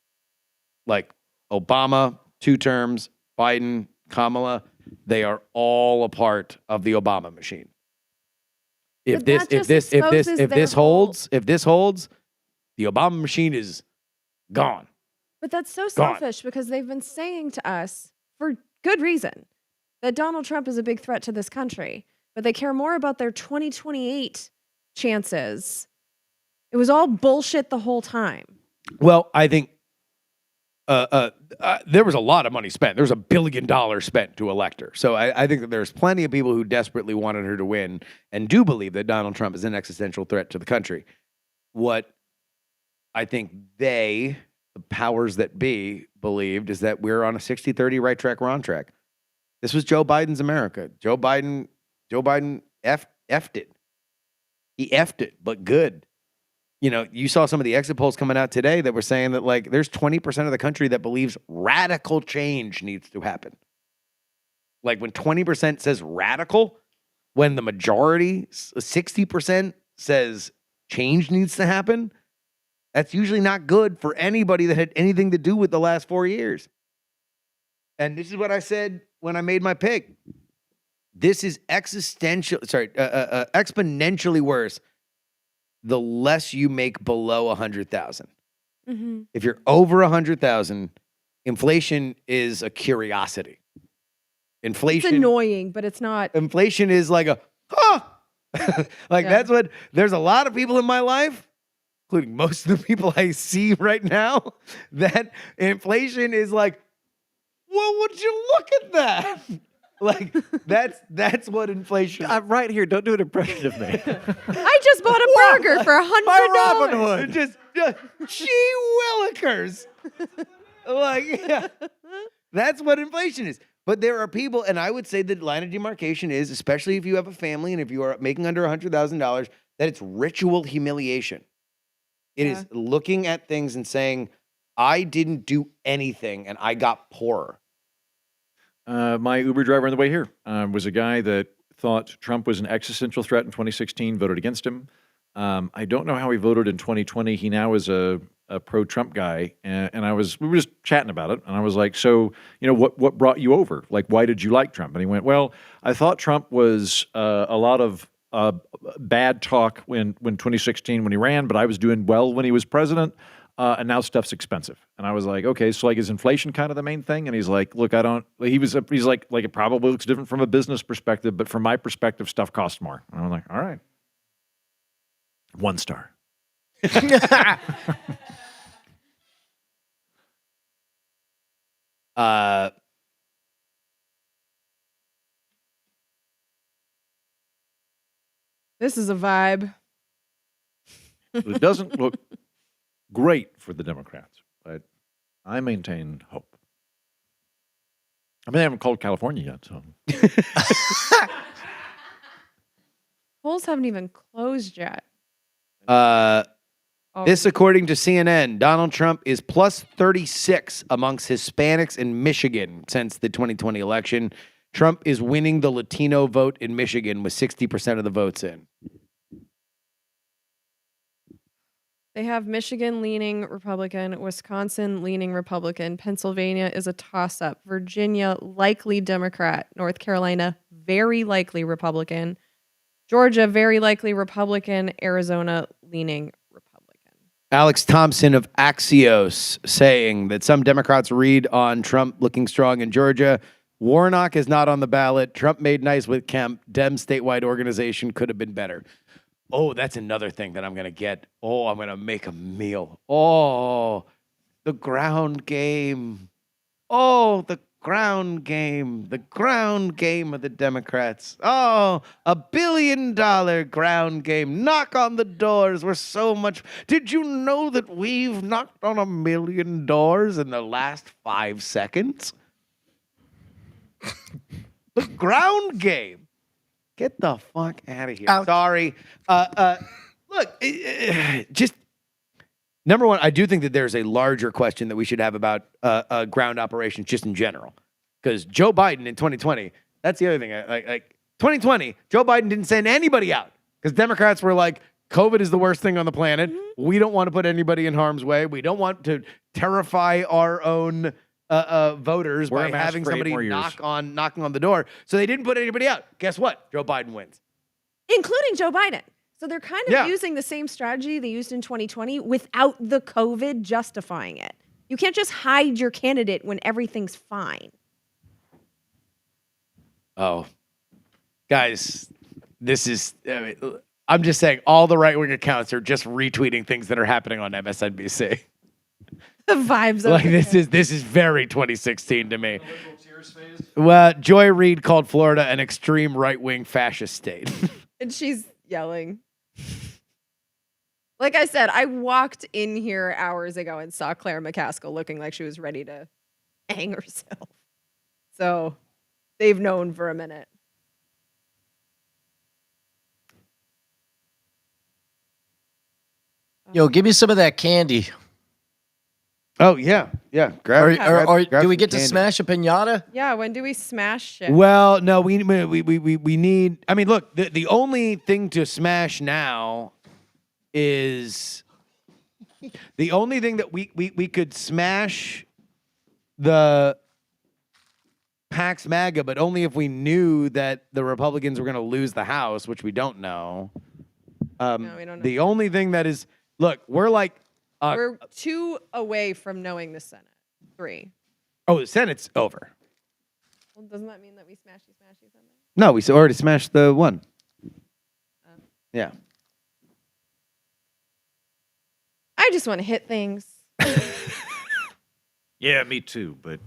Like Obama, 2 terms, Biden, Kamala, they are all a part of the Obama machine. If this holds, the Obama machine is gone. But that's so selfish because they've been saying to us for good reason that Donald Trump is a big threat to this country, but they care more about their 2028 chances. It was all bullshit the whole time. Well, I think there was a lot of money spent. There was $1 billion spent to elect her. So I think that there's plenty of people who desperately wanted her to win and do believe that Donald Trump is an existential threat to the country. What I think the powers that be, believed is that we're on a 60-30 right track, wrong track. This was Joe Biden's America. Joe Biden effed it. He effed it, but good. You know, you saw some of the exit polls coming out today that were saying that, like, there's 20% of the country that believes radical change needs to happen. Like, when 20% says radical, when the majority, 60%, says change needs to happen, that's usually not good for anybody that had anything to do with the last 4 years. And this is what I said when I made my pick. This is exponentially worse the less you make below 100,000. Mm-hmm. If you're over 100,000, inflation is a curiosity. Inflation, It's annoying, but it's not. inflation is like a, that's what, there's a lot of people in my life, including most of the people I see right now, that inflation is like, well, would you look at that? Like, that's what inflation. I'm right here. Don't do an impression of me. I just bought a burger for $100. Just gee willikers. Like, yeah, that's what inflation is. But there are people, and I would say the line of demarcation is, especially if you have a family and if you are making under $100,000, that it's ritual humiliation. It is looking at things and saying, I didn't do anything and I got poorer. My Uber driver on the way here was a guy that thought Trump was an existential threat in 2016, voted against him. I don't know how he voted in 2020. He now is a pro-Trump guy, and we were just chatting about it, and I was like, so, you know, what brought you over? Like, why did you like Trump? And he went, well, I thought Trump was a lot of bad talk when 2016 when he ran, but I was doing well when he was president. And now stuff's expensive. And I was like, okay, so like, is inflation kind of the main thing? And he's like, look, he's like, it probably looks different from a business perspective, but from my perspective, stuff costs more. And I'm like, all right. 1 star. This is a vibe. It doesn't look great for the Democrats, but I maintain hope. I mean, they haven't called California yet, so. Polls haven't even closed yet. This, according to CNN, Donald Trump is plus 36 amongst Hispanics in Michigan since the 2020 election. Trump is winning the Latino vote in Michigan with 60% of the votes in. They have Michigan leaning Republican, Wisconsin leaning Republican, Pennsylvania is a toss-up, Virginia likely Democrat, North Carolina very likely Republican, Georgia very likely Republican, Arizona leaning Republican. Alex Thompson of Axios saying that some Democrats read on Trump looking strong in Georgia. Warnock is not on the ballot. Trump made nice with Kemp. Dem statewide organization could have been better. Oh, that's another thing that I'm going to get. Oh, I'm going to make a meal. Oh, the ground game. Oh, the ground game. The ground game of the Democrats. Oh, $1 billion ground game. Knock on the doors. We're so much. Did you know that we've knocked on $1 million in the last 5 seconds? The ground game. Get the fuck out of here. Ouch. Sorry. Look, just number one, I do think that there's a larger question that we should have about ground operations just in general. Because Joe Biden in 2020, that's the other thing. Like 2020, Joe Biden didn't send anybody out because Democrats were like, COVID is the worst thing on the planet. Mm-hmm. We don't want to put anybody in harm's way. We don't want to terrify our own voters by having somebody knocking on the door. So they didn't put anybody out. Guess what? Joe Biden wins. Including Joe Biden. So they're kind of using the same strategy they used in 2020 without the COVID justifying it. You can't just hide your candidate when everything's fine. Oh, guys, this is, I'm just saying all the right-wing accounts are just retweeting things that are happening on MSNBC. The vibes of Like the this is very 2016 to me. Well, Joy Reid called Florida an extreme right-wing fascist state. And she's yelling. Like I said, I walked in here hours ago and saw Claire McCaskill looking like she was ready to hang herself. So they've known for a minute. Yo, give me some of that candy. Oh yeah. Grab, Or grab do we some get to candy. smash a pinata? Yeah, when do we smash shit? Well, no, we need. I mean, look, the only thing to smash now is the only thing that we could smash the Pax MAGA, but only if we knew that the Republicans were going to lose the House, which we don't know. No, we don't know. The only thing that is, look, we're like, We're 2 away from knowing the Senate. 3. oh, the Senate's over. Well, doesn't that mean that we smashy something? No, we already smashed the one. Yeah. I just want to hit things. Yeah, me too, but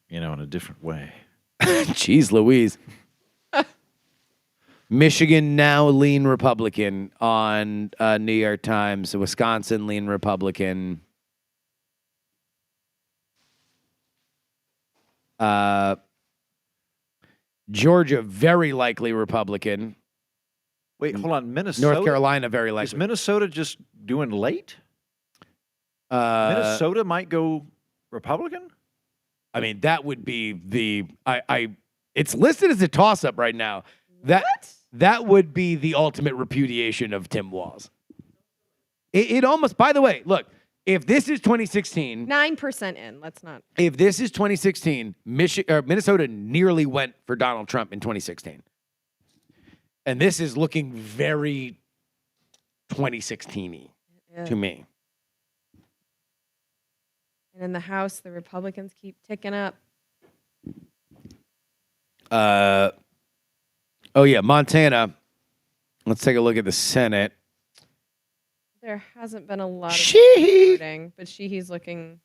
in a different way. Jeez Louise. Michigan now lean Republican on New York Times. Wisconsin lean Republican. Georgia very likely Republican. Wait, hold on. Minnesota. North Carolina very Is likely. Minnesota just doing late? Minnesota might go Republican? I mean, that would be the it's listed as a toss-up right now. That would be the ultimate repudiation of Tim Walz. It almost, by the way, look, if this is 2016, 9% in. Let's not. if this is 2016, Minnesota nearly went for Donald Trump in 2016. And this is looking very 2016-y to me. And in the House, the Republicans keep ticking up. Oh yeah, Montana. Let's take a look at the Senate. There hasn't been a lot of Sheehy. voting, but Sheehy's looking.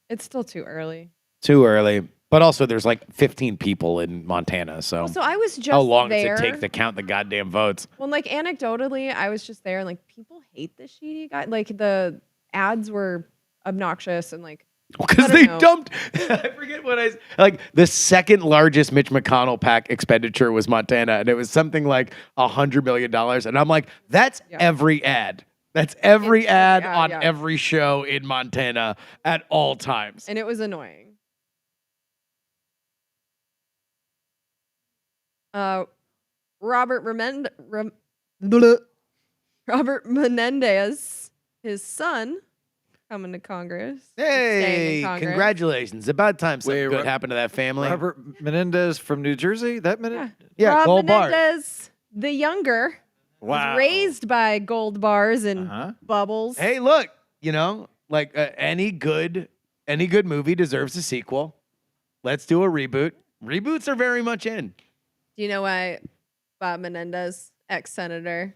It's still too early. Too early. But also there's like 15 people in Montana, so So I was just how long there. does it take to count the goddamn votes? Well, like anecdotally, I was just there, and like people hate the Sheedy guy. Like the ads were obnoxious, and like Because I don't they know. dumped, I forget what like the second largest Mitch McConnell PAC expenditure was Montana, and it was something like $100 million. And I'm like, that's every ad. That's every It's ad every ad, on yeah. every show in Montana at all times. And it was annoying. Robert Menendez, his son, coming to Congress. staying Hey, in Congress. congratulations. About time something Wait, good happened to that family. Robert Menendez from New Jersey? That minute? Yeah, Rob Gold Bar. Menendez, the younger, Wow. was raised by gold bars and Uh-huh. bubbles. Hey, look, like any good movie deserves a sequel. Let's do a reboot. Reboots are very much in. Do you know why Bob Menendez, ex-senator,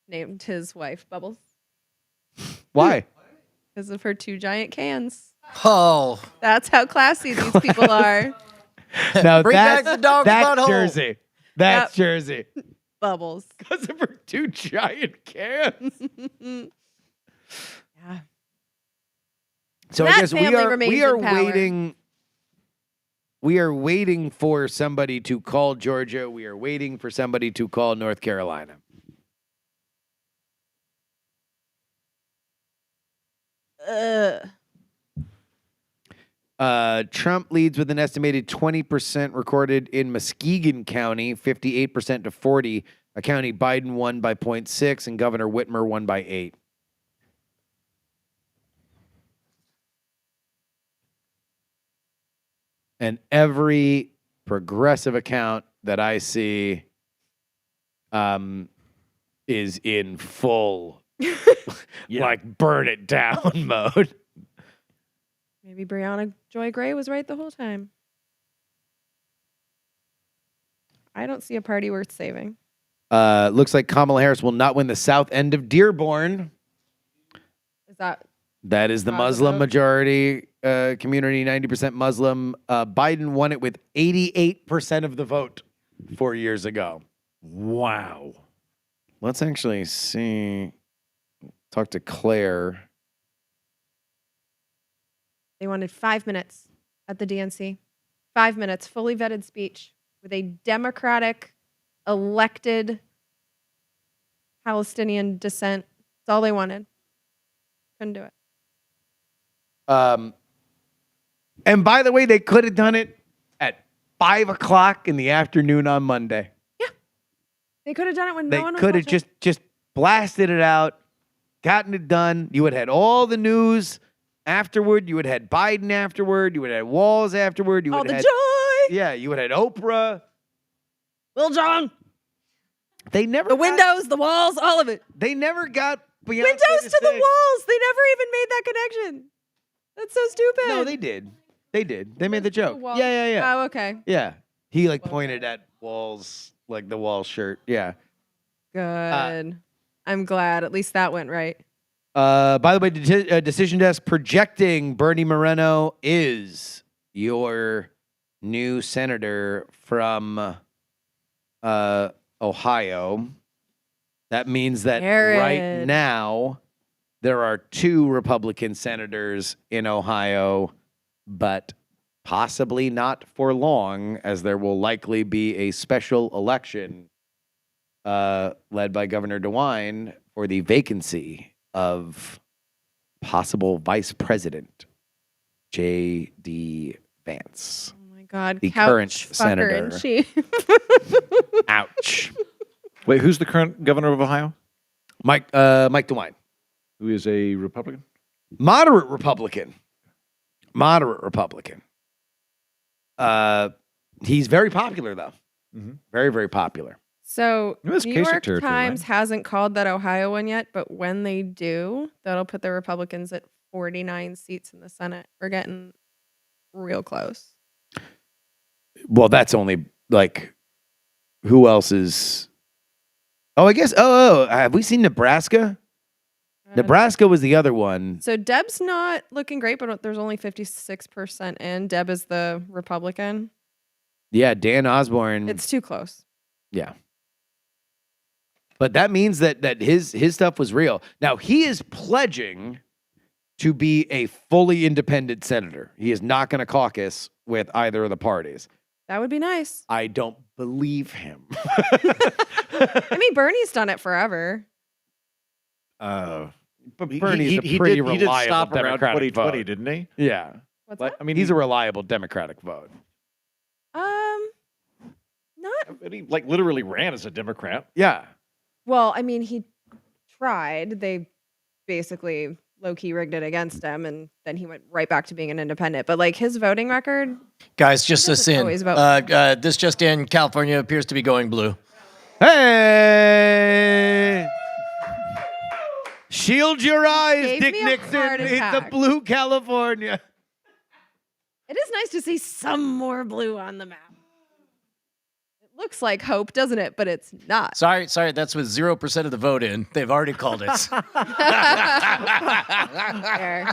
named his wife Bubbles? Why? Because of her 2 giant cans. Oh, That's how classy these people are. Now Bring back the dog's that's butthole. Jersey. That's Yep. Jersey. Bubbles. Because of her 2 giant cans. Yeah. So That I guess family remains we are in power. waiting. We are waiting for somebody to call Georgia. We are waiting for somebody to call North Carolina. Trump leads with an estimated 20% recorded in Muskegon County, 58% to 40. A county Biden won by 0.6 and Governor Whitmer won by 8. And every progressive account that I see is in full, like, burn it down mode. Maybe Brianna Joy Gray was right the whole time. I don't see a party worth saving. Looks like Kamala Harris will not win the south end of Dearborn. Is that That is the Got the Muslim vote. majority community, 90% Muslim. Biden won it with 88% of the vote 4 years ago. Wow. Let's actually see. Talk to Claire. They wanted 5 minutes at the DNC. 5 minutes, fully vetted speech with a Democratic elected Palestinian descent. That's all they wanted. Couldn't do it. And by the way, they could have done it at 5 o'clock in the afternoon on Monday. They could have done it when They no one was could have watching. just blasted it out, gotten it done. You would have had all the news afterward. You would have had Biden afterward. You would have had Walls afterward. You All would the have joy. Yeah, you would have had Oprah. Lil Jon. They never The got- windows, the walls, all of it. They never got Beyonce Windows to the sing. walls. They never even made that connection. That's so stupid. No, they did. They did. They made the joke. wall. Yeah. Oh, okay. Yeah. He like pointed at Walls, like the Walls shirt. Yeah. Good. I'm glad. At least that went right. By the way, Decision Desk projecting Bernie Moreno is your new senator from Ohio. That means that right Jared. now there are 2 Republican senators in Ohio, but possibly not for long, as there will likely be a special election led by Governor DeWine for the vacancy of possible Vice President J.D. Vance. Oh my God. The Couch current fucker senator. in chief. Ouch. Wait, who's the current governor of Ohio? Mike DeWine. Who is a Republican? Moderate Republican. He's very popular, though. Mhm. Very, very popular. So That's New Kasich York territory, Times right? hasn't called that Ohio one yet, but when they do, that'll put the Republicans at 49 seats in the Senate. We're getting real close. Well, that's only like, who else is? Oh, I guess. Oh, have we seen Nebraska? Nebraska was the other one. So Deb's not looking great, but there's only 56% in. Deb is the Republican. Yeah, Dan Osborne. It's too close. Yeah. But that means that his stuff was real. Now, he is pledging to be a fully independent senator. He is not going to caucus with either of the parties. That would be nice. I don't believe him. I mean, Bernie's done it forever. But He- Bernie's he- a he pretty did reliable stop around Democratic 2020, vote. didn't he? Yeah. What's Like, that? I mean, He's a reliable Democratic vote. Not he like literally ran as a Democrat. Yeah. well. I mean, he tried. They basically low key rigged it against him, and then he went right back to being an independent. But like his voting record, Guys, just He this doesn't in. always vote. This just in. California appears to be going blue. Hey! Shield your eyes, Gave Dick me a Nixon. heart It's a attack. blue California. it is nice to see some more blue on the map. It looks like hope, doesn't it? But it's not. Sorry, that's with 0% of the vote in. They've already called it. There.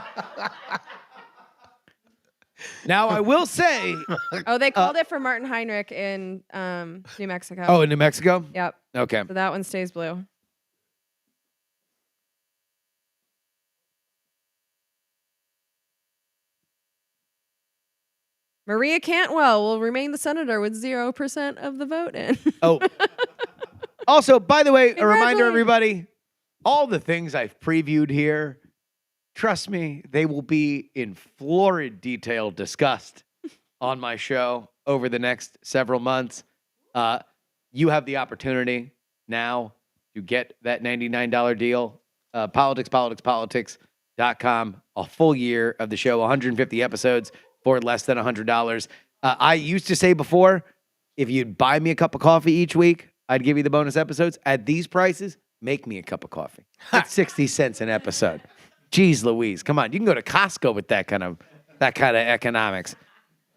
Now, I will say. Oh, they called it for Martin Heinrich in New Mexico. Oh, in New Mexico? Yep. Okay. So that one stays blue. Maria Cantwell will remain the senator with 0% of the vote in. Oh. Also, by the way, a reminder, Congratulations. everybody, all the things I've previewed here, trust me, they will be in florid detail discussed on my show over the next several months. You have the opportunity now to get that $99 deal. Politics.com, a full year of the show, 150 episodes for less than $100. I used to say before, if you'd buy me a cup of coffee each week, I'd give you the bonus episodes. At these prices, make me a cup of coffee. That's 60 cents an episode. Jeez Louise, come on. You can go to Costco with that kind of economics.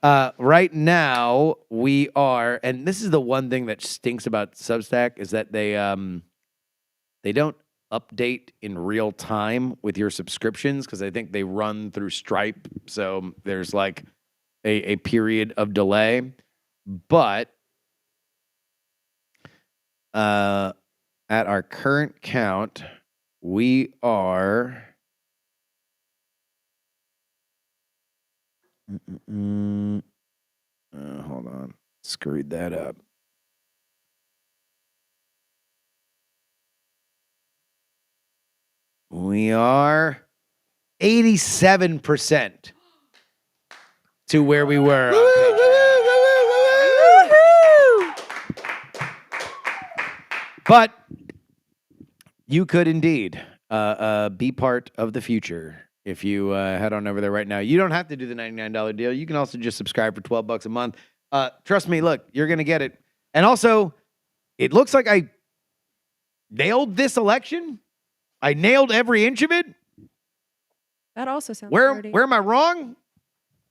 Right now, we are, and this is the one thing that stinks about Substack, is that they don't update in real time with your subscriptions because I think they run through Stripe. So there's like a period of delay. But at our current count, we are. Hold on. Screwed that up. We are 87% to where we were. But you could indeed be part of the future if you head on over there right now. You don't have to do the $99 deal. You can also just subscribe for $12 a month. Trust me, look, you're going to get it. And also, it looks like I nailed this election. I nailed every inch of it. That also sounds Where dirty. am I wrong? I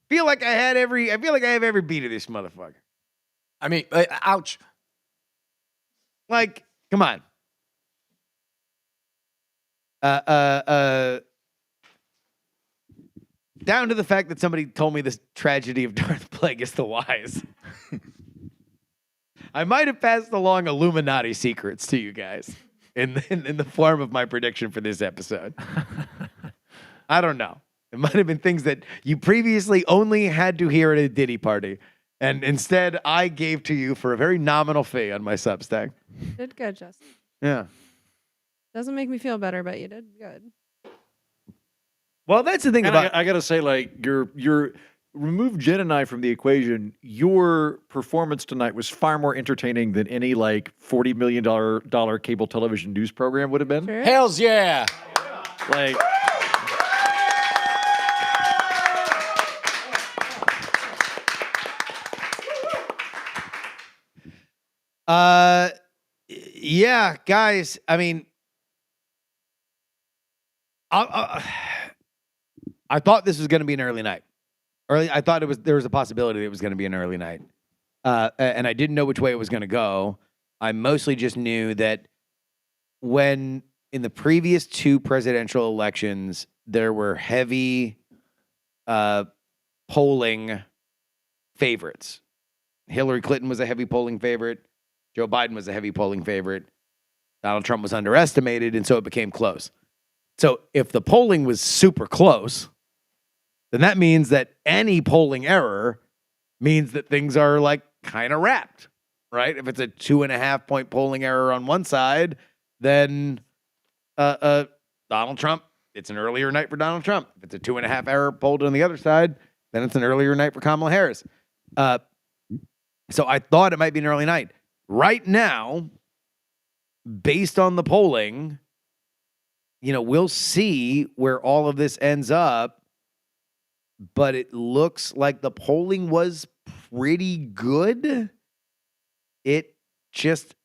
feel like I have every beat of this motherfucker. I mean, ouch. Like, come on. Down to the fact that somebody told me this tragedy of Darth Plagueis the Wise. I might have passed along Illuminati secrets to you guys in the form of my prediction for this episode. I don't know. It might have been things that you previously only had to hear at a Diddy party. And instead, I gave to you for a very nominal fee on my Substack. You did good, Justin. Yeah. Doesn't make me feel better, but you did good. Well, that's the thing And about... I got to say, like, your remove Jen and I from the equation, your performance tonight was far more entertaining than any, like, $40 million cable television news program would have been. Sure. Hells yeah. Like... Yeah, guys. I mean, I thought this was going to be an early night. I thought there was a possibility it was going to be an early night, and I didn't know which way it was going to go. I mostly just knew that when in the previous two presidential elections there were heavy polling favorites. Hillary Clinton was a heavy polling favorite. Joe Biden was a heavy polling favorite. Donald Trump was underestimated, and so it became close. So if the polling was super close, then that means that any polling error means that things are like kind of wrapped, right? If it's a 2.5 point polling error on one side, then Donald Trump, it's an earlier night for Donald Trump. If it's a 2.5 error polled on the other side, then it's an earlier night for Kamala Harris. So I thought it might be an early night. Right now, based on the polling, we'll see where all of this ends up, but it looks like the polling was pretty good. It just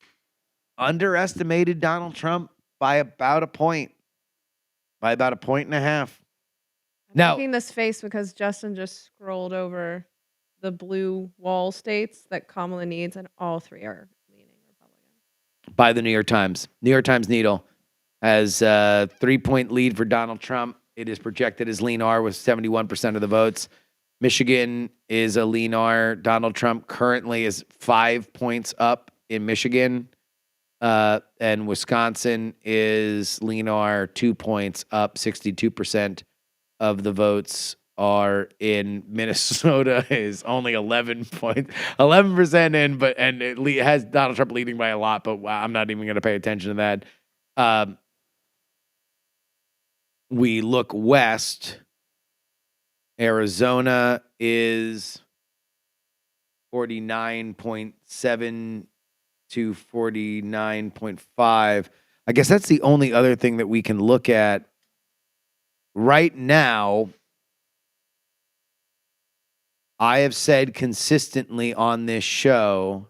underestimated Donald Trump by about a point, by about 1.5 points. I'm Now, making this face because Justin just scrolled over the blue wall states that Kamala needs, and all three are leaning Republican. by the New York Times. New York Times Needle has a 3-point lead for Donald Trump. It is projected as lean R with 71% of the votes. Michigan is a lean R. Donald Trump currently is 5 points up in Michigan. And Wisconsin is lean R, 2 points up. 62% of the votes are in. Minnesota is only 11% in, and it has Donald Trump leading by a lot, but I'm not even going to pay attention to that. We look west. Arizona is 49.7 to 49.5. I guess that's the only other thing that we can look at right now. I have said consistently on this show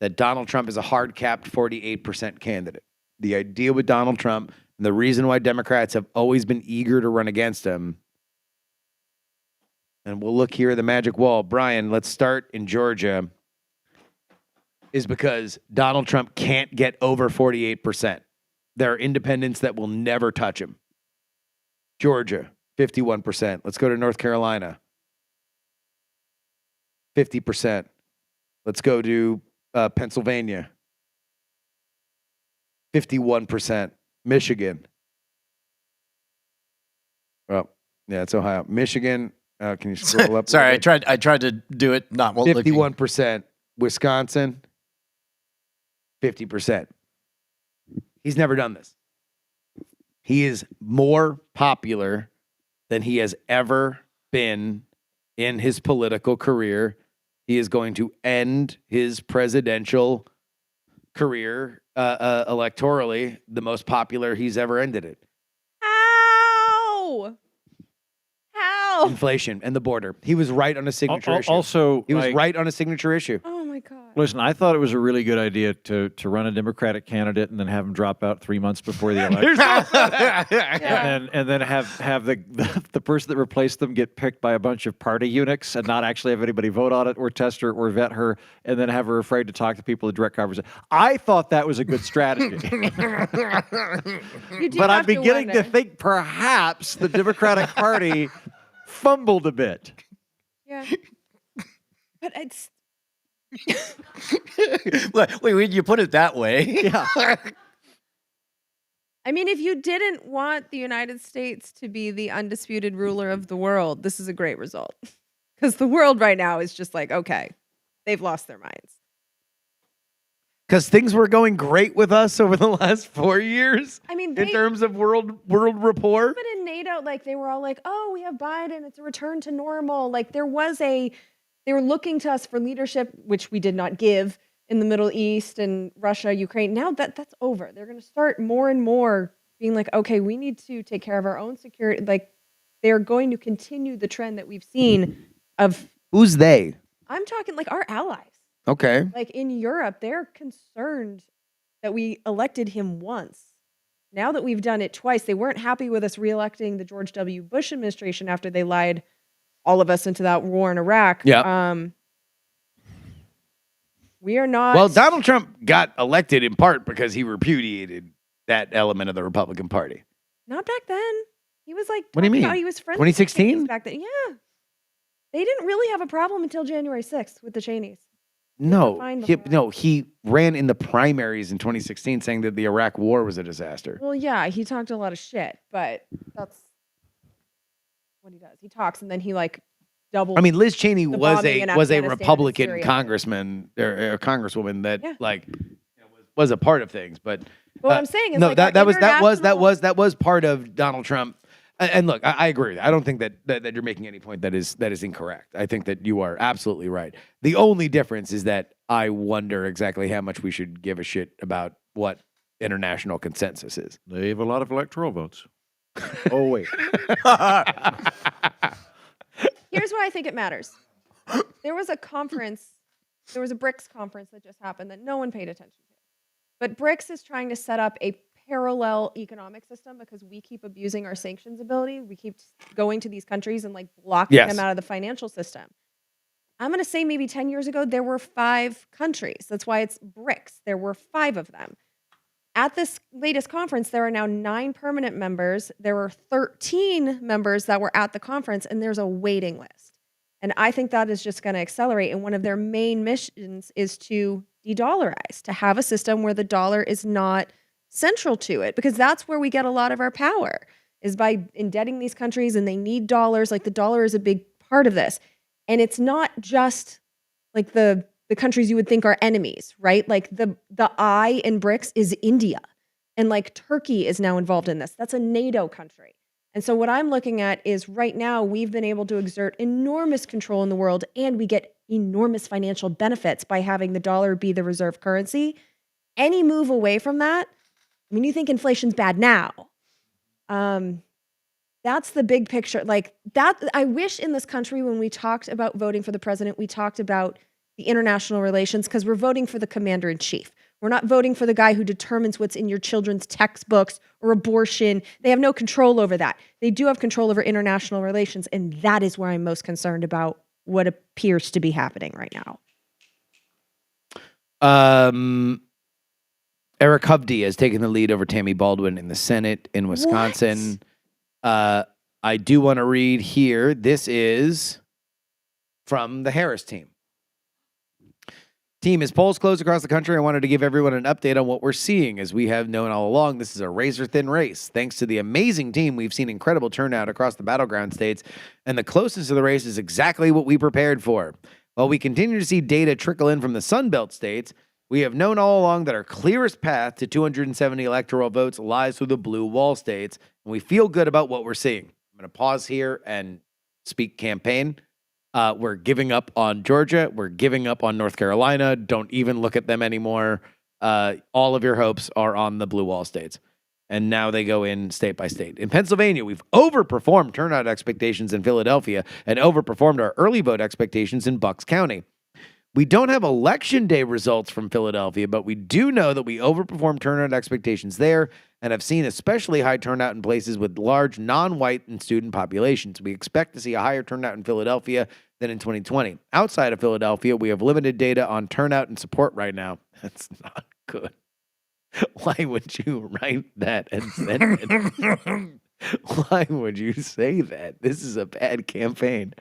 that Donald Trump is a hard-capped 48% candidate. The idea with Donald Trump, and the reason why Democrats have always been eager to run against him, and we'll look here at the magic wall. Brian, let's start in Georgia, is because Donald Trump can't get over 48%. There are independents that will never touch him. Georgia, 51%. Let's go to North Carolina. 50%. Let's go to Pennsylvania. 51%. Michigan. Well, yeah, it's Ohio. Michigan. Can you scroll up? Sorry, I tried to do it. Not well. 51%. Wisconsin. 50%. He's never done this. He is more popular than he has ever been in his political career. He is going to end his presidential career electorally the most popular he's ever ended it. How? Inflation and the border. He was right on a signature issue. Also, he was right on a signature issue. Oh my God. Listen, I thought it was a really good idea to run a Democratic candidate and then have him drop out 3 months before the election. and then have the person that replaced them get picked by a bunch of party eunuchs and not actually have anybody vote on it or test her or vet her, and then have her afraid to talk to people in direct conversation. I thought that was a good strategy. But I'm beginning to think perhaps the Democratic Party fumbled a bit. Yeah. But it's Wait, when you put it that way. Yeah. I mean, if you didn't want the United States to be the undisputed ruler of the world, this is a great result. Because the world right now is just like, okay, they've lost their minds. Because things were going great with us over the last 4 years. I mean, in terms of world rapport. But in NATO, like they were all like, "Oh, we have Biden. It's a return to normal." Like they were looking to us for leadership, which we did not give in the Middle East and Russia, Ukraine. Now that's over. They're going to start more and more being like, "Okay, we need to take care of our own security." Like they're going to continue the trend that we've seen of. Who's they? I'm talking like our allies. Okay. Like in Europe, they're concerned that we elected him once. Now that we've done it twice, they weren't happy with us reelecting the George W. Bush administration after they lied all of us into that war in Iraq. Yeah. We are not. Well, Donald Trump got elected in part because he repudiated that element of the Republican Party. Not back then. He was like, what do you mean? He was friends 2016? back then. Yeah. They didn't really have a problem until January 6th with the Cheneys. He ran in the primaries in 2016 saying that the Iraq war was a disaster. Well, yeah, he talked a lot of shit, but that's what he does. He talks and then he like doubles. I mean, Liz Cheney was a Republican and congressman or congresswoman that was a part of things, but what I'm saying is no, like that was part of Donald Trump. And look, I agree. I don't think that you're making any point that is incorrect. I think that you are absolutely right. The only difference is that I wonder exactly how much we should give a shit about what international consensus is. They have a lot of electoral votes. Oh, wait. Here's why I think it matters. There was a BRICS conference that just happened that no one paid attention to. But BRICS is trying to set up a parallel economic system because we keep abusing our sanctions ability. We keep going to these countries and like blocking them out of the financial system. I'm going to say maybe 10 years ago, there were 5 countries. That's why it's BRICS. There were 5 of them. At this latest conference, there are now 9 permanent members. There were 13 members that were at the conference, and there's a waiting list. And I think that is just going to accelerate. And one of their main missions is to de-dollarize, to have a system where the dollar is not central to it, because that's where we get a lot of our power, is by indebting these countries, and they need dollars. Like the dollar is a big part of this. And it's not just like the countries you would think are enemies, right? Like the I in BRICS is India, and like Turkey is now involved in this. That's a NATO country. And so what I'm looking at is right now we've been able to exert enormous control in the world, and we get enormous financial benefits by having the dollar be the reserve currency. Any move away from that, I mean, you think inflation's bad now. That's the big picture. Like that, I wish in this country, when we talked about voting for the president, we talked about the international relations, because we're voting for the commander in chief. We're not voting for the guy who determines what's in your children's textbooks or abortion. They have no control over that. They do have control over international relations, and that is where I'm most concerned about what appears to be happening right now. Eric Hovde has taken the lead over Tammy Baldwin in the Senate in Wisconsin. I do want to read here. This is from the Harris team. Team, as polls close across the country, I wanted to give everyone an update on what we're seeing. As we have known all along, this is a razor-thin race. Thanks to the amazing team, we've seen incredible turnout across the battleground states, and the closeness of the race is exactly what we prepared for. While we continue to see data trickle in from the Sun Belt states, we have known all along that our clearest path to 270 electoral votes lies through the blue wall states, and we feel good about what we're seeing. I'm going to pause here and speak campaign. We're giving up on Georgia. We're giving up on North Carolina. Don't even look at them anymore. All of your hopes are on the blue wall states. And now they go in state by state. In Pennsylvania, we've overperformed turnout expectations in Philadelphia and overperformed our early vote expectations in Bucks County. We don't have election day results from Philadelphia, but we do know that we overperformed turnout expectations there and have seen especially high turnout in places with large non-white and student populations. We expect to see a higher turnout in Philadelphia than in 2020. Outside of Philadelphia, we have limited data on turnout and support right now. That's not good. Why would you write that and send it? Why would you say that? This is a bad campaign.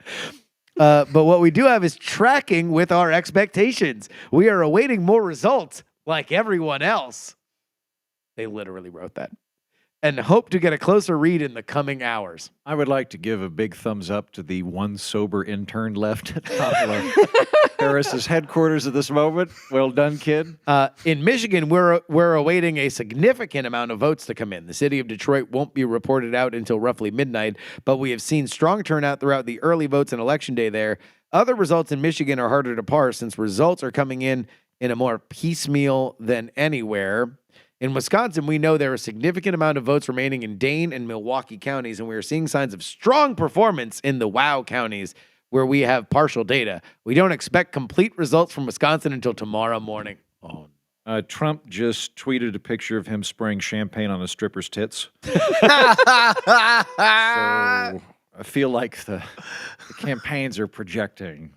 But what we do have is tracking with our expectations. We are awaiting more results like everyone else. They literally wrote that. And hope to get a closer read in the coming hours. I would like to give a big thumbs up to the one sober intern left at Harris's headquarters at this moment. Well done, kid. In Michigan, we're awaiting a significant amount of votes to come in. The city of Detroit won't be reported out until roughly midnight, but we have seen strong turnout throughout the early votes and election day there. Other results in Michigan are harder to parse since results are coming in a more piecemeal than anywhere. In Wisconsin, we know there are a significant amount of votes remaining in Dane and Milwaukee counties, and we are seeing signs of strong performance in the WOW counties where we have partial data. We don't expect complete results from Wisconsin until tomorrow morning. Oh, Trump just tweeted a picture of him spraying champagne on a stripper's tits. So I feel like the campaigns are projecting.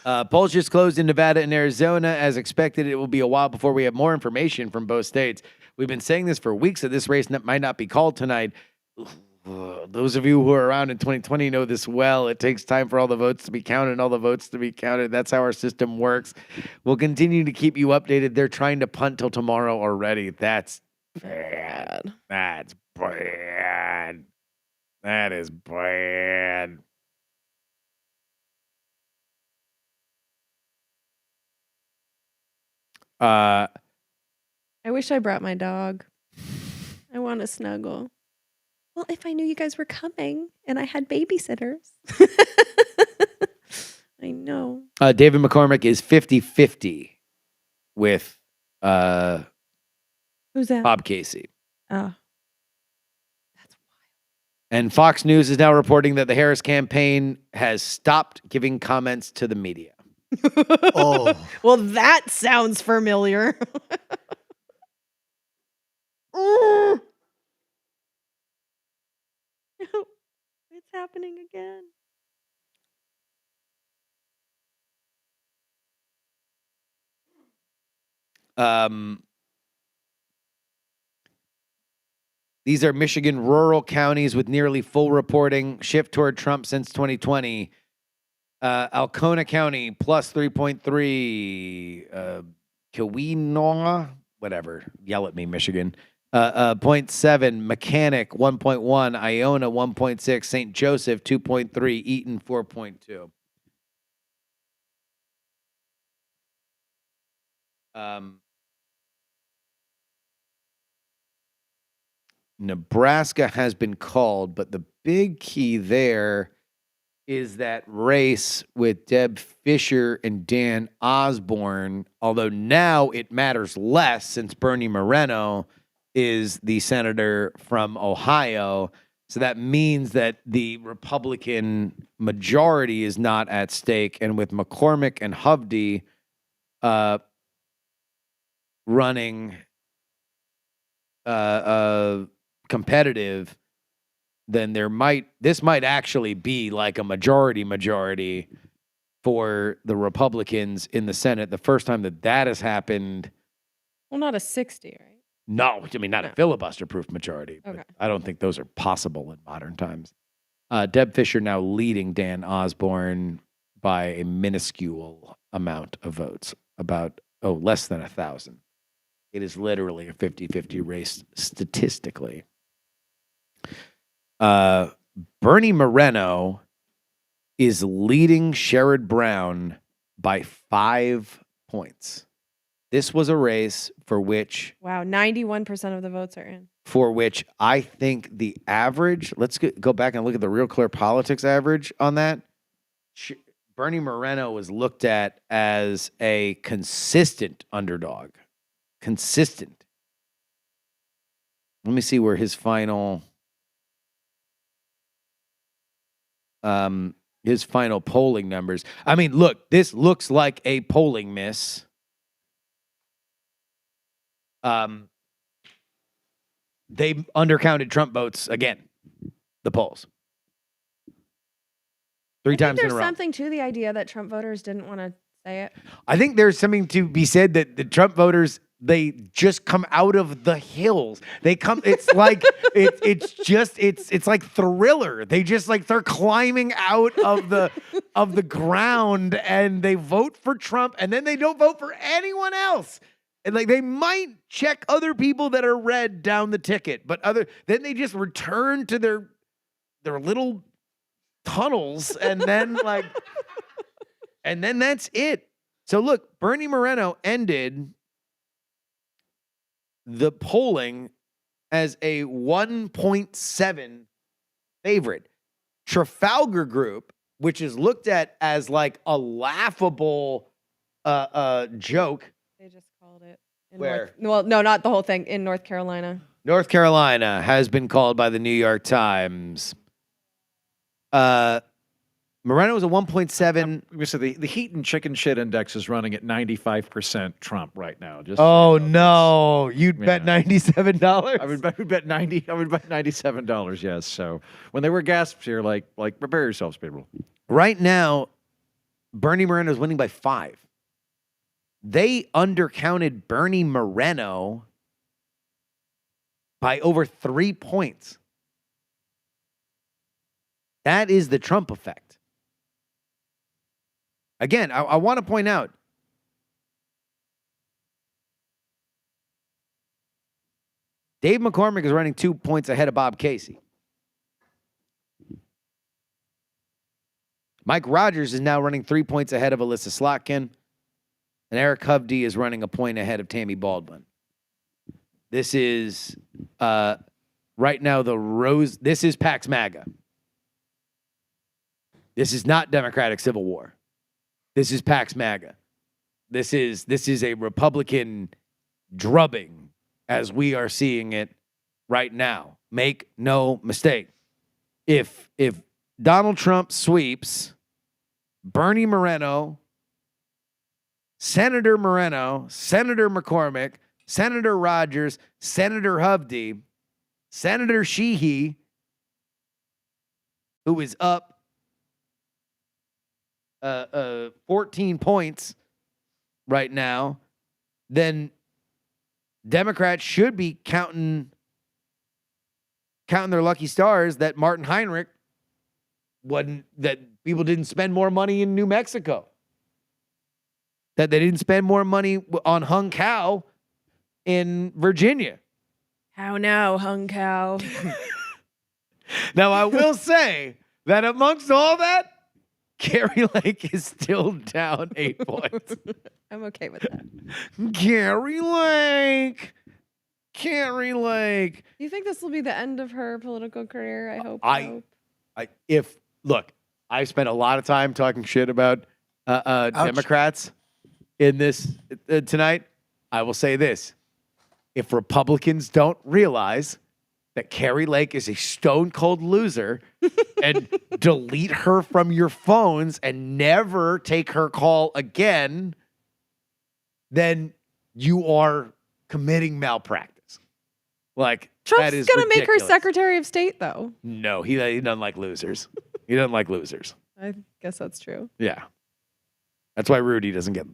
Polls just closed in Nevada and Arizona. As expected, it will be a while before we have more information from both states. We've been saying this for weeks that this race might not be called tonight. Those of you who are around in 2020 know this well. It takes time for all the votes to be counted and all the votes to be counted. That's how our system works. We'll continue to keep you updated. They're trying to punt till tomorrow already. That's bad. That's bad. That is bad. I wish I brought my dog. I want to snuggle. Well, if I knew you guys were coming and I had babysitters. I know. David McCormick is 50-50 with who's that? Bob Casey. Oh. That's wild. And Fox News is now reporting that the Harris campaign has stopped giving comments to the media. Oh. Well, that sounds familiar. It's happening again. These are Michigan rural counties with nearly full reporting. Shift toward Trump since 2020. Alcona County plus 3.3. Keweenaw, whatever. Yell at me, Michigan. 0.7. Mechanic 1.1. Iona 1.6. St. Joseph 2.3. Eaton 4.2. Nebraska has been called, but the big key there is that race with Deb Fischer and Dan Osborne, although now it matters less since Bernie Moreno is the senator from Ohio. So that means that the Republican majority is not at stake. And with McCormick and Hovde running competitive, then this might actually be like a majority for the Republicans in the Senate. The first time that has happened. Well, not a 60, right? No, I mean, not a filibuster-proof majority. But Okay. I don't think those are possible in modern times. Deb Fischer now leading Dan Osborne by a minuscule amount of votes, about, less than 1,000. It is literally a 50-50 race statistically. Bernie Moreno is leading Sherrod Brown by 5 points. This was a race for which Wow, 91% of the votes are in. I think the average, let's go back and look at the Real Clear Politics average on that. Bernie Moreno was looked at as a consistent underdog. Consistent. Let me see where his final polling numbers. I mean, look, this looks like a polling miss. They undercounted Trump votes again, the polls. 3 times in a row. There's something to the idea that Trump voters didn't want to say it. I think there's something to be said that the Trump voters, they just come out of the hills. They come, it's like, it's like Thriller. They just like, they're climbing out of the ground and they vote for Trump and then they don't vote for anyone else. And like they might check other people that are red down the ticket, but then they just return to their little tunnels and then and then that's it. So look, Bernie Moreno ended the polling as a 1.7 favorite. Trafalgar Group, which is looked at as like a laughable joke. They just called it. Where? No, not the whole thing. In North Carolina. North Carolina has been called by the New York Times. Moreno was a 1.7. So the heat and chicken shit index is running at 95% Trump right now. Just oh no, you'd bet $97. I would bet $97. Yes. So when they were gasps here, like prepare yourselves, people. Right now, Bernie Moreno is winning by 5. They undercounted Bernie Moreno by over 3 points. That is the Trump effect. Again, I want to point out, Dave McCormick is running 2 points ahead of Bob Casey. Mike Rogers is now running 3 points ahead of Alyssa Slotkin. And Eric Hovde is running a point ahead of Tammy Baldwin. This is, right now, this is Pax MAGA. This is not Democratic Civil War. This is Pax MAGA. This is a Republican drubbing as we are seeing it right now. Make no mistake. If Donald Trump sweeps Bernie Moreno, Senator Moreno, Senator McCormick, Senator Rogers, Senator Hovde, Senator Sheehy, who is up 14 points right now, then Democrats should be counting their lucky stars that Martin Heinrich that people didn't spend more money in New Mexico. That they didn't spend more money on hung cow in Virginia. How now, hung cow? Now, I will say that amongst all that, Carrie Lake is still down 8 points. I'm okay with that. Carrie Lake. Do you think this will be the end of her political career? I hope. Look, I spent a lot of time talking shit about Democrats in this tonight. I will say this. If Republicans don't realize that Carrie Lake is a stone cold loser and delete her from your phones and never take her call again, then you are committing malpractice. Like, Trump's that is going to make her ridiculous. Secretary of State, though. No, he doesn't like losers. He doesn't like losers. I guess that's true. Yeah. That's why Rudy doesn't get...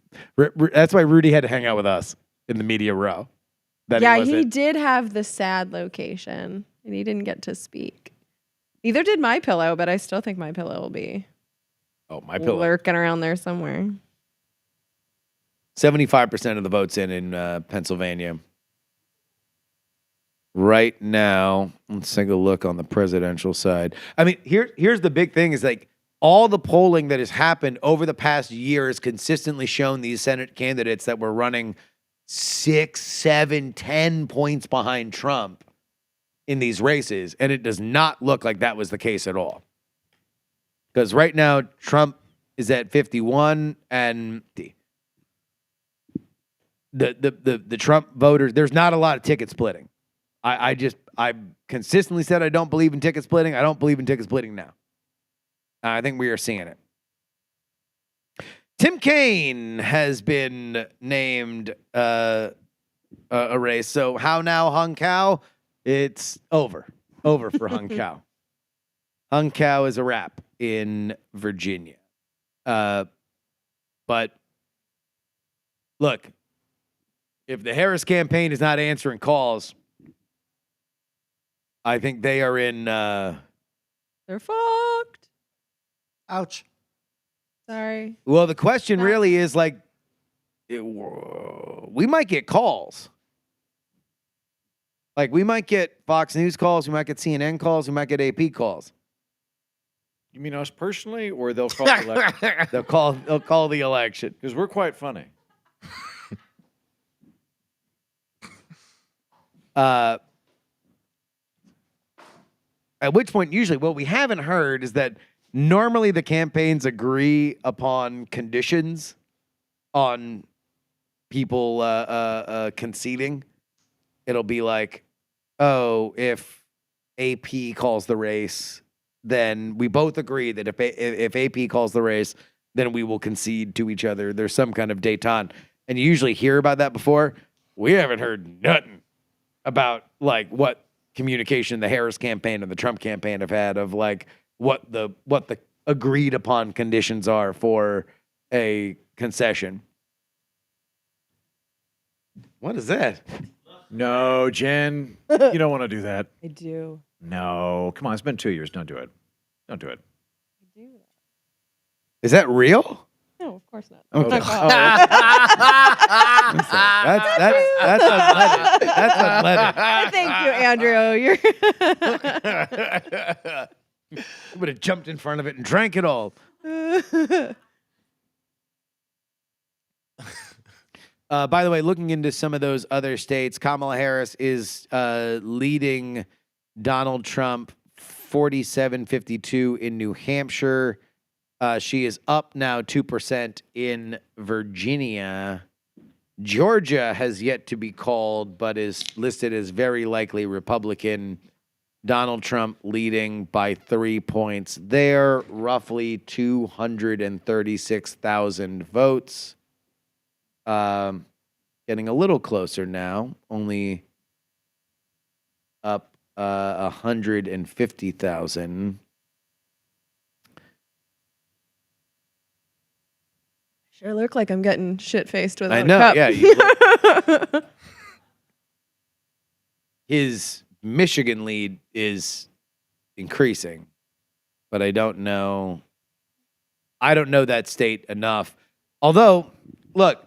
That's why Rudy had to hang out with us in the media row. that Yeah, he he wasn't. did have the sad location, and he didn't get to speak. Neither did My Pillow, but I still think My Pillow will be My Pillow. lurking around there somewhere. 75% of the votes in Pennsylvania. Right now, let's take a look on the presidential side. I mean, here's the big thing is like all the polling that has happened over the past year has consistently shown these Senate candidates that were running 6, 7, 10 points behind Trump in these races. And it does not look like that was the case at all. Because right now, Trump is at 51 and the Trump voters, there's not a lot of ticket splitting. I consistently said I don't believe in ticket splitting. I don't believe in ticket splitting now. I think we are seeing it. Tim Kaine has been named a race. So how now, Hung Cow? It's over. Over for Hung Cow. Hung Cow is a wrap in Virginia. But look, if the Harris campaign is not answering calls, I think they are in. They're fucked. Ouch. Sorry. Well, the question really is like, we might get calls. Like we might get Fox News calls, we might get CNN calls, we might get AP calls. You mean us personally, or they'll call the election? They'll call the election Because we're quite funny. At which point, usually, what we haven't heard is that normally the campaigns agree upon conditions on people conceding. It'll be like, oh, if AP calls the race, then we both agree that if AP calls the race, then we will concede to each other. There's some kind of détente. And you usually hear about that before. We haven't heard nothing about like what communication the Harris campaign and the Trump campaign have had of like what the agreed upon conditions are for a concession. What is that? No, Jen, you don't want to do that. I do. No, come on. It's been 2 years. Don't do it. Don't do it. I do that. Is that real? No, of course not. Okay. That's not That's unleaded. That's unleaded. Thank you, Andrew. You would have jumped in front of it and drank it all. By the way, looking into some of those other states, Kamala Harris is leading Donald Trump 47-52 in New Hampshire. She is up now 2% in Virginia. Georgia has yet to be called, but is listed as very likely Republican. Donald Trump leading by 3 points there, roughly 236,000 votes. Getting a little closer now, only up 150,000. Sure look like I'm getting shit-faced with I a know, cup. yeah. His Michigan lead is increasing, but I don't know that state enough. Although, look,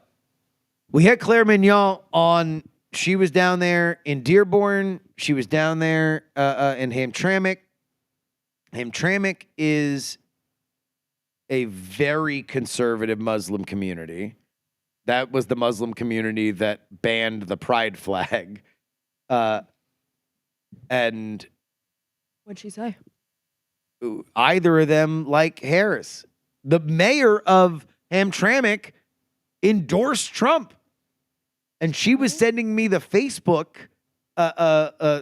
we had Claire Mignon on. She was down there in Dearborn. She was down there in Hamtramck. Hamtramck is a very conservative Muslim community. That was the Muslim community that banned the pride flag. And What'd she say? either of them like Harris. The mayor of Hamtramck endorsed Trump. And she was sending me the Facebook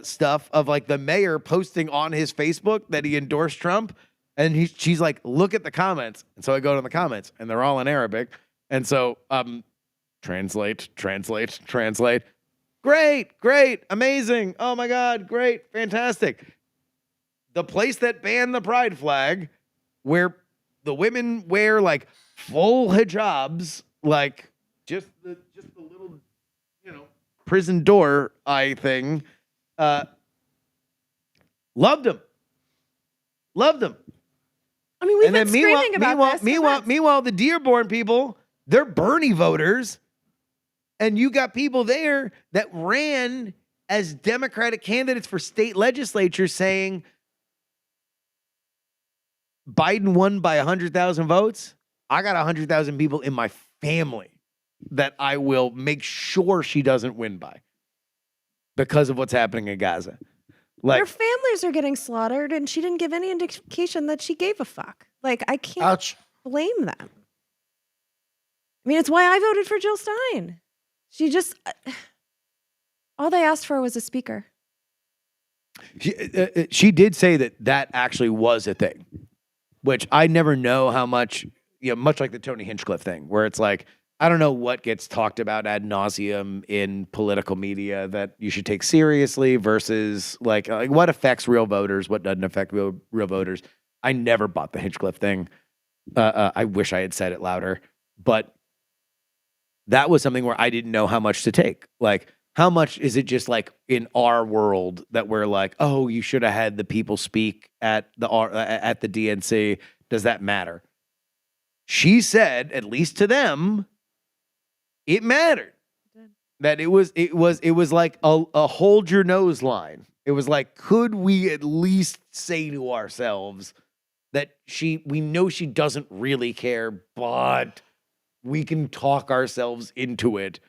stuff of like the mayor posting on his Facebook that he endorsed Trump. And she's like, look at the comments. And so I go to the comments and they're all in Arabic. And so translate. Great, amazing. Oh my God, great, fantastic. The place that banned the pride flag, where the women wear like full hijabs, like just the little, prison door eye thing. Loved him. I mean, we've been screaming about this. Meanwhile, the Dearborn people, they're Bernie voters. And you got people there that ran as Democratic candidates for state legislatures saying Biden won by 100,000 votes. I got 100,000 people in my family that I will make sure she doesn't win by because of what's happening in Gaza. Like, their families are getting slaughtered, and she didn't give any indication that she gave a fuck. Like, I can't Ouch. blame them. I mean, it's why I voted for Jill Stein. She just, all they asked for was a speaker. She did say that actually was a thing, which I never know how much, much like the Tony Hinchcliffe thing, where it's like, I don't know what gets talked about ad nauseum in political media that you should take seriously versus like what affects real voters, what doesn't affect real voters. I never bought the Hinchcliffe thing. I wish I had said it louder, but that was something where I didn't know how much to take. Like, how much is it just like in our world that we're like, oh, you should have had the people speak at the DNC. Does that matter? She said, at least to them, it mattered. That it was like a hold your nose line. It was like, could we at least say to ourselves that we know she doesn't really care, but we can talk ourselves into it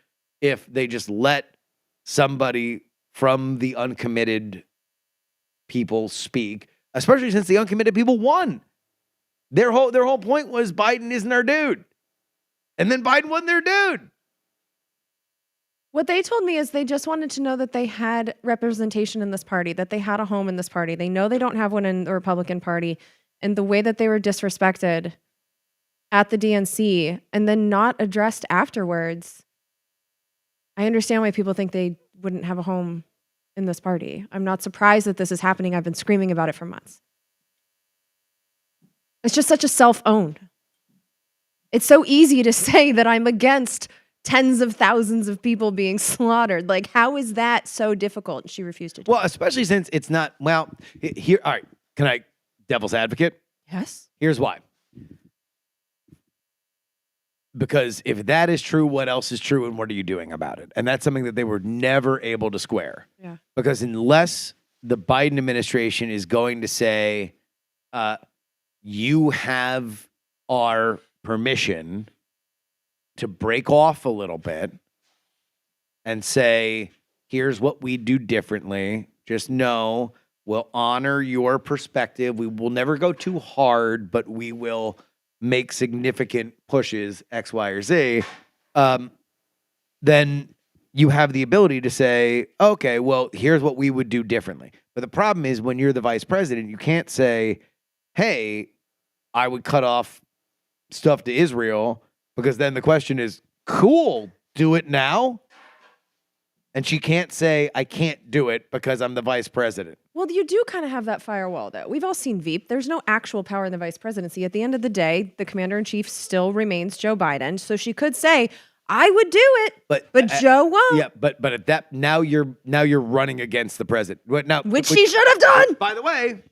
if they just let somebody from the uncommitted people speak, especially since the uncommitted people won. Their whole point was Biden isn't our dude. And then Biden wasn't their dude. What they told me is they just wanted to know that they had representation in this party, that they had a home in this party. They know they don't have one in the Republican Party. And the way that they were disrespected at the DNC and then not addressed afterwards, I understand why people think they wouldn't have a home in this party. I'm not surprised that this is happening. I've been screaming about it for months. It's just such a self-own. It's so easy to say that I'm against tens of thousands of people being slaughtered. Like, how is that so difficult? She refused to do it. Well, especially since it's not, here, all right, can I, devil's advocate? Yes. Here's why. Because if that is true, what else is true and what are you doing about it? And that's something that they were never able to square. Yeah. Because unless the Biden administration is going to say, you have our permission to break off a little bit and say, here's what we do differently. Just know we'll honor your perspective. We will never go too hard, but we will make significant pushes X, Y, or Z. Then you have the ability to say, okay, well, here's what we would do differently. But the problem is when you're the vice president, you can't say, hey, I would cut off stuff to Israel, because then the question is, cool, do it now. And she can't say, I can't do it because I'm the vice president. Well, you do kind of have that firewall, though. We've all seen Veep. There's no actual power in the vice presidency. At the end of the day, the commander-in-chief still remains Joe Biden. So she could say, I would do it, but Joe won't. Yeah, but at that, now you're running against the president. Which she should have done. By the way,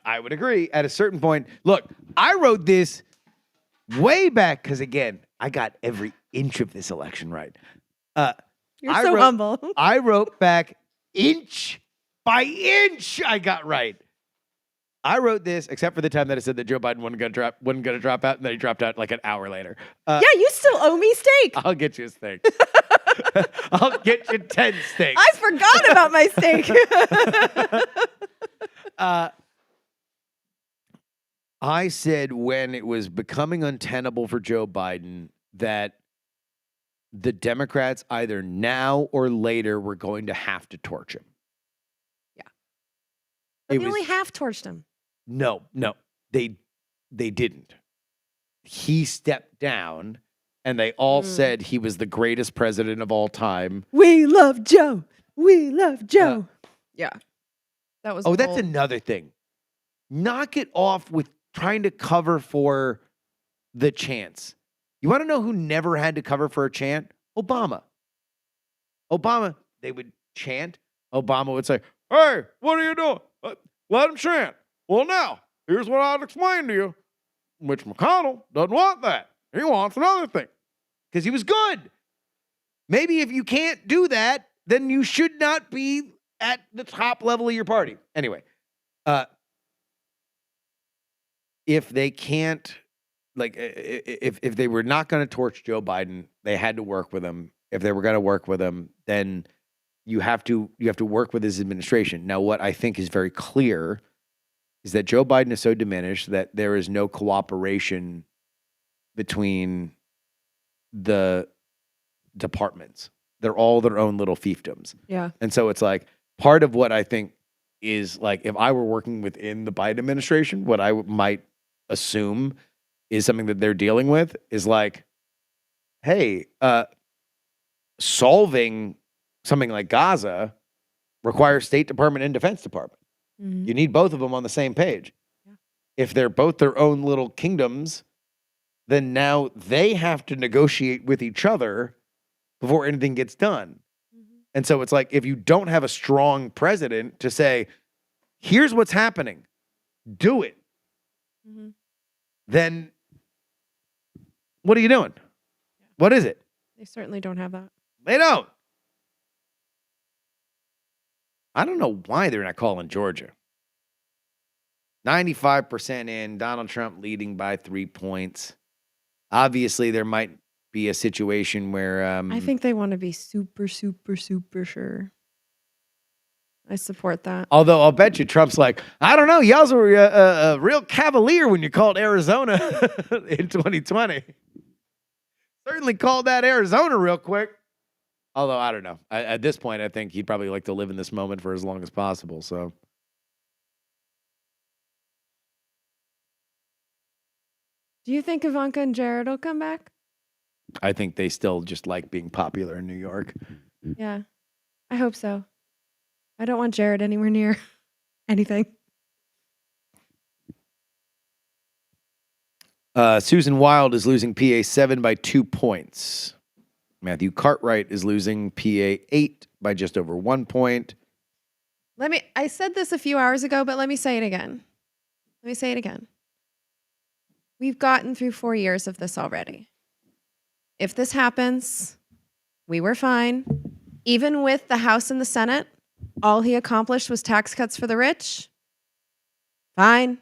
I would agree. At a certain point, look, I wrote this way back because, again, I got every inch of this election right. You're so humble. I wrote back inch by inch. I got right. I wrote this, except for the time that I said that Joe Biden wasn't going to drop out, and then he dropped out like an hour later. Yeah, you still owe me steak. I'll get you a steak. I'll get you 10 steaks. I forgot about my steak. I said when it was becoming untenable for Joe Biden that the Democrats either now or later were going to have to torch him. Yeah. But they only half torched him. No, they didn't. He stepped down, and they all said he was the greatest president of all time. We love Joe. We love Joe. Yeah. That was that's another thing. Knock it off with trying to cover for the chants. You want to know who never had to cover for a chant? Obama. Obama, they would chant. Obama would say, hey, what are you doing? Let him chant. Well, now, here's what I'll explain to you. Mitch McConnell doesn't want that. He wants another thing. Because he was good. Maybe if you can't do that, then you should not be at the top level of your party. Anyway, if they can't, like, if they were not going to torch Joe Biden, they had to work with him. If they were going to work with him, then you have to work with his administration. Now, what I think is very clear is that Joe Biden is so diminished that there is no cooperation between the departments. They're all their own little fiefdoms. Yeah. And so it's like part of what I think is like, if I were working within the Biden administration, what I might assume is something that they're dealing with is like, hey, solving something like Gaza requires State Department and Defense Department. Mhm. You need both of them on the same page. Yeah. If they're both their own little kingdoms, then now they have to negotiate with each other before anything gets done. Mhm. And so it's like, if you don't have a strong president to say, here's what's happening, do it, Mhm. then what are you doing? What is it? They certainly don't have that. They don't. I don't know why they're not calling Georgia. 95% in, Donald Trump leading by 3 points. Obviously, there might be a situation where I think they want to be super, super, super sure. I support that. although I'll bet you Trump's like, I don't know, y'all were a real cavalier when you called Arizona in 2020. Certainly called that Arizona real quick. Although, I don't know. At this point, I think he'd probably like to live in this moment for as long as possible. So, Do you think Ivanka and Jared will come back? I think they still just like being popular in New York. Yeah. I hope so. I don't want Jared anywhere near anything. Susan Wild is losing PA 7 by 2 points. Matthew Cartwright is losing PA 8 by just over 1 point. I said this a few hours ago, but let me say it again. We've gotten through 4 years of this already. If this happens, we were fine. Even with the House and the Senate, all he accomplished was tax cuts for the rich. Fine.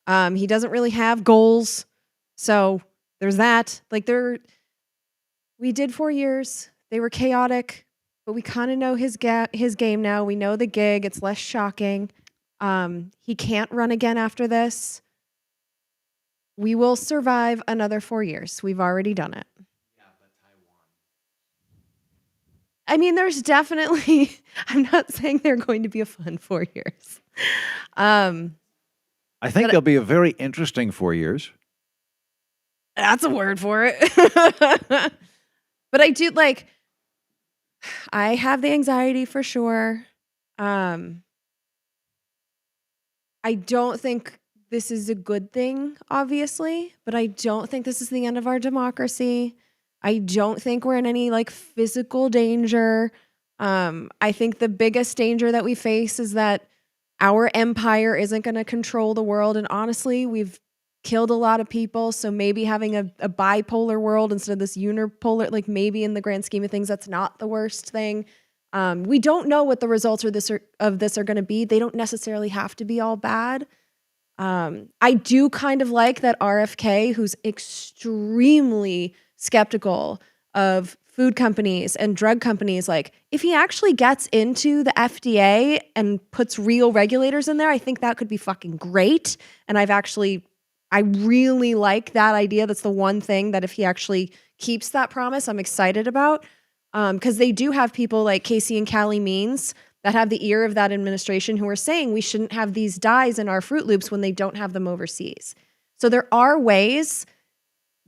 He doesn't really have goals. So there's that. We did 4 years. They were chaotic, but we kind of know his game now. We know the gig. It's less shocking. He can't run again after this. We will survive another 4 years. We've already done it. I mean, there's definitely, I'm not saying they're going to be a fun 4 years. I think But- they'll be a very interesting 4 years. That's a word for it. But I do I have the anxiety for sure. I don't think this is a good thing, obviously, but I don't think this is the end of our democracy. I don't think we're in any physical danger. I think the biggest danger that we face is that our empire isn't going to control the world. And honestly, we've killed a lot of people. So maybe having a bipolar world instead of this unipolar, maybe in the grand scheme of things, that's not the worst thing. We don't know what the results of this are going to be. They don't necessarily have to be all bad. I do kind of like that RFK, who's extremely skeptical of food companies and drug companies, if he actually gets into the FDA and puts real regulators in there, I think that could be fucking great. And I really like that idea. That's the one thing that if he actually keeps that promise, I'm excited about. Because they do have people like Casey and Callie Means that have the ear of that administration who are saying we shouldn't have these dyes in our Fruit Loops when they don't have them overseas. So there are ways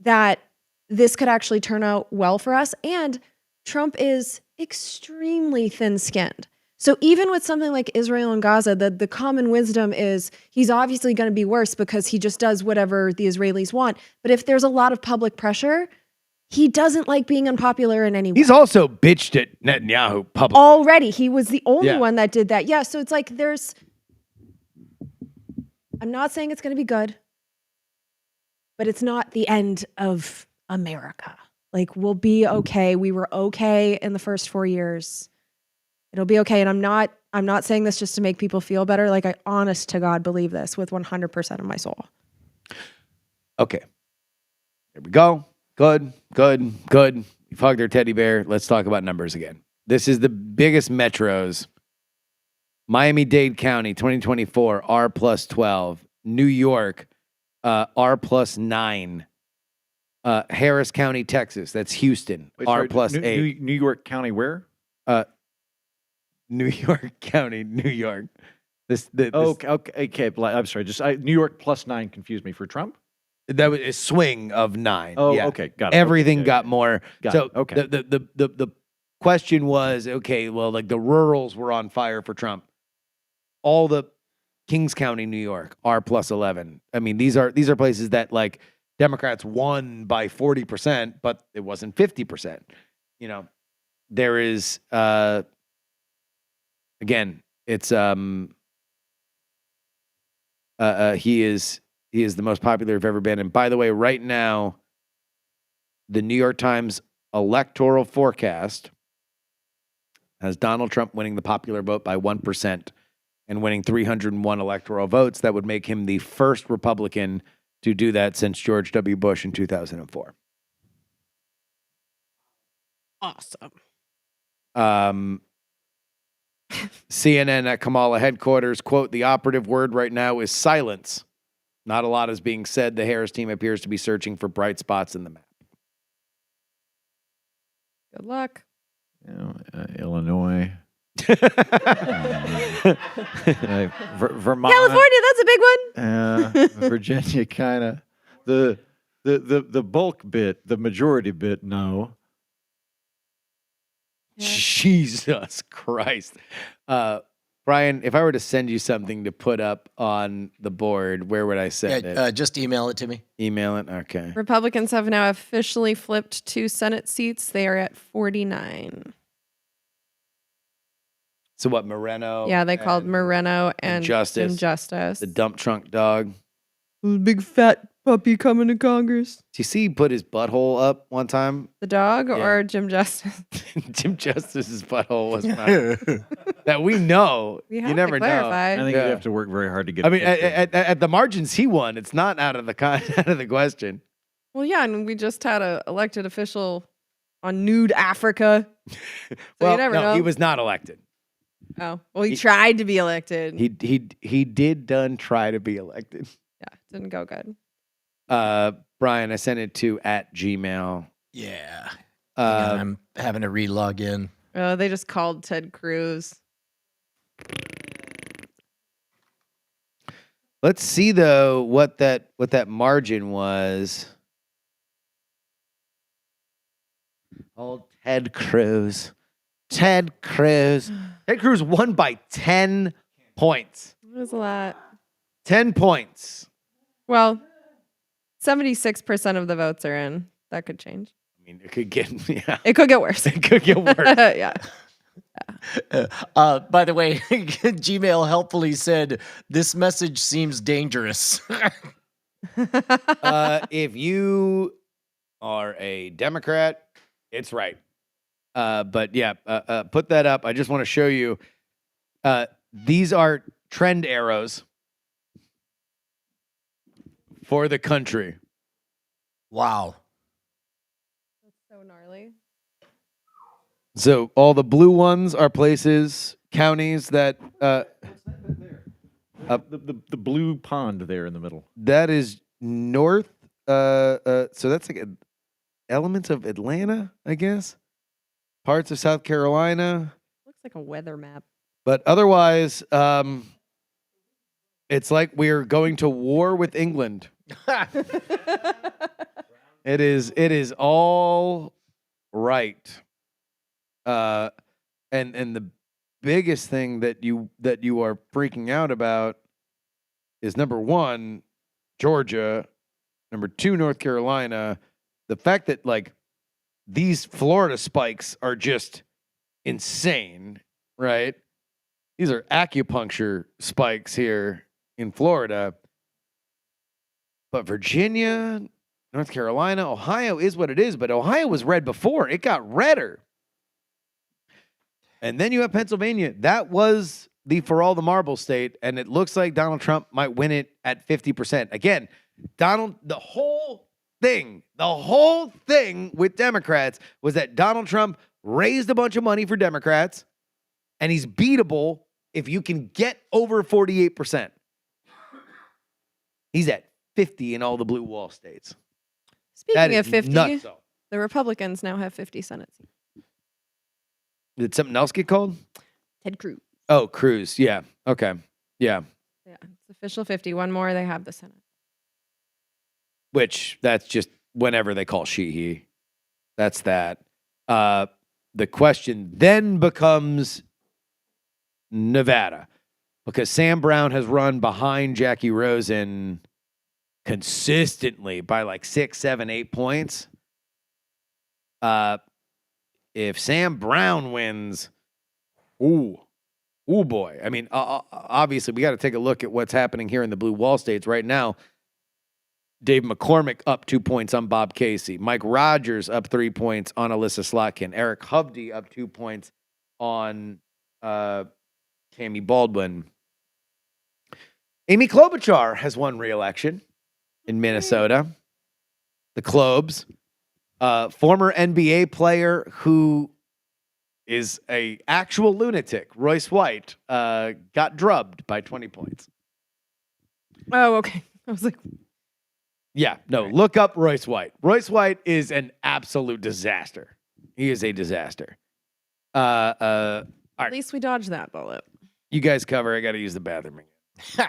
that this could actually turn out well for us. And Trump is extremely thin-skinned. So even with something like Israel and Gaza, the common wisdom is he's obviously going to be worse because he just does whatever the Israelis want. But if there's a lot of public pressure, He doesn't like being unpopular in any way. He's also bitched at Netanyahu publicly. Already. He was the only Yeah. one that did that. Yeah. So it's like I'm not saying it's going to be good, but it's not the end of America. Like, we'll be okay. We were okay in the first 4 years. It'll be okay. And I'm not saying this just to make people feel better. Like, I honest to God believe this with 100% of my soul. Okay. Here we go. Good. We've hugged our teddy bear. Let's talk about numbers again. This is the biggest metros. Miami-Dade County, 2024, R plus 12. New York, R plus 9. Harris County, Texas. That's Houston, Wait, R sorry, plus 8. New York County where? New York County, New York. Okay. I'm sorry. New York plus 9 confused me for Trump. That was a swing of 9. Oh, Yeah. okay, got it. Everything Okay, got more. Got so it, okay. The question was, okay, well, like the rurals were on fire for Trump. All the Kings County, New York, R plus 11. I mean, these are places that like Democrats won by 40%, but it wasn't 50%. You know, there is again, it's he is the most popular I've ever been. And by the way, right now, the New York Times electoral forecast has Donald Trump winning the popular vote by 1% and winning 301 electoral votes. That would make him the first Republican to do that since George W. Bush in 2004. Awesome. CNN at Kamala headquarters, quote, the operative word right now is silence. Not a lot is being said. The Harris team appears to be searching for bright spots in the map. Good luck. Illinois. Vermont. California, that's a big one. Virginia, kind of. The bulk bit, the majority bit, no. Yeah. Jesus Christ. Brian, if I were to send you something to put up on the board, where would I send it? Just email it to me. Email it? Okay. Republicans have now officially flipped 2 Senate seats. They are at 49. So what, Moreno? Yeah, they called and Moreno and Justice. Jim Justice. The dump trunk dog. Big fat puppy coming to Congress. Do you see he put his butthole up one time? The dog Yeah. or Jim Justice? Jim Justice's butthole was not. That we know. We You have never to clarify. I think Yeah. you'd have to work very hard to get know. I mean, it. at the margins, he won. It's not out of the out of the question. Well, yeah, and we just had an elected official on Nude Africa. So Well, you never no, know. he was not elected. Oh, well, he tried to be elected. He did try to be elected. Yeah, didn't go good. Brian, I sent it to @Gmail. Yeah. Hang on, I'm having to re-log in. Oh, they just called Ted Cruz. Let's see though what that margin was. Old Ted Cruz. Ted Cruz won by 10 points. It was a lot. 10 points. Well, 76% of the votes are in. That could change. I mean, it could get It could get worse. it could get worse. Yeah. By the way, Gmail helpfully said, this message seems dangerous. If you are a Democrat, it's right. But yeah, put that up. I just want to show you. These are trend arrows for the country. Wow. That's so gnarly. So all the blue ones are places, counties that The blue pond there in the middle. that is north. So that's like elements of Atlanta, I guess. Parts of South Carolina. Looks like a weather map. But otherwise, it's like we're going to war with England. It is all right. And the biggest thing that you are freaking out about is number 1, Georgia, number 2, North Carolina. The fact that like these Florida spikes are just insane, right? These are acupuncture spikes here in Florida. But Virginia, North Carolina, Ohio is what it is, but Ohio was red before. It got redder. And then you have Pennsylvania. That was the for all the marble state, and it looks like Donald Trump might win it at 50%. Again, the whole thing with Democrats was that Donald Trump raised a bunch of money for Democrats, and he's beatable if you can get over 48%. He's at 50 in all the blue wall states. Speaking of 50, nuts. the Republicans now have 50 Senate seats. Did something else get called? Ted Cruz. Oh, Cruz. Yeah. Okay. Yeah. Yeah, it's official 50. One more, they have the Senate. Which that's just whenever they call she, he. That's that. The question then becomes Nevada, because Sam Brown has run behind Jackie Rosen consistently by like 6, 7, 8 points. If Sam Brown wins, ooh boy. I mean, obviously, we got to take a look at what's happening here in the blue wall states right now. Dave McCormick up 2 points on Bob Casey. Mike Rogers up 3 points on Alyssa Slotkin. Eric Hovde up 2 points on Tammy Baldwin. Amy Klobuchar has won re-election in Minnesota. The Klobes. Former NBA player who is a actual lunatic, Royce White, got drubbed by 20 points. Oh, okay. I was like, yeah, no, look up Royce White. Royce White is an absolute disaster. He is a disaster. All right. at least we dodged that bullet. You guys cover. I got to use the bathroom again.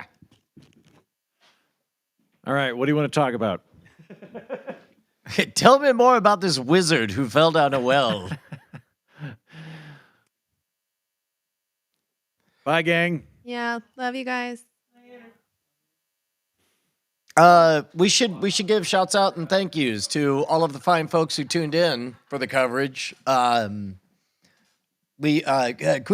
All right, what do you want to talk about? Tell me more about this wizard who fell down a well. Bye, gang. Yeah, love you guys. We should give shouts out and thank yous to all of the fine folks who tuned in for the coverage. Can we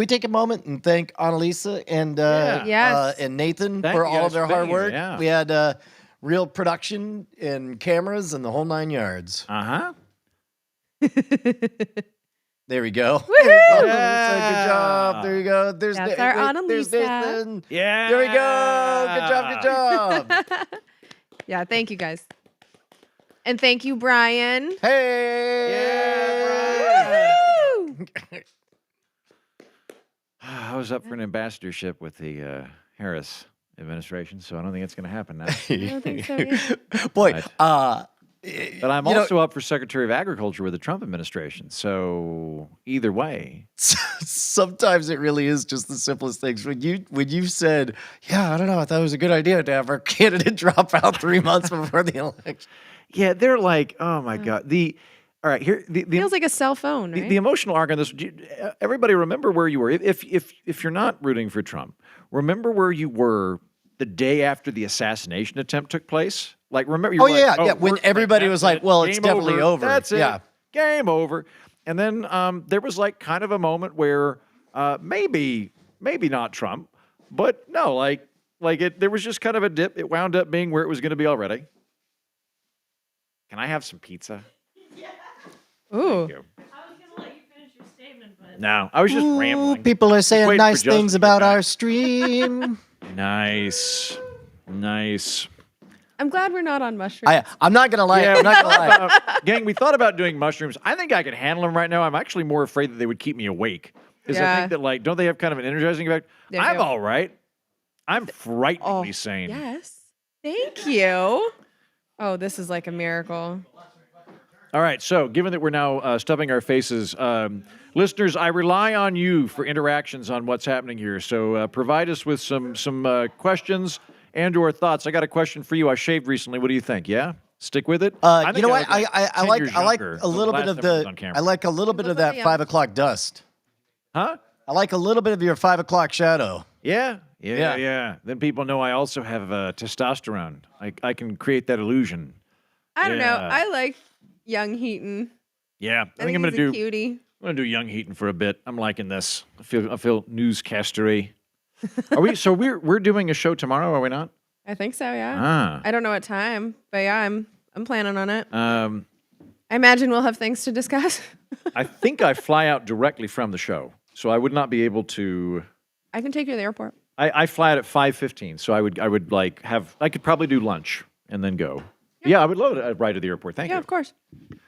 take a moment and thank Annalisa and Yes. and Nathan Thank for you all guys of their for hard being here, work? yeah. We had real production and cameras and the whole 9 yards. Uh-huh. There we go. Woohoo! Annalisa, good job. There you go. There's That's Na- our There's Annalisa. Nathan. Yeah. There we go. Good job. Yeah, thank you guys. And thank you, Brian. Hey. Woo! I was up for an ambassadorship with the Harris administration, so I don't think it's going to happen now. I don't think so, yeah. Boy, Right. But I'm you know- also up for Secretary of Agriculture with the Trump administration. So either way, sometimes it really is just the simplest things. When you said, "Yeah, I don't know, I thought it was a good idea to have our candidate drop out 3 months before the election." yeah, they're like, oh my god, all right here the Feels like a cell phone, right? the emotional arc on this. Everybody, remember where you were. If you're not rooting for Trump, remember where you were the day after the assassination attempt took place. Like, remember? You Oh were like, yeah, yeah. When we're- everybody that's was like, it. "Well, it's Game definitely over." That's it. Yeah. Game over. And then there was like kind of a moment where maybe not Trump, but no, like there was just kind of a dip. It wound up being where it was going to be already. Can I have some pizza? Ooh. Thank you. No, I was just Ooh, rambling. people are saying waiting for nice Justin things to get about back. our stream. Nice. I'm glad we're not on mushrooms. I'm not gonna lie. Yeah, I'm not gonna lie. Gang, we thought about doing mushrooms. I think I could handle them right now. I'm actually more afraid that they would keep me awake. Because I Yeah. think that, like, don't they have kind of an energizing effect? They I'm do. all right. I'm frighteningly Oh, sane. yes. Thank you. Oh, this is like a miracle. All right, so given that we're now stuffing our faces, listeners, I rely on you for interactions on what's happening here. So provide us with some questions and/or thoughts. I got a question for you. I shaved recently. What do you think? Yeah, stick with it. I You think know what? look like I 10 like years I like younger a little than bit the of last time I was the on camera. I like a little bit of Look that like a 5 o'clock dust. Huh? I like a little bit of your 5 o'clock shadow. Yeah. Yeah. Then people know I also have testosterone. I can create that illusion. I don't know. Yeah. I like young Heaton. Yeah, I I think I'm he's gonna a do. cutie. I'm gonna do Young Heaton for a bit. I'm liking this. I feel newscastery. Are we? So we're doing a show tomorrow, are we not? I think so, yeah. Ah. I don't know what time, but yeah, I'm planning on it. I imagine we'll have things to discuss. I think I fly out directly from the show, so I would not be able to. I can take you to the airport. I fly out at 5:15, so I would like have. I could probably do lunch and then go. Yeah, I would love to ride to the airport. Thank Yeah, you. of course.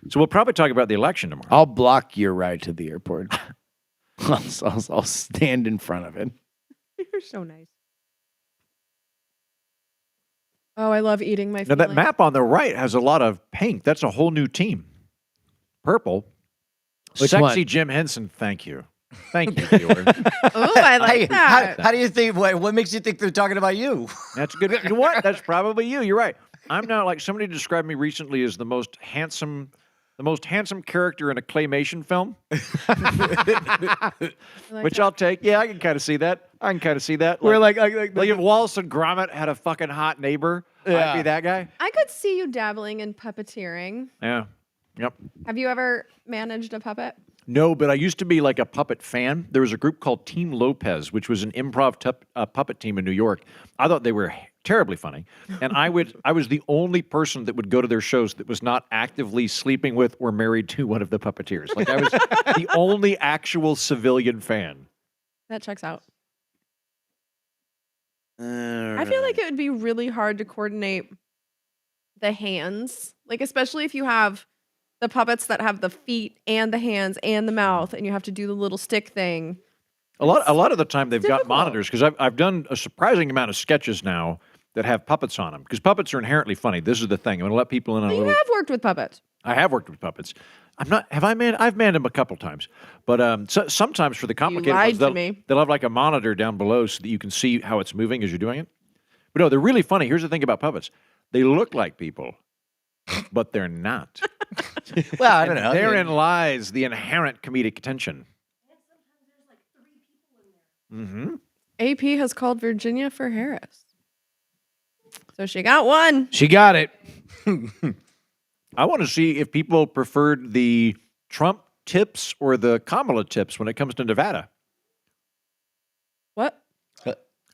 So we'll probably talk about the election tomorrow. I'll block your ride to the airport. I'll stand in front of it. You're so nice. Oh, I love eating my Now that feelings. map on the right has a lot of pink. That's a whole new team. Purple. Which Sexy one? Jim Henson. Thank you. Thank you, viewer. Oh, I like Hey, that. how do you think? What makes you think they're talking about you? That's good. You know what? That's probably you. You're right. I'm now like somebody described me recently as the most handsome character in a claymation film. Which I'll take. Yeah, I can kind of see that. We're like if Wallace and Gromit had a fucking hot neighbor, I'd be that guy. I could see you dabbling in puppeteering. Yeah. Yep. Have you ever managed a puppet? No, but I used to be like a puppet fan. There was a group called Team Lopez, which was an improv puppet team in New York. I thought they were terribly funny, and I was the only person that would go to their shows that was not actively sleeping with or married to one of the puppeteers. Like I was the only actual civilian fan. That checks out. I feel like it would be really hard to coordinate the hands, like especially if you have the puppets that have the feet and the hands and the mouth, and you have to do the little stick thing. A lot of the time they've got difficult. monitors because I've done a surprising amount of sketches now that have puppets on them because puppets are inherently funny. This is the thing. I'm going to let people in on a But you little. have worked with puppets. I have worked with puppets. I'm not. Have I manned? I've manned them a couple times, but sometimes for the complicated lied ones, to me. they'll have like a monitor down below so that you can see how it's moving as you're doing it. But no, they're really funny. Here's the thing about puppets: they look like people, but they're not. Well, I don't know. Therein lies the inherent comedic tension. Mm-hmm. AP has called Virginia for Harris. So she got one. she got it. I want to see if people preferred the Trump tips or the Kamala tips when it comes to Nevada. What?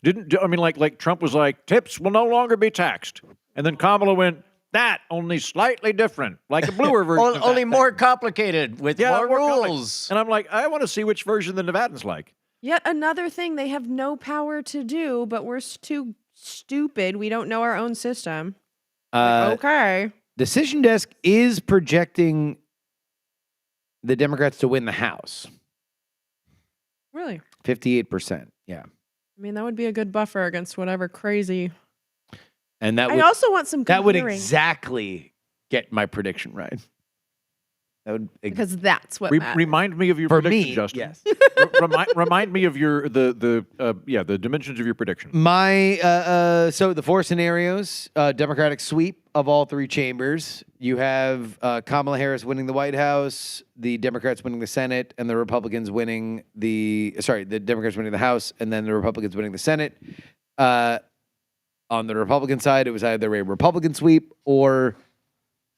Like Trump was like, tips will no longer be taxed. And then Kamala went, that only slightly different, like a bluer version. of Only that more thing. complicated with more complicated. rules. And I'm like, I want to see which version the Nevadans like. Yet another thing they have no power to do, but we're too stupid. We don't know our own system. Okay. Decision Desk is projecting the Democrats to win the House. Really? 58%. Yeah. I mean, that would be a good buffer against whatever crazy. And that I would also want some good that would hearing, exactly get my prediction right. That would because that's what matters. Remind me of your for prediction, me, Justin. yes. Remind me of your the dimensions of your prediction. My so the four scenarios: Democratic sweep of all three chambers. You have Kamala Harris winning the White House, the Democrats winning the Senate, and the Republicans winning the Democrats winning the House, and then the Republicans winning the Senate. On the Republican side, it was either a Republican sweep or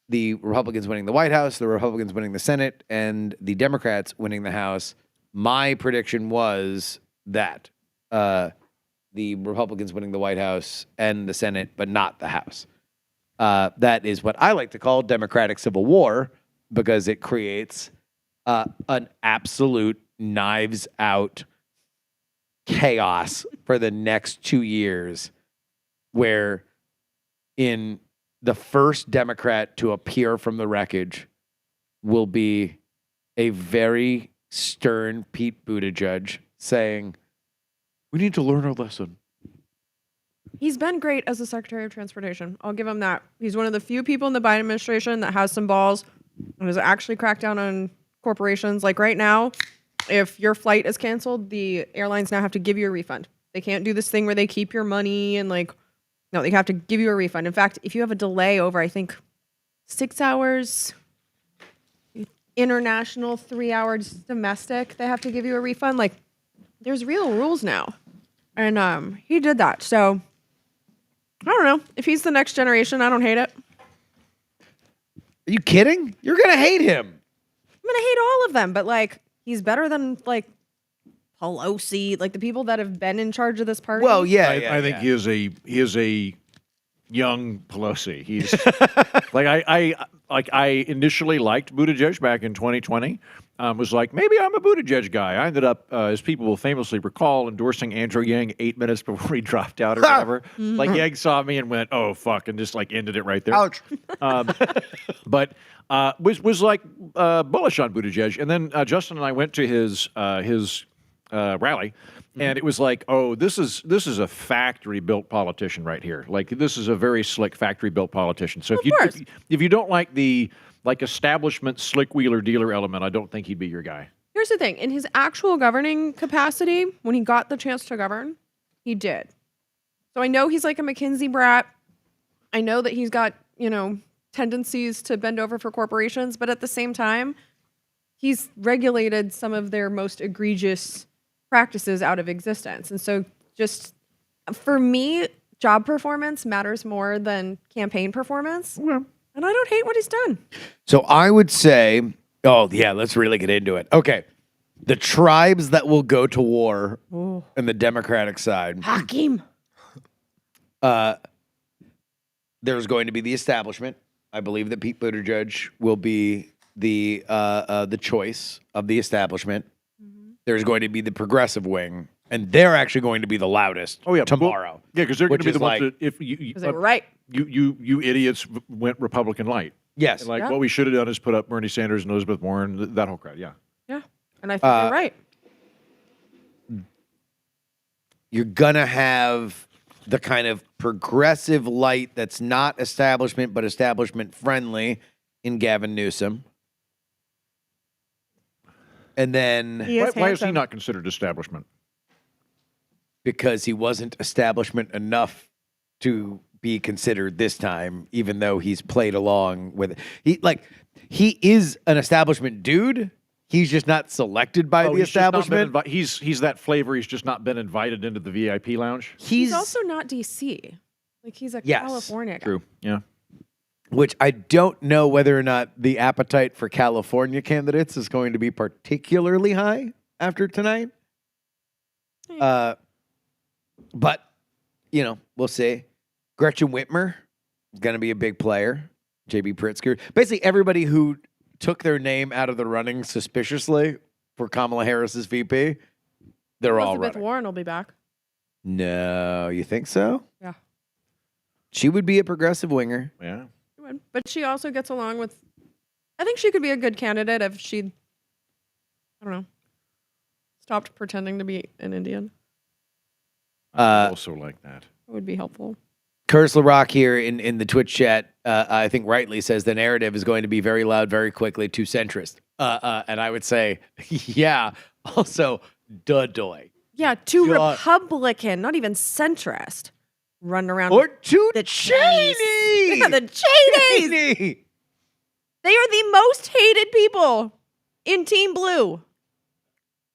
the Republicans winning the White House, the Republicans winning the Senate, and the Democrats winning the House. My prediction was that the Republicans winning the White House and the Senate, but not the House. That is what I like to call Democratic Civil War because it creates an absolute knives out chaos for the next 2 years where in the first Democrat to appear from the wreckage will be a very stern Pete Buttigieg saying, we need to learn our lesson. He's been great as the Secretary of Transportation. I'll give him that. He's one of the few people in the Biden administration that has some balls and has actually cracked down on corporations. Like right now, if your flight is canceled, the airlines now have to give you a refund. They can't do this thing where they keep your money and no, they have to give you a refund. In fact, if you have a delay over, I think, 6 hours, international, 3 hours domestic, they have to give you a refund. There's real rules now. And he did that. So, I don't know. If he's the next generation, I don't hate it. Are you kidding? You're going to hate him. I'm gonna hate all of them, but like he's better than like Pelosi, like the people that have been in charge of this party. Well, I think he is a young Pelosi. He's I initially liked Buttigieg back in 2020. Was like, maybe I'm a Buttigieg guy. I ended up, as people will famously recall, endorsing Andrew Yang 8 minutes before he dropped out or whatever. Like Yang saw me and went, "Oh fuck," and just like ended it right there. Ouch. But was like bullish on Buttigieg, and then Justin and I went to his rally, and it was like, oh, this is a factory built politician right here. Like this is a very slick factory built politician. So if you don't like the establishment slick wheeler dealer element, I don't think he'd be your guy. Here's the thing. In his actual governing capacity, when he got the chance to govern, he did. So I know he's like a McKinsey brat. I know that he's got, tendencies to bend over for corporations, but at the same time, he's regulated some of their most egregious practices out of existence. And so just for me, job performance matters more than campaign performance. Yeah. And I don't hate what he's done. So I would say, let's really get into it. Okay. The tribes that will go to war in the Democratic side. Hakeem. There's going to be the establishment. I believe that Pete Buttigieg will be the choice of the establishment. Mm-hmm. There's going to be the progressive wing, and they're actually going to be the loudest tomorrow. Well, yeah, because they're going to be the ones that if you they were right. You idiots went Republican light. Yes. And what we should have done is put up Bernie Sanders and Elizabeth Warren, that whole crowd. Yeah. Yeah. And I think you're right. You're going to have the kind of progressive light that's not establishment, but establishment friendly in Gavin Newsom. And then why is he not considered establishment? Because he wasn't establishment enough to be considered this time, even though he's played along with it. He is an establishment dude. He's just not selected by the establishment. He's that flavor. He's just not been invited into the VIP lounge. He's also not DC. Like he's a California guy. True. Yeah. Which I don't know whether or not the appetite for California candidates is going to be particularly high after tonight. But we'll see. Gretchen Whitmer is going to be a big player. JB Pritzker. Basically, everybody who took their name out of the running suspiciously for Kamala Harris's VP, they're all running. Elizabeth Warren will be back. No, you think so? Yeah. She would be a progressive winger. Yeah. She would. But she also gets along with, I think she could be a good candidate if she, stopped pretending to be an Indian. I also like that. It would be helpful. Curse LaRock here in the Twitch chat, I think rightly says the narrative is going to be very loud, very quickly, too centrist. And I would say, yeah, also, doy. Yeah, too Republican, not even centrist. Run around. Or too the Cheney! Yeah, the Cheneys! They are the most hated people in Team Blue.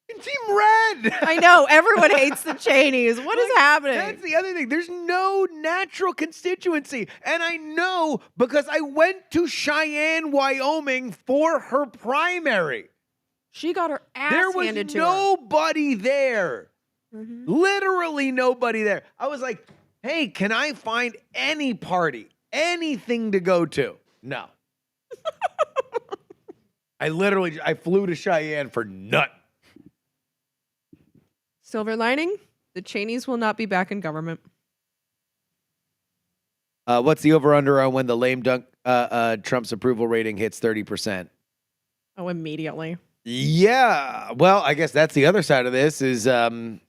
In Team Red! I know, everyone hates the Cheneys. What is happening? That's the other thing. There's no natural constituency. And I know because I went to Cheyenne, Wyoming for her primary. She got her ass handed to her. There was nobody there. Mm-hmm. Literally nobody there. I was like, hey, can I find any party, anything to go to? No. I flew to Cheyenne for nothing. Silver lining, the Cheneys will not be back in government. What's the over-under on when the lame dunk Trump's approval rating hits 30%? Oh, immediately. Yeah. Well, I guess that's the other side of this is J.D.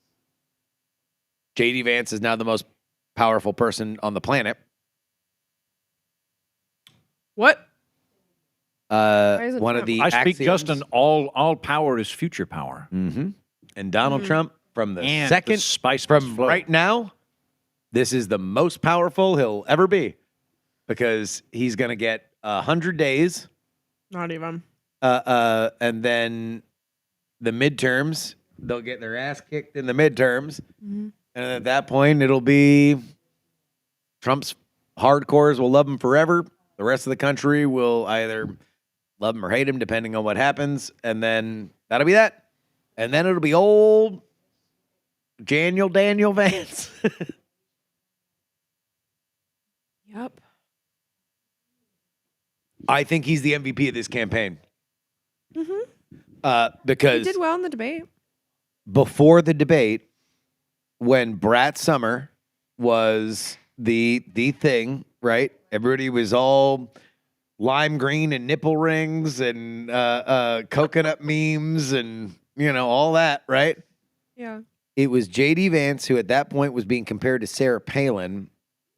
Vance is now the most powerful person on the planet. What? One of the I speak axioms. Justin, all power is future power. Mm-hmm. And Donald Trump, from the And second, the spice from flow. right now, this is the most powerful he'll ever be because he's going to get 100 days. Not even. And then the midterms, they'll get their ass kicked in the midterms. Mm-hmm. And at that point, it'll be Trump's hardcores will love him forever. The rest of the country will either love him or hate him, depending on what happens. And then that'll be that. And then it'll be old Daniel Vance. Yep. I think he's the MVP of this campaign. Mm-hmm. Because He did well in the debate. before the debate, when Brat Summer was the thing, right? Everybody was all lime green and nipple rings and coconut memes and, all that, right? Yeah. It was J.D. Vance, who at that point was being compared to Sarah Palin,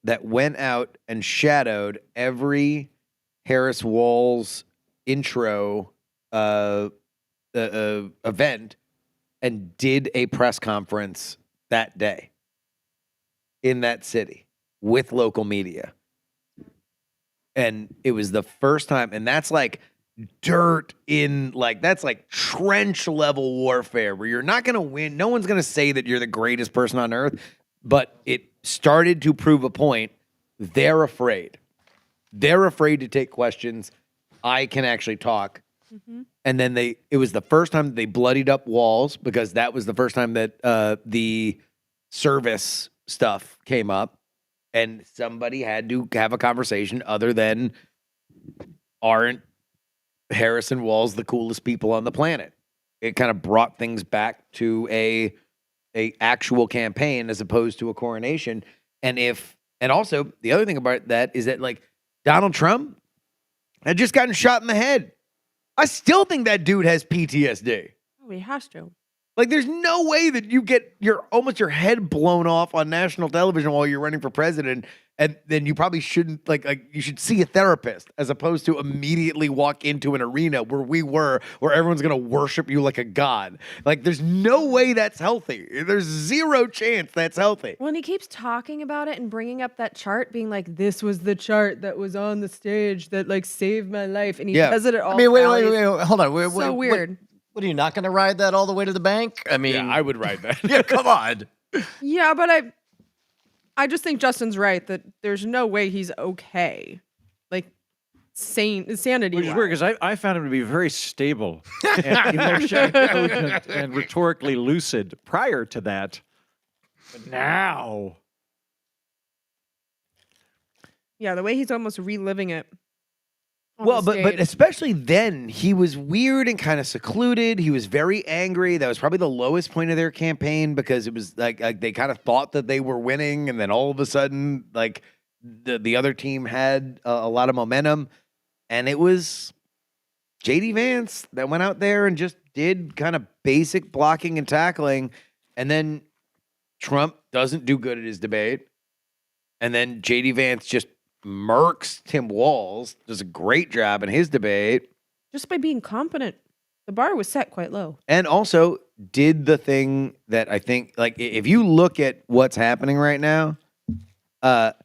that went out and shadowed every Harris Walls intro event and did a press conference that day in that city with local media. And it was the first time, and that's like dirt in, that's like trench level warfare where you're not going to win. No one's going to say that you're the greatest person on earth, but it started to prove a point. They're afraid. They're afraid to take questions. I can actually talk. Mm-hmm. And then it was the first time that they bloodied up walls, because that was the first time that the service stuff came up. And somebody had to have a conversation other than, aren't Harris and Walls the coolest people on the planet? It kind of brought things back to a actual campaign as opposed to a coronation. And also the other thing about that is that, like, Donald Trump had just gotten shot in the head. I still think that dude has PTSD. Oh, he has to. Like, there's no way that you get almost your head blown off on national television while you're running for president, and then you probably shouldn't, like you should see a therapist as opposed to immediately walk into an arena where everyone's gonna worship you like a god. Like, there's no way that's healthy. There's zero chance that's healthy. Well, and he keeps talking about it and bringing up that chart, being like, "This was the chart that was on the stage that like saved my life," and he does it at all. I mean, wait, rallies. hold on. So weird. What are you not going to ride that all the way to the bank? I mean, Yeah, I would ride that. yeah, come on. Yeah, but I just think Justin's right that there's no way he's okay. Like, sanity. Which is weird, because I found him to be very stable and emotionally potent and rhetorically lucid prior to that. But now, Yeah, the way he's almost reliving it. on Well, the but stage. especially then, he was weird and kind of secluded. He was very angry. That was probably the lowest point of their campaign, because it was like they kind of thought that they were winning, and then all of a sudden, like the other team had a lot of momentum, and it was J.D. Vance that went out there and just did kind of basic blocking and tackling, and then Trump doesn't do good at his debate, and then J.D. Vance just murks Tim Walz, does a great job in his debate. Just by being competent. The bar was set quite low. And also did the thing that I think, like, if you look at what's happening right now, part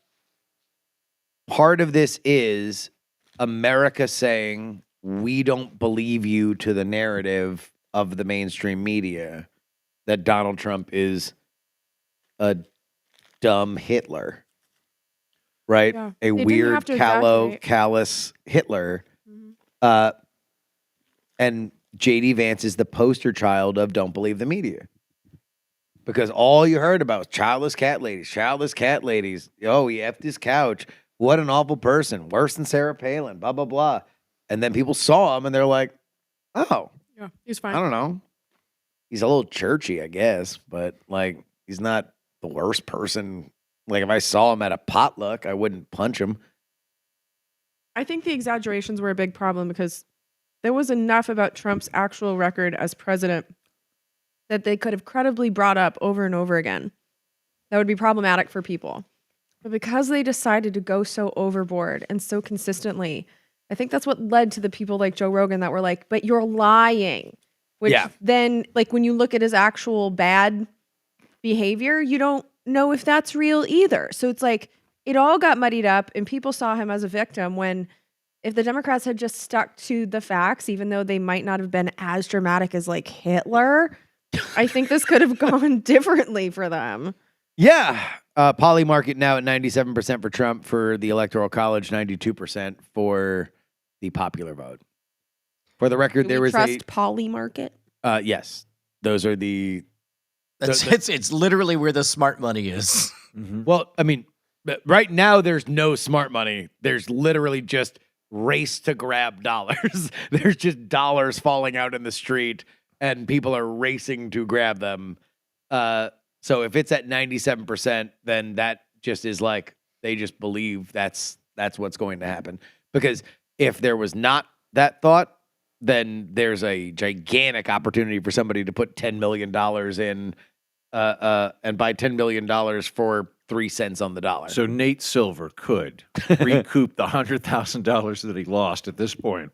of this is America saying, we don't believe you to the narrative of the mainstream media that Donald Trump is a dumb Hitler. Right? Yeah. A They didn't weird, have to callow, exaggerate. callous Hitler. Mhm. And J.D. Vance is the poster child of don't believe the media. Because all you heard about was childless cat ladies. Oh, he effed his couch. What an awful person. Worse than Sarah Palin, blah, blah, blah. And then people saw him and they're like, oh, Yeah, he's fine. I don't know. He's a little churchy, I guess, but like, he's not the worst person. Like, if I saw him at a potluck, I wouldn't punch him. I think the exaggerations were a big problem because there was enough about Trump's actual record as president that they could have credibly brought up over and over again. That would be problematic for people. But because they decided to go so overboard and so consistently, I think that's what led to the people like Joe Rogan that were like, but you're lying. Which Yeah. then, like, when you look at his actual bad behavior, you don't know if that's real either. So it's like, it all got muddied up and people saw him as a victim, when if the Democrats had just stuck to the facts, even though they might not have been as dramatic as like Hitler, I think this could have gone differently for them. Yeah. Poly market now at 97% for Trump for the Electoral College, 92% for the popular vote. For the record, Do there we was trust Poly Market? yes, those are the. It's literally where the smart money is. Well, I mean, but right now there's no smart money. There's literally just race to grab dollars. There's just dollars falling out in the street, and people are racing to grab them. So if it's at 97%, then that just is like they just believe that's what's going to happen. Because if there was not that thought, then there's a gigantic opportunity for somebody to put $10 million in and buy $10 million for 3 cents on the dollar. So Nate Silver could recoup the $100,000 that he lost at this point.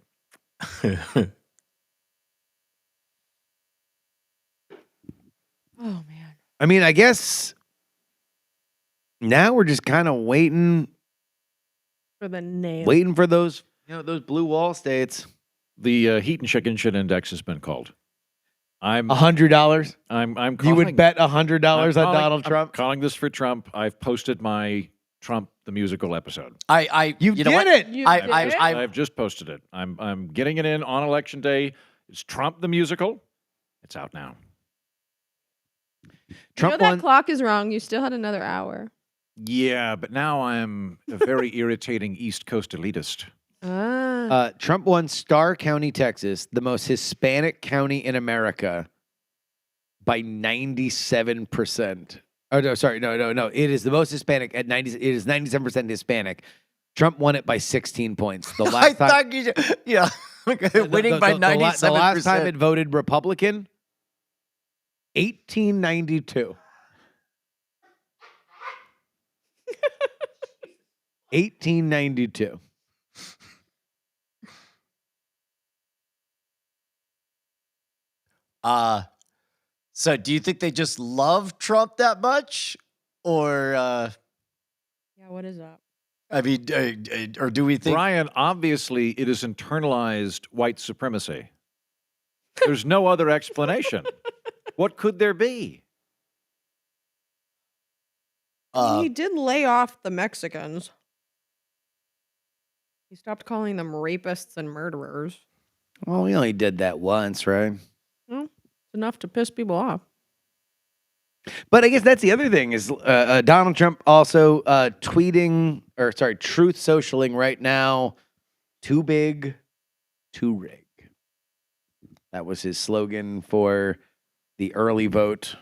Oh man. I mean, I guess now we're just kind of waiting For the nail. for those, those blue wall states. The heat and chicken shit index has been called. I'm $100. I'm calling, You would bet $100 on Donald I'm Trump? calling this for Trump. I've posted my Trump the musical episode. You did know what? it. You did it? I've just posted it. I'm getting it in on election day. It's Trump the musical. It's out now. Trump you know that won. clock is wrong. You still had another hour. Yeah, but now I'm a very irritating East Coast elitist. Trump won Starr County, Texas, the most Hispanic county in America, by 97%. Oh no, sorry, no. It is the most Hispanic at 90. It is 97% Hispanic. Trump won it by 16 points. The last time, thought you, winning by 97%. The last time it voted Republican, 1892. 1892. So do you think they just love Trump that much, or Yeah, what is that? I mean, or do we think? Brian, obviously, it is internalized white supremacy. There's no other explanation. What could there be? He did lay off the Mexicans. He stopped calling them rapists and murderers. Well, we only did that once, right? Well, it's enough to piss people off. But I guess that's the other thing is Donald Trump also truth socialing right now. Too big, too rig. That was his slogan for the early vote.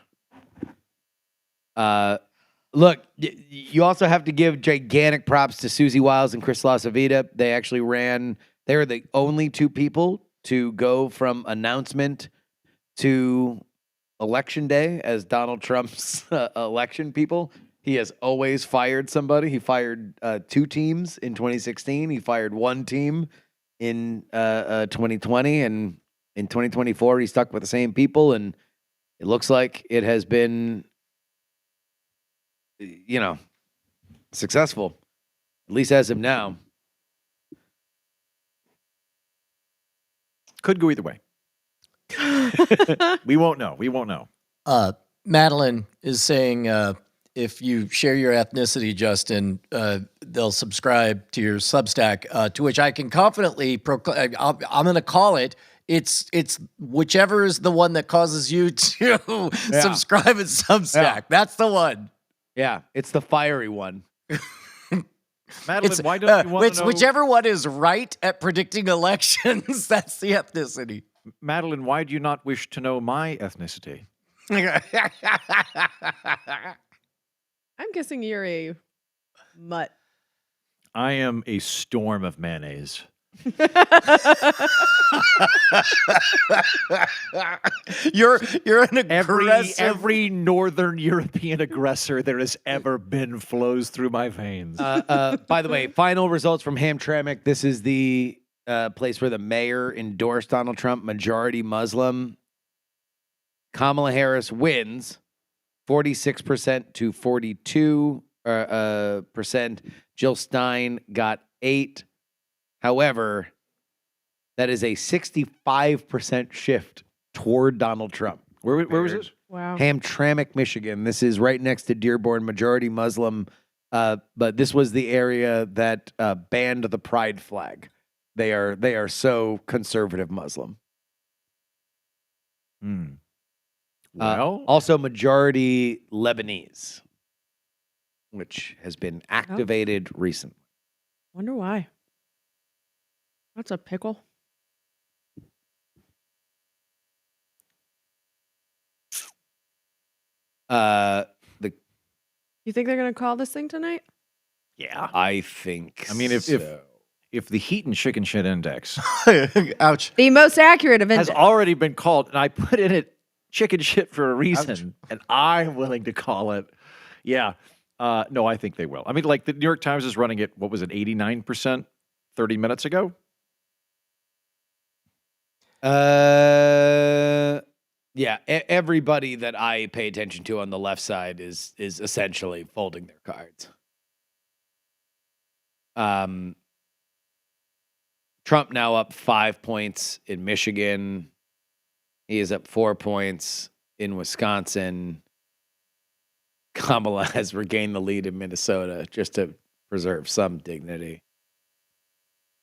Look, you also have to give gigantic props to Susie Wiles and Chris LaSavita. They actually they were the only two people to go from announcement to election day as Donald Trump's election people. He has always fired somebody. He fired 2 teams in 2016. He fired 1 team in 2020. And in 2024, he stuck with the same people. And it looks like it has been, successful, at least as of now. Could go either way. We won't know. Madeline is saying if you share your ethnicity, Justin, they'll subscribe to your Substack. To which I can confidently proclaim. I'm going to call it. It's whichever is the one that causes you to subscribe at Substack. Yeah. That's the one. Yeah, it's the fiery one. Madeline, why don't you want to know? Whichever one is right at predicting elections, that's the ethnicity. Madeline, why do you not wish to know my ethnicity? I'm guessing you're a mutt. I am a storm of mayonnaise. You're an aggressive. Every Northern European aggressor there has ever been flows through my veins. By the way, final results from Hamtramck. This is the place where the mayor endorsed Donald Trump, majority Muslim. Kamala Harris wins 46% to 42%. Jill Stein got 8%. However, that is a 65% shift toward Donald Trump. Where was this? Wow. Hamtramck, Michigan. This is right next to Dearborn, majority Muslim. But this was the area that banned the pride flag. They are so conservative Muslim. Well, Also majority Lebanese, which has been activated recently. Wonder why. That's a pickle. You think they're gonna call this thing tonight? yeah. I think. I mean, if the heat and chicken shit index Ouch. The most accurate of has index. already been called, and I put in it chicken shit for a reason, and I'm willing to call it. Yeah. No, I think they will. I mean, like the New York Times is running it, what was it, 89% 30 minutes ago? Yeah, everybody that I pay attention to on the left side is essentially folding their cards. Trump now up 5 points in Michigan. He is up 4 points in Wisconsin. Kamala has regained the lead in Minnesota just to preserve some dignity.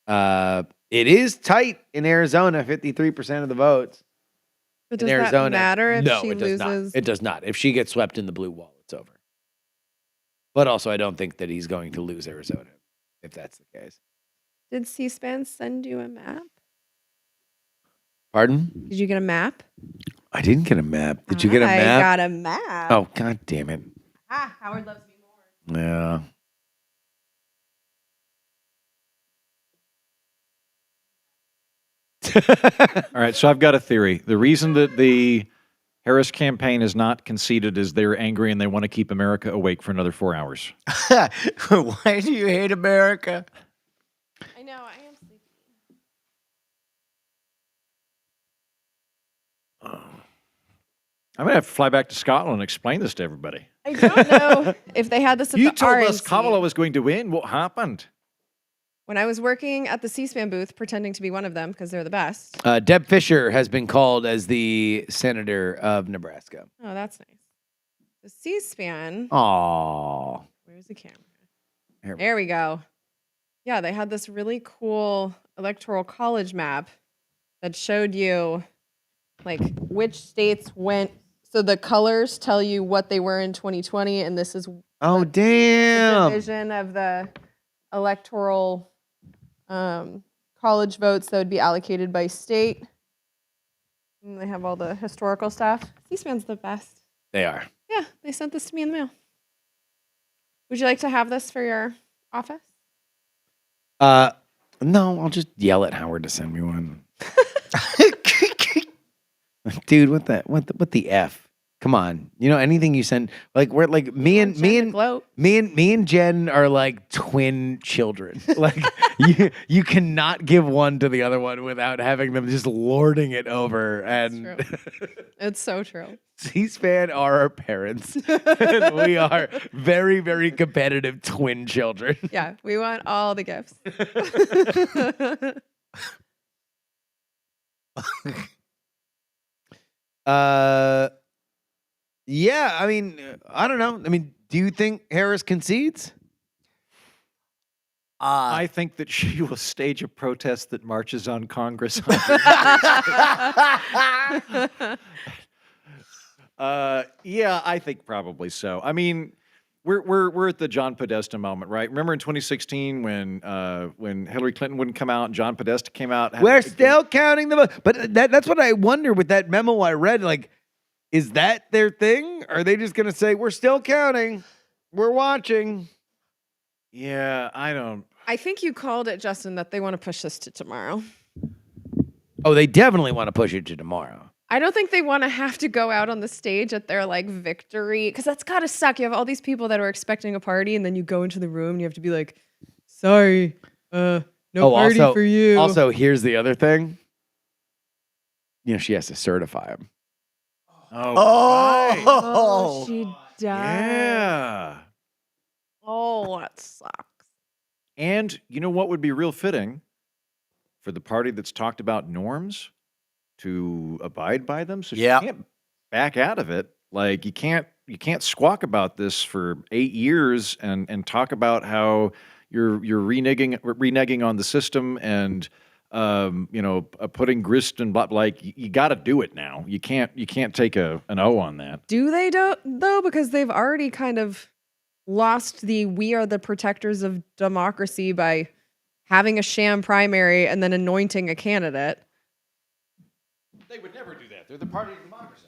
It is tight in Arizona, 53% of the votes. But in does that Arizona. matter if No, she it does loses? not. It does not. If she gets swept in the blue wall, it's over. But also, I don't think that he's going to lose Arizona, if that's the case. Did C-SPAN send you a map? Pardon? Did you get a map? I didn't get a map. Did you get a map? I got a map. Oh, God damn it. Howard loves me more. Yeah. All right, so I've got a theory. The reason that the Harris campaign is not conceded is they're angry and they want to keep America awake for another 4 hours. Why do you hate America? I know, I am sleepy. I'm going to have to fly back to Scotland and explain this to everybody. I don't know if they had this at You the told us RNC. Kamala was going to win. What happened? When I was working at the C-SPAN booth, pretending to be one of them because they're the best. Deb Fischer has been called as the senator of Nebraska. Oh, that's nice. The C-SPAN. Aww. Where's the camera? Here. There we go. Yeah, they had this really cool electoral college map that showed you like which states went. So the colors tell you what they were in 2020, and this is Oh, the damn. division of the electoral college votes that would be allocated by state. And they have all the historical stuff. C-SPAN's the best. They are. Yeah, they sent this to me in the mail. Would you like to have this for your office? No, I'll just yell at Howard to send me one. Dude, what the F? Come on. You know, anything you send, like we're like me and Jen are like twin children. Like you cannot give one to the other one without having them just lording it over. And It's so true. C-SPAN are our parents. And we are very, very competitive twin children. Yeah, we want all the gifts. Yeah, I mean, I don't know. I mean, do you think Harris concedes? I think that she will stage a protest that marches on Congress. Yeah, I think probably so. I mean, we're at the John Podesta moment, right? Remember in 2016 when Hillary Clinton wouldn't come out and John Podesta came out? We're still counting the vote. But that's what I wonder with that memo I read. Like, is that their thing? Are they just going to say, we're still counting, we're watching? Yeah, I don't. I think you called it, Justin, that they want to push this to tomorrow. Oh, they definitely want to push it to tomorrow. I don't think they want to have to go out on the stage at their like victory, because that's gotta suck. You have all these people that are expecting a party, and then you go into the room and you have to be like, "Sorry, no party also, for you." Also, here's the other thing. You know, she has to certify them. Right. Oh, she does. Yeah. Oh, that sucks. And you know what would be real fitting for the party that's talked about norms to abide by them? So Yeah. you can't back out of it. Like you can't squawk about this for 8 years and talk about how you're reneging on the system and putting grist and but like you got to do it now. You can't take an O on that. Do they though? Because they've already kind of lost we are the protectors of democracy by having a sham primary and then anointing a candidate. They would never do that. They're the party of democracy.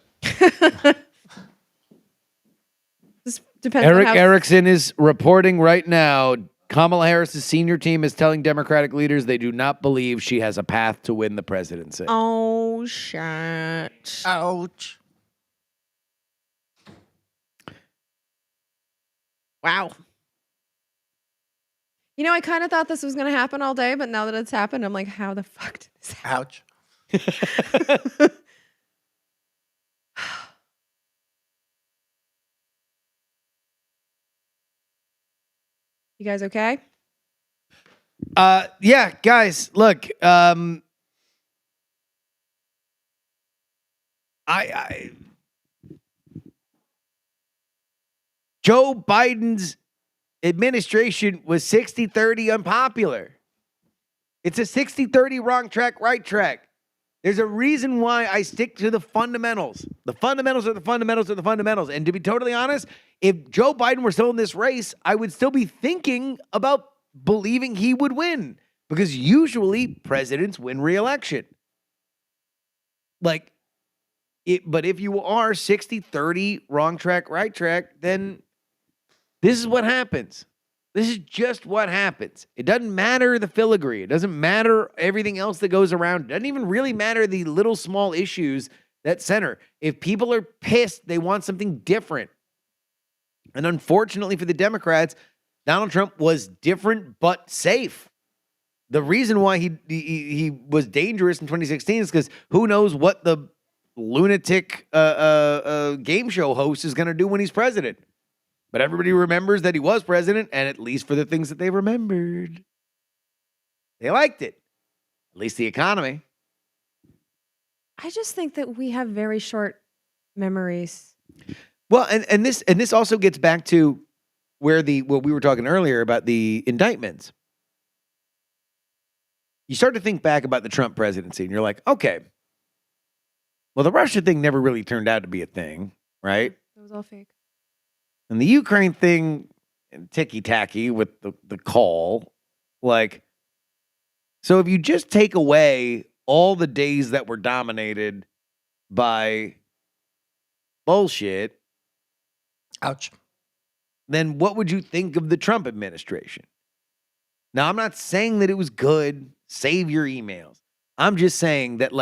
This depends. Eric on how Erickson is reporting right now. Kamala Harris's senior team is telling Democratic leaders they do not believe she has a path to win the presidency. Oh shit! Ouch. Wow. You know, I kind of thought this was going to happen all day, but now that it's happened, I'm like, how the fuck did this happen? Ouch. You guys okay? Yeah, guys, look, I Joe Biden's administration was 60-30 unpopular. It's a 60-30 wrong track, right track. There's a reason why I stick to the fundamentals. The fundamentals are the fundamentals are the fundamentals. And to be totally honest, if Joe Biden were still in this race, I would still be thinking about believing he would win, because usually presidents win re-election. But if you are 60-30 wrong track, right track, then this is what happens. This is just what happens. It doesn't matter the filigree. It doesn't matter everything else that goes around. It doesn't even really matter the little small issues that center. If people are pissed, they want something different. And unfortunately for the Democrats, Donald Trump was different but safe. The reason why he was dangerous in 2016 is because who knows what the lunatic game show host is going to do when he's president. But everybody remembers that he was president, and at least for the things that they remembered, they liked it. At least the economy. I just think that we have very short memories. Well, and this also gets back to what we were talking earlier about the indictments. You start to think back about the Trump presidency, and you're like, okay, well, the Russia thing never really turned out to be a thing, right? It was all fake. And the Ukraine thing, ticky-tacky with the call, so if you just take away all the days that were dominated by bullshit, ouch, then what would you think of the Trump administration? Now, I'm not saying that it was good. Save your emails. I'm just saying that,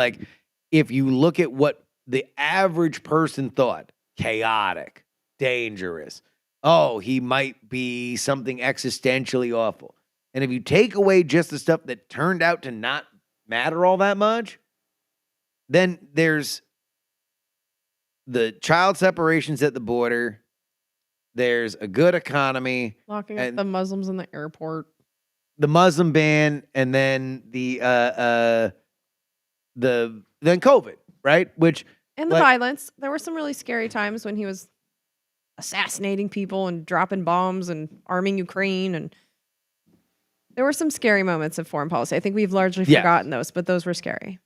if you look at what the average person thought, chaotic, dangerous. Oh, he might be something existentially awful. And if you take away just the stuff that turned out to not matter all that much, then there's the child separations at the border. There's a good economy. Locking up the Muslims in the airport. The Muslim ban, and then then COVID, right? And the violence. There were some really scary times when he was assassinating people and dropping bombs and arming Ukraine, and there were some scary moments of foreign policy. I think we've largely forgotten those, but those were scary.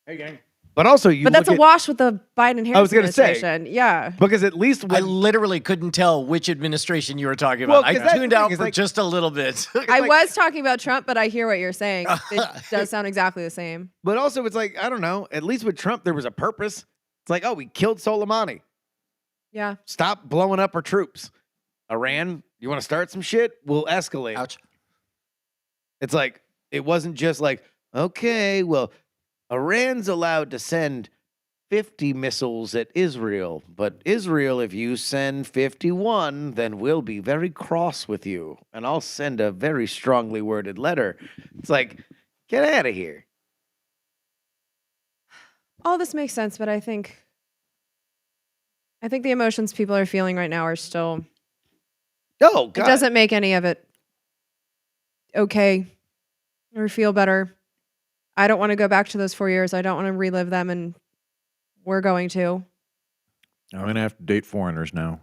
Hey, gang. But also, but that's a wash with the Biden Harris I was going to administration. Yeah, because at least I literally couldn't tell which administration you were talking about. I tuned out for just a little bit. I was talking about Trump, but I hear what you're saying. It does sound exactly the same. But also, it's I don't know. At least with Trump, there was a purpose. It's we killed Soleimani. Yeah. Stop blowing up our troops. Iran, you want to start some shit? We'll escalate. Ouch. It's it wasn't just okay, well, Iran's allowed to send 50 missiles at Israel, but Israel, if you send 51, then we'll be very cross with you, and I'll send a very strongly worded letter. It's get out of here. All this makes sense, but I think the emotions people are feeling right now are still. Oh, God. It doesn't make any of it okay or feel better. I don't want to go back to those 4 years. I don't want to relive them, and we're going to. I'm going to have to date foreigners now.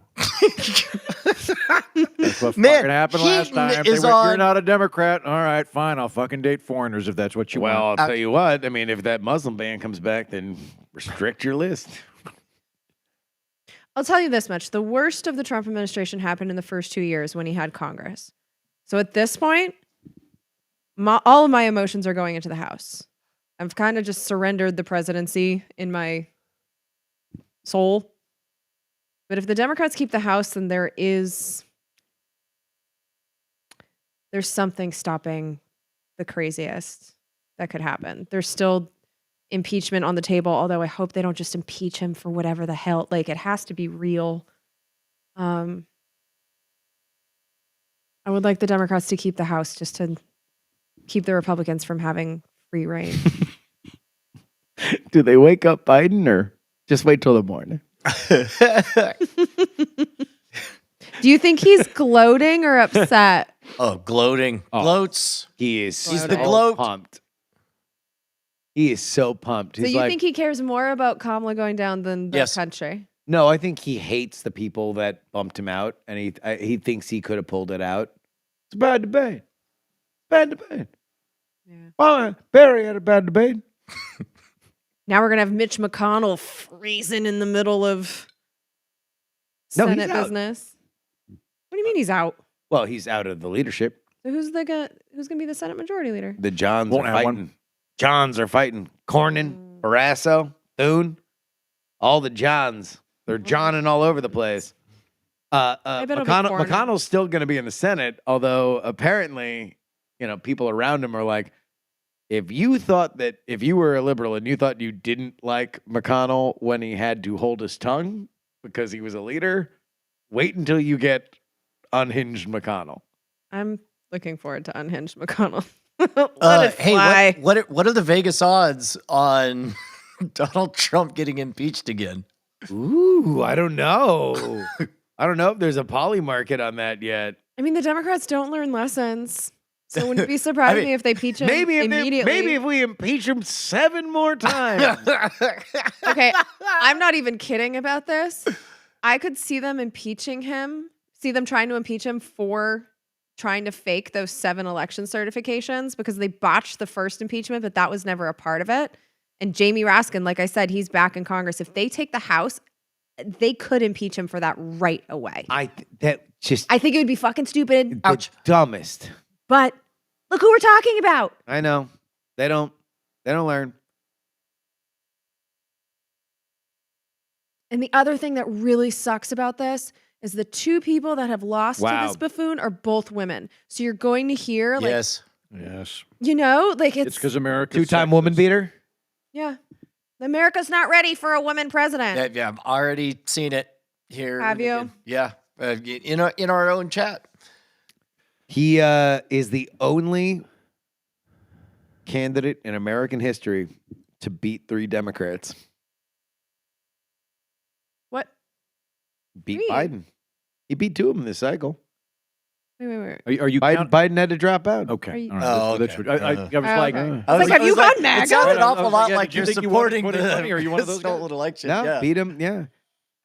That's what Man, fucking happened last Keaton time. They is went, you're on- not a Democrat. All right, fine. I'll fucking date foreigners if that's what you Well, want. I'll tell you what. I mean, if that Muslim ban comes back, then restrict your list. I'll tell you this much. The worst of the Trump administration happened in the first 2 years when he had Congress. So at this point, all of my emotions are going into the House. I've kind of just surrendered the presidency in my soul. But if the Democrats keep the House, then there's something stopping the craziest that could happen. There's still impeachment on the table, although I hope they don't just impeach him for whatever the hell. Like, it has to be real. I would like the Democrats to keep the House just to keep the Republicans from having free reign. Do they wake up Biden or just wait till the morning? Do you think he's gloating or upset? Oh, gloating. Gloats. He is. He's so the gloat. pumped. He is so pumped. So He's you like, think he cares more about Kamala going down than the Yes. country? no, I think he hates the people that bumped him out, and he thinks he could have pulled it out. It's a bad debate. Bad debate. Yeah. Well, Barry had a bad debate. Now we're gonna have Mitch McConnell freezing in the middle of No, he's Senate out. business. What do you mean he's out? Well, he's out of the leadership. So who's gonna be the Senate Majority Leader? The Johns Won't are have fighting. one. Johns are fighting. Cornyn, Barrasso, Thune, all the Johns. They're Johning all over the place. bet it'll be Cornyn. McConnell's still going to be in the Senate, although apparently, people around him are like, if you were a liberal and you thought you didn't like McConnell when he had to hold his tongue because he was a leader, wait until you get unhinged McConnell. I'm looking forward to unhinged McConnell. Let it Hey, fly. what are the Vegas odds on Donald Trump getting impeached again? Ooh, I don't know. I don't know if there's a poly market on that yet. I mean, the Democrats don't learn lessons. So wouldn't it be surprising me if they impeach him immediately? Maybe if we impeach him 7 more times. Okay, I'm not even kidding about this. I could see them impeaching him, see them trying to impeach him for trying to fake those 7 election certifications because they botched the first impeachment, but that was never a part of it. And Jamie Raskin, like I said, he's back in Congress. If they take the House, they could impeach him for that right away. I think it would be fucking stupid. the dumbest. But look who we're talking about. I know. They don't learn. And the other thing that really sucks about this is the 2 people that have lost to this buffoon are both women. So you're going to hear, like, Yes. Yes. it's Because America. 2-time woman beater. yeah. America's not ready for a woman president. Yeah, I've already seen it here. Have you? Yeah, in our own chat. He is the only candidate in American history to beat 3 Democrats. What? Beat Three? Biden. He beat 2 of them this cycle. Wait. Are you Biden had to drop out. Okay. Are you- All right. Oh, That's okay. what- I was like, okay. I was like, have you gone MAGA? It sounded an I awful was lot like, yeah, like did you you're think you wanted to supporting put it funny, or you one of those crystal guys? election. No, yeah. beat him. Yeah.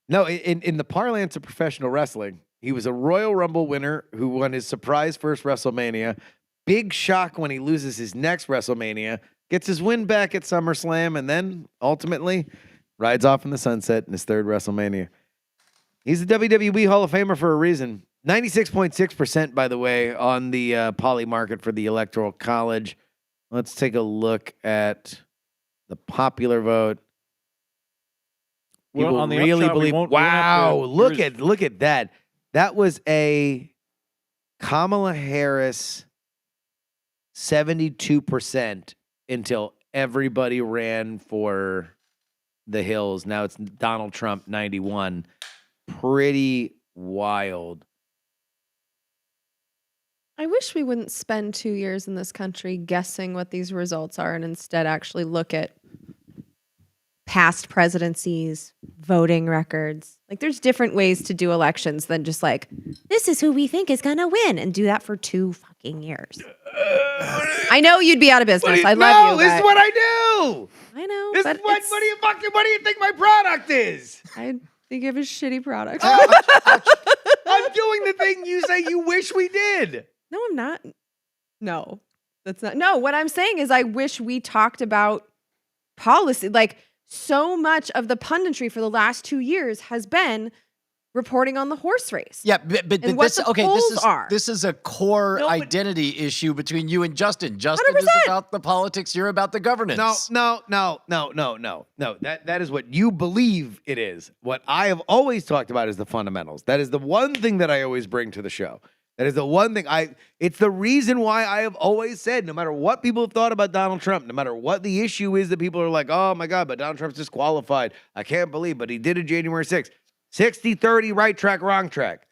No, in the parlance of professional wrestling, he was a Royal Rumble winner who won his surprise first WrestleMania. Big shock when he loses his next WrestleMania, gets his win back at SummerSlam, and then ultimately rides off in the sunset in his 3rd WrestleMania. He's a WWE Hall of Famer for a reason. 96.6%, by the way, on the poly market for the Electoral College. Let's take a look at the popular vote. Well, People on the really upshot, we believe. won't have Wow! to- Look at that. That was a Kamala Harris 72% until everybody ran for the hills. Now it's Donald Trump 91. Pretty wild. I wish we wouldn't spend 2 years in this country guessing what these results are and instead actually look at past presidencies, voting records. Like, there's different ways to do elections than just like, this is who we think is going to win, and do that for 2 fucking years. I know you'd be out of business. I love you. This is but- what I do. I know. This but is what do you think my product is? I think you have a shitty product. I'm doing the thing you say you wish we did. No, I'm not. No, that's not. No, what I'm saying is I wish we talked about policy. Like, so much of the punditry for the last 2 years has been reporting on the horse race. Yeah, but And what this the okay. polls are. This is a core No, but- identity issue between you and Justin. Justin is 100%. about the politics. You're about the governance. No. That is what you believe it is. What I have always talked about is the fundamentals. That is the one thing that I always bring to the show. That is the one thing it's the reason why I have always said, no matter what people have thought about Donald Trump, no matter what the issue is that people are like, oh my God, but Donald Trump's disqualified. I can't believe, but he did it January 6th. 60-30, right track, wrong track.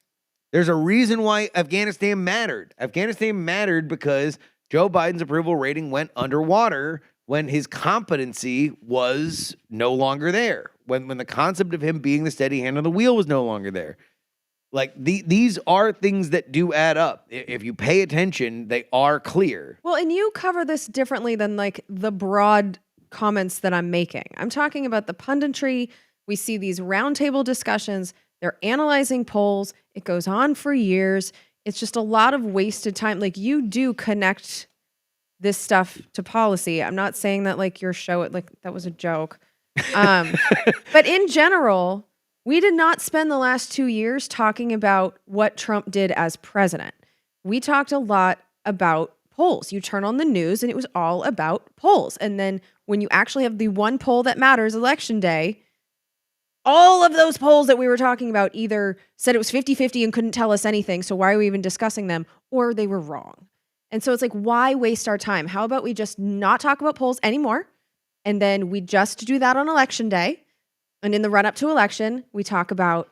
There's a reason why Afghanistan mattered. Afghanistan mattered because Joe Biden's approval rating went underwater when his competency was no longer there, when the concept of him being the steady hand on the wheel was no longer there. Like, these are things that do add up. If you pay attention, they are clear. Well, and you cover this differently than like the broad comments that I'm making. I'm talking about the punditry. We see these roundtable discussions. They're analyzing polls. It goes on for years. It's just a lot of wasted time. Like, you do connect this stuff to policy. I'm not saying that like your show, like that was a joke. But in general, we did not spend the last 2 years talking about what Trump did as president. We talked a lot about polls. You turn on the news and it was all about polls. And then when you actually have the one poll that matters, election day, all of those polls that we were talking about either said it was 50-50 and couldn't tell us anything, so why are we even discussing them, or they were wrong. And so it's like, why waste our time? How about we just not talk about polls anymore, and then we just do that on election day, and in the run-up to election, we talk about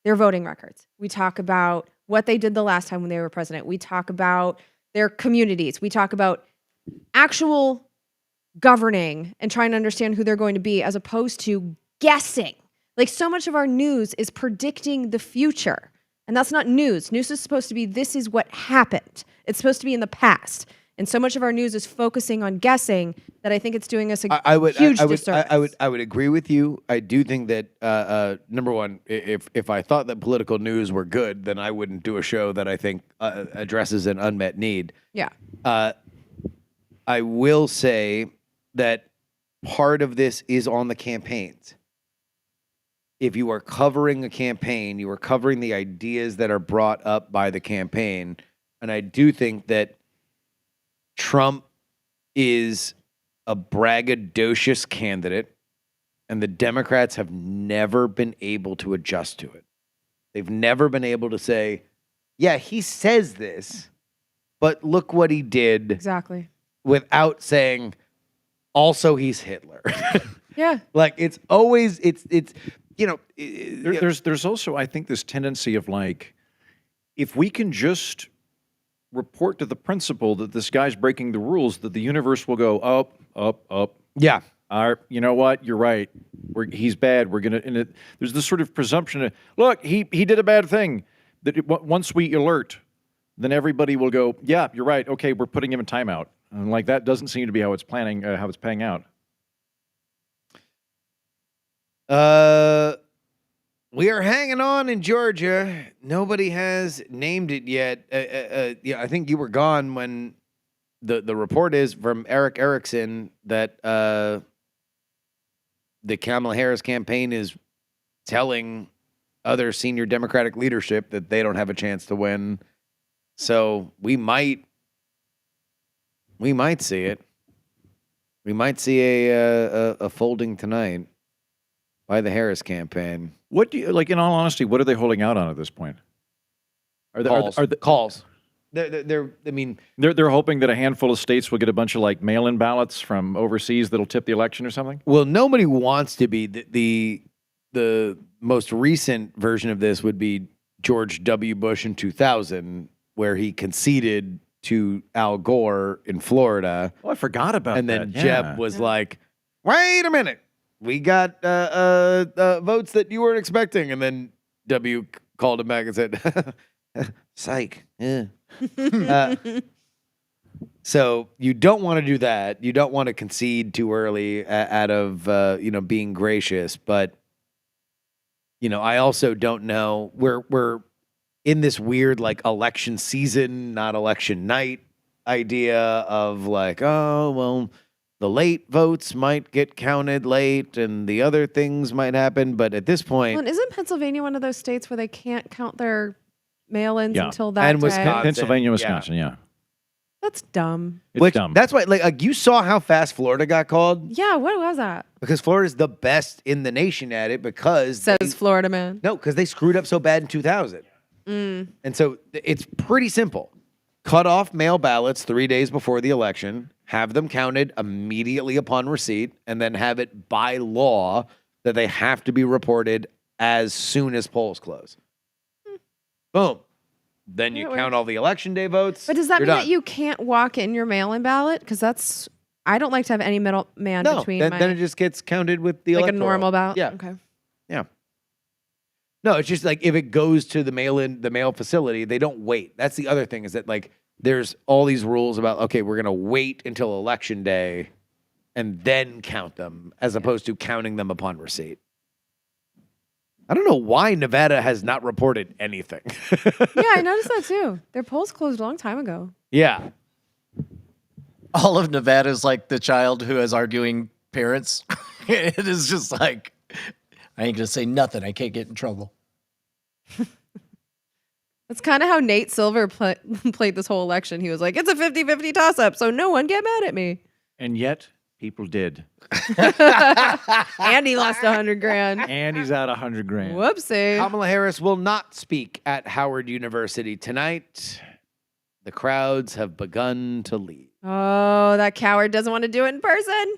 their voting records. We talk about what they did the last time when they were president. We talk about their communities. We talk about actual governing and trying to understand who they're going to be, as opposed to guessing. Like, so much of our news is predicting the future. And that's not news. News is supposed to be, this is what happened. It's supposed to be in the past. And so much of our news is focusing on guessing that I think it's doing us a huge disservice. I would agree with you. I do think that number one, if I thought that political news were good, then I wouldn't do a show that I think addresses an unmet need. Yeah. I will say that part of this is on the campaigns. If you are covering a campaign, you are covering the ideas that are brought up by the campaign. And I do think that Trump is a braggadocious candidate, and the Democrats have never been able to adjust to it. They've never been able to say, yeah, he says this, but look what he did. Exactly. Without saying, also he's Hitler. Yeah. Like, it's always, it's you know. There's also, I think, this tendency of like, if we can just report to the principal that this guy's breaking the rules, that the universe will go up, up, up. Yeah. You know what? You're right. He's bad. We're gonna. And there's this sort of presumption of, look, he did a bad thing. That once we alert, then everybody will go, yeah, you're right. Okay, we're putting him in timeout. And like, that doesn't seem to be how it's playing out. We are hanging on in Georgia. Nobody has named it yet. Yeah, I think you were gone when the report is from Eric Erickson that the Kamala Harris campaign is telling other senior Democratic leadership that they don't have a chance to win. So we might see it. We might see a folding tonight by the Harris campaign. What do you like? In all honesty, what are they holding out on at this point? Calls. Calls. They're hoping that a handful of states will get a bunch of like mail-in ballots from overseas that'll tip the election or something. Well, nobody wants to be the most recent version of this would be George W. Bush in 2000, where he conceded to Al Gore in Florida. Oh, I forgot about that. And then Jeb was like, "Wait a minute, we got votes that you weren't expecting," and then W called him back and said, "Psych." Yeah. So you don't want to do that. You don't want to concede too early out of being gracious. But I also don't know. We're in this weird like election season, not election night idea of like, oh, well, the late votes might get counted late and the other things might happen. But at this point, Well, and isn't Pennsylvania one of those states where they can't count their mail-ins Yeah. until that And day? Wisconsin. Pennsylvania, Yeah. Wisconsin, yeah. That's dumb. It's dumb. That's why, like you saw how fast Florida got called Yeah, what was that? because Florida's the best in the nation at it because Says Florida man. no, because they screwed up so bad in 2000. And so it's pretty simple. Cut off mail ballots 3 days before the election, have them counted immediately upon receipt, and then have it by law that they have to be reported as soon as polls close. Boom. Then you That count works. all the election day votes. But does that you're mean done. that you can't walk in your mail-in ballot? Because I don't like to have any middleman No, between then it just gets counted with the like a electoral. normal ballot. Yeah. Okay. Yeah. No, it's just like if it goes to the mail facility, they don't wait. That's the other thing is that like there's all these rules about okay, we're gonna wait until election day and then count them as opposed to counting them upon receipt. I don't know why Nevada has not reported anything. Yeah, I noticed that too. Their polls closed a long time ago. Yeah. All of Nevada is like the child who has arguing parents. It is just like, I ain't gonna say nothing. I can't get in trouble. That's kind of how Nate Silver played this whole election. He was like, it's a 50-50 toss-up, so no one get mad at me. And yet, people did. And he lost $100,000. And he's out $100 grand. Whoopsie. Kamala Harris will not speak at Howard University tonight. The crowds have begun to leave. Oh, that coward doesn't want to do it in person.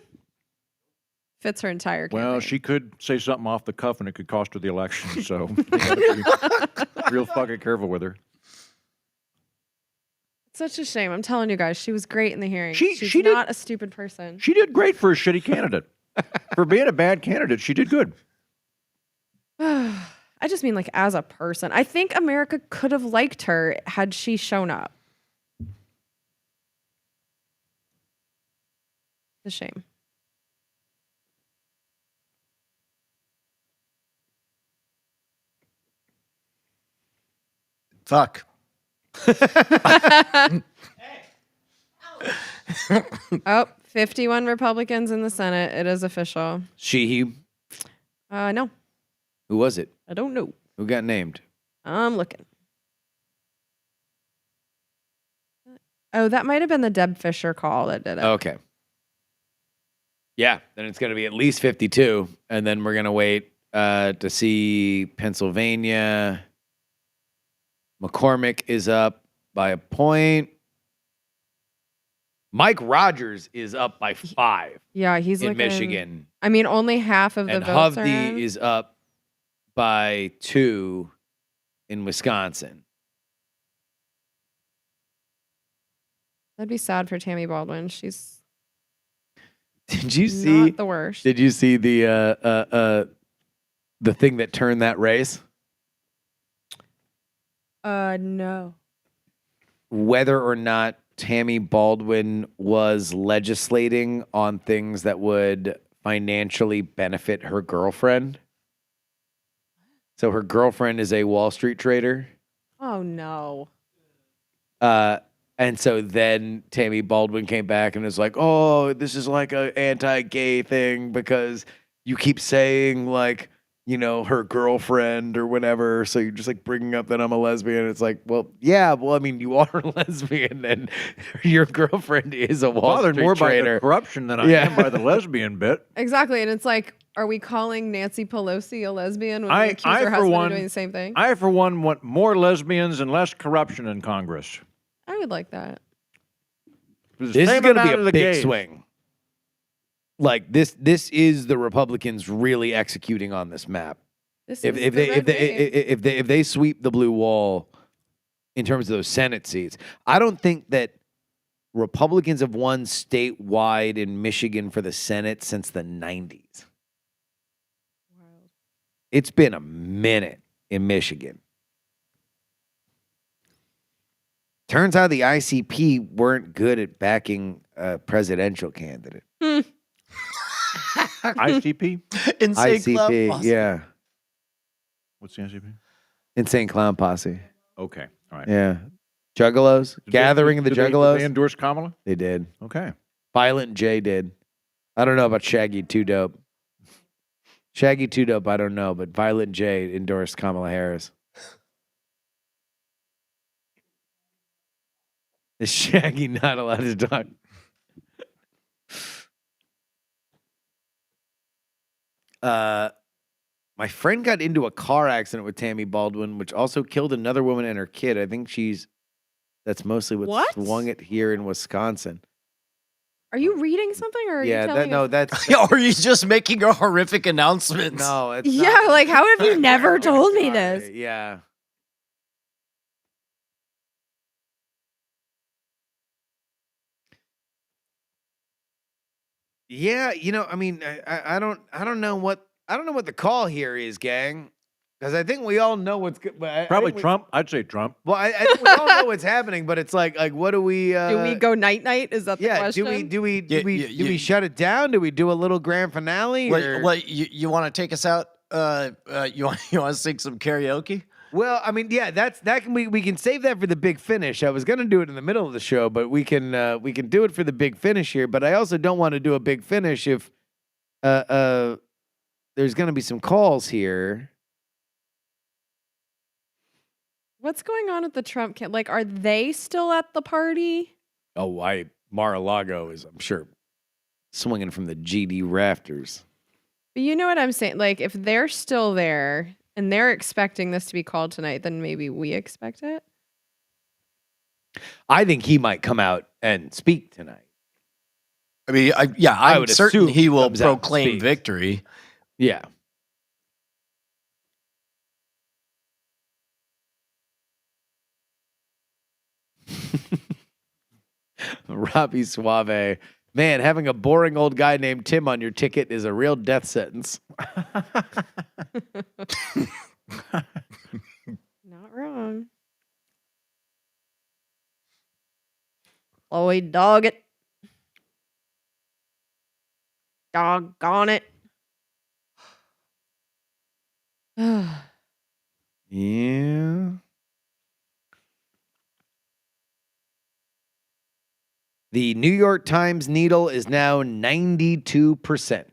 Fits her entire campaign. Well, she could say something off the cuff and it could cost her the election. So you gotta be real fucking careful with her. Such a shame. I'm telling you guys, she was great in the hearing. She's She's not a stupid person. She did great for a shitty candidate. For being a bad candidate, she did good. I just mean like as a person. I think America could have liked her had she shown up. It's a shame. Fuck. Oh, 51 Republicans in the Senate. It is official. He. No, Who was it? I don't know. Who got named? I'm looking. Oh, that might have been the Deb Fisher call that did it. Okay. Yeah, then it's going to be at least 52. And then we're going to wait to see Pennsylvania. McCormick is up by a point. Mike Rogers is up by 5 Yeah, he's in looking, Michigan. I mean, only half of the And votes are Hovde in. is up by 2 in Wisconsin. That'd be sad for Tammy Baldwin. She's Did you see not the worst. Did you see the thing that turned that race? No. Whether or not Tammy Baldwin was legislating on things that would financially benefit her girlfriend. So her girlfriend is a Wall Street trader. Oh no. And so then Tammy Baldwin came back and was like, oh, this is like an anti-gay thing because you keep saying like, you know, her girlfriend or whatever. So you're just like bringing up that I'm a lesbian. It's like, well, yeah, well, I mean, you are a lesbian and your girlfriend is a Wall Bothered Street more trader. by the corruption than I Yeah. am by the lesbian bit. Exactly. And it's like, are we calling Nancy Pelosi a lesbian when we I accuse her for husband one- of doing the same thing? I, for one, want more lesbians and less corruption in Congress. I would like that. This is going to be a big swing. Like this is the Republicans really executing on this map. This If is the red wave. if they sweep the blue wall in terms of those Senate seats, I don't think that Republicans have won statewide in Michigan for the Senate since the 90s. It's been a minute in Michigan. Turns out the ICP weren't good at backing a presidential candidate. ICP? Insane Clown ICP, Posse. yeah. What's the ICP? Insane Clown Posse. Okay. All right. Yeah. Juggalos. Gathering of the Did they Juggalos. endorse Kamala? They did. Okay. Violent J did. I don't know about Shaggy Too Dope. Shaggy Too Dope, I don't know, but Violent J endorsed Kamala Harris. Is Shaggy not allowed to talk? My friend got into a car accident with Tammy Baldwin, which also killed another woman and her kid. I think that's mostly what swung it here in Wisconsin. Are you reading something or are you telling us? That's Or are you just making a horrific announcement? no, it's Yeah, not. like how have you never told me this? Yeah. Yeah, I mean, I don't know what the call here is, gang, because I think we all know what's good. Probably Trump. I'd say Trump. Well, I think we all know what's happening, but it's like what do we? Do we go night night? Is that the Yeah. question? Do we shut it down? Do we do a little grand finale? What you want to take us out? You want to sing some karaoke? Well, I mean, yeah, we can save that for the big finish. I was gonna do it in the middle of the show, but we can do it for the big finish here. But I also don't want to do a big finish if there's gonna be some calls here. What's going on at the Trump camp? Like, are they still at the party? Oh, Mar-a-Lago is, I'm sure, swinging from the GD rafters. But you know what I'm saying? Like, if they're still there and they're expecting this to be called tonight, then maybe we expect it. I think he might come out and speak tonight. I mean, I'm certain he will proclaim speaks. victory. Yeah. Robbie Suave. Man, having a boring old guy named Tim on your ticket is a real death sentence. Not wrong. Chloe, dog it. Doggone it. Yeah. The New York Times needle is now 92%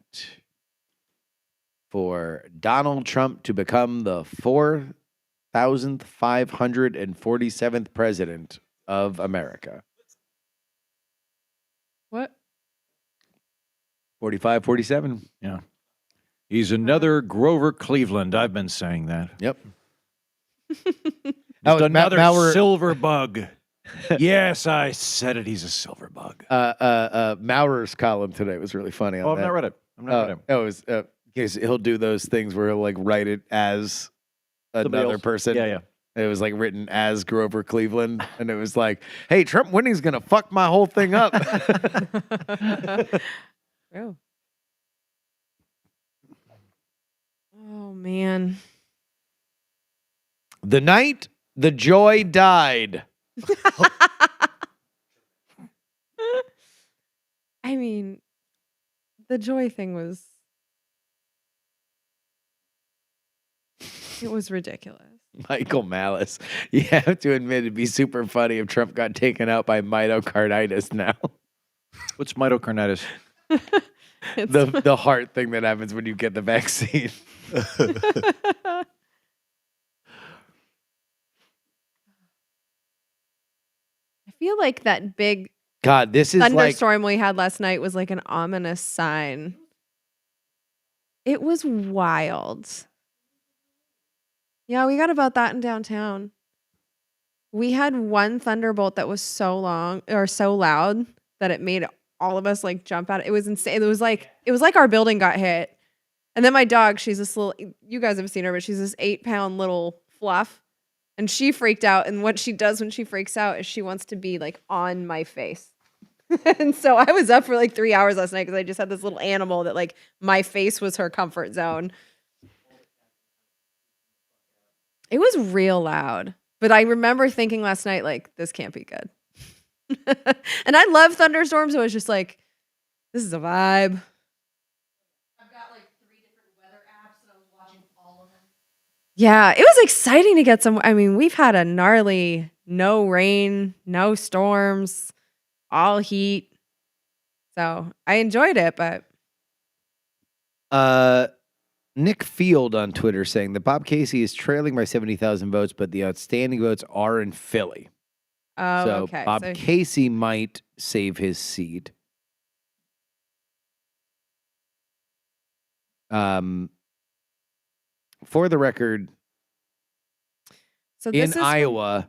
for Donald Trump to become the 4,547th president of America. What? 45, 47. Yeah. He's another Grover Cleveland. I've been saying that. Yep. Just another silver bug. Yes, I said it. He's a silver bug. Maurer's column today was really funny. On I've not read it. I've not read it. It was because he'll do those things where he'll like write it as another person. Yeah, yeah. It was like written as Grover Cleveland, and it was like, "Hey, Trump winning's gonna fuck my whole thing up." Oh. Oh man. The night the joy died. I mean, the joy thing was ridiculous. Michael Malice. You have to admit it'd be super funny if Trump got taken out by myocarditis now. What's myocarditis? The heart thing that happens when you get the vaccine. I feel like that big God, this is thunderstorm we had last night was like an ominous sign. It was wild. Yeah, we got about that in downtown. We had one thunderbolt that was so long or so loud that it made all of us like jump out. It was insane. It was like our building got hit. And then my dog, she's this little, you guys have seen her, but she's this 8-pound little fluff. And she freaked out. And what she does when she freaks out is she wants to be like on my face. And so I was up for like 3 hours last night because I just had this little animal that like my face was her comfort zone. It was real loud. But I remember thinking last night, like, this can't be good. And I love thunderstorms. So it was just like, this is a vibe. I've got like 3 different weather apps and I was watching all of them. Yeah, it was exciting to get some. I mean, we've had a gnarly no rain, no storms, all heat. So I enjoyed it, but Nick Field on Twitter saying that Bob Casey is trailing by 70,000 votes, but the outstanding votes are in Philly. oh, So okay. Bob So Casey might save his seat. For the record, this in is from- Iowa,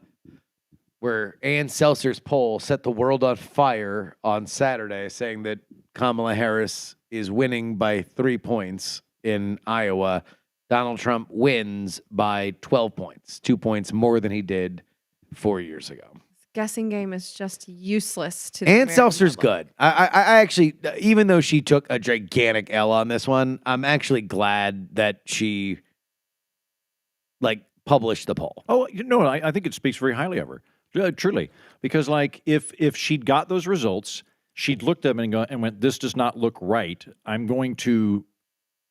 where Ann Seltzer's poll set the world on fire on Saturday, saying that Kamala Harris is winning by 3 points in Iowa, Donald Trump wins by 12 points, 2 points more than he did 4 years ago. guessing game is just useless to the Ann American Seltzer's public. good. I actually, even though she took a gigantic L on this one, I'm actually glad that she published the poll. Oh, no, I think it speaks very highly of her, truly, because if she'd got those results, she'd looked at them and went, "This does not look right. I'm going to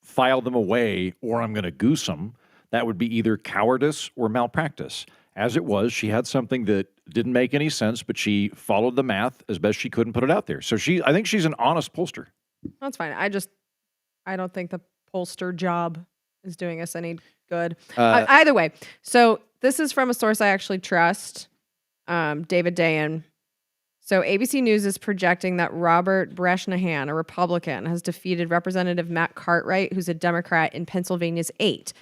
file them away, or I'm going to goose them." That would be either cowardice or malpractice. As it was, she had something that didn't make any sense, but she followed the math as best she could and put it out there. So I think she's an honest pollster. That's fine. I don't think the pollster job is doing us any good. Either way. So this is from a source I actually trust, David Dayan. So ABC News is projecting that Robert Breshnahan, a Republican, has defeated Representative Matt Cartwright, who's a Democrat, in Pennsylvania's 8.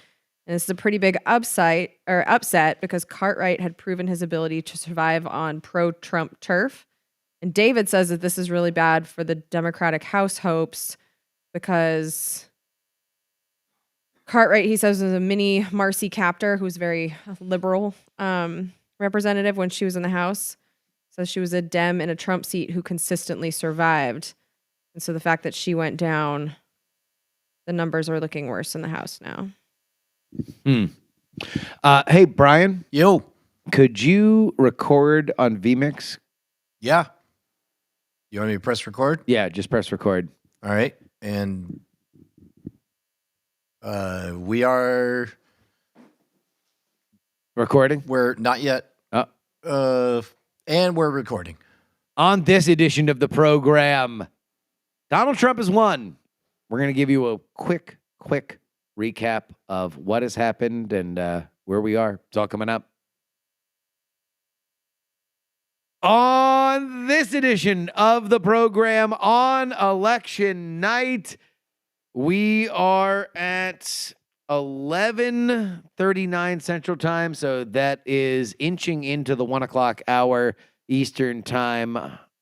And this is a pretty big upset because Cartwright had proven his ability to survive on pro-Trump turf. And David says that this is really bad for the Democratic House hopes because Cartwright, he says, was a mini Marcy Kaptur, who's very liberal representative when she was in the House. So she was a Dem in a Trump seat who consistently survived. And so the fact that she went down, the numbers are looking worse in the House now. Hey, Brian, Yo. could you record on vMix? Yeah. You want me to press record? Yeah, just press record. All right. And we are. Recording? We're not yet. And we're recording. On this edition of the program, Donald Trump has won. We're going to give you a quick recap of what has happened and where we are. It's all coming up. On this edition of the program on election night, we are at 11:39 Central Time, so that is inching into the 1 o'clock hour Eastern Time.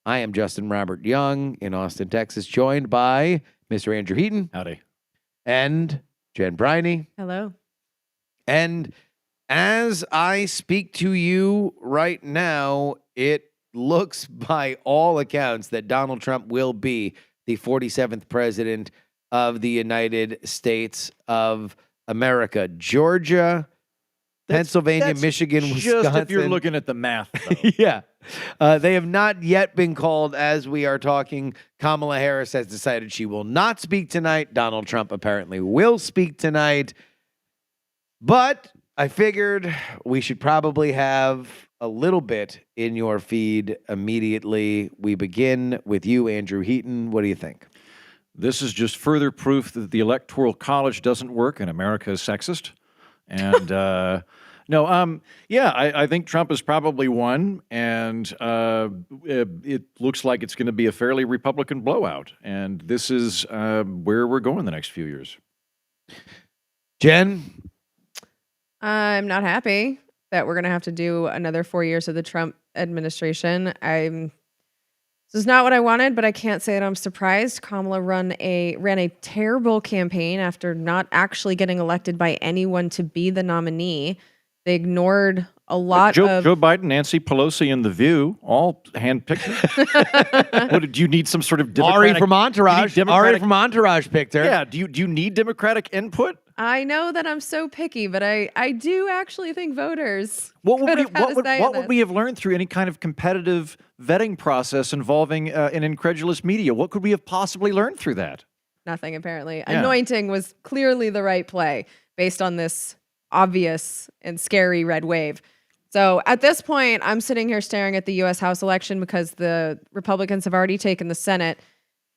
I am Justin Robert Young in Austin, Texas, joined by Mr. Andrew Heaton. Howdy. And Jen Briney. Hello. And as I speak to you right now, it looks by all accounts that Donald Trump will be the 47th president of the United States of America. Georgia, Pennsylvania, That's Michigan, just Wisconsin. if you're looking at the math, though. Yeah. They have not yet been called as we are talking. Kamala Harris has decided she will not speak tonight. Donald Trump apparently will speak tonight. But I figured we should probably have a little bit in your feed immediately. We begin with you, Andrew Heaton. What do you think? This is just further proof that the Electoral College doesn't work and America is sexist. And I think Trump has probably won, and it looks like it's going to be a fairly Republican blowout. And this is where we're going the next few years. Jen? I'm not happy that we're going to have to do another 4 years of the Trump administration. This is not what I wanted, but I can't say that I'm surprised. Kamala ran a terrible campaign after not actually getting elected by anyone to be the nominee. They ignored a lot of Joe Biden, Nancy Pelosi, and The View, all handpicked. What did you need some sort of Democratic? Ari from Entourage. Ari from Entourage picked her. Yeah. Do you need Democratic input? I know that I'm so picky, but I do actually think voters What would would we have learned through any kind of competitive vetting process involving an incredulous media? What could we have possibly learned through that? Nothing, apparently. Yeah. Anointing was clearly the right play based on this obvious and scary red wave. So at this point, I'm sitting here staring at the U.S. House election because the Republicans have already taken the Senate.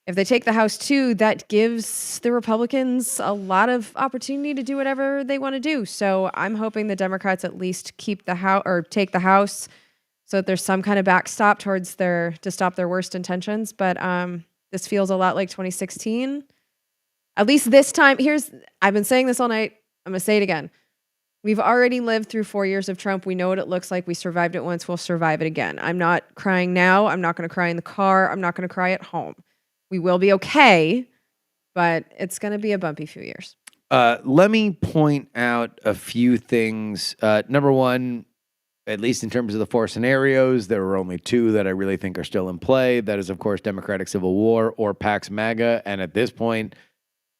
If they take the House too, that gives the Republicans a lot of opportunity to do whatever they want to do. So I'm hoping the Democrats at least keep the House or take the House so that there's some kind of backstop towards to stop their worst intentions. But this feels a lot like 2016. At least this time, I've been saying this all night. I'm going to say it again. We've already lived through 4 years of Trump. We know what it looks like. We survived it once. We'll survive it again. I'm not crying now. I'm not going to cry in the car. I'm not going to cry at home. We will be okay, but it's going to be a bumpy few years. Let me point out a few things. Number one, at least in terms of the 4 scenarios, there are only 2 that I really think are still in play. That is, of course, Democratic Civil War or Pax MAGA. And at this point,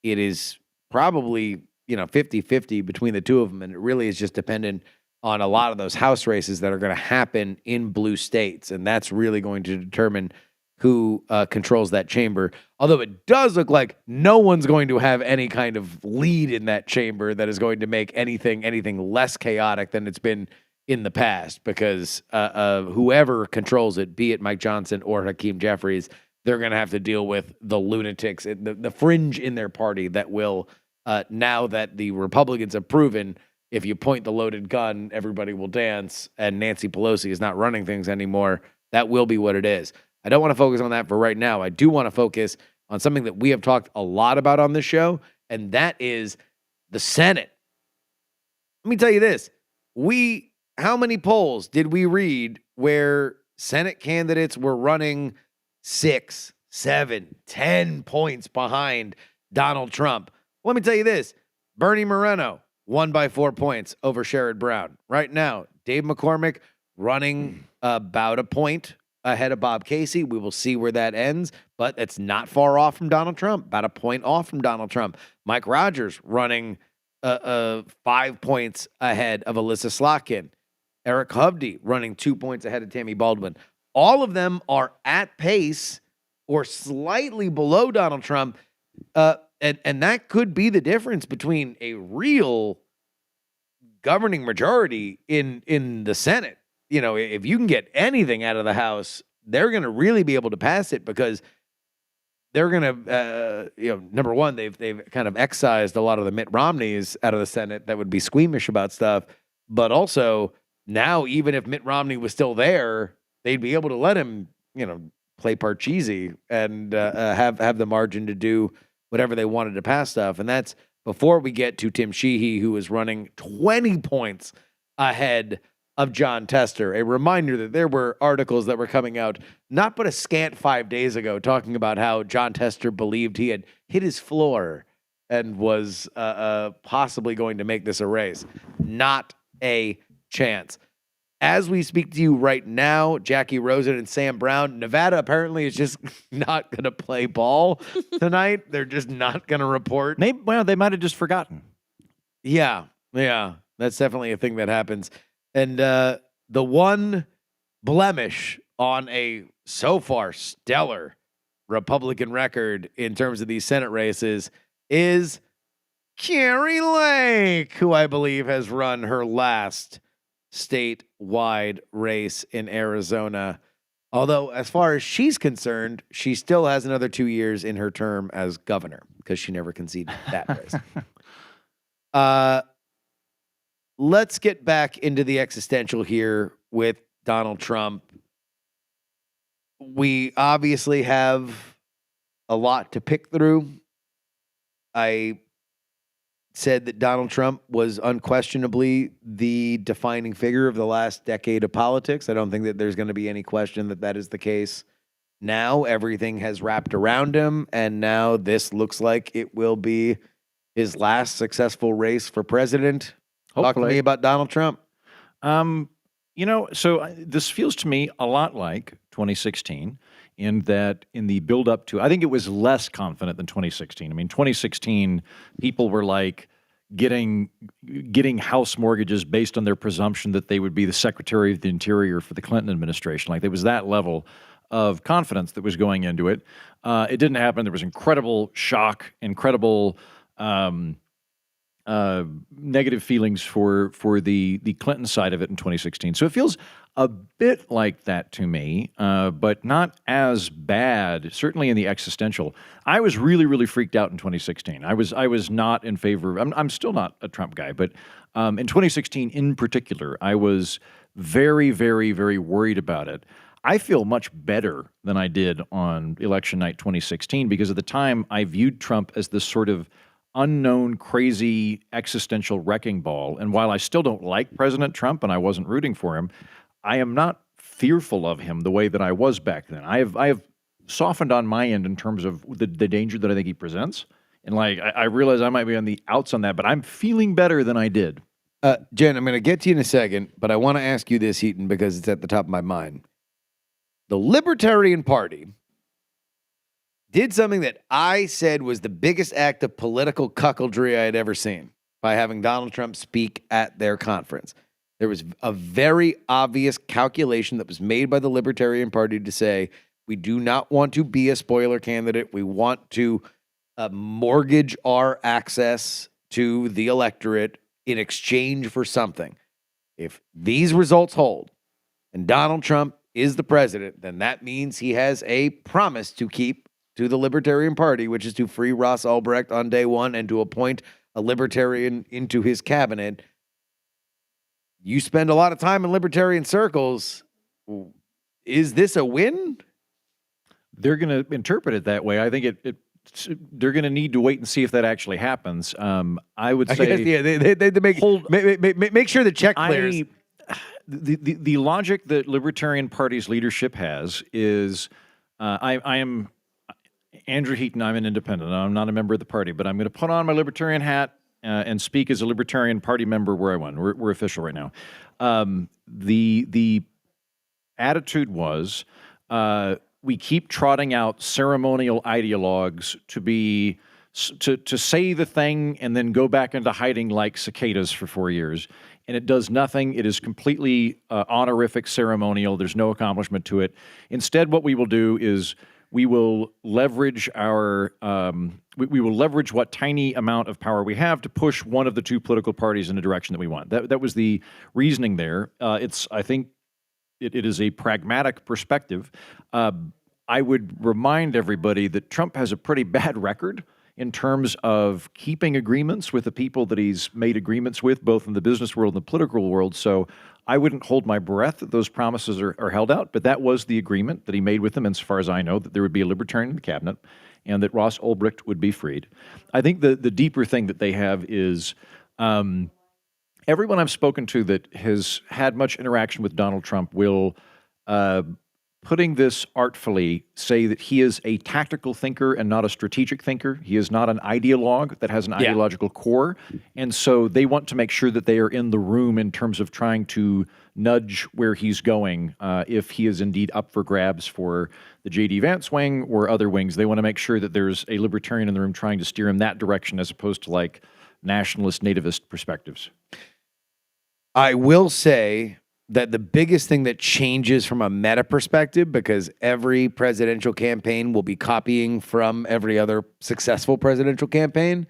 it is probably 50-50 between the 2 of them. And it really is just dependent on a lot of those House races that are going to happen in blue states. And that's really going to determine who controls that chamber. Although it does look like no one's going to have any kind of lead in that chamber that is going to make anything less chaotic than it's been in the past, because whoever controls it, be it Mike Johnson or Hakeem Jeffries, they're going to have to deal with the lunatics, the fringe in their party that will, now that the Republicans have proven, if you point the loaded gun, everybody will dance, and Nancy Pelosi is not running things anymore, that will be what it is. I don't want to focus on that for right now. I do want to focus on something that we have talked a lot about on this show, and that is the Senate. Let me tell you this. How many polls did we read where Senate candidates were running 6, 7, 10 points behind Donald Trump? Let me tell you this. Bernie Moreno won by 4 points over Sherrod Brown. Right now, Dave McCormick running about a point ahead of Bob Casey. We will see where that ends, but it's not far off from Donald Trump, about a point off from Donald Trump. Mike Rogers running 5 points ahead of Alyssa Slotkin. Eric Hovde running 2 points ahead of Tammy Baldwin. All of them are at pace or slightly below Donald Trump, and that could be the difference between a real governing majority in the Senate. If you can get anything out of the House, they're going to really be able to pass it, because they're going to, number one, they've kind of excised a lot of the Mitt Romneys out of the Senate that would be squeamish about stuff. But also now, even if Mitt Romney was still there, they'd be able to let him, play Parcheesi and have the margin to do whatever they wanted to pass stuff. And that's before we get to Tim Sheehy, who is running 20 points ahead of John Tester. A reminder that there were articles that were coming out not but a scant 5 days ago talking about how John Tester believed he had hit his floor and was possibly going to make this a race. Not a chance. As we speak to you right now, Jackie Rosen and Sam Brown, Nevada apparently is just not going to play ball tonight. They're just not going to report. They might have just forgotten. Yeah, that's definitely a thing that happens. And the one blemish on a so far stellar Republican record in terms of these Senate races is Carrie Lake, who I believe has run her last statewide race in Arizona. Although, as far as she's concerned, she still has another 2 years in her term as governor, because she never conceded that race. Let's get back into the existential here with Donald Trump. We obviously have a lot to pick through. I said that Donald Trump was unquestionably the defining figure of the last decade of politics. I don't think that there's going to be any question that that is the case. Now everything has wrapped around him, and now this looks like it will be his last successful race for president. Talk to me about Donald Trump. This feels to me a lot like 2016 in that in the build up to, I think it was less confident than 2016. I mean, 2016, people were like getting house mortgages based on their presumption that they would be the Secretary of the Interior for the Clinton administration. Like there was that level of confidence that was going into it. It didn't happen. There was incredible shock, incredible negative feelings for the Clinton side of it in 2016. So it feels a bit like that to me, but not as bad. Certainly in the existential, I was really, really freaked out in 2016. I was not in favor. I'm still not a Trump guy, but in 2016 in particular, I was very, very, very worried about it. I feel much better than I did on election night 2016 because at the time I viewed Trump as this sort of unknown, crazy, existential wrecking ball. And while I still don't like President Trump and I wasn't rooting for him, I am not fearful of him the way that I was back then. I have softened on my end in terms of the danger that I think he presents. And I realize I might be on the outs on that, but I'm feeling better than I did. Jen, I'm going to get to you in a second, but I want to ask you this, Heaton, because it's at the top of my mind. The Libertarian Party did something that I said was the biggest act of political cuckoldry I had ever seen by having Donald Trump speak at their conference. There was a very obvious calculation that was made by the Libertarian Party to say, we do not want to be a spoiler candidate. We want to mortgage our access to the electorate in exchange for something. If these results hold and Donald Trump is the president, then that means he has a promise to keep to the Libertarian Party, which is to free Ross Ulbricht on day one and to appoint a libertarian into his cabinet. You spend a lot of time in libertarian circles. Is this a win? They're going to interpret it that way. I think they're going to need to wait and see if that actually happens. I would say, they make sure the check clears. The logic that Libertarian Party's leadership has is, I am Andrew Heaton. I'm an independent. I'm not a member of the party, but I'm going to put on my Libertarian hat and speak as a Libertarian Party member where I won. We're official right now. The attitude was we keep trotting out ceremonial ideologues to say the thing and then go back into hiding like cicadas for 4 years. And it does nothing. It is completely honorific, ceremonial. There's no accomplishment to it. Instead, what we will do is we will leverage we will leverage what tiny amount of power we have to push one of the two political parties in the direction that we want. That was the reasoning there. I think it is a pragmatic perspective. I would remind everybody that Trump has a pretty bad record in terms of keeping agreements with the people that he's made agreements with, both in the business world and the political world. So I wouldn't hold my breath that those promises are held out, but that was the agreement that he made with them, insofar as I know, that there would be a libertarian in the cabinet and that Ross Ulbricht would be freed. I think the deeper thing that they have is everyone I've spoken to that has had much interaction with Donald Trump will, putting this artfully, say that he is a tactical thinker and not a strategic thinker. He is not an ideologue that has an ideological core. And so they want to make sure that they are in the room in terms of trying to nudge where he's going. If he is indeed up for grabs for the J.D. Vance wing or other wings, they want to make sure that there's a libertarian in the room trying to steer him that direction as opposed to like nationalist, nativist perspectives. I will say that the biggest thing that changes from a meta perspective, because every presidential campaign will be copying from every other successful presidential campaign,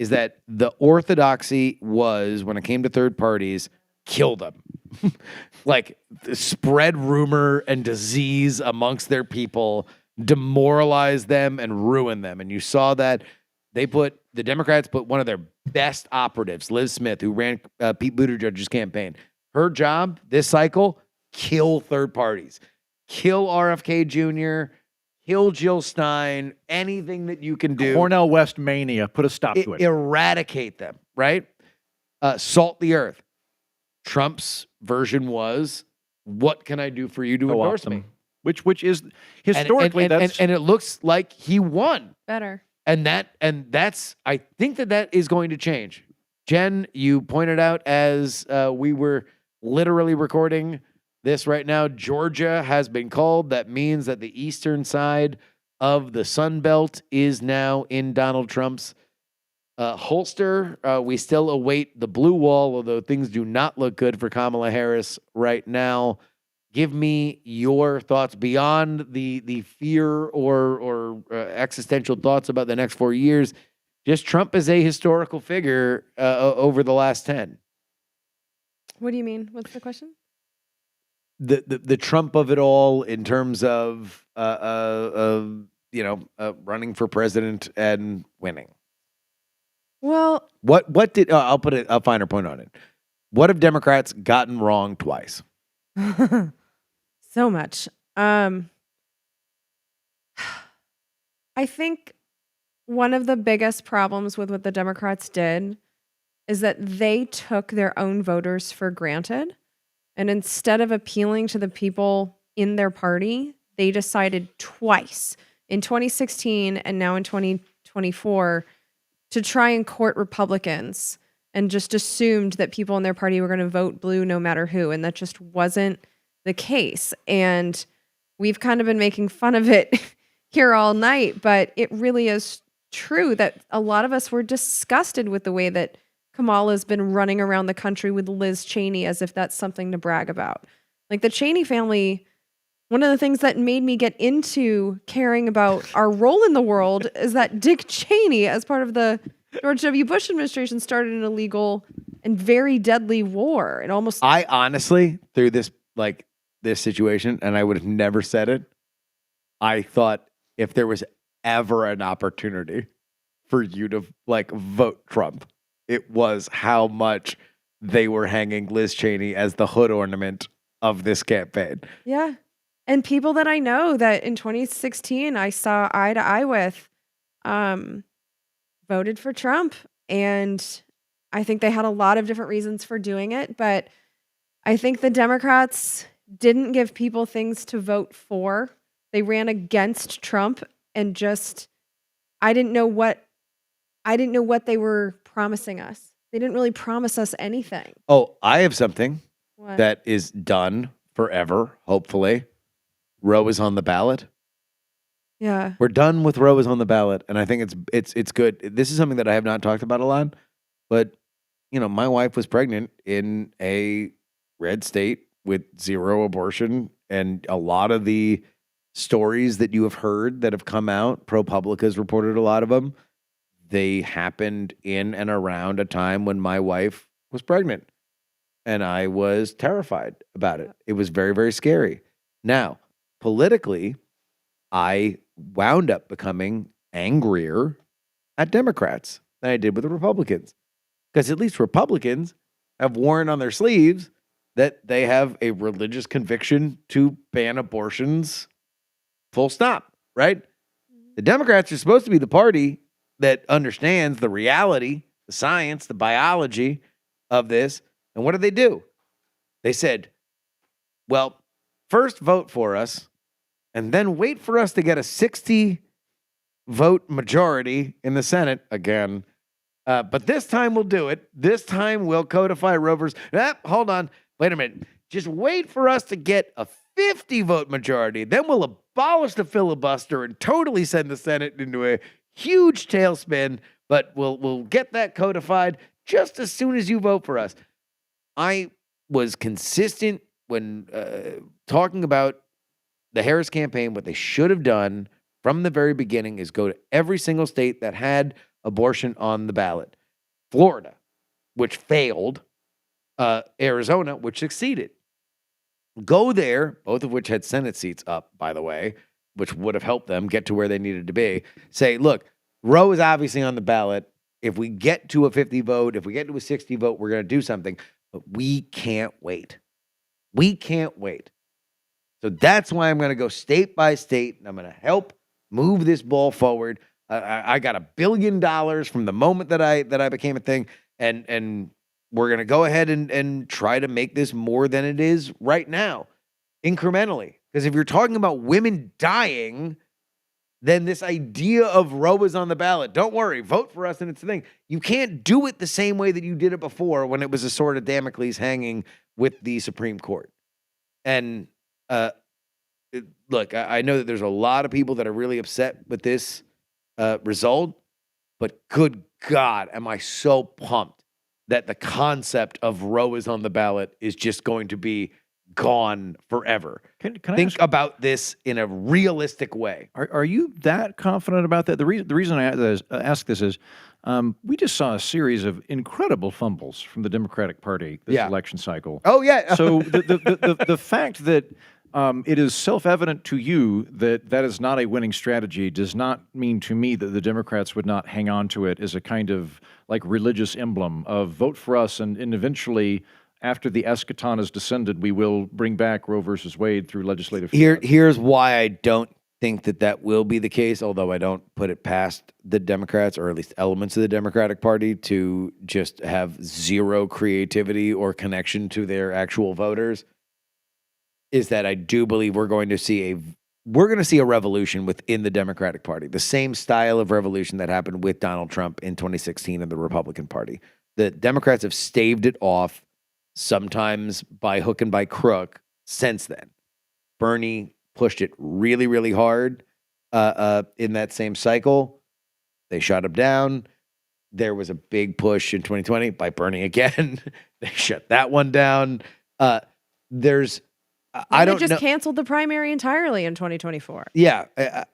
is that the orthodoxy was, when it came to third parties, kill them. Like, spread rumor and disease amongst their people, demoralize them and ruin them. And you saw that the Democrats put one of their best operatives, Liz Smith, who ran Pete Buttigieg's campaign. Her job this cycle, kill third parties. Kill RFK Jr., kill Jill Stein, anything that you can do. Cornel West mania, put a stop to it. Eradicate them, right? Salt the earth. Trump's version was, what can I do for you to endorse me? Which is historically and it looks like he won. Better. And that's I think that is going to change. Jen, you pointed out as we were literally recording this right now, Georgia has been called. That means that the eastern side of the Sun Belt is now in Donald Trump's holster. We still await the blue wall, although things do not look good for Kamala Harris right now. Give me your thoughts beyond the fear or existential thoughts about the next 4 years. just Trump is a historical figure over the last 10. What do you mean? What's the question? The Trump of it all in terms of running for president and winning. Well, What did I'll put a finer point on it. What have Democrats gotten wrong twice? so much. I think one of the biggest problems with what the Democrats did is that they took their own voters for granted. And instead of appealing to the people in their party, they decided twice in 2016 and now in 2024 to try and court Republicans and just assumed that people in their party were going to vote blue no matter who. And that just wasn't the case. And we've kind of been making fun of it here all night, but it really is true that a lot of us were disgusted with the way that Kamala's been running around the country with Liz Cheney as if that's something to brag about. Like the Cheney family, one of the things that made me get into caring about our role in the world is that Dick Cheney, as part of the George W. Bush administration, started an illegal and very deadly war. And almost I honestly, through this situation, and I would have never said it, I thought if there was ever an opportunity for you to vote Trump, it was how much they were hanging Liz Cheney as the hood ornament of this campaign. Yeah. And people that I know that in 2016 I saw eye to eye with voted for Trump. And I think they had a lot of different reasons for doing it. But I think the Democrats didn't give people things to vote for. They ran against Trump and just I didn't know what they were promising us. They didn't really promise us anything. Oh, I have something What? that is done forever, hopefully. Roe is on the ballot. Yeah. We're done with Roe is on the ballot, and I think it's good. This is something that I have not talked about a lot, but my wife was pregnant in a red state with 0 abortion, and a lot of the stories that you have heard that have come out, ProPublica has reported a lot of them. They happened in and around a time when my wife was pregnant, and I was terrified about it. It was very, very scary. Now, politically, I wound up becoming angrier at Democrats than I did with the Republicans, because at least Republicans have worn on their sleeves that they have a religious conviction to ban abortions, full stop, right? The Democrats are supposed to be the party that understands the reality, the science, the biology of this. And what did they do? They said, well, first vote for us, and then wait for us to get a 60 vote majority in the Senate again. But this time we'll do it. This time we'll codify Roe versus. Hold on. Wait a minute. Just wait for us to get a 50 vote majority. Then we'll abolish the filibuster and totally send the Senate into a huge tailspin. But we'll get that codified just as soon as you vote for us. I was consistent when talking about the Harris campaign. What they should have done from the very beginning is go to every single state that had abortion on the ballot. Florida, which failed. Arizona, which succeeded. Go there, both of which had Senate seats up, by the way, which would have helped them get to where they needed to be. Say, look, Roe is obviously on the ballot. If we get to a 50 vote, if we get to a 60 vote, we're going to do something. But we can't wait. We can't wait. So that's why I'm going to go state by state, and I'm going to help move this ball forward. I got $1 billion from the moment that I became a thing, and we're going to go ahead and try to make this more than it is right now, incrementally. Because if you're talking about women dying, then this idea of Roe is on the ballot. Don't worry, vote for us, and it's the thing. You can't do it the same way that you did it before when it was a sword of Damocles hanging with the Supreme Court. And look, I know that there's a lot of people that are really upset with this result, but good God, am I so pumped that the concept of Roe is on the ballot is just going to be gone forever. Can I Think ask, about this in a realistic way. are you that confident about that? The reason I ask this is we just saw a series of incredible fumbles from the Democratic Party this election cycle. Oh yeah. So the fact that it is self-evident to you that that is not a winning strategy does not mean to me that the Democrats would not hang on to it as a kind of like religious emblem of vote for us, and eventually, after the eschaton has descended, we will bring back Roe versus Wade through legislative. Here's why I don't think that will be the case, although I don't put it past the Democrats, or at least elements of the Democratic Party, to just have zero creativity or connection to their actual voters, is that I do believe we're going to see a revolution within the Democratic Party, the same style of revolution that happened with Donald Trump in 2016 in the Republican Party. The Democrats have staved it off, sometimes by hook and by crook, since then. Bernie pushed it really, really hard in that same cycle. They shut him down. There was a big push in 2020 by Bernie again. They shut that one down. I don't know. Canceled the primary entirely in 2024. Yeah,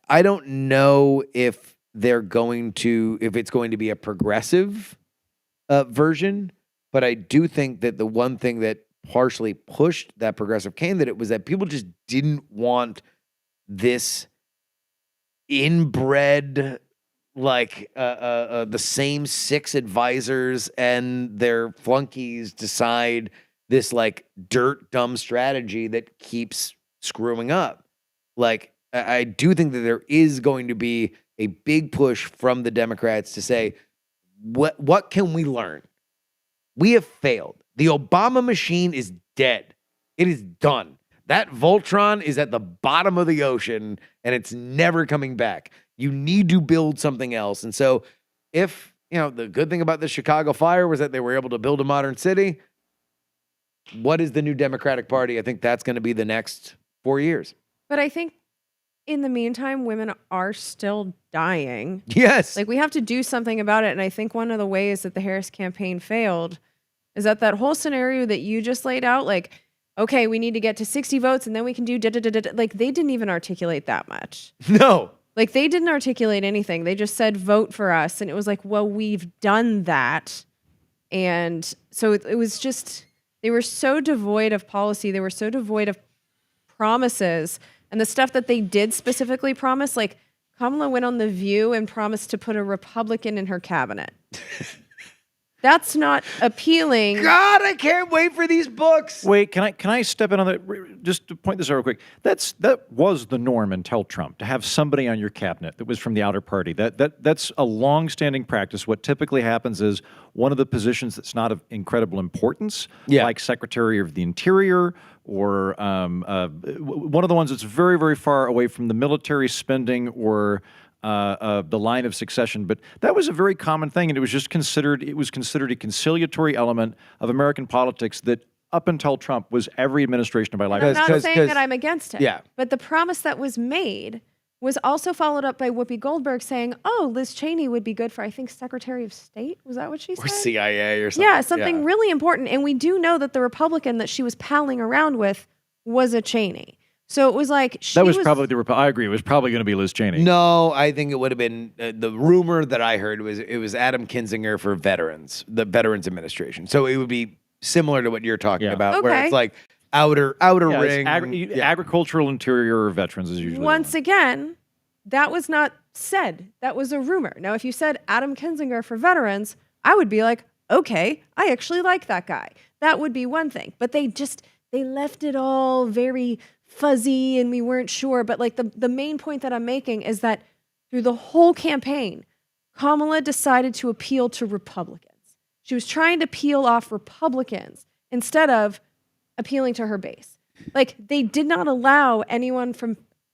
I don't know if it's going to be a progressive version, but I do think that the one thing that partially pushed that progressive candidate was that people just didn't want this inbred, like the same 6 advisors and their flunkies decide this like dirt dumb strategy that keeps screwing up. Like, I do think that there is going to be a big push from the Democrats to say, what can we learn? We have failed. The Obama machine is dead. It is done. That Voltron is at the bottom of the ocean and it's never coming back. You need to build something else. And so if, the good thing about the Chicago fire was that they were able to build a modern city, what is the new Democratic Party? I think that's going to be the next 4 years. But I think in the meantime, women are still dying. Yes. Like, we have to do something about it. And I think one of the ways that the Harris campaign failed is that whole scenario that you just laid out, like, okay, we need to get to 60 votes and then we can do da-da-da-da. Like, they didn't even articulate that much. No. Like, they didn't articulate anything. They just said, vote for us. And it was like, well, we've done that. And so it was just, they were so devoid of policy. They were so devoid of promises. And the stuff that they did specifically promise, like Kamala went on The View and promised to put a Republican in her cabinet. That's not appealing. God, I can't wait for these books. Wait, can I step in on that? Just to point this out real quick. That was the norm until Trump, to have somebody on your cabinet that was from the outer party. That's a long-standing practice. What typically happens is one of the positions that's not of incredible importance, like Secretary of the Interior, or one of the ones that's very, very far away from the military spending or the line of succession, but that was a very common thing, and it was considered a conciliatory element of American politics that up until Trump was every administration of my life. I'm not saying that I'm against it. Yeah. But the promise that was made was also followed up by Whoopi Goldberg saying, oh, Liz Cheney would be good for, I think, Secretary of State. Was that what she said? Or CIA or something. Yeah, something really important. And we do know that the Republican that she was palling around with was a Cheney. So it was like that was probably I agree. It was probably going to be Liz Cheney. No, I think it would have been the rumor that I heard was it was Adam Kinzinger for veterans, the Veterans Administration. So it would be similar to what you're talking about, where it's like outer ring. Agricultural, interior, or veterans is usually. Once again, that was not said. That was a rumor. Now, if you said Adam Kinzinger for veterans, I would be like, okay, I actually like that guy. That would be one thing. But they left it all very fuzzy and we weren't sure. But like the main point that I'm making is that through the whole campaign, Kamala decided to appeal to Republicans. She was trying to peel off Republicans instead of appealing to her base. Like, they did not allow anyone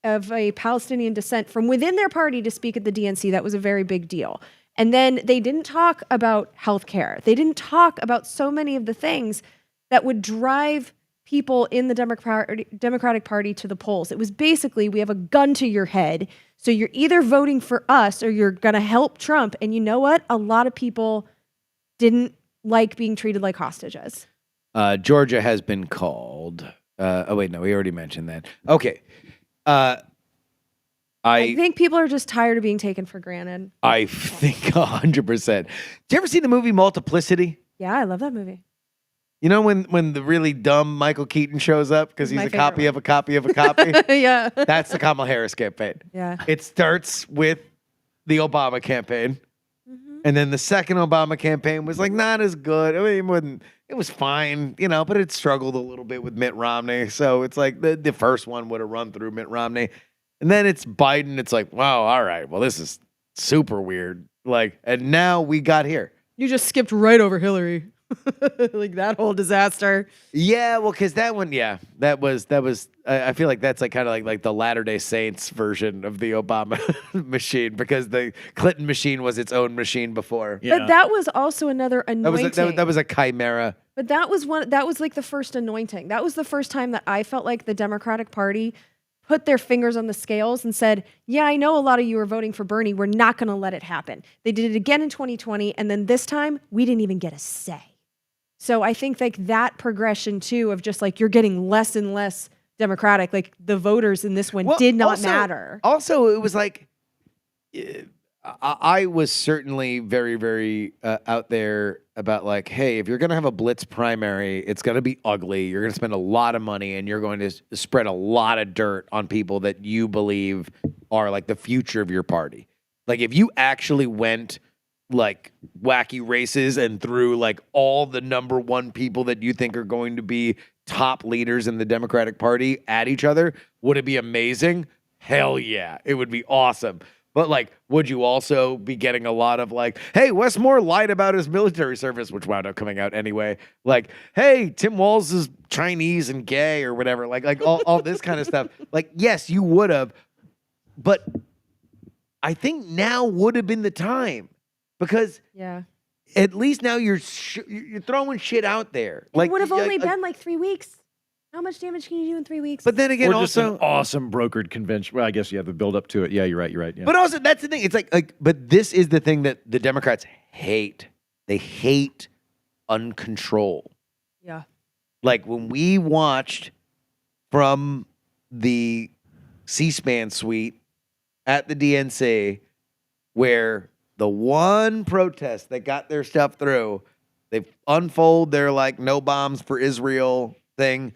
of a Palestinian descent from within their party to speak at the DNC. That was a very big deal. And then they didn't talk about healthcare. They didn't talk about so many of the things that would drive people in the Democratic Party to the polls. It was basically, we have a gun to your head, so you're either voting for us or you're going to help Trump. And you know what? A lot of people didn't like being treated like hostages. Georgia has been called Oh wait, no, we already mentioned that. Okay. I think people are just tired of being taken for granted. I think 100%. Did you ever see the movie Multiplicity? Yeah, I love that movie. You know when the really dumb Michael Keaton shows up because he's My a favorite copy one. of a copy of a copy? Yeah. That's the Kamala Harris campaign. Yeah. It starts with the Obama campaign. Mm-hmm. And then the second Obama campaign was like not as good. I mean, it was fine, you know, but it struggled a little bit with Mitt Romney. So it's like the first one would have run through Mitt Romney. And then it's Biden. It's like, wow, all right, well, this is super weird. Like, and now we got here. You just skipped right over Hillary. Like that whole disaster. Yeah, well, because that one, yeah, that was. I feel like that's like kind of like the Latter-day Saints version of the Obama machine, because the Clinton machine was its own machine before. Yeah. But that was also another anointing. That was a chimera. But that was like the first anointing. That was the first time that I felt like the Democratic Party put their fingers on the scales and said, yeah, I know a lot of you are voting for Bernie. We're not going to let it happen. They did it again in 2020. And then this time, we didn't even get a say. So I think like that progression too of just like you're getting less and less Democratic, like the voters in this one did not matter. Also, it was like, I was certainly very, very out there about like, hey, if you're going to have a blitz primary, it's going to be ugly. You're going to spend a lot of money and you're going to spread a lot of dirt on people that you believe are like the future of your party. Like if you actually went like wacky races and threw like all the number one people that you think are going to be top leaders in the Democratic Party at each other, would it be amazing? Hell yeah. It would be awesome. But like, would you also be getting a lot of like, hey, Wes Moore lied about his military service, which wound up coming out anyway. Like, hey, Tim Walz is Chinese and gay or whatever. Like all this kind of stuff. Like, yes, you would have. But I think now would have been the time. Because at least now you're throwing shit out there. It would have only been like 3 weeks. How much damage can you do in 3 weeks? But then again, or just also an awesome brokered convention. Well, I guess you have to build up to it. Yeah, you're right. Yeah. But also, that's the thing. It's like, but this is the thing that the Democrats hate. They hate uncontrol. Yeah. Like when we watched from the C-SPAN suite at the DNC, where the one protest that got their stuff through, they unfold their like no bombs for Israel thing.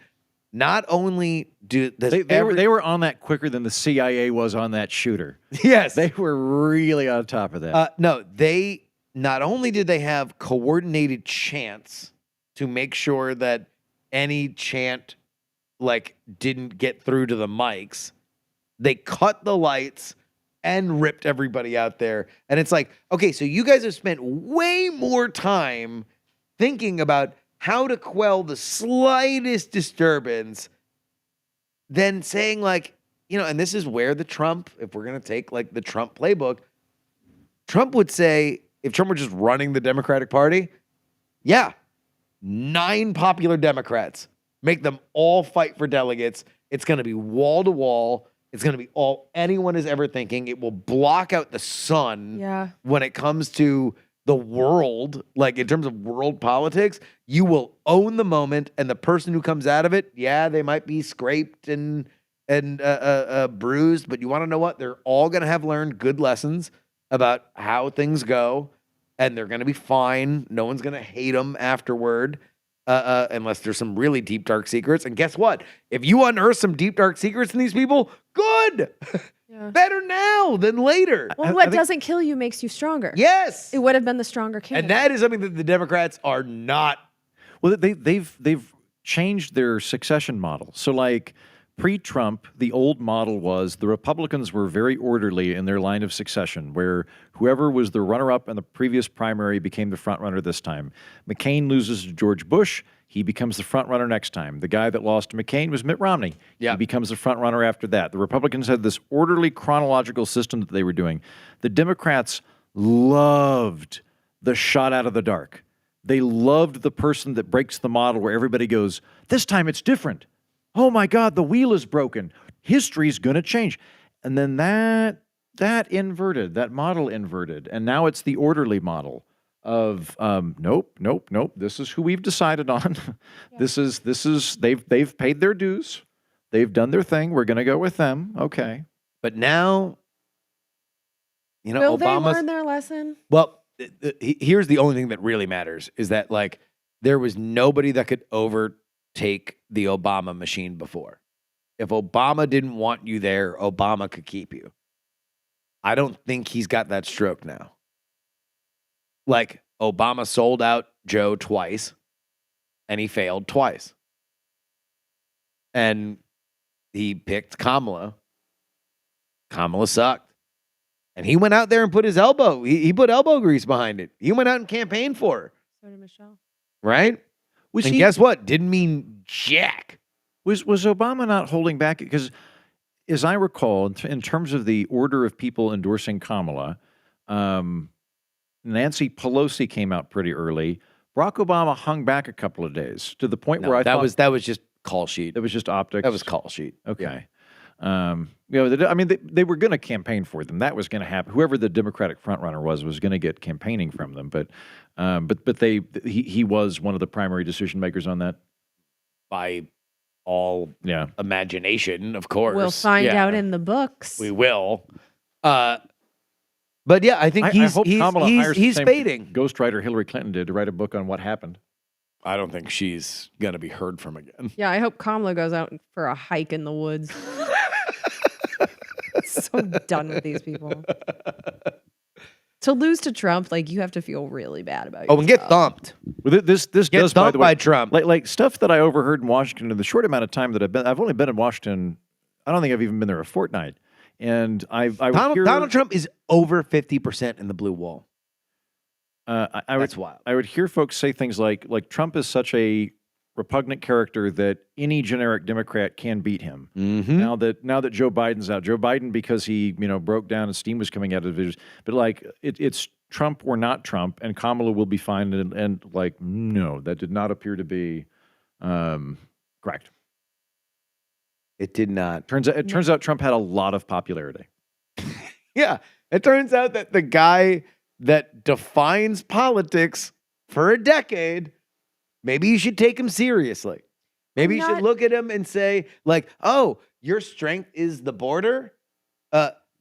Not only do they were on that quicker than the CIA was on that shooter. Yes, they were really on top of that. No, they not only did they have coordinated chants to make sure that any chant like didn't get through to the mics, they cut the lights and ripped everybody out there. And it's like, okay, so you guys have spent way more time thinking about how to quell the slightest disturbance than saying like, you know, and this is where the Trump, if we're going to take like the Trump playbook, Trump would say, if Trump were just running the Democratic Party, yeah, 9 popular Democrats, make them all fight for delegates. It's going to be wall to wall. It's going to be all anyone is ever thinking. It will block out the sun when it comes to the world, like in terms of world politics. You will own the moment, and the person who comes out of it, yeah, they might be scraped and bruised, but you want to know what? They're all going to have learned good lessons about how things go, and they're going to be fine. No one's going to hate them afterward, unless there's some really deep, dark secrets. And guess what? If you unearth some deep, dark secrets in these people, good. Better now than later. Well, what doesn't kill you makes you stronger. Yes. It would have been the stronger candidate. And that is something that the Democrats are not. Well, they've changed their succession model. So like pre-Trump, the old model was the Republicans were very orderly in their line of succession, where whoever was the runner-up in the previous primary became the front runner this time. McCain loses to George Bush. He becomes the front runner next time. The guy that lost to McCain was Mitt Romney. Yeah. He becomes the front runner after that. The Republicans had this orderly chronological system that they were doing. The Democrats loved the shot out of the dark. They loved the person that breaks the model where everybody goes, this time it's different. Oh my God, the wheel is broken. History's going to change. And then that model inverted. And now it's the orderly model. of nope. This is who we've decided on. This is they've paid their dues. They've done their thing. We're going to go with them. Okay. But now, Will they Obama's learn their lesson? well. Here's the only thing that really matters is that like there was nobody that could overtake the Obama machine before. If Obama didn't want you there, Obama could keep you. I don't think he's got that stroke now. Like, Obama sold out Joe twice, and he failed twice. And he picked Kamala. Kamala sucked. And he went out there and put his elbow, he put elbow grease behind it. He went out and campaigned for her. So did Michelle. Right? And guess what? Didn't mean jack. Was Obama not holding back? Because as I recall, in terms of the order of people endorsing Kamala, Nancy Pelosi came out pretty early. Barack Obama hung back a couple of days to the point where I thought that was just call sheet. It was just optics. That was call sheet. Okay. Yeah. They were going to campaign for them. That was going to happen. Whoever the Democratic frontrunner was going to get campaigning from them. But he was one of the primary decision makers on that. By all imagination, of course. We'll find out in the books. We will. But yeah, I think I hope Kamala hires the same fading. ghostwriter Hillary Clinton did to write a book on what happened. I don't think she's going to be heard from again. Yeah, I hope Kamala goes out for a hike in the woods. So done with these people. To lose to Trump, like, you have to feel really bad about yourself. And get thumped. Well, this Get does, by thumped the way, by Trump. Like stuff that I overheard in Washington in the short amount of time that I've only been in Washington. I don't think I've even been there a fortnight. And Donald Trump is over 50% in the blue wall. That's wild. I would hear folks say things like Trump is such a repugnant character that any generic Democrat can beat him. Mm-hmm. Now that Joe Biden's out, Joe Biden, because he broke down and steam was coming out of his, but like it's Trump or not Trump, and Kamala will be fine. And like no, that did not appear to be correct. It did not. It turns out Trump had a lot of popularity. Yeah, it turns out that the guy that defines politics for a decade, maybe you should take him seriously. Maybe you should look at him and say, like, oh, your strength is the border?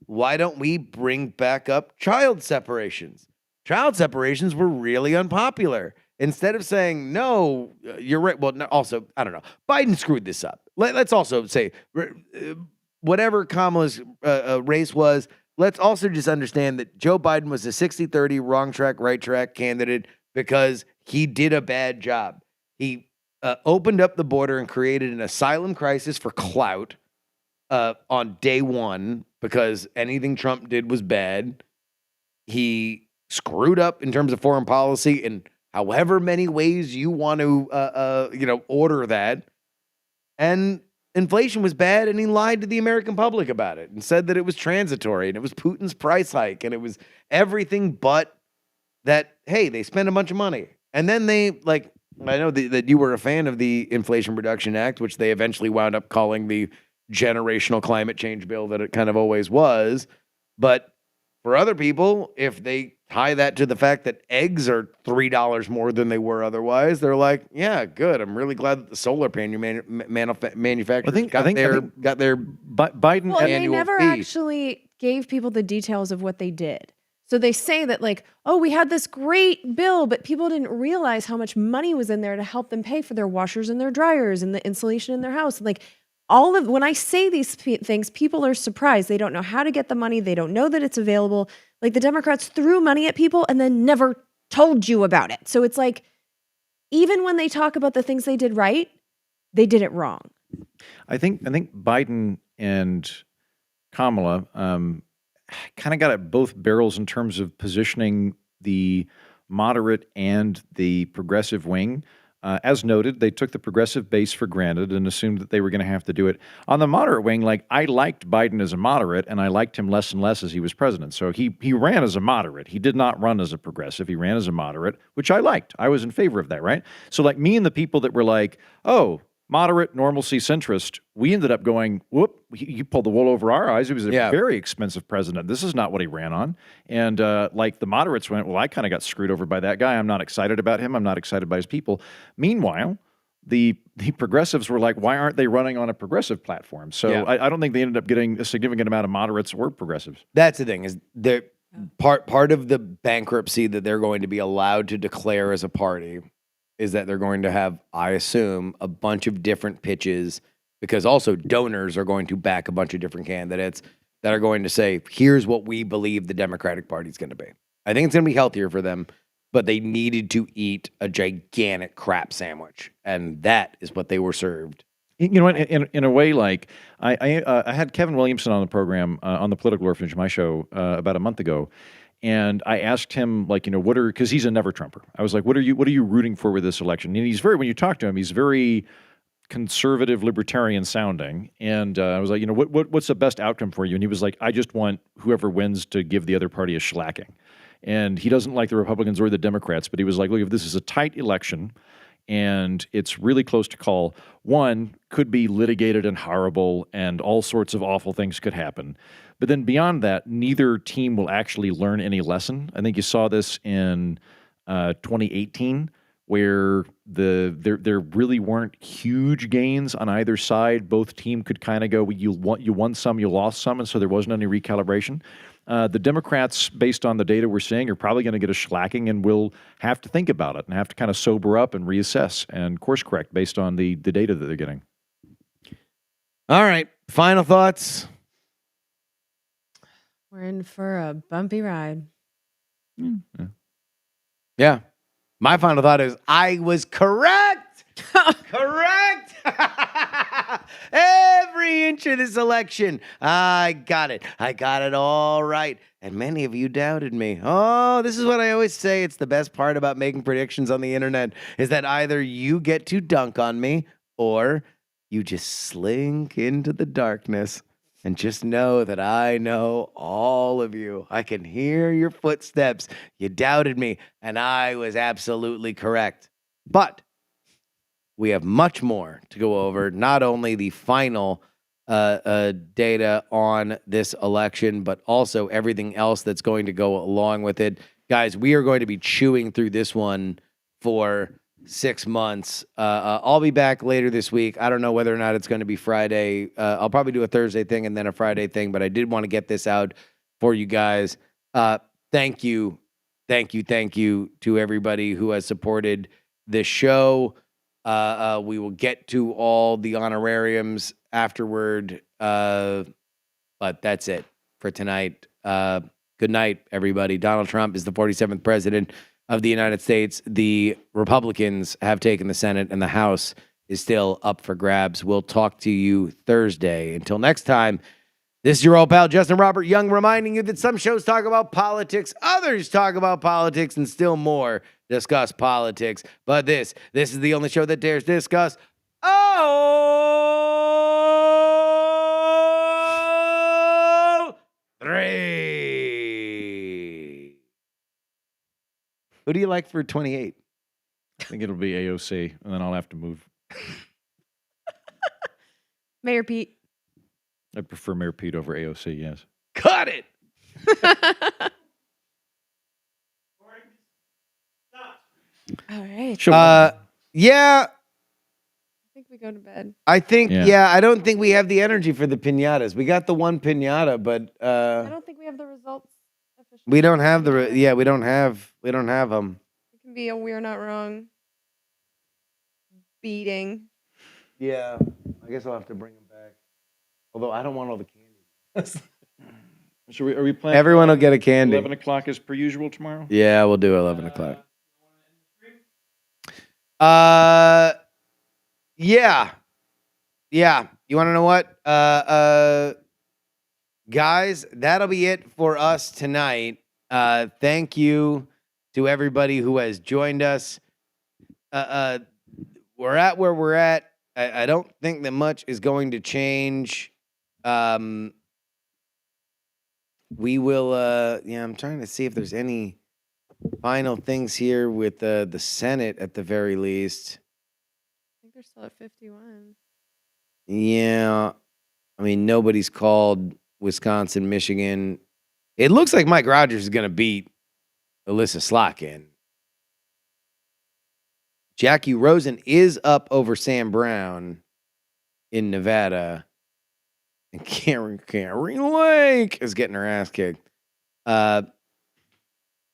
Why don't we bring back up child separations? Child separations were really unpopular. Instead of saying, no, you're right. Well, also, I don't know. Biden screwed this up. Let's also say, whatever Kamala's race was, let's also just understand that Joe Biden was a 60-30 wrong track, right track candidate because he did a bad job. He opened up the border and created an asylum crisis for clout on day one because anything Trump did was bad. He screwed up in terms of foreign policy in however many ways you want to, order that. And inflation was bad, and he lied to the American public about it and said that it was transitory and it was Putin's price hike and it was everything but that, hey, they spent a bunch of money. And then they, like, I know that you were a fan of the Inflation Reduction Act, which they eventually wound up calling the generational climate change bill that it kind of always was. But for other people, if they tie that to the fact that eggs are $3 more than they were otherwise, they're like, yeah, good. I'm really glad that the solar panel manufacturers got their Biden Well, and they annual never fee. actually gave people the details of what they did. So they say that, like, oh, we had this great bill, but people didn't realize how much money was in there to help them pay for their washers and their dryers and the insulation in their house. And like, when I say these things, people are surprised. They don't know how to get the money. They don't know that it's available. Like, the Democrats threw money at people and then never told you about it. So it's like, even when they talk about the things they did right, they did it wrong. I think Biden and Kamala kind of got at both barrels in terms of positioning the moderate and the progressive wing. As noted, they took the progressive base for granted and assumed that they were going to have to do it. On the moderate wing, like, I liked Biden as a moderate, and I liked him less and less as he was president. So he ran as a moderate. He did not run as a progressive. He ran as a moderate, which I liked. I was in favor of that, right? So, like, me and the people that were like, oh, moderate, normalcy, centrist, we ended up going, whoop, you pulled the wool over our eyes. He was a very expensive president. This is not what he ran on. And like the moderates went, well, I kind of got screwed over by that guy. I'm not excited about him. I'm not excited by his people. Meanwhile, the progressives were like, why aren't they running on a progressive platform? So I don't think they ended up getting a significant amount of moderates or progressives. That's the thing, is they're part of the bankruptcy that they're going to be allowed to declare as a party is that they're going to have, I assume, a bunch of different pitches, because also donors are going to back a bunch of different candidates that are going to say, here's what we believe the Democratic Party is going to be. I think it's going to be healthier for them, but they needed to eat a gigantic crap sandwich, and that is what they were served. You know what? In a way, like I had Kevin Williamson on the program on the Political Orphanage, my show, about a month ago, and I asked him, like, because he's a never Trumper. I was like, what are you rooting for with this election? And when you talk to him, he's very conservative, libertarian sounding. And I was like, what's the best outcome for you? And he was like, I just want whoever wins to give the other party a shellacking. And he doesn't like the Republicans or the Democrats, but he was like, look, if this is a tight election and it's really close to call, one could be litigated and horrible and all sorts of awful things could happen. But then beyond that, neither team will actually learn any lesson. I think you saw this in 2018, where there really weren't huge gains on either side. Both team could kind of go, you won some, you lost some, and so there wasn't any recalibration. The Democrats, based on the data we're seeing, are probably going to get a shellacking, and will have to think about it and have to kind of sober up and reassess and course correct based on the data that they're getting. All right, final thoughts. We're in for a bumpy ride. Yeah. My final thought is I was correct. Correct. Every inch of this election, I got it. I got it all right. And many of you doubted me. Oh, this is what I always say. It's the best part about making predictions on the internet, is that either you get to dunk on me or you just slink into the darkness. And just know that I know all of you. I can hear your footsteps. You doubted me, and I was absolutely correct. But we have much more to go over, not only the final data on this election, but also everything else that's going to go along with it. Guys, we are going to be chewing through this one for 6 months. I'll be back later this week. I don't know whether or not it's going to be Friday. I'll probably do a Thursday thing and then a Friday thing, but I did want to get this out for you guys. Thank you to everybody who has supported this show. We will get to all the honorariums afterward, but that's it for tonight. Good night, everybody. Donald Trump is the 47th president of the United States. The Republicans have taken the Senate, and the House is still up for grabs. We'll talk to you Thursday. Until next time, this is your old pal, Justin Robert Young, reminding you that some shows talk about politics, others talk about politics, and still more discuss politics. But this is the only show that dares discuss all three. Who do you like for 28? I think it'll be AOC, and then I'll have to move. Mayor Pete. I prefer Mayor Pete over AOC, yes. Cut it! All right. Yeah. I think we go to bed. I think, I don't think we have the energy for the pinatas. We got the one pinata, but I don't think we have the results officially. we don't have we don't have them. It can be a we're not wrong beating. Yeah, I guess I'll have to bring them back. Although I don't want all the candy. So are we planning? Everyone will get a candy. 11 o'clock as per usual tomorrow? Yeah, we'll do 11 o'clock. Yeah. You want to know what? Guys, that'll be it for us tonight. Thank you to everybody who has joined us. We're at where we're at. I don't think that much is going to change. We will, I'm trying to see if there's any final things here with the Senate at the very least. they're still at 51. Yeah. I mean, nobody's called Wisconsin, Michigan. It looks like Mike Rogers is going to beat Alyssa Slotkin. Jackie Rosen is up over Sam Brown in Nevada. And Karen Lake is getting her ass kicked. So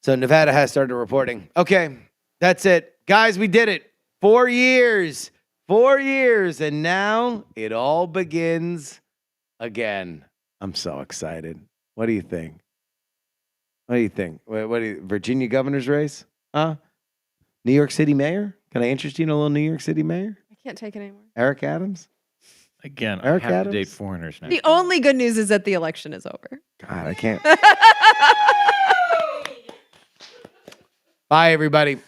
Nevada has started reporting. Okay, that's it. Guys, we did it. 4 years. 4 years. And now it all begins again. I'm so excited. What do you think? What do you think? What do you, Virginia governor's race? Huh? New York City mayor? Can I interest you in a little New York City mayor? I can't take it anymore. Eric Adams? Again, Eric I have Adams? to date foreigners now. The only good news is that the election is over. God, I can't. Bye, everybody.